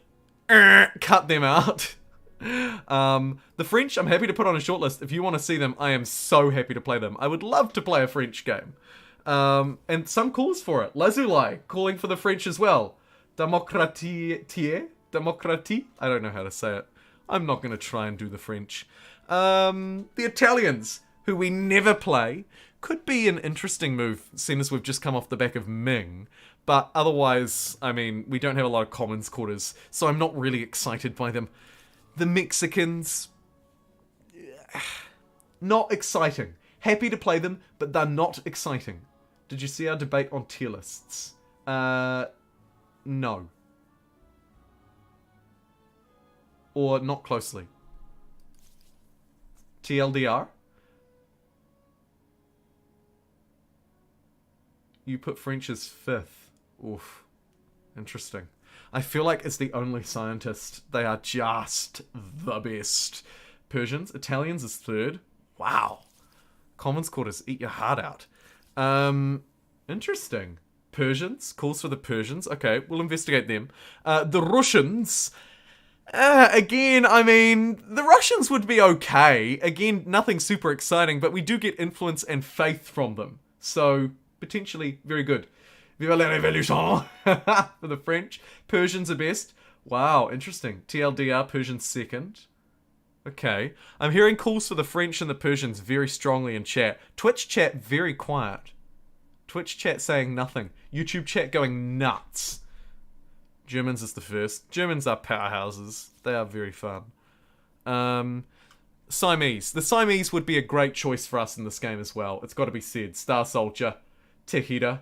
cut them out. The French, I'm happy to put on a shortlist. If you want to see them, I am so happy to play them. I would love to play a French game. And some calls for it. Lazuli, calling for the French as well. Démocratie? I don't know how to say it. I'm not going to try and do the French. The Italians, who we never play, could be an interesting move, seeing as we've just come off the back of Ming. But otherwise, I mean, we don't have a lot of commons quarters, so I'm not really excited by them. The Mexicans, not exciting. Happy to play them, but they're not exciting. Did you see our debate on tier lists? No. Or not closely. TLDR? You put French as 5th. Oof. Interesting. I feel like as the only scientist, they are just the best. Persians, Italians is third. Wow. Commons Quarters, eat your heart out. Interesting. Persians, calls for the Persians. Okay, we'll investigate them. The Russians. Again, I mean, the Russians would be okay. Again, nothing super exciting, but we do get influence and faith from them. So, potentially very good. Viva la révolution! For the French. Persians are best. Wow, interesting. TLDR, Persians second. Okay. I'm hearing calls for the French and the Persians very strongly in chat. Twitch chat very quiet. Twitch chat saying nothing. YouTube chat going nuts. Germans is the first. Germans are powerhouses. They are very fun. Siamese. The Siamese would be a great choice for us in this game as well. It's got to be said. Star Soldier. Tehida.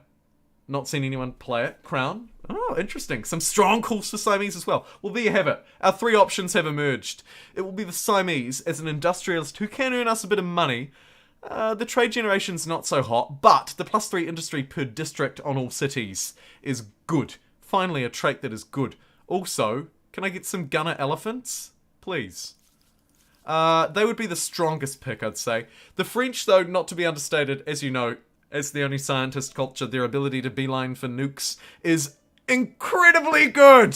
Not seen anyone play it. Crown. Oh, interesting. Some strong calls for Siamese as well. Well, there you have it. Our three options have emerged. It will be the Siamese as an industrialist who can earn us a bit of money. The trade generation's not so hot, but the +3 industry per district on all cities is good. Finally, a trait that is good. Also, can I get some gunner elephants? Please. They would be the strongest pick, I'd say. The French, though, not to be understated, as you know, as the only scientist culture, their ability to beeline for nukes is incredibly good.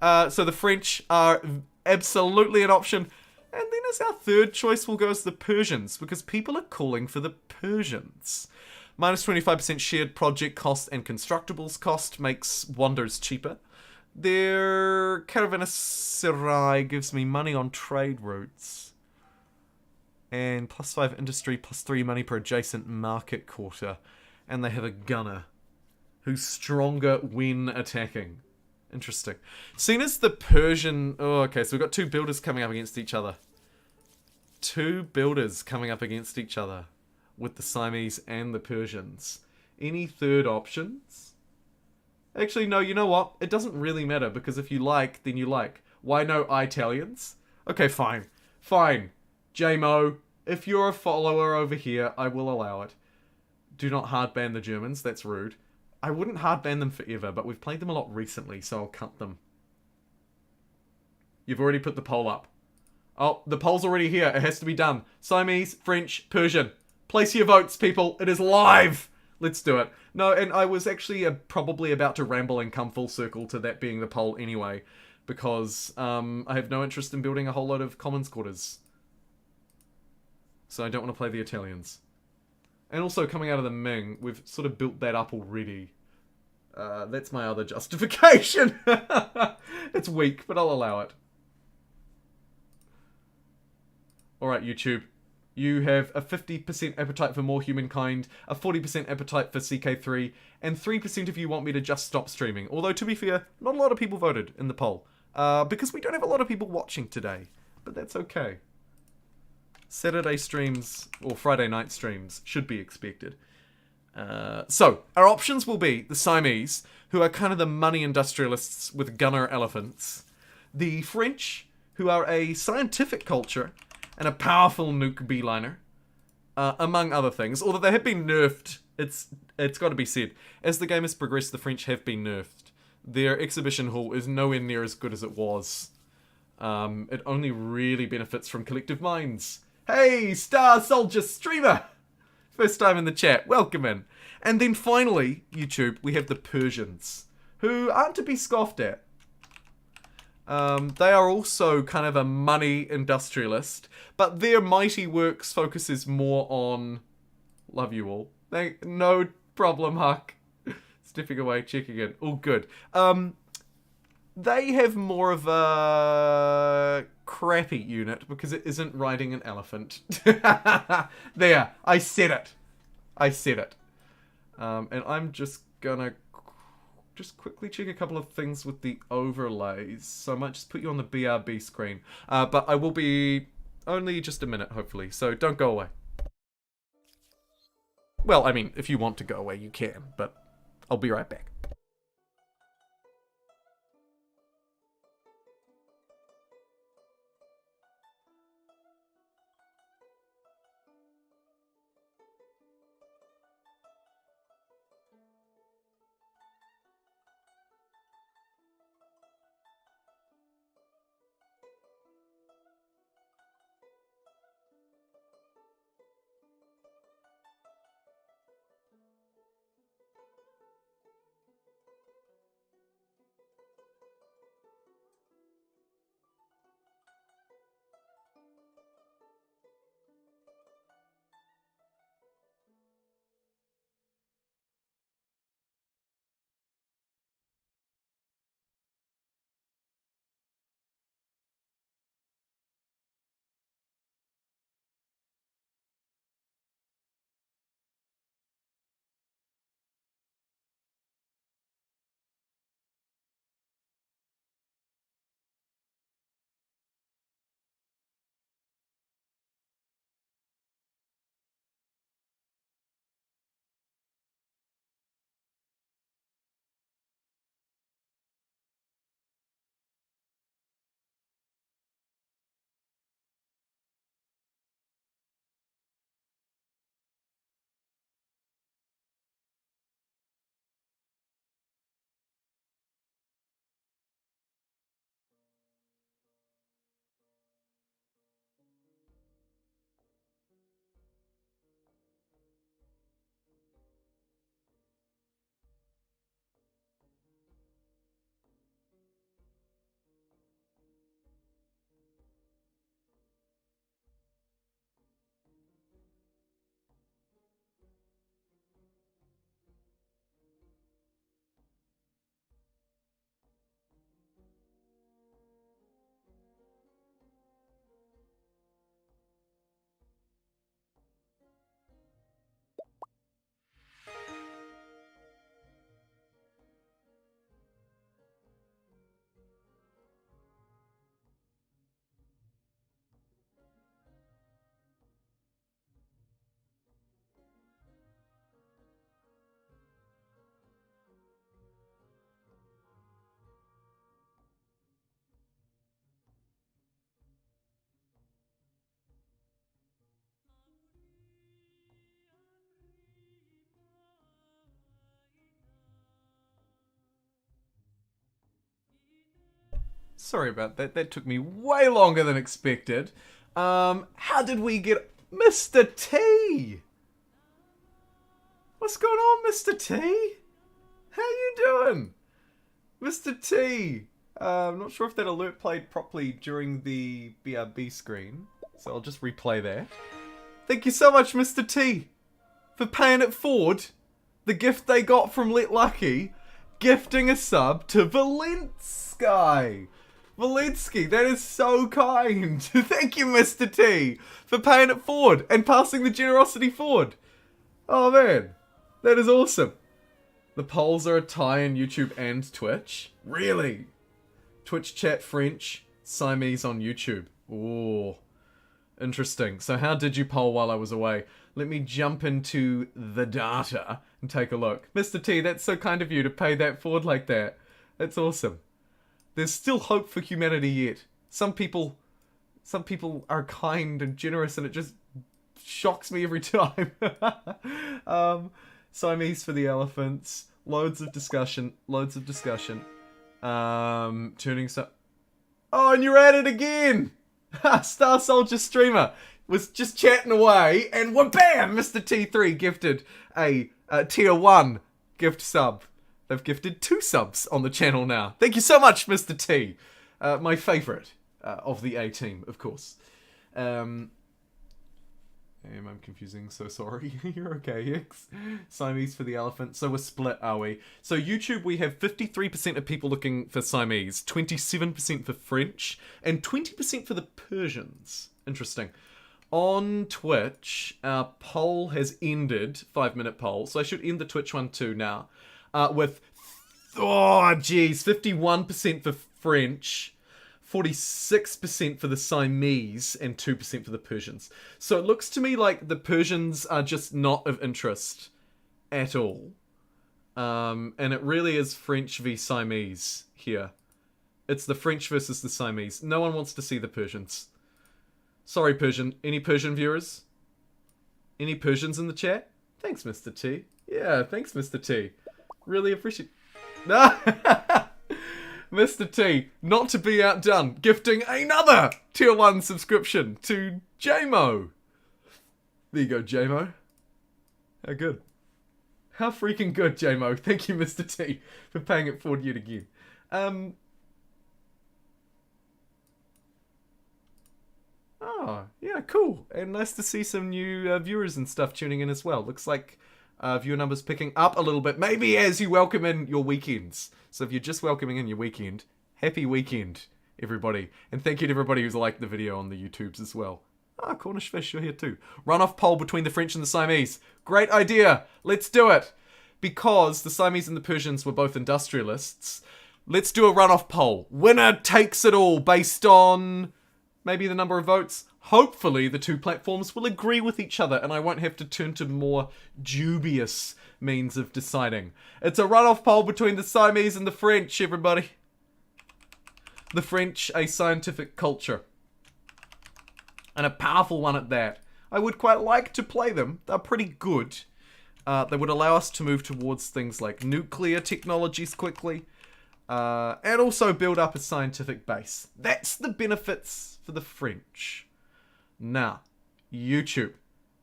So the French are absolutely an option. And then as our third choice, we'll go as the Persians, because people are calling for the Persians. Minus 25% shared project cost and constructibles cost makes wonders cheaper. Their caravanserai gives me money on trade routes. And +5 industry, +3 money per adjacent market quarter. And they have a gunner who's stronger when attacking. Interesting. Seen as the Persian... Oh, okay, so we've got two builders coming up against each other. Two builders coming up against each other with the Siamese and the Persians. Any third options? Actually, no, you know what? It doesn't really matter, because if you like, then you like. Why no Italians? Okay, fine. Fine. JMO, if you're a follower over here, I will allow it. Do not hardban the Germans, that's rude. I wouldn't hardban them forever, but we've played them a lot recently, so I'll cut them. You've already put the poll up. Oh, the poll's already here. It has to be done. Siamese, French, Persian. Place your votes, people. It is live. Let's do it. No, and I was actually probably about to ramble and come full circle to that being the poll anyway, because I have no interest in building a whole load of commons quarters. So I don't want to play the Italians. And also, coming out of the Ming, we've sort of built that up already. That's my other justification. It's weak, but I'll allow it. Alright, YouTube. You have a 50% appetite for more Humankind, a 40% appetite for CK3, and 3% of you want me to just stop streaming. Although, to be fair, not a lot of people voted in the poll. Because we don't have a lot of people watching today. But that's okay. Saturday streams, or Friday night streams, should be expected. So, our options will be the Siamese, who are kind of the money industrialists with gunner elephants. The French, who are a scientific culture and a powerful nuke beeliner, among other things. Although they have been nerfed, it's got to be said. As the game has progressed, the French have been nerfed. Their exhibition hall is nowhere near as good as it was. It only really benefits from collective minds. Hey, Star Soldier Streamer! First time in the chat, welcome in. And then finally, YouTube, we have the Persians, who aren't to be scoffed at. They are also kind of a money industrialist, but their mighty works focuses more on... Love you all. No problem, Huck. Stepping away, checking in. All good. They have more of a crappy unit because it isn't riding an elephant. There, I said it. I said it. And I'm just gonna quickly check a couple of things with the overlays. So I might just put you on the BRB screen. But I will be only just a minute, hopefully. So don't go away. Well, I mean, if you want to go away, you can. But I'll be right back. Sorry about that. That took me way longer than expected. How did we get Mr. T? What's going on, Mr. T? How you doing? Mr. T. I'm not sure if that alert played properly during the BRB screen, so I'll just replay that. Thank you so much, Mr. T, for paying it forward. The gift they got from Let Lucky, gifting a sub to Valensky. Valensky, that is so kind. Thank you, Mr. T, for paying it forward and passing the generosity forward. Oh man, that is awesome. The polls are a tie in YouTube and Twitch. Really? Twitch chat French, Siamese on YouTube. Ooh, interesting. So how did you poll while I was away? Let me jump into the data and take a look. Mr. T, that's so kind of you to pay that forward like that. That's awesome. There's still hope for humanity yet. Some people are kind and generous, and it just shocks me every time. Siamese for the elephants. Loads of discussion. Turning so. Oh, and you're at it again! Star Soldier Streamer was just chatting away, and wha-bam! Mr. T3 gifted a tier 1 gift sub. They've gifted 2 subs on the channel now. Thank you so much, Mr. T. My favourite of the A team, of course. I'm confusing, so sorry. You're okay, X. Siamese for the elephant. So we're split, are we? So YouTube, we have 53% of people looking for Siamese, 27% for French, and 20% for the Persians. Interesting. On Twitch, our poll has ended, 5-minute poll, so I should end the Twitch one too now, with, 51% for French, 46% for the Siamese, and 2% for the Persians. So it looks to me like the Persians are just not of interest at all. And it really is French v Siamese here. It's the French versus the Siamese. No one wants to see the Persians. Sorry, Persian. Any Persian viewers? Any Persians in the chat? Thanks, Mr. T. Yeah, thanks, Mr. T. Really appreciate... Mr. T, not to be outdone, gifting another tier 1 subscription to JMO. There you go, JMO. How good. How freaking good, JMO. Thank you, Mr. T, for paying it forward yet again. Oh, yeah, cool. And nice to see some new viewers and stuff tuning in as well. Looks like viewer numbers picking up a little bit, maybe as you welcome in your weekends. So if you're just welcoming in your weekend, happy weekend, everybody. And thank you to everybody who's liked the video on the YouTubes as well. Ah, Cornish Fish, you're here too. Run-off poll between the French and the Siamese. Great idea. Let's do it. Because the Siamese and the Persians were both industrialists, let's do a run-off poll. Winner takes it all based on maybe the number of votes. Hopefully the two platforms will agree with each other and I won't have to turn to more dubious means of deciding. It's a run-off poll between the Siamese and the French, everybody. The French, a scientific culture. And a powerful one at that. I would quite like to play them. They're pretty good. They would allow us to move towards things like nuclear technologies quickly. And also build up a scientific base. That's the benefits for the French. Now, YouTube,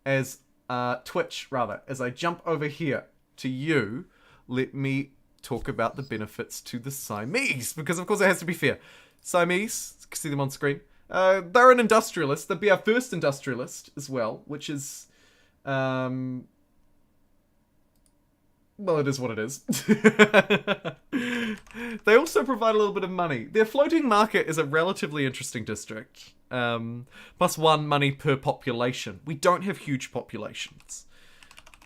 as Twitch rather, as I jump over here to you, let me talk about the benefits to the Siamese, because of course it has to be fair. Siamese, you can see them on screen, they're an industrialist. They'd be our first industrialist as well, which is, well, it is what it is. They also provide a little bit of money. Their floating market is a relatively interesting district. +1 money per population. We don't have huge populations.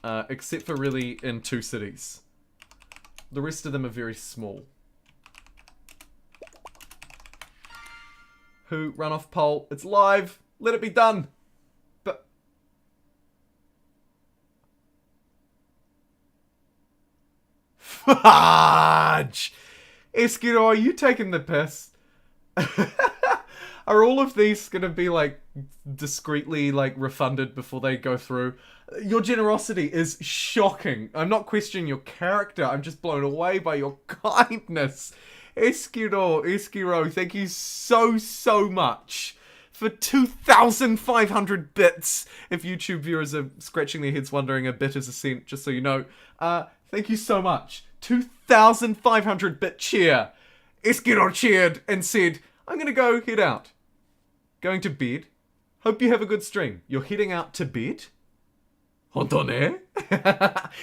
Except for really in 2 cities. The rest of them are very small. Who? Runoff poll. It's live. Let it be done. But... Fudge! Eskiro, are you taking the piss? Are all of these gonna be, like, discreetly, like, refunded before they go through? Your generosity is shocking. I'm not questioning your character. I'm just blown away by your kindness. Eskiro, thank you so much for 2,500 bits. If YouTube viewers are scratching their heads wondering a bit is a cent, just so you know. Thank you so much. 2,500 bit cheer. Eskiro cheered and said, I'm gonna go head out. Going to bed. Hope you have a good stream. You're heading out to bed? Hontone?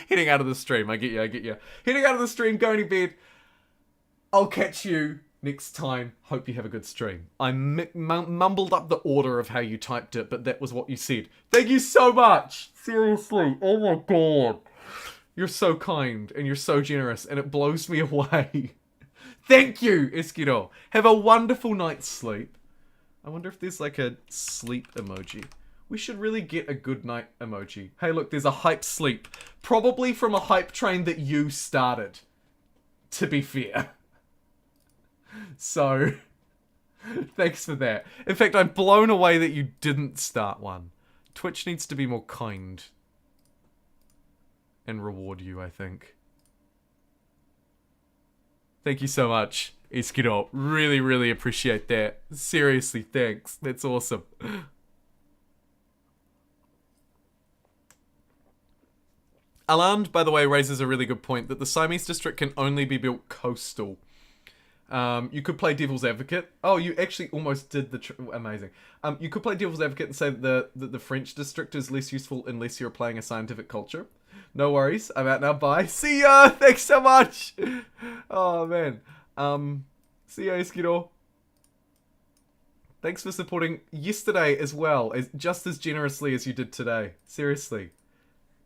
Heading out of the stream. I get you. Heading out of the stream, going to bed. I'll catch you next time. Hope you have a good stream. I mumbled up the order of how you typed it, but that was what you said. Thank you so much. Seriously. Oh my god. You're so kind and you're so generous and it blows me away. Thank you, Eskiro. Have a wonderful night's sleep. I wonder if there's like a sleep emoji. We should really get a good night emoji. Hey, look, there's a hype sleep. Probably from a hype train that you started. To be fair. So, thanks for that. In fact, I'm blown away that you didn't start one. Twitch needs to be more kind. And reward you, I think. Thank you so much, Eskiro. Really appreciate that. Seriously, thanks. That's awesome. Allan, by the way, raises a really good point that the Siamese district can only be built coastal. You could play devil's advocate. Oh, you actually almost did the... Amazing. You could play devil's advocate and say that the French district is less useful unless you're playing a scientific culture. No worries. I'm out now. Bye. See ya. Thanks so much. Oh, man. See ya, Eskiro. Thanks for supporting yesterday as well, just as generously as you did today. Seriously.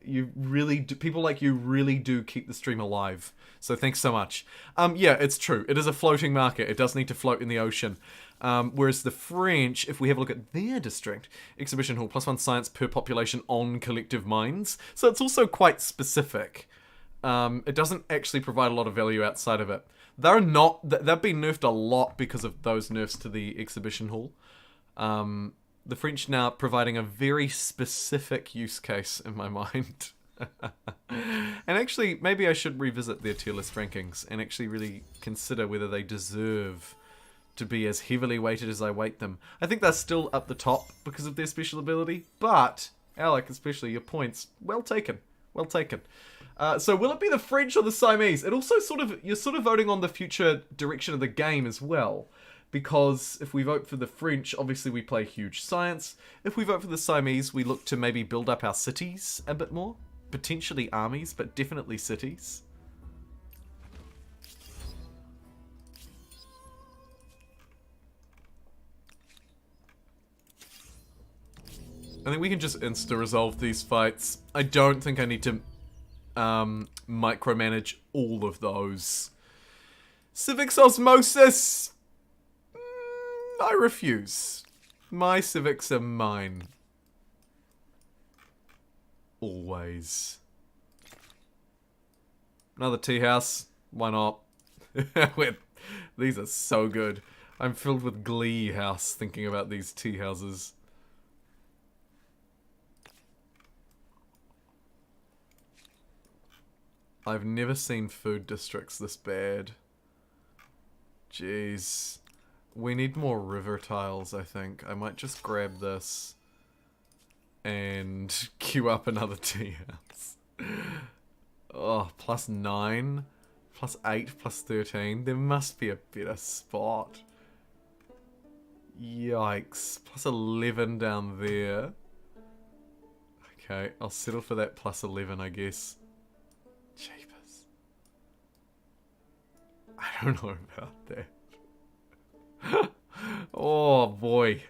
You really do, people like you really do keep the stream alive. So thanks so much. Yeah, it's true. It is a floating market. It does need to float in the ocean. Whereas the French, if we have a look at their district, exhibition hall, +1 science per population on collective minds. So it's also quite specific. It doesn't actually provide a lot of value outside of it. They've been nerfed a lot because of those nerfs to the exhibition hall. The French now providing a very specific use case in my mind. And actually, maybe I should revisit their tier list rankings and actually really consider whether they deserve to be as heavily weighted as I weight them. I think they're still up the top because of their special ability, but, Alec, especially your points, well taken. Well taken. So will it be the French or the Siamese? It also you're sort of voting on the future direction of the game as well. Because if we vote for the French, obviously we play huge science. If we vote for the Siamese, we look to maybe build up our cities a bit more. Potentially armies, but definitely cities. I think we can just insta-resolve these fights. I don't think I need to micromanage all of those. Civics osmosis! I refuse. My civics are mine. Always. Another tea house. Why not? These are so good. I'm filled with glee house thinking about these tea houses. I've never seen food districts this bad. Jeez. We need more river tiles, I think. I might just grab this and queue up another tea house. Oh, +9, +8, +13. There must be a better spot. Yikes. +11 down there. Okay, I'll settle for that +11, I guess. Jeepers. I don't know about that. Oh boy,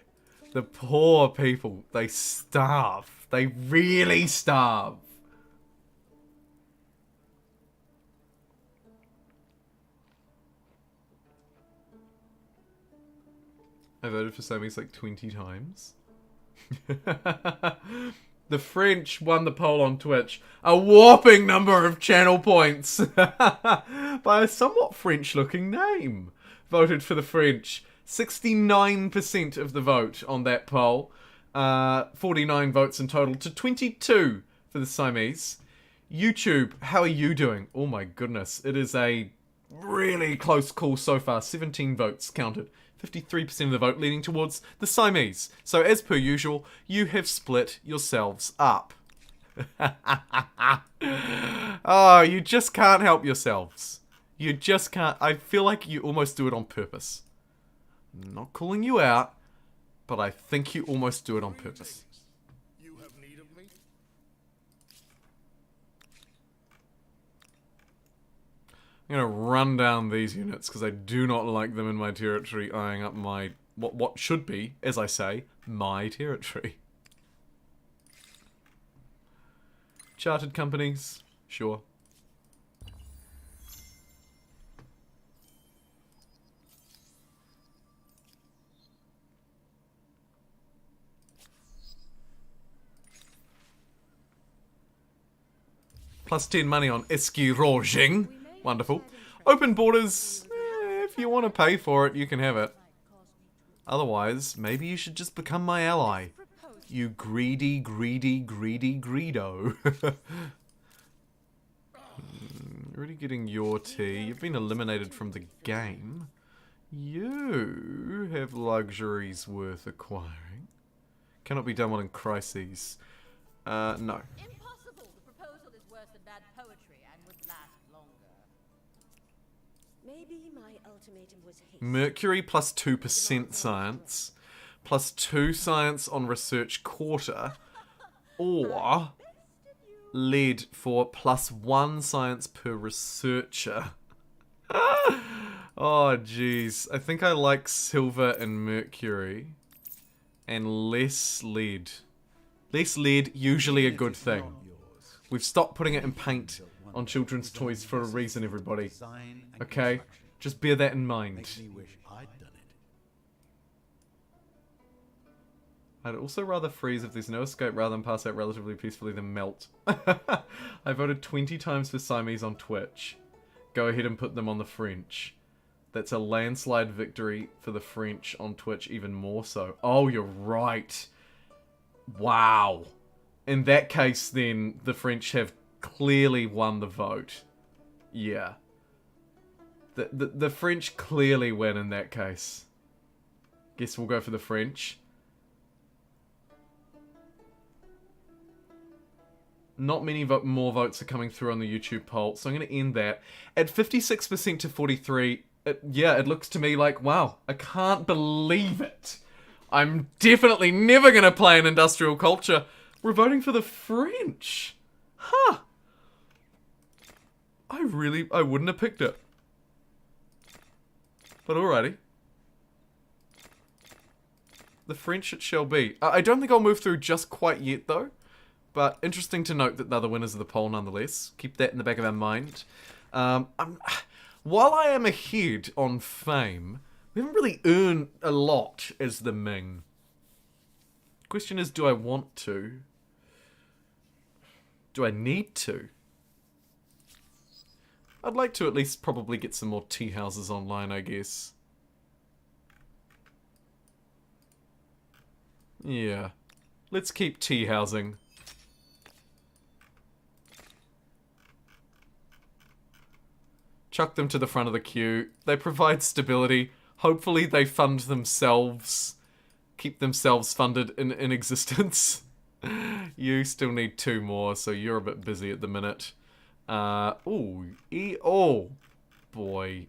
the poor people, they starve. They really starve. I voted for Siamese like 20 times. The French won the poll on Twitch. A whopping number of channel points. By a somewhat French-looking name. Voted for the French. 69% of the vote on that poll. 49 votes in total to 22 for the Siamese. YouTube, how are you doing? Oh my goodness. It is a really close call so far. 17 votes counted. 53% of the vote leaning towards the Siamese. So as per usual, you have split yourselves up. Oh, you just can't help yourselves. You just can't. I feel like you almost do it on purpose. I'm not calling you out, but I think you almost do it on purpose. You have need of me? I'm gonna run down these units because I do not like them in my territory eyeing up my what should be, as I say, my territory. Chartered companies, sure. Plus 10 money on Esquiroging. Wonderful. Open borders. If you want to pay for it, you can have it. Otherwise, maybe you should just become my ally. You greedy, greedy, greedy, greedo. Already getting your tea. You've been eliminated from the game. You have luxuries worth acquiring. Cannot be done well in crises. No. Impossible. The proposal is worse than bad poetry and would last longer. Maybe my ultimatum was haste. Mercury plus 2% science. Plus 2 science on research quarter. Or lead for plus 1 science per researcher. Oh, jeez. I think I like silver and mercury. And less lead. Less lead, usually a good thing. We've stopped putting it in paint on children's toys for a reason, everybody. Okay? Just bear that in mind. Makes me wish I'd done it. I'd also rather freeze if there's no escape rather than pass out relatively peacefully than melt. I voted 20 times for Siamese on Twitch. Go ahead and put them on the French. That's a landslide victory for the French on Twitch, even more so. Oh, you're right. Wow. In that case, then, the French have clearly won the vote. Yeah. The French clearly win in that case. Guess we'll go for the French. Not many more votes are coming through on the YouTube poll, so I'm going to end that. At 56% to 43%, it looks to me like, wow, I can't believe it. I'm definitely never going to play an industrial culture. We're voting for the French. Huh. I wouldn't have picked it. But alrighty. The French it shall be. I don't think I'll move through just quite yet, though. But interesting to note that they're the winners of the poll nonetheless. Keep that in the back of our mind. While I am ahead on fame, we haven't really earned a lot as the Ming. Question is, do I want to? Do I need to? I'd like to at least probably get some more tea houses online, I guess. Yeah. Let's keep tea housing. Chuck them to the front of the queue. They provide stability. Hopefully they fund themselves. Keep themselves funded in existence. You still need 2 more, so you're a bit busy at the minute. Oh boy.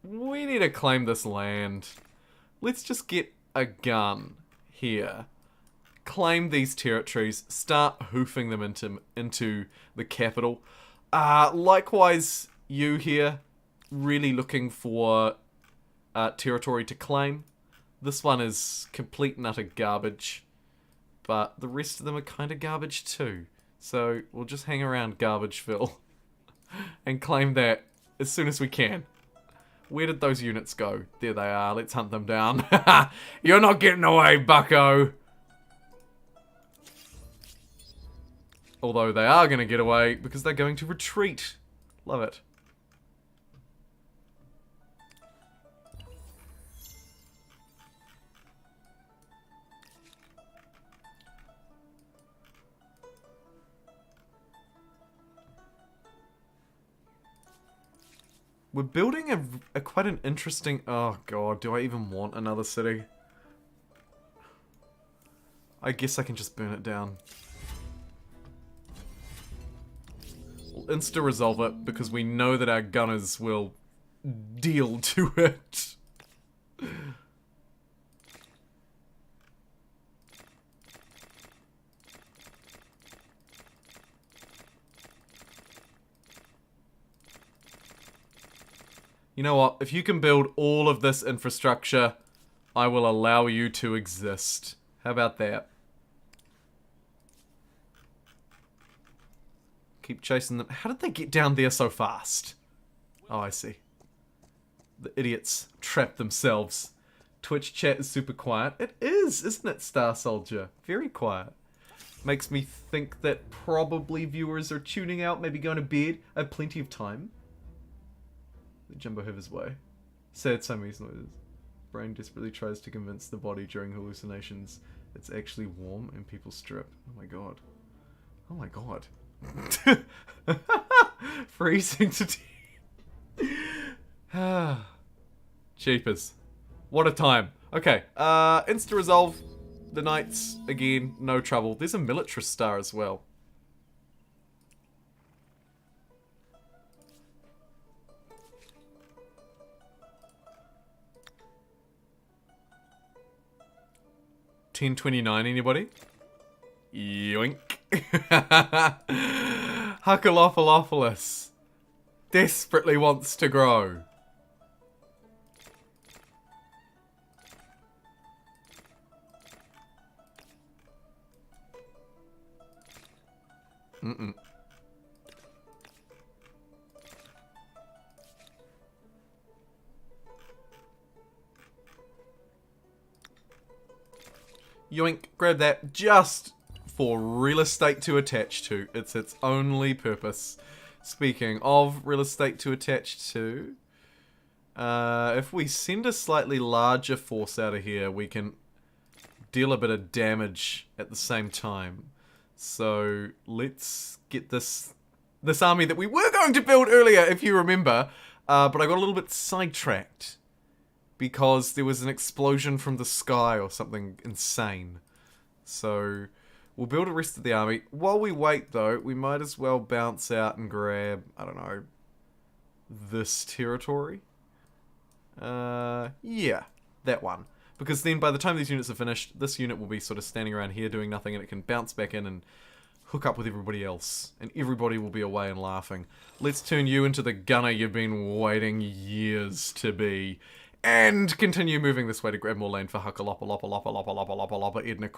We need to claim this land. Let's just get a gun here. Claim these territories. Start hoofing them into the capital. Likewise, you here, really looking for territory to claim. This one is complete and utter garbage. But the rest of them are kind of garbage too. So we'll just hang around Garbageville and claim that as soon as we can. Where did those units go? There they are. Let's hunt them down. You're not getting away, bucko. Although they are going to get away because they're going to retreat. Love it. We're building a quite an interesting... Oh god, do I even want another city? I guess I can just burn it down. We'll insta-resolve it because we know that our gunners will deal to it. You know what? If you can build all of this infrastructure, I will allow you to exist. How about that? Keep chasing them. How did they get down there so fast? Oh, I see. The idiots trapped themselves. Twitch chat is super quiet. It is, isn't it, Star Soldier? Very quiet. Makes me think that probably viewers are tuning out, maybe going to bed. I have plenty of time. Let Jumbo have his way. Sad Siamese noises. Brain desperately tries to convince the body during hallucinations it's actually warm and people strip. Oh my god. Oh my god. Freezing to death. Cheapers. What a time. Okay, insta-resolve the knights again, no trouble. There's a militarist star as well. $10.29, anybody? Yoink. Huckleophilopolis desperately wants to grow. Yoink, grab that just for real estate to attach to. It's its only purpose. Speaking of real estate to attach to, if we send a slightly larger force out of here, we can deal a bit of damage at the same time. So let's get this army that we were going to build earlier, if you remember, but I got a little bit sidetracked because there was an explosion from the sky or something insane. So we'll build the rest of the army. While we wait, though, we might as well bounce out and grab, I don't know, this territory. Yeah, that one. Because then by the time these units are finished, this unit will be sort of standing around here doing nothing, and it can bounce back in and hook up with everybody else. And everybody will be away and laughing. Let's turn you into the gunner you've been waiting years to be. And continue moving this way to grab more land for Huckleophilopolis Edna.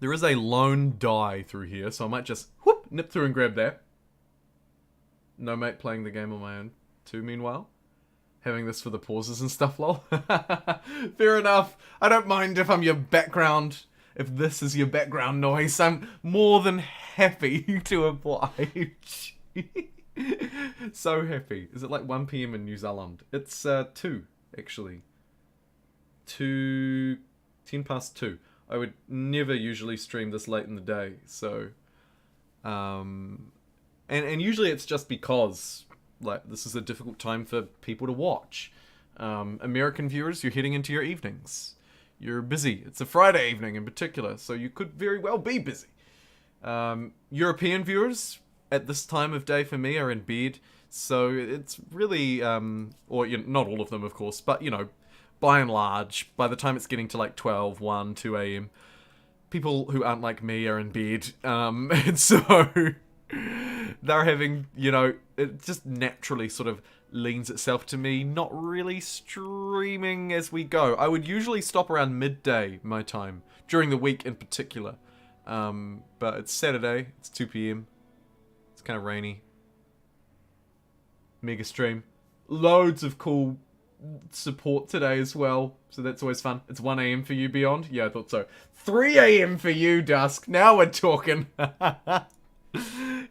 There is a lone die through here, so I might just whoop, nip through and grab that. No mate, playing the game on my own too, meanwhile. Having this for the pauses and stuff, lol. Fair enough. I don't mind if I'm your background. If this is your background noise, I'm more than happy to oblige. So happy. Is it like 1 PM in New Zealand? It's 2, actually. 10 past 2. I would never usually stream this late in the day, so... and usually it's just because, like, this is a difficult time for people to watch. American viewers, you're heading into your evenings. You're busy. It's a Friday evening in particular, so you could very well be busy. European viewers, at this time of day for me, are in bed, so it's really, or you know, not all of them, of course, but, you know, by and large, by the time it's getting to like 12, 1, 2 a.m., people who aren't like me are in bed, and so they're having, you know, it just naturally sort of leans itself to me not really streaming as we go. I would usually stop around midday my time, during the week in particular, but it's Saturday, it's 2 p.m, it's kind of rainy. Mega stream. Loads of cool support today as well, so that's always fun. It's 1 a.m. for you, Beyond? Yeah, I thought so. 3 a.m. for you, Dusk. Now we're talking.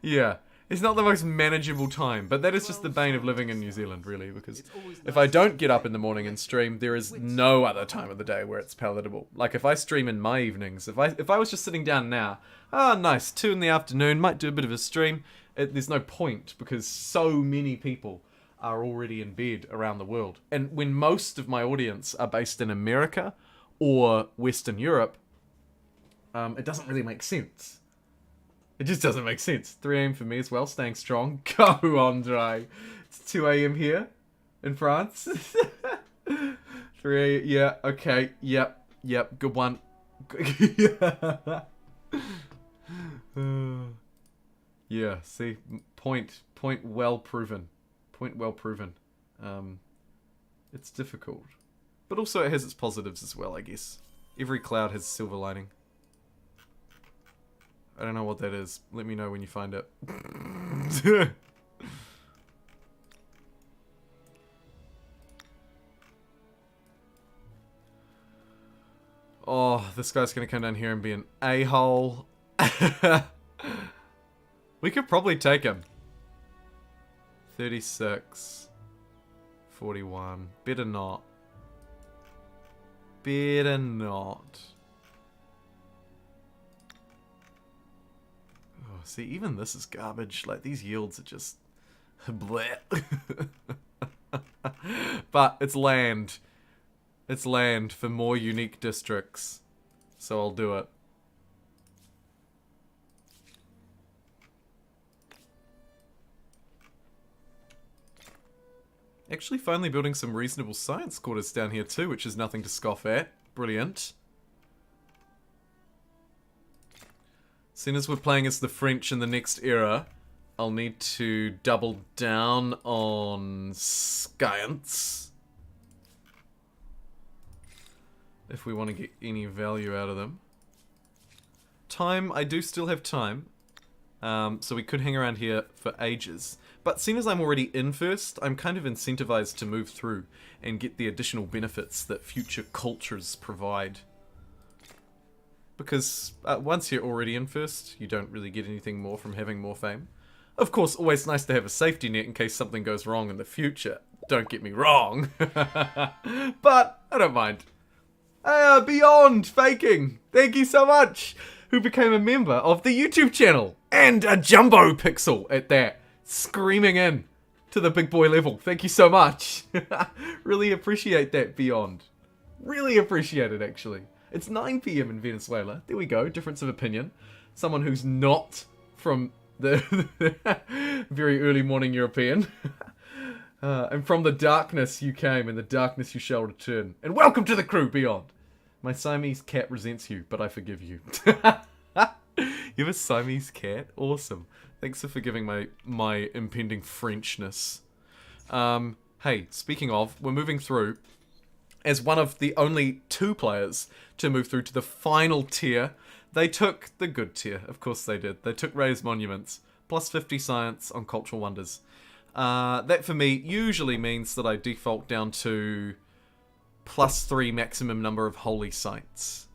Yeah. It's not the most manageable time, but that is just the bane of living in New Zealand, really, because if I don't get up in the morning and stream, there is no other time of the day where it's palatable. Like, if I stream in my evenings, if I was just sitting down now, nice, 2 in the afternoon, might do a bit of a stream, there's no point, because so many people are already in bed around the world. And when most of my audience are based in America or Western Europe, it doesn't really make sense. It just doesn't make sense. 3 a.m. for me as well, staying strong. Go, Andre. It's 2 a.m. here in France. 3 a.m. Yeah, okay. Yep. Good one. Yeah, see, point well proven. Point well proven. It's difficult. But also it has its positives as well, I guess. Every cloud has a silver lining. I don't know what that is. Let me know when you find it. Oh, this guy's gonna come down here and be an a-hole. We could probably take him. 36. 41. Better not. Better not. Oh, see, even this is garbage. Like, these yields are just... bleh. But it's land. It's land for more unique districts. So I'll do it. Actually finally building some reasonable science quarters down here too, which is nothing to scoff at. Brilliant. Seeing as we're playing as the French in the next era, I'll need to double down on science. If we want to get any value out of them. Time, I do still have time. So we could hang around here for ages. But seeing as I'm already in first, I'm kind of incentivized to move through and get the additional benefits that future cultures provide. Because once you're already in first, you don't really get anything more from having more fame. Of course, always nice to have a safety net in case something goes wrong in the future. Don't get me wrong. But I don't mind. Beyond Faking, thank you so much, who became a member of the YouTube channel. And a JumboPixel at that. Screaming in to the big boy level. Thank you so much. Really appreciate that, Beyond. Really appreciate it, actually. It's 9 p.m. in Venezuela. There we go. Difference of opinion. Someone who's not from the very early morning European. And from the darkness you came, and the darkness you shall return. And welcome to the crew, Beyond. My Siamese cat resents you, but I forgive you. You have a Siamese cat? Awesome. Thanks for forgiving my impending Frenchness. Hey, speaking of, we're moving through as one of the only 2 players to move through to the final tier. They took the good tier. Of course they did. They took Raised Monuments. Plus 50 science on cultural wonders. That for me usually means that I default down to plus 3 maximum number of holy sites.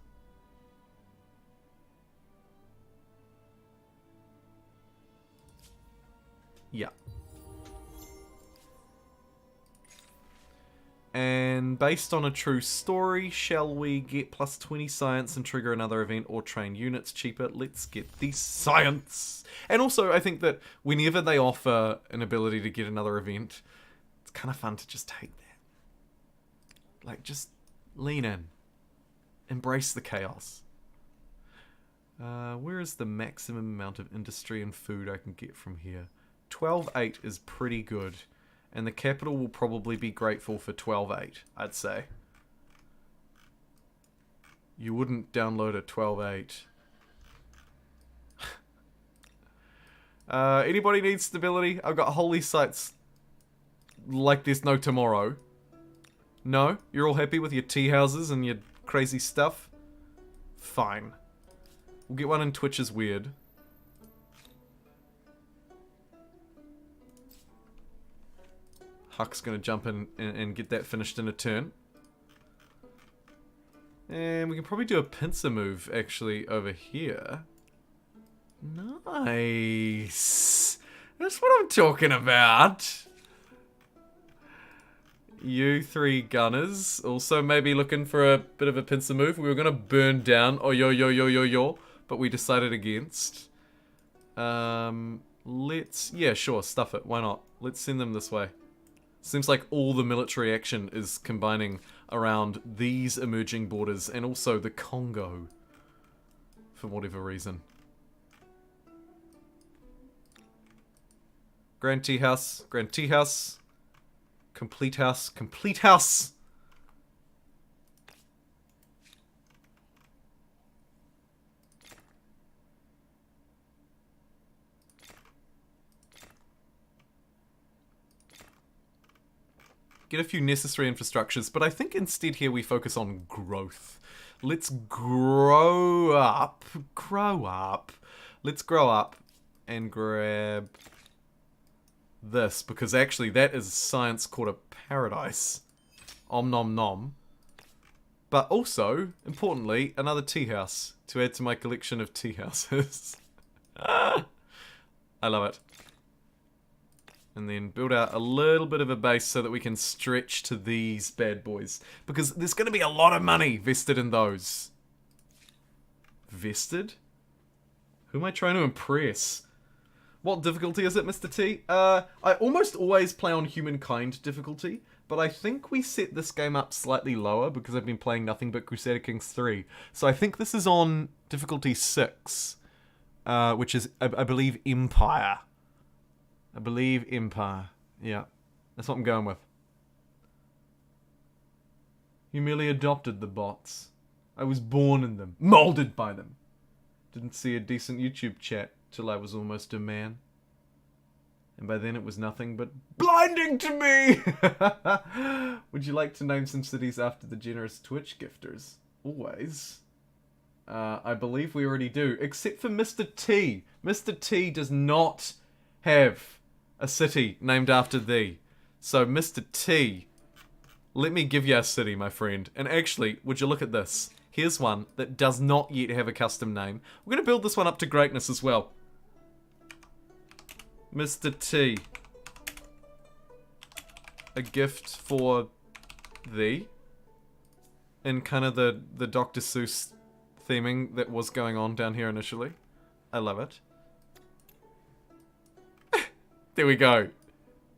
Yeah. And based on a true story, shall we get plus 20 science and trigger another event or train units cheaper? Let's get the science. And also, I think that whenever they offer an ability to get another event, it's kind of fun to just take that. Like, just lean in. Embrace the chaos. Where is the maximum amount of industry and food I can get from here? 12.8 is pretty good. And the capital will probably be grateful for 12.8, I'd say. You wouldn't download a 12.8. Anybody need stability? I've got holy sites like there's no tomorrow. No? You're all happy with your tea houses and your crazy stuff? Fine. We'll get one in Twitch is weird. Huck's gonna jump in and get that finished in a turn. And we can probably do a pincer move, actually, over here. Nice! That's what I'm talking about. You three gunners. Also maybe looking for a bit of a pincer move. We were going to burn down. Oh, yo. But we decided against. Yeah, sure. Stuff it. Why not? Let's send them this way. Seems like all the military action is combining around these emerging borders and also the Congo. For whatever reason. Grand Tea House. Grand Tea House. Complete house. Complete house! Get a few necessary infrastructures, but I think instead here we focus on growth. Let's grow up. Grow up. Let's grow up and grab this, because actually that is science quarter paradise. Om nom nom. But also, importantly, another tea house to add to my collection of tea houses. I love it. And then build out a little bit of a base so that we can stretch to these bad boys. Because there's going to be a lot of money vested in those. Vested? Who am I trying to impress? What difficulty is it, Mr. T? I almost always play on Humankind difficulty, but I think we set this game up slightly lower because I've been playing nothing but Crusader Kings 3. So I think this is on difficulty 6, which is, I believe, Empire. I believe Empire. Yeah, that's what I'm going with. You merely adopted the bots. I was born in them, molded by them. Didn't see a decent YouTube chat till I was almost a man. And by then it was nothing but blinding to me! Would you like to name some cities after the generous Twitch gifters? Always. I believe we already do, except for Mr. T. Mr. T does not have a city named after thee. So, Mr. T, let me give you a city, my friend. And actually, would you look at this? Here's one that does not yet have a custom name. We're going to build this one up to greatness as well. Mr. T. A gift for thee. In kind of the Dr. Seuss theming that was going on down here initially. I love it. There we go.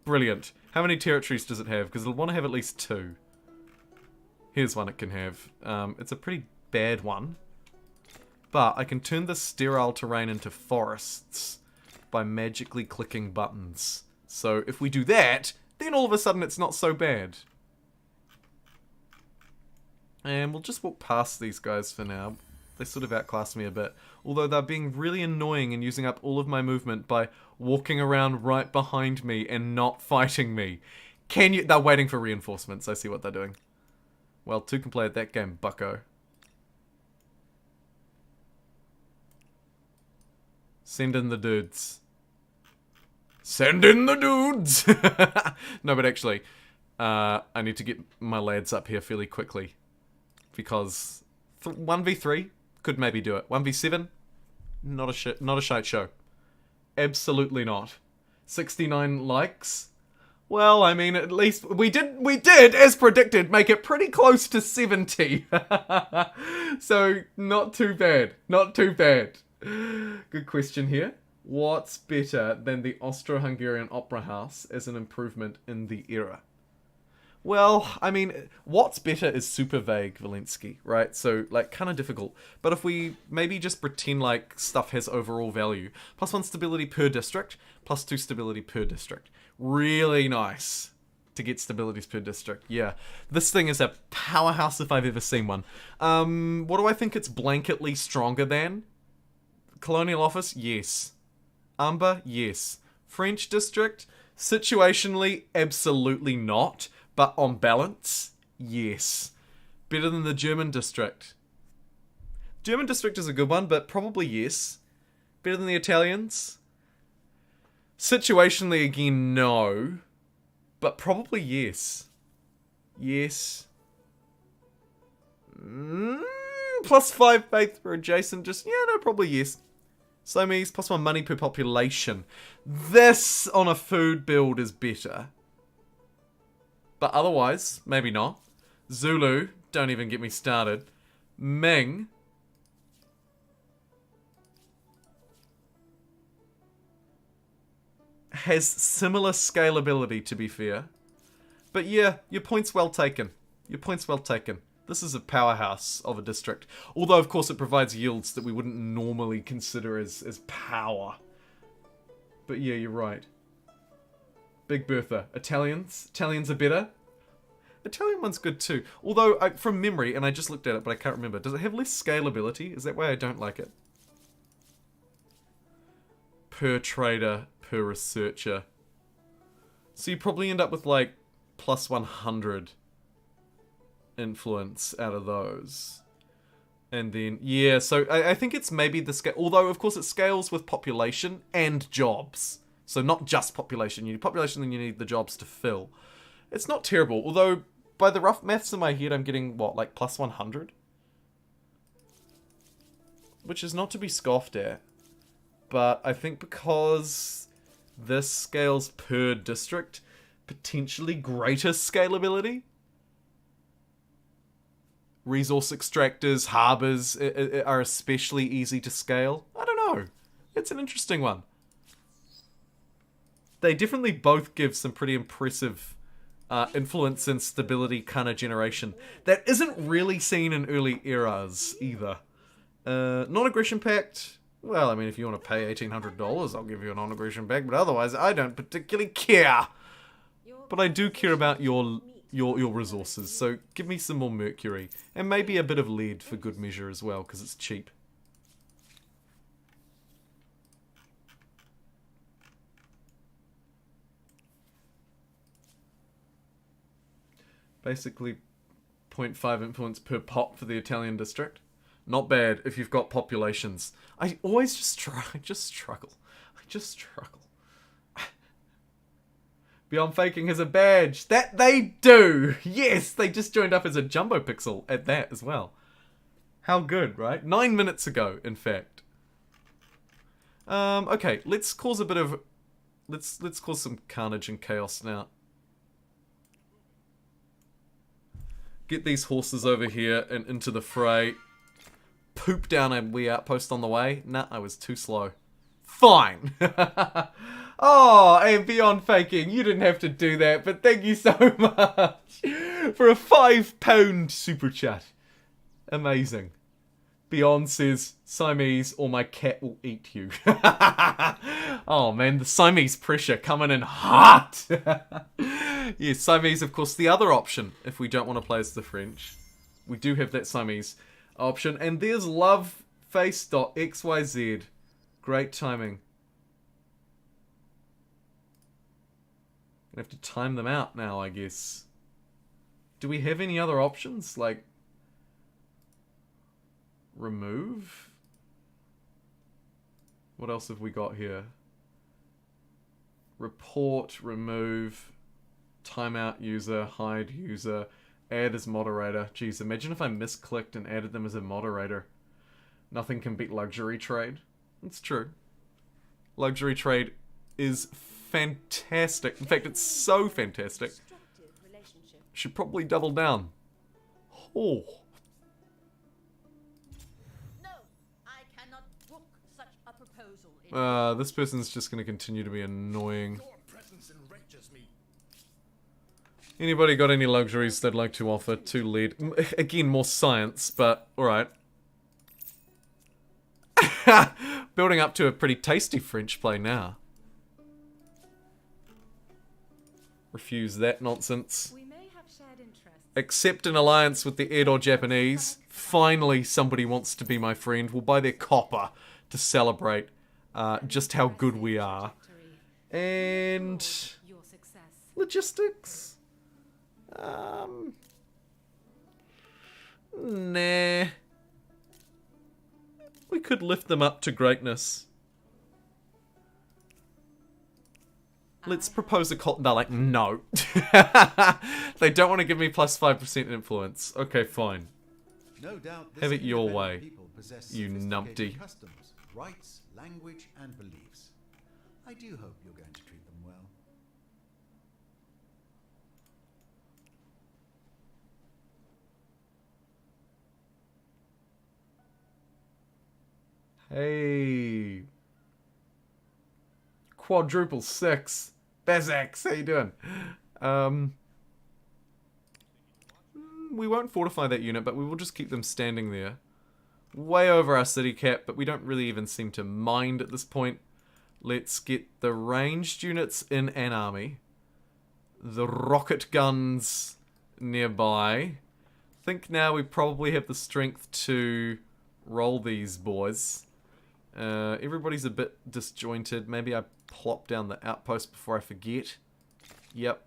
Brilliant. How many territories does it have? Because it'll want to have at least 2. Here's one it can have. It's a pretty bad one. But I can turn this sterile terrain into forests by magically clicking buttons. So if we do that, then all of a sudden it's not so bad. And we'll just walk past these guys for now. They sort of outclass me a bit. Although they're being really annoying and using up all of my movement by walking around right behind me and not fighting me. They're waiting for reinforcements. I see what they're doing. Well, 2 can play at that game, bucko. Send in the dudes. Send in the dudes! No, but actually, I need to get my lads up here fairly quickly. Because 1v3 could maybe do it. 1v7, not a shite show. Absolutely not. 69 likes. Well, I mean, at least we did, as predicted, make it pretty close to 70. So, not too bad. Not too bad. Good question here. What's better than the Austro-Hungarian Opera House as an improvement in the era? Well, I mean, what's better is super vague, Valensky, right? So, like, kind of difficult. But if we maybe just pretend like stuff has overall value. +1 stability per district, +2 stability per district. Really nice to get stabilities per district. Yeah, this thing is a powerhouse if I've ever seen one. What do I think it's blanketly stronger than? Colonial Office? Yes. Umber? Yes. French district? Situationally, absolutely not. But on balance, yes. Better than the German district. German district is a good one, but probably yes. Better than the Italians? Situationally, again, no. But probably yes. Yes. +5 faith for adjacent, just, yeah, no, probably yes. Siamese, +1 money per population. This on a food build is better. But otherwise, maybe not. Zulu, don't even get me started. Ming. Has similar scalability, to be fair. But yeah, your point's well taken. Your point's well taken. This is a powerhouse of a district. Although, of course, it provides yields that we wouldn't normally consider as power. But yeah, you're right. Big Bertha. Italians? Italians are better? Italian one's good too. Although, from memory, and I just looked at it, but I can't remember. Does it have less scalability? Is that why I don't like it? Per trader, per researcher. So you probably end up with like +100 influence out of those. And then, yeah, so I think it's maybe the scale. Although, of course, it scales with population and jobs. So not just population. You need population, then you need the jobs to fill. It's not terrible. Although, by the rough maths in my head, I'm getting, what, like +100? Which is not to be scoffed at. But I think because this scales per district, potentially greater scalability. Resource extractors, harbors are especially easy to scale. I don't know. It's an interesting one. They definitely both give some pretty impressive influence and stability kind of generation that isn't really seen in early eras either. Non-aggression pact. Well, I mean, if you want to pay $1,800, I'll give you a non-aggression pact, but otherwise, I don't particularly care. But I do care about your resources, so give me some more mercury. And maybe a bit of lead for good measure as well, because it's cheap. Basically, 0.5 influence per pop for the Italian district. Not bad if you've got populations. I always just struggle. Beyond Faking has a badge. That they do! Yes, they just joined up as a JumboPixel at that as well. How good, right? 9 minutes ago, in fact. Okay, let's cause a bit of... Let's cause some carnage and chaos now. Get these horses over here and into the fray. Poop down a wee outpost on the way. Nah, I was too slow. Fine! Oh, and Beyond Faking, you didn't have to do that, but thank you so much for a £5 super chat. Amazing. Beyond says, Siamese or my cat will eat you. Oh man, the Siamese pressure coming in hot. Yes, Siamese, of course, the other option if we don't want to play as the French. We do have that Siamese option. And there's loveface.xyz. Great timing. Gonna have to time them out now, I guess. Do we have any other options? Like, remove? What else have we got here? Report, remove, timeout user, hide user, add as moderator. Jeez, imagine if I misclicked and added them as a moderator. Nothing can beat luxury trade. It's true. Luxury trade is fantastic. In fact, it's so fantastic. Should probably double down. Oh. No, I cannot book such a proposal. This person's just going to continue to be annoying. Your presence enrages me. Anybody got any luxuries they'd like to offer to lead? Again, more science, but alright. Building up to a pretty tasty French play now. Refuse that nonsense. We may have shared interests. Accept an alliance with the Edo Japanese. Finally, somebody wants to be my friend. We'll buy their copper to celebrate just how good we are. And Your success. logistics. Nah. We could lift them up to greatness. Let's propose a cult. They're like, no. They don't want to give me plus 5% influence. Okay, fine. No doubt this Have it your independent way, people possess you sophisticated numpty. customs, rights, language and beliefs. I do hope you're going to treat them well. Hey. Quadruple 6. Bezex, how you doing? We won't fortify that unit, but we will just keep them standing there. Way over our city cap, but we don't really even seem to mind at this point. Let's get the ranged units in an army. The rocket guns nearby. I think now we probably have the strength to roll these boys. Everybody's a bit disjointed. Maybe I plop down the outpost before I forget. Yep.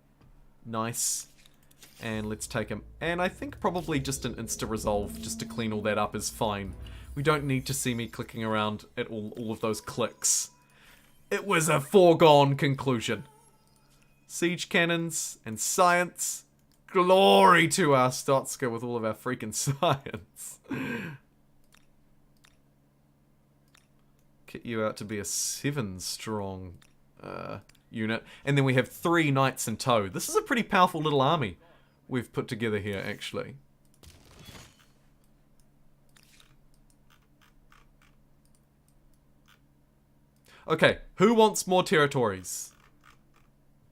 Nice. And let's take him. And I think probably just an insta-resolve just to clean all that up is fine. We don't need to see me clicking around at all of those clicks. It was a foregone conclusion. Siege cannons and science. Glory to our Stotska with all of our freaking science. Get you out to be a 7-strong unit. And then we have 3 knights in tow. This is a pretty powerful little army we've put together here, actually. Okay, who wants more territories?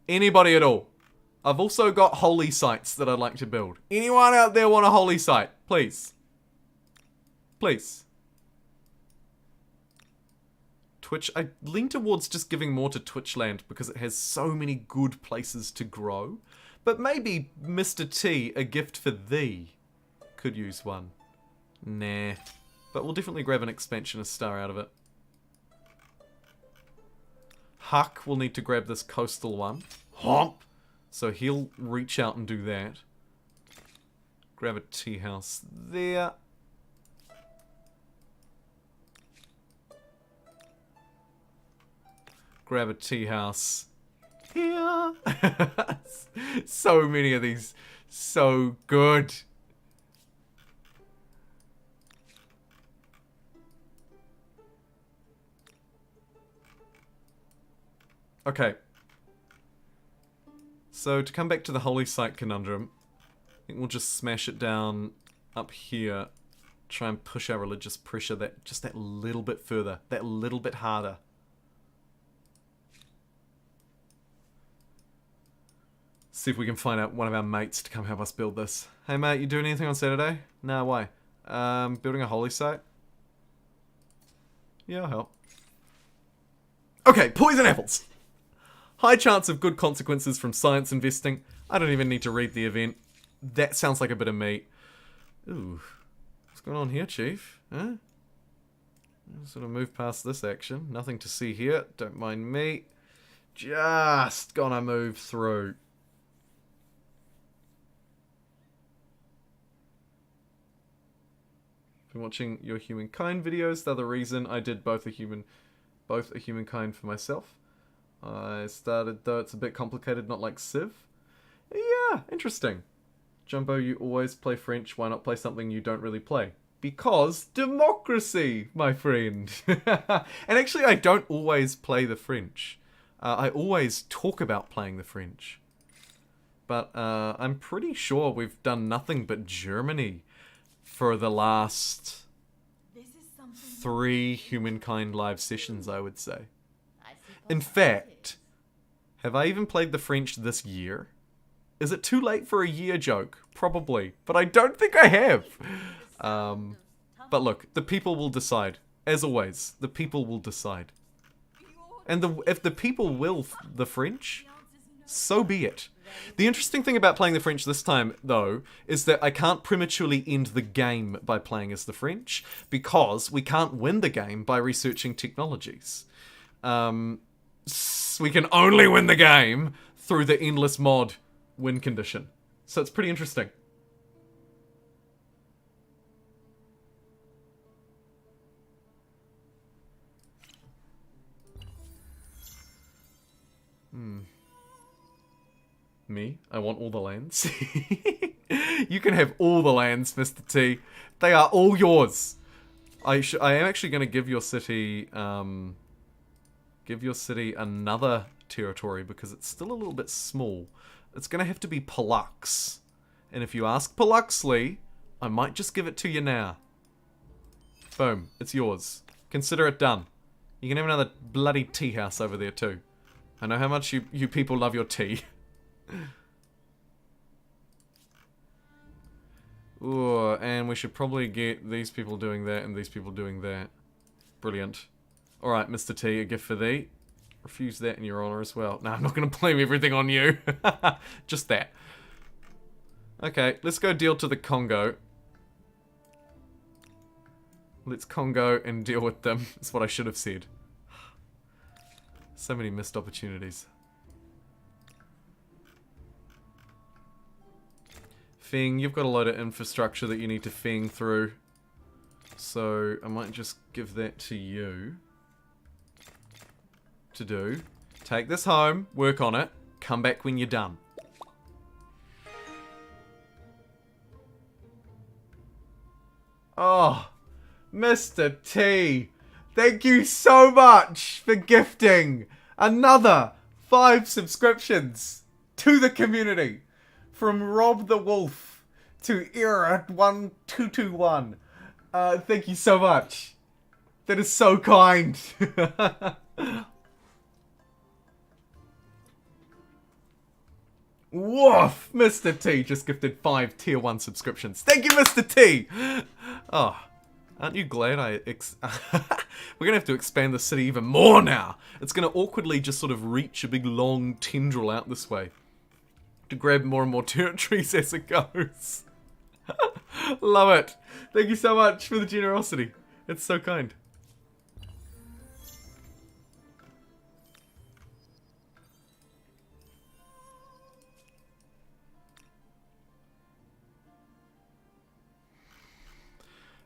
Anybody at all? I've also got holy sites that I'd like to build. Anyone out there want a holy site? Please. Please. Twitch, I lean towards just giving more to Twitchland because it has so many good places to grow. But maybe Mr. T, a gift for thee, could use one. Nah. But we'll definitely grab an expansionist star out of it. Huck will need to grab this coastal one. Homp! So he'll reach out and do that. Grab a tea house there. Grab a tea house here. So many of these. So good. Okay. So to come back to the holy site conundrum, I think we'll just smash it down up here. Try and push our religious pressure just that little bit further. That little bit harder. See if we can find out one of our mates to come help us build this. Hey mate, you doing anything on Saturday? Nah, why? Building a holy site? Yeah, I'll help. Okay, poison apples! High chance of good consequences from science investing. I don't even need to read the event. That sounds like a bit of meat. Ooh. What's going on here, Chief? Huh? Sort of move past this action. Nothing to see here. Don't mind me. Just gonna move through. Been watching your Humankind videos. The other reason I did both a Humankind for myself. I started, though it's a bit complicated, not like Civ. Yeah, interesting. Jumbo, you always play French. Why not play something you don't really play? Because democracy, my friend. And actually, I don't always play the French. I always talk about playing the French. But I'm pretty sure we've done nothing but Germany for the last 3 Humankind live sessions, I would say. In fact, have I even played the French this year? Is it too late for a year joke? Probably, but I don't think I have. But look, the people will decide. As always, the people will decide. And if the people will the French, so be it. The interesting thing about playing the French this time, though, is that I can't prematurely end the game by playing as the French, because we can't win the game by researching technologies. We can only win the game through the endless mod win condition. So it's pretty interesting. Me? I want all the lands. You can have all the lands, Mr. T. They are all yours. I am actually going to give your city another territory because it's still a little bit small. It's going to have to be Pollux. And if you ask Polluxly, I might just give it to you now. Boom, it's yours. Consider it done. You can have another bloody tea house over there too. I know how much you people love your tea. Ooh, and we should probably get these people doing that and these people doing that. Brilliant. Alright, Mr. T, a gift for thee. Refuse that in your honor as well. No, I'm not going to blame everything on you. Just that. Okay, let's go deal to the Congo. Let's Congo and deal with them. That's what I should have said. So many missed opportunities. Fing, you've got a load of infrastructure that you need to fing through. So I might just give that to you. To do. Take this home, work on it, come back when you're done. Oh, Mr. T, thank you so much for gifting another 5 subscriptions to the community. From Rob the Wolf to Era1221. Thank you so much. That is so kind. Woof! Mr. T just gifted 5 tier 1 subscriptions. Thank you, Mr. T! Oh, aren't you glad we're gonna have to expand the city even more now. It's gonna awkwardly just sort of reach a big long tendril out this way. To grab more and more territories as it goes. Love it. Thank you so much for the generosity. It's so kind.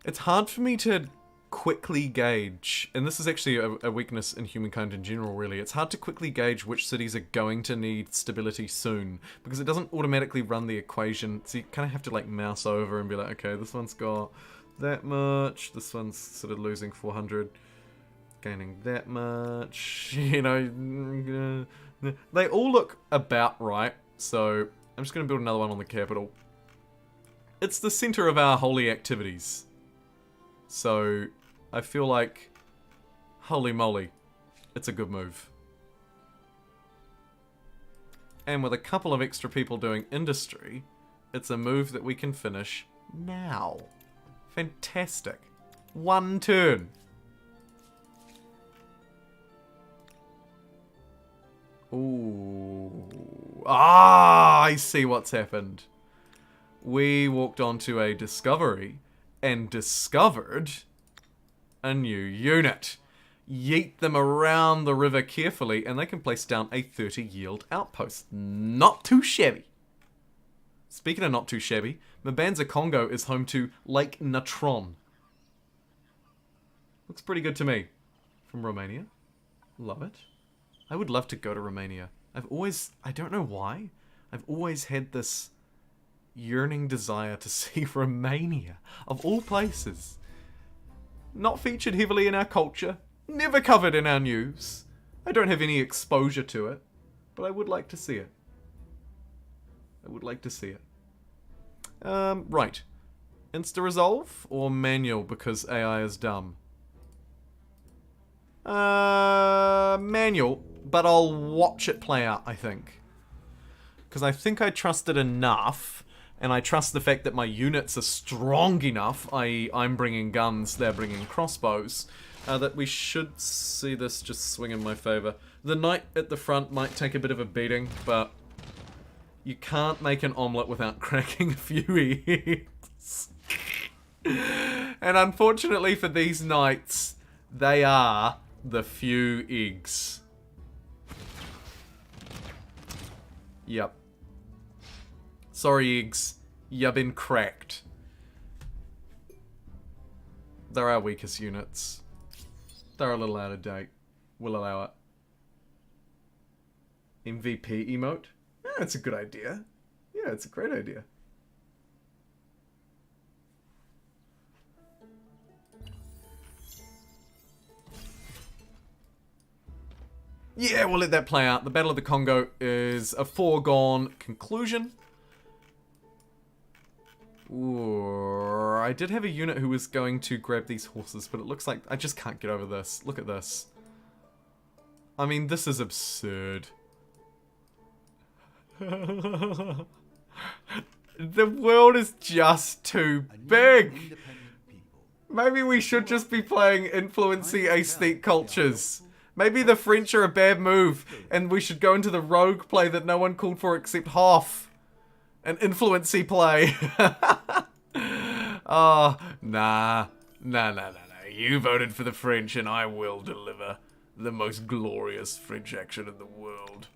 It's hard for me to quickly gauge, and this is actually a weakness in Humankind in general, really. It's hard to quickly gauge which cities are going to need stability soon, because it doesn't automatically run the equation, so you kind of have to like mouse over and be like, okay, this one's got that much, this one's sort of losing 400, gaining that much, you know, they all look about right, so I'm just going to build another one on the capital. It's the center of our holy activities. So, I feel like, holy moly, it's a good move. And with a couple of extra people doing industry, it's a move that we can finish now. Fantastic. 1 turn. Ooh. Ah, I see what's happened. We walked onto a discovery and discovered a new unit. Yeet them around the river carefully, and they can place down a 30 yield outpost. Not too shabby. Speaking of not too shabby, Mbanza Congo is home to Lake Natron. Looks pretty good to me. From Romania. Love it. I would love to go to Romania. I don't know why, I've always had this yearning desire to see Romania, of all places. Not featured heavily in our culture, never covered in our news. I don't have any exposure to it, but I would like to see it. I would like to see it. Right. Insta-resolve or manual because AI is dumb? Manual, but I'll watch it play out, I think. Because I think I trust it enough. And I trust the fact that my units are strong enough, i.e. I'm bringing guns, they're bringing crossbows, that we should see this just swing in my favour. The knight at the front might take a bit of a beating, but you can't make an omelette without cracking a few eggs. And unfortunately for these knights, they are the few eggs. Yep. Sorry, eggs. You've been cracked. They're our weakest units. They're a little out of date. We'll allow it. MVP emote? Yeah, that's a good idea. Yeah, it's a great idea. Yeah, we'll let that play out. The Battle of the Congo is a foregone conclusion. Ooh, I did have a unit who was going to grab these horses, but it looks like I just can't get over this. Look at this. I mean, this is absurd. The world is just too big. Maybe we should just be playing influencing aesthetic cultures. Maybe the French are a bad move, and we should go into the rogue play that no one called for except Hoff. An influency play. Oh, nah. Nah. You voted for the French, and I will deliver the most glorious French action in the world.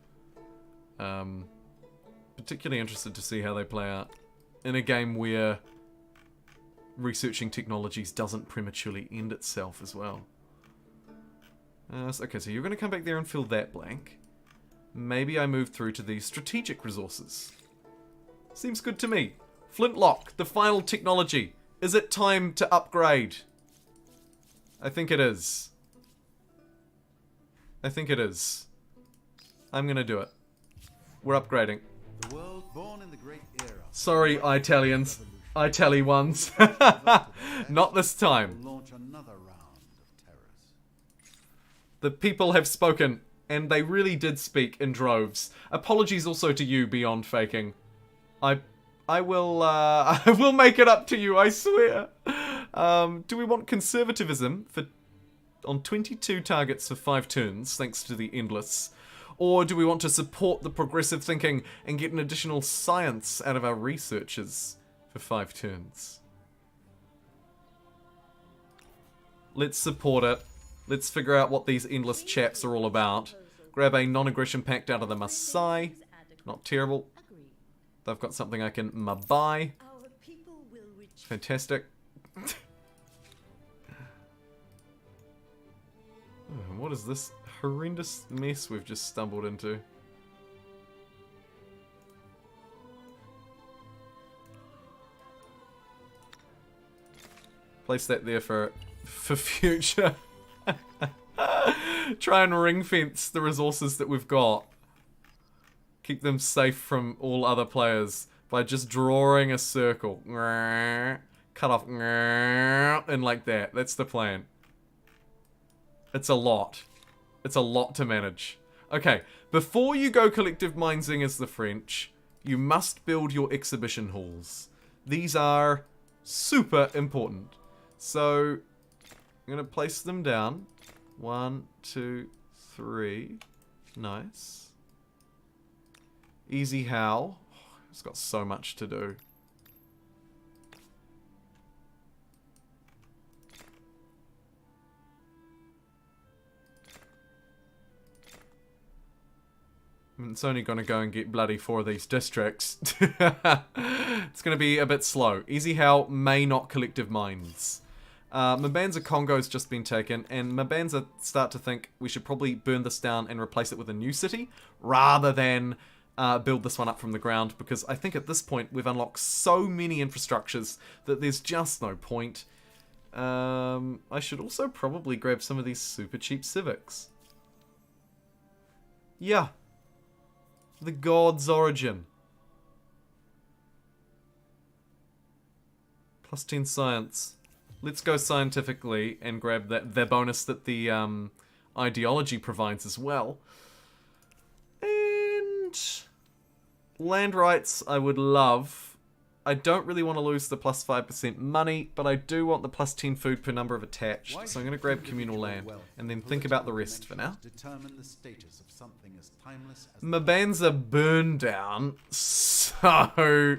Particularly interested to see how they play out in a game where researching technologies doesn't prematurely end itself as well. Okay, so you're going to come back there and fill that blank. Maybe I move through to the strategic resources. Seems good to me. Flintlock, the final technology. Is it time to upgrade? I think it is. I'm going to do it. We're upgrading. The world born in the great era. Sorry, Italians. Itali ones. Not this time. Will launch another round of terrors. The people have spoken, and they really did speak in droves. Apologies also to you, Beyond Faking. I will I will make it up to you, I swear. Do we want conservatism on 22 targets for 5 turns, thanks to the Endless? Or do we want to support the progressive thinking and get an additional science out of our researchers for 5 turns? Let's support it. Let's figure out what these Endless chaps are all about. Grab a non-aggression pact out of the Maasai. Not terrible. They've got something I can buy. Our people will reach Fantastic. What is this horrendous mess we've just stumbled into? Place that there for future. Try and ring fence the resources that we've got. Keep them safe from all other players by just drawing a circle. Cut off and like that. That's the plan. It's a lot. It's a lot to manage. Okay, before you go collective mining as the French, you must build your exhibition halls. These are super important. So, I'm going to place them down. 1, 2, 3. Nice. Easy how. It's got so much to do. It's only going to go and get bloody 4 of these districts. It's going to be a bit slow. Easy how may not collective mines. Mabanza Congo's just been taken, and Mabanza start to think we should probably burn this down and replace it with a new city, rather than build this one up from the ground, because I think at this point we've unlocked so many infrastructures that there's just no point. I should also probably grab some of these super cheap civics. Yeah. The God's Origin. Plus 10 science. Let's go scientifically and grab the bonus that the ideology provides as well. And land rights I would love. I don't really want to lose the plus 5% money, but I do want the plus 10 food per number of attached. So I'm going to grab communal land and then think about the rest for now. Determine the status of something as timeless as Mabanza burned down, so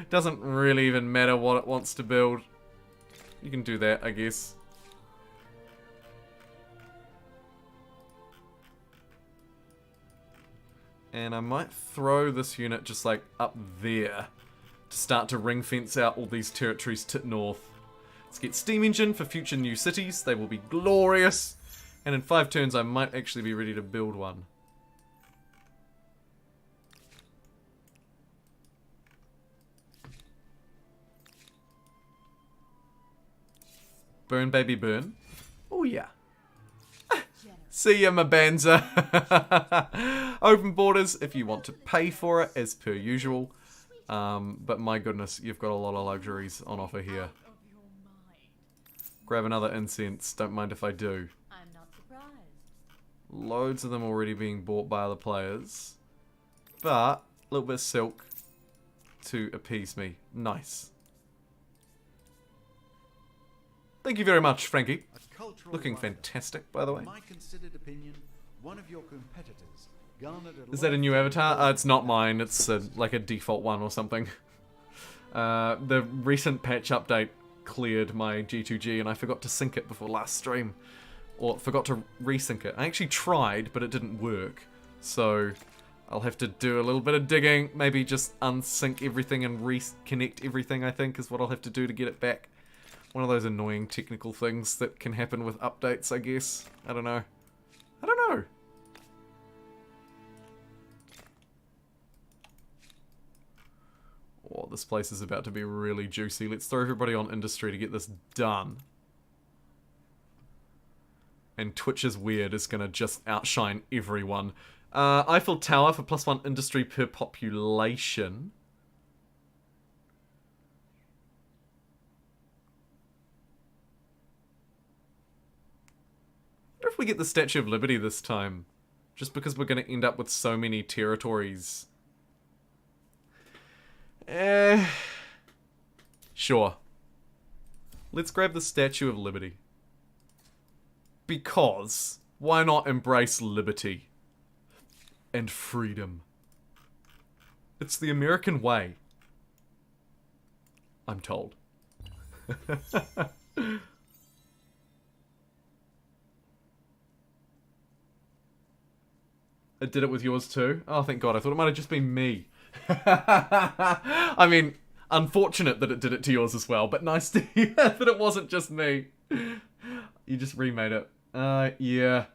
doesn't really even matter what it wants to build. You can do that, I guess. And I might throw this unit just like up there to start to ring fence out all these territories to north. Let's get steam engine for future new cities. They will be glorious. And in 5 turns I might actually be ready to build one. Burn baby burn. Oh yeah. See ya, Mabanza. Open borders if you want to pay for it, as per usual. But my goodness, you've got a lot of luxuries on offer here. Grab another incense. Don't mind if I do. I'm not surprised. Loads of them already being bought by other players. But a little bit of silk to appease me. Nice. Thank you very much, Frankie. A cultural Looking rival. fantastic, by the way. In my considered opinion, one of your competitors garnered a Is that a lot new of avatar? It's not mine. It's like a default one or something. The recent patch update cleared my G2G and I forgot to sync it before last stream. Or forgot to resync it. I actually tried, but it didn't work. So I'll have to do a little bit of digging. Maybe just unsync everything and reconnect everything, I think, is what I'll have to do to get it back. One of those annoying technical things that can happen with updates, I guess. I don't know. I don't know. Oh, this place is about to be really juicy. Let's throw everybody on industry to get this done. And Twitch's weird is going to just outshine everyone. Eiffel Tower for +1 industry per population. I wonder if we get the Statue of Liberty this time. Just because we're going to end up with so many territories. Sure. Let's grab the Statue of Liberty. Because, why not embrace liberty? And freedom. It's the American way. I'm told. I did it with yours too? Oh, thank God. I thought it might have just been me. I mean, unfortunate that it did it to yours as well, but nice to hear that it wasn't just me. You just remade it. Yeah.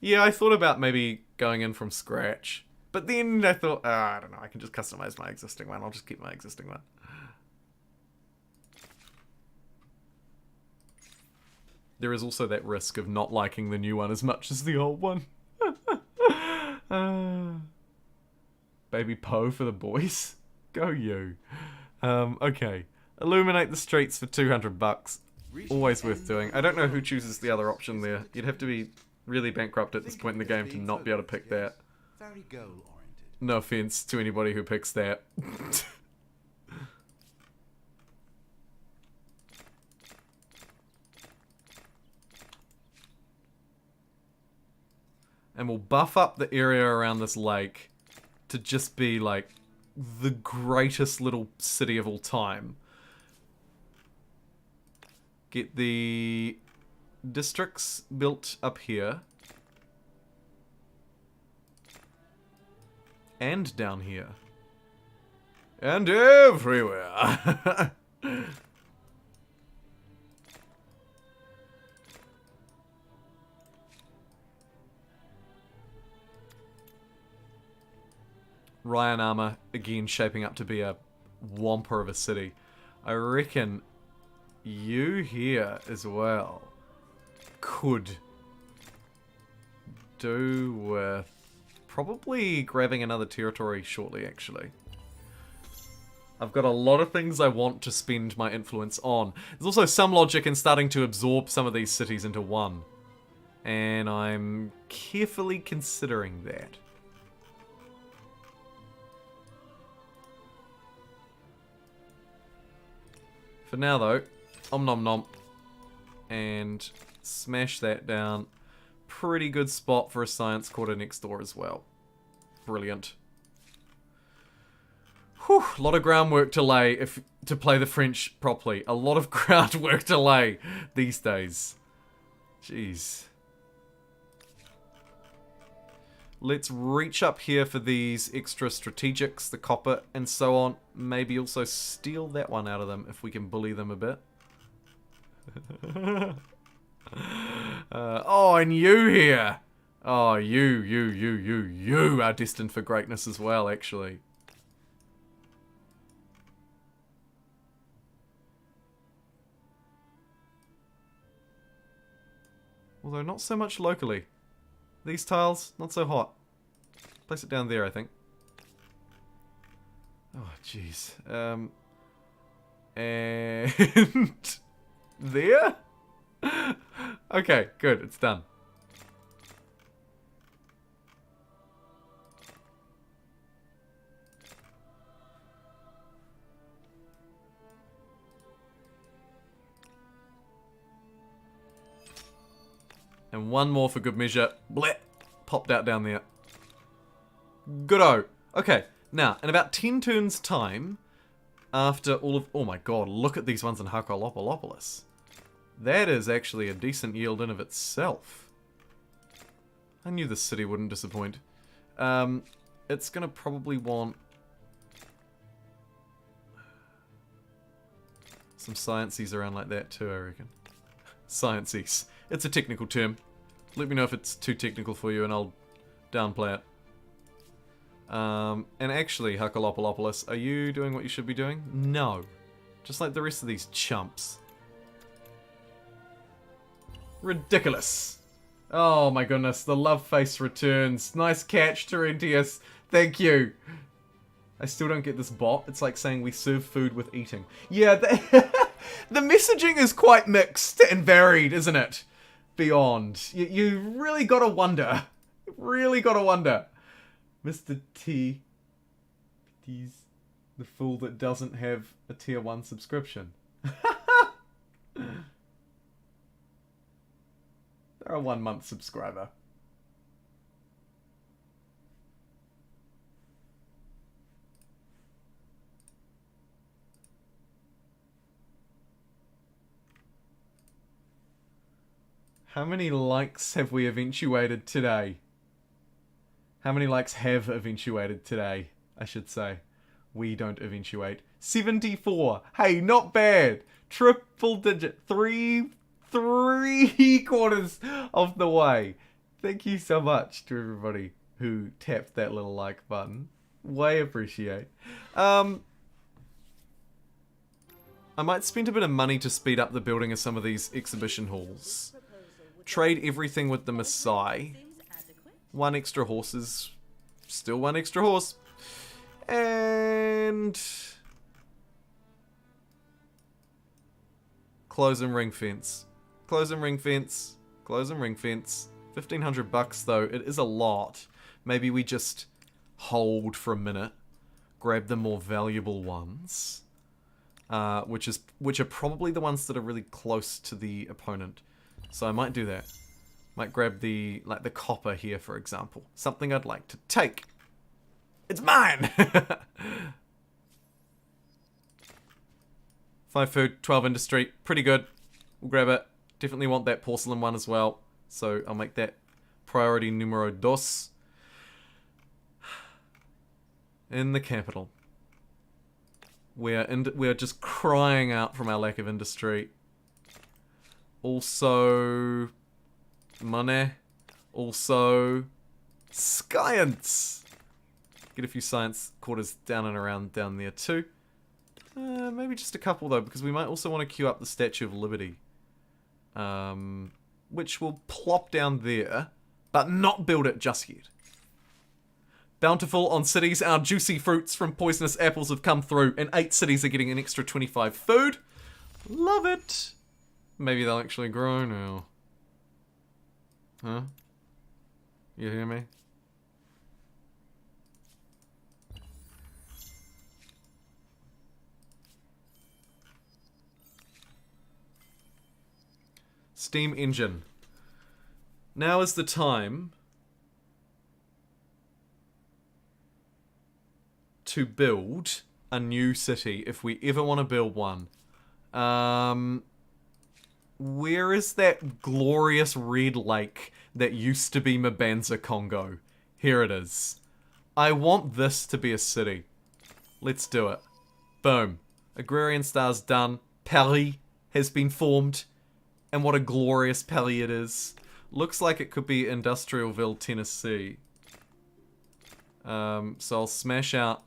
Yeah, I thought about maybe going in from scratch. But then I thought, I don't know, I can just customize my existing one. I'll just keep my existing one. There is also that risk of not liking the new one as much as the old one. Baby Poe for the boys. Go you. Okay. Illuminate the streets for $200. Always worth doing. I don't know who chooses the other option there. You'd have to be really bankrupt at this point in the game to not be able to pick that. Very goal-oriented. No offense to anybody who picks that. And we'll buff up the area around this lake to just be like the greatest little city of all time. Get the districts built up here. And down here. And everywhere. Ryan Armour, again, shaping up to be a whomper of a city. I reckon you here as well could do with probably grabbing another territory shortly, actually. I've got a lot of things I want to spend my influence on. There's also some logic in starting to absorb some of these cities into one. And I'm carefully considering that. For now, though, om nom nom, and smash that down. Pretty good spot for a science quarter next door as well. Brilliant. Whew, a lot of groundwork to lay to play the French properly. A lot of groundwork to lay these days. Jeez. Let's reach up here for these extra strategics, the copper, and so on. Maybe also steal that one out of them if we can bully them a bit. Oh, and you here. Oh, you are destined for greatness as well, actually. Although not so much locally. These tiles, not so hot. Place it down there, I think. Oh, jeez. And there? Okay, good. It's done. And one more for good measure. Bleh. Popped out down there. Good-o. Okay, now, in about 10 turns' time, after all of... Oh my god, look at these ones in Harkolopolopolis. That is actually a decent yield in of itself. I knew this city wouldn't disappoint. It's gonna probably want... some sciences around like that too, I reckon. Sciences. It's a technical term. Let me know if it's too technical for you and I'll downplay it. And actually, Harkolopolopolis, are you doing what you should be doing? No. Just like the rest of these chumps. Ridiculous. Oh my goodness, the love face returns. Nice catch, Terentius. Thank you. I still don't get this bot. It's like saying we serve food with eating. Yeah, the messaging is quite mixed and varied, isn't it? Beyond. You really gotta wonder. Really gotta wonder. Mr. T. He's the fool that doesn't have a tier 1 subscription. They're a 1-month subscriber. How many likes have we eventuated today? How many likes have eventuated today, I should say. We don't eventuate. 74. Hey, not bad. Triple digit. Three quarters of the way. Thank you so much to everybody who tapped that little like button. Way appreciate. I might spend a bit of money to speed up the building of some of these exhibition halls. Trade everything with the Maasai. 1 extra horse is still 1 extra horse. And close and ring fence. Close and ring fence. Close and ring fence. $1,500 though. It is a lot. Maybe we just hold for a minute. Grab the more valuable ones. Which are probably the ones that are really close to the opponent. So I might do that. Might grab the copper here, for example. Something I'd like to take. It's mine! 5 food, 12 industry. Pretty good. We'll grab it. Definitely want that porcelain one as well. So I'll make that priority numero dos. In the capital. We're just crying out from our lack of industry. Also... money. Also... science! Get a few science quarters down and around down there too. Maybe just a couple though, because we might also want to queue up the Statue of Liberty. Which will plop down there, but not build it just yet. Bountiful on cities, our juicy fruits from poisonous apples have come through, and 8 cities are getting an extra 25 food. Love it! Maybe they'll actually grow now. Huh? You hear me? Steam engine. Now is the time to build a new city if we ever want to build one. Where is that glorious red lake that used to be Mbanza, Congo? Here it is. I want this to be a city. Let's do it. Boom. Agrarian Star's done. Paris has been formed. And what a glorious Paris it is. Looks like it could be Industrialville, Tennessee. So I'll smash out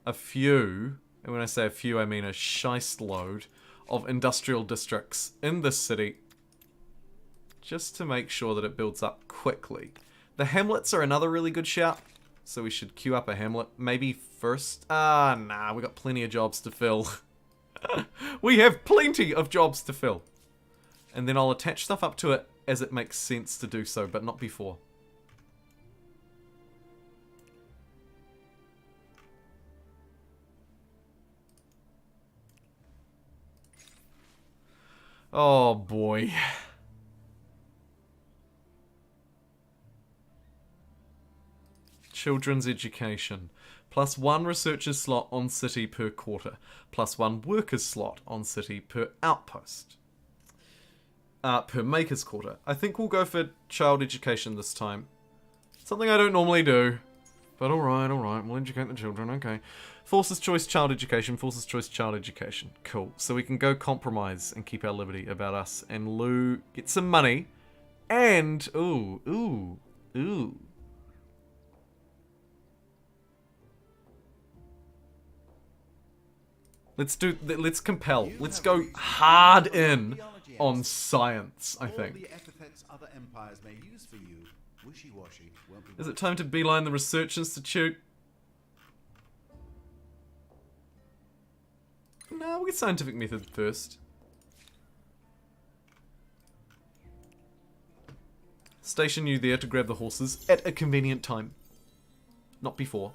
a few, and when I say a few I mean a shiest load, of industrial districts in this city, just to make sure that it builds up quickly. The hamlets are another really good shout. So we should queue up a hamlet. Maybe first. Nah, we got plenty of jobs to fill. We have plenty of jobs to fill. And then I'll attach stuff up to it as it makes sense to do so, but not before. Oh boy. Children's education. +1 researcher's slot on city per quarter. +1 worker's slot on city per outpost. Per maker's quarter. I think we'll go for child education this time. Something I don't normally do. But alright, we'll educate the children, okay. Forces choice child education, forces choice child education. Cool. So we can go compromise and keep our liberty about us and Lou get some money. And, ooh. Let's compel. Let's go hard in on science, I think. All the epithets other empires may use for you, wishy-washy won't be. Is it time to beeline the Research Institute? No, we'll get scientific method first. Station you there to grab the horses at a convenient time. Not before.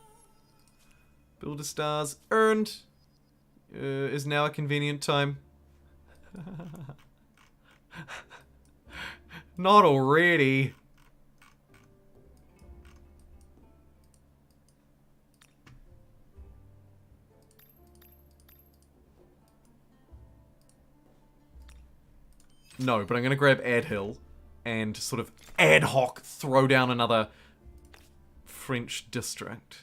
Builder stars earned. Is now a convenient time. Not already. No, but I'm going to grab Ad Hill and sort of ad hoc throw down another French district.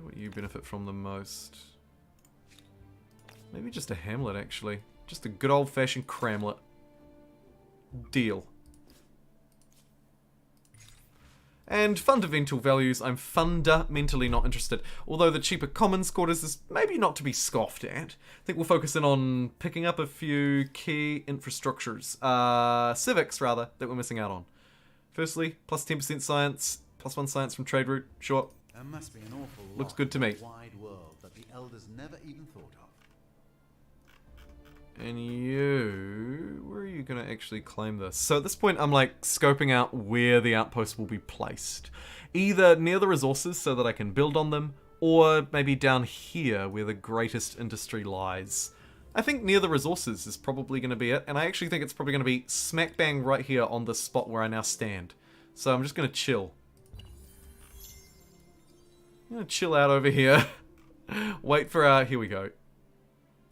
What you benefit from the most? Maybe just a hamlet, actually. Just a good old-fashioned cramlet. Deal. And fundamental values, I'm fundamentally not interested. Although the cheaper commons quarters is maybe not to be scoffed at. I think we'll focus in on picking up a few key infrastructures. Civics, rather, that we're missing out on. Firstly, plus 10% science, plus 1 science from trade route. Sure. There must be an awful Looks lot good to me. in the wide world that the elders never even thought of. And you... Where are you going to actually claim this? So at this point, I'm like scoping out where the outposts will be placed. Either near the resources so that I can build on them, or maybe down here where the greatest industry lies. I think near the resources is probably going to be it, and I actually think it's probably going to be smack bang right here on the spot where I now stand. So I'm just going to chill. I'm going to chill out over here. Wait for our... Here we go.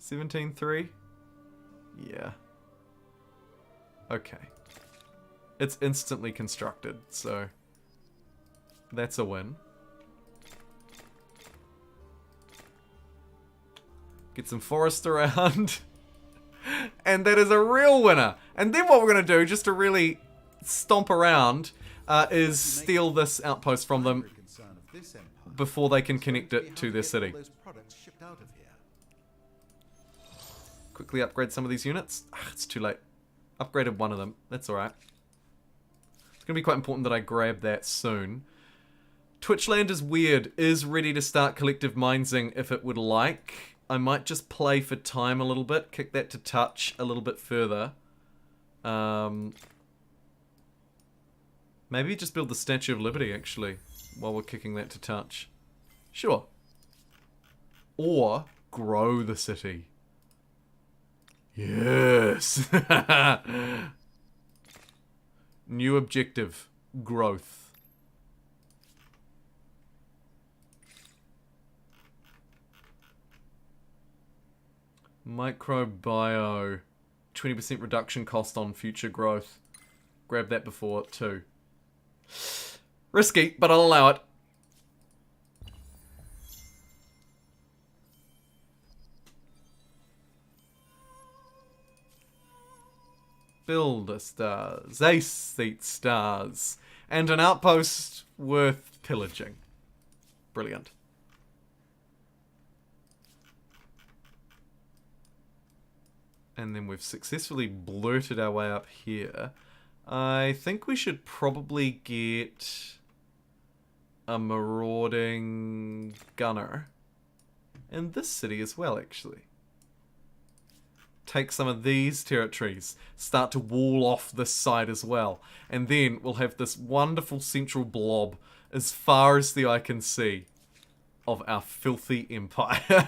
17.3? Yeah. Okay. It's instantly constructed, so... That's a win. Get some forest around. And that is a real winner. And then what we're going to do, just to really stomp around, is steal this outpost from them before they can connect it to their city. Quickly upgrade some of these units. It's too late. Upgraded one of them. That's alright. It's going to be quite important that I grab that soon. Twitchland is weird. Is ready to start collective mining if it would like. I might just play for time a little bit. Kick that to touch a little bit further. Maybe just build the Statue of Liberty, actually, while we're kicking that to touch. Sure. Or grow the city. Yes! New objective. Growth. Microbio. 20% reduction cost on future growth. Grab that before too. Risky, but I'll allow it. Builder stars, ace seat stars, and an outpost worth pillaging. Brilliant. And then we've successfully blurted our way up here. I think we should probably get a marauding gunner in this city as well, actually. Take some of these territories, start to wall off this side as well, and then we'll have this wonderful central blob as far as the eye can see of our filthy empire.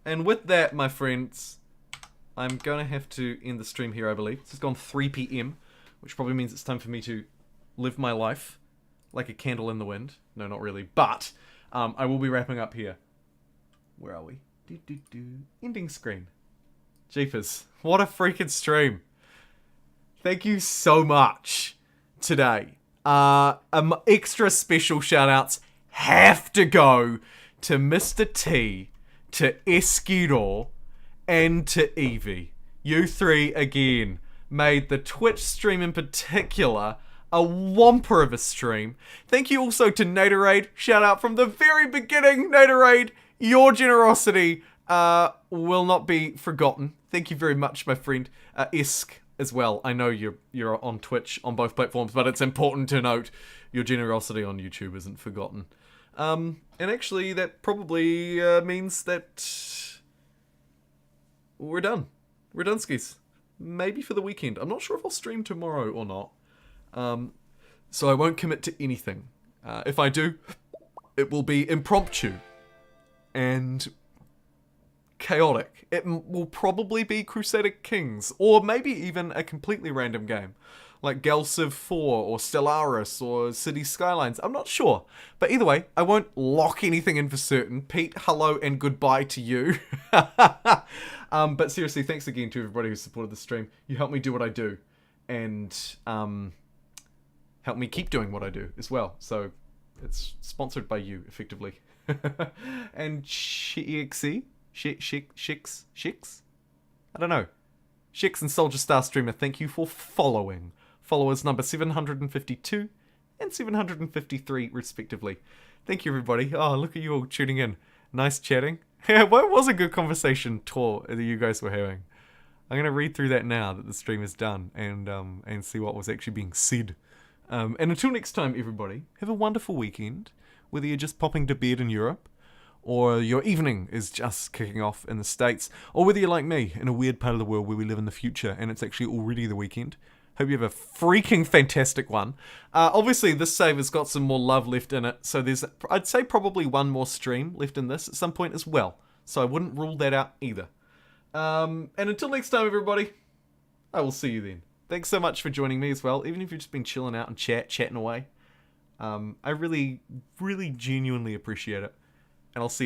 And with that, my friends, I'm going to have to end the stream here, I believe. It's gone 3 p.m, which probably means it's time for me to live my life like a candle in the wind. No, not really, but I will be wrapping up here. Where are we? Ending screen. Jeepers, what a freaking stream. Thank you so much today. Extra special shout outs have to go to Mr. T, to Eskidor, and to Evie. You three, again, made the Twitch stream in particular a whomper of a stream. Thank you also to Naderade. Shout out from the very beginning, Naderade. Your generosity will not be forgotten. Thank you very much, my friend. Esk as well. I know you're on Twitch on both platforms, but it's important to note your generosity on YouTube isn't forgotten. And actually, that probably means that we're done. We're done, skis. Maybe for the weekend. I'm not sure if I'll stream tomorrow or not. So I won't commit to anything. If I do, it will be impromptu and chaotic. It will probably be Crusader Kings, or maybe even a completely random game, like Galciv 4 or Stellaris or City Skylines. I'm not sure. But either way, I won't lock anything in for certain. Pete, hello and goodbye to you. But seriously, thanks again to everybody who supported the stream. You help me do what I do. And help me keep doing what I do as well. So it's sponsored by you, effectively. And Shixie? Shix? I don't know. Shix and Soldier Star Streamer, thank you for following. Followers number 752 and 753, respectively. Thank you, everybody. Oh, look at you all tuning in. Nice chatting. Yeah, what was a good conversation tour that you guys were having? I'm going to read through that now that the stream is done and see what was actually being said. And until next time, everybody, have a wonderful weekend. Whether you're just popping to bed in Europe, or your evening is just kicking off in the States, or whether you're like me, in a weird part of the world where we live in the future and it's actually already the weekend. Hope you have a freaking fantastic one. Obviously, this save has got some more love left in it, so there's, I'd say, probably one more stream left in this at some point as well. So I wouldn't rule that out either. And until next time, everybody, I will see you then. Thanks so much for joining me as well, even if you've just been chilling out and chatting away. I really, really genuinely appreciate it. And I'll see you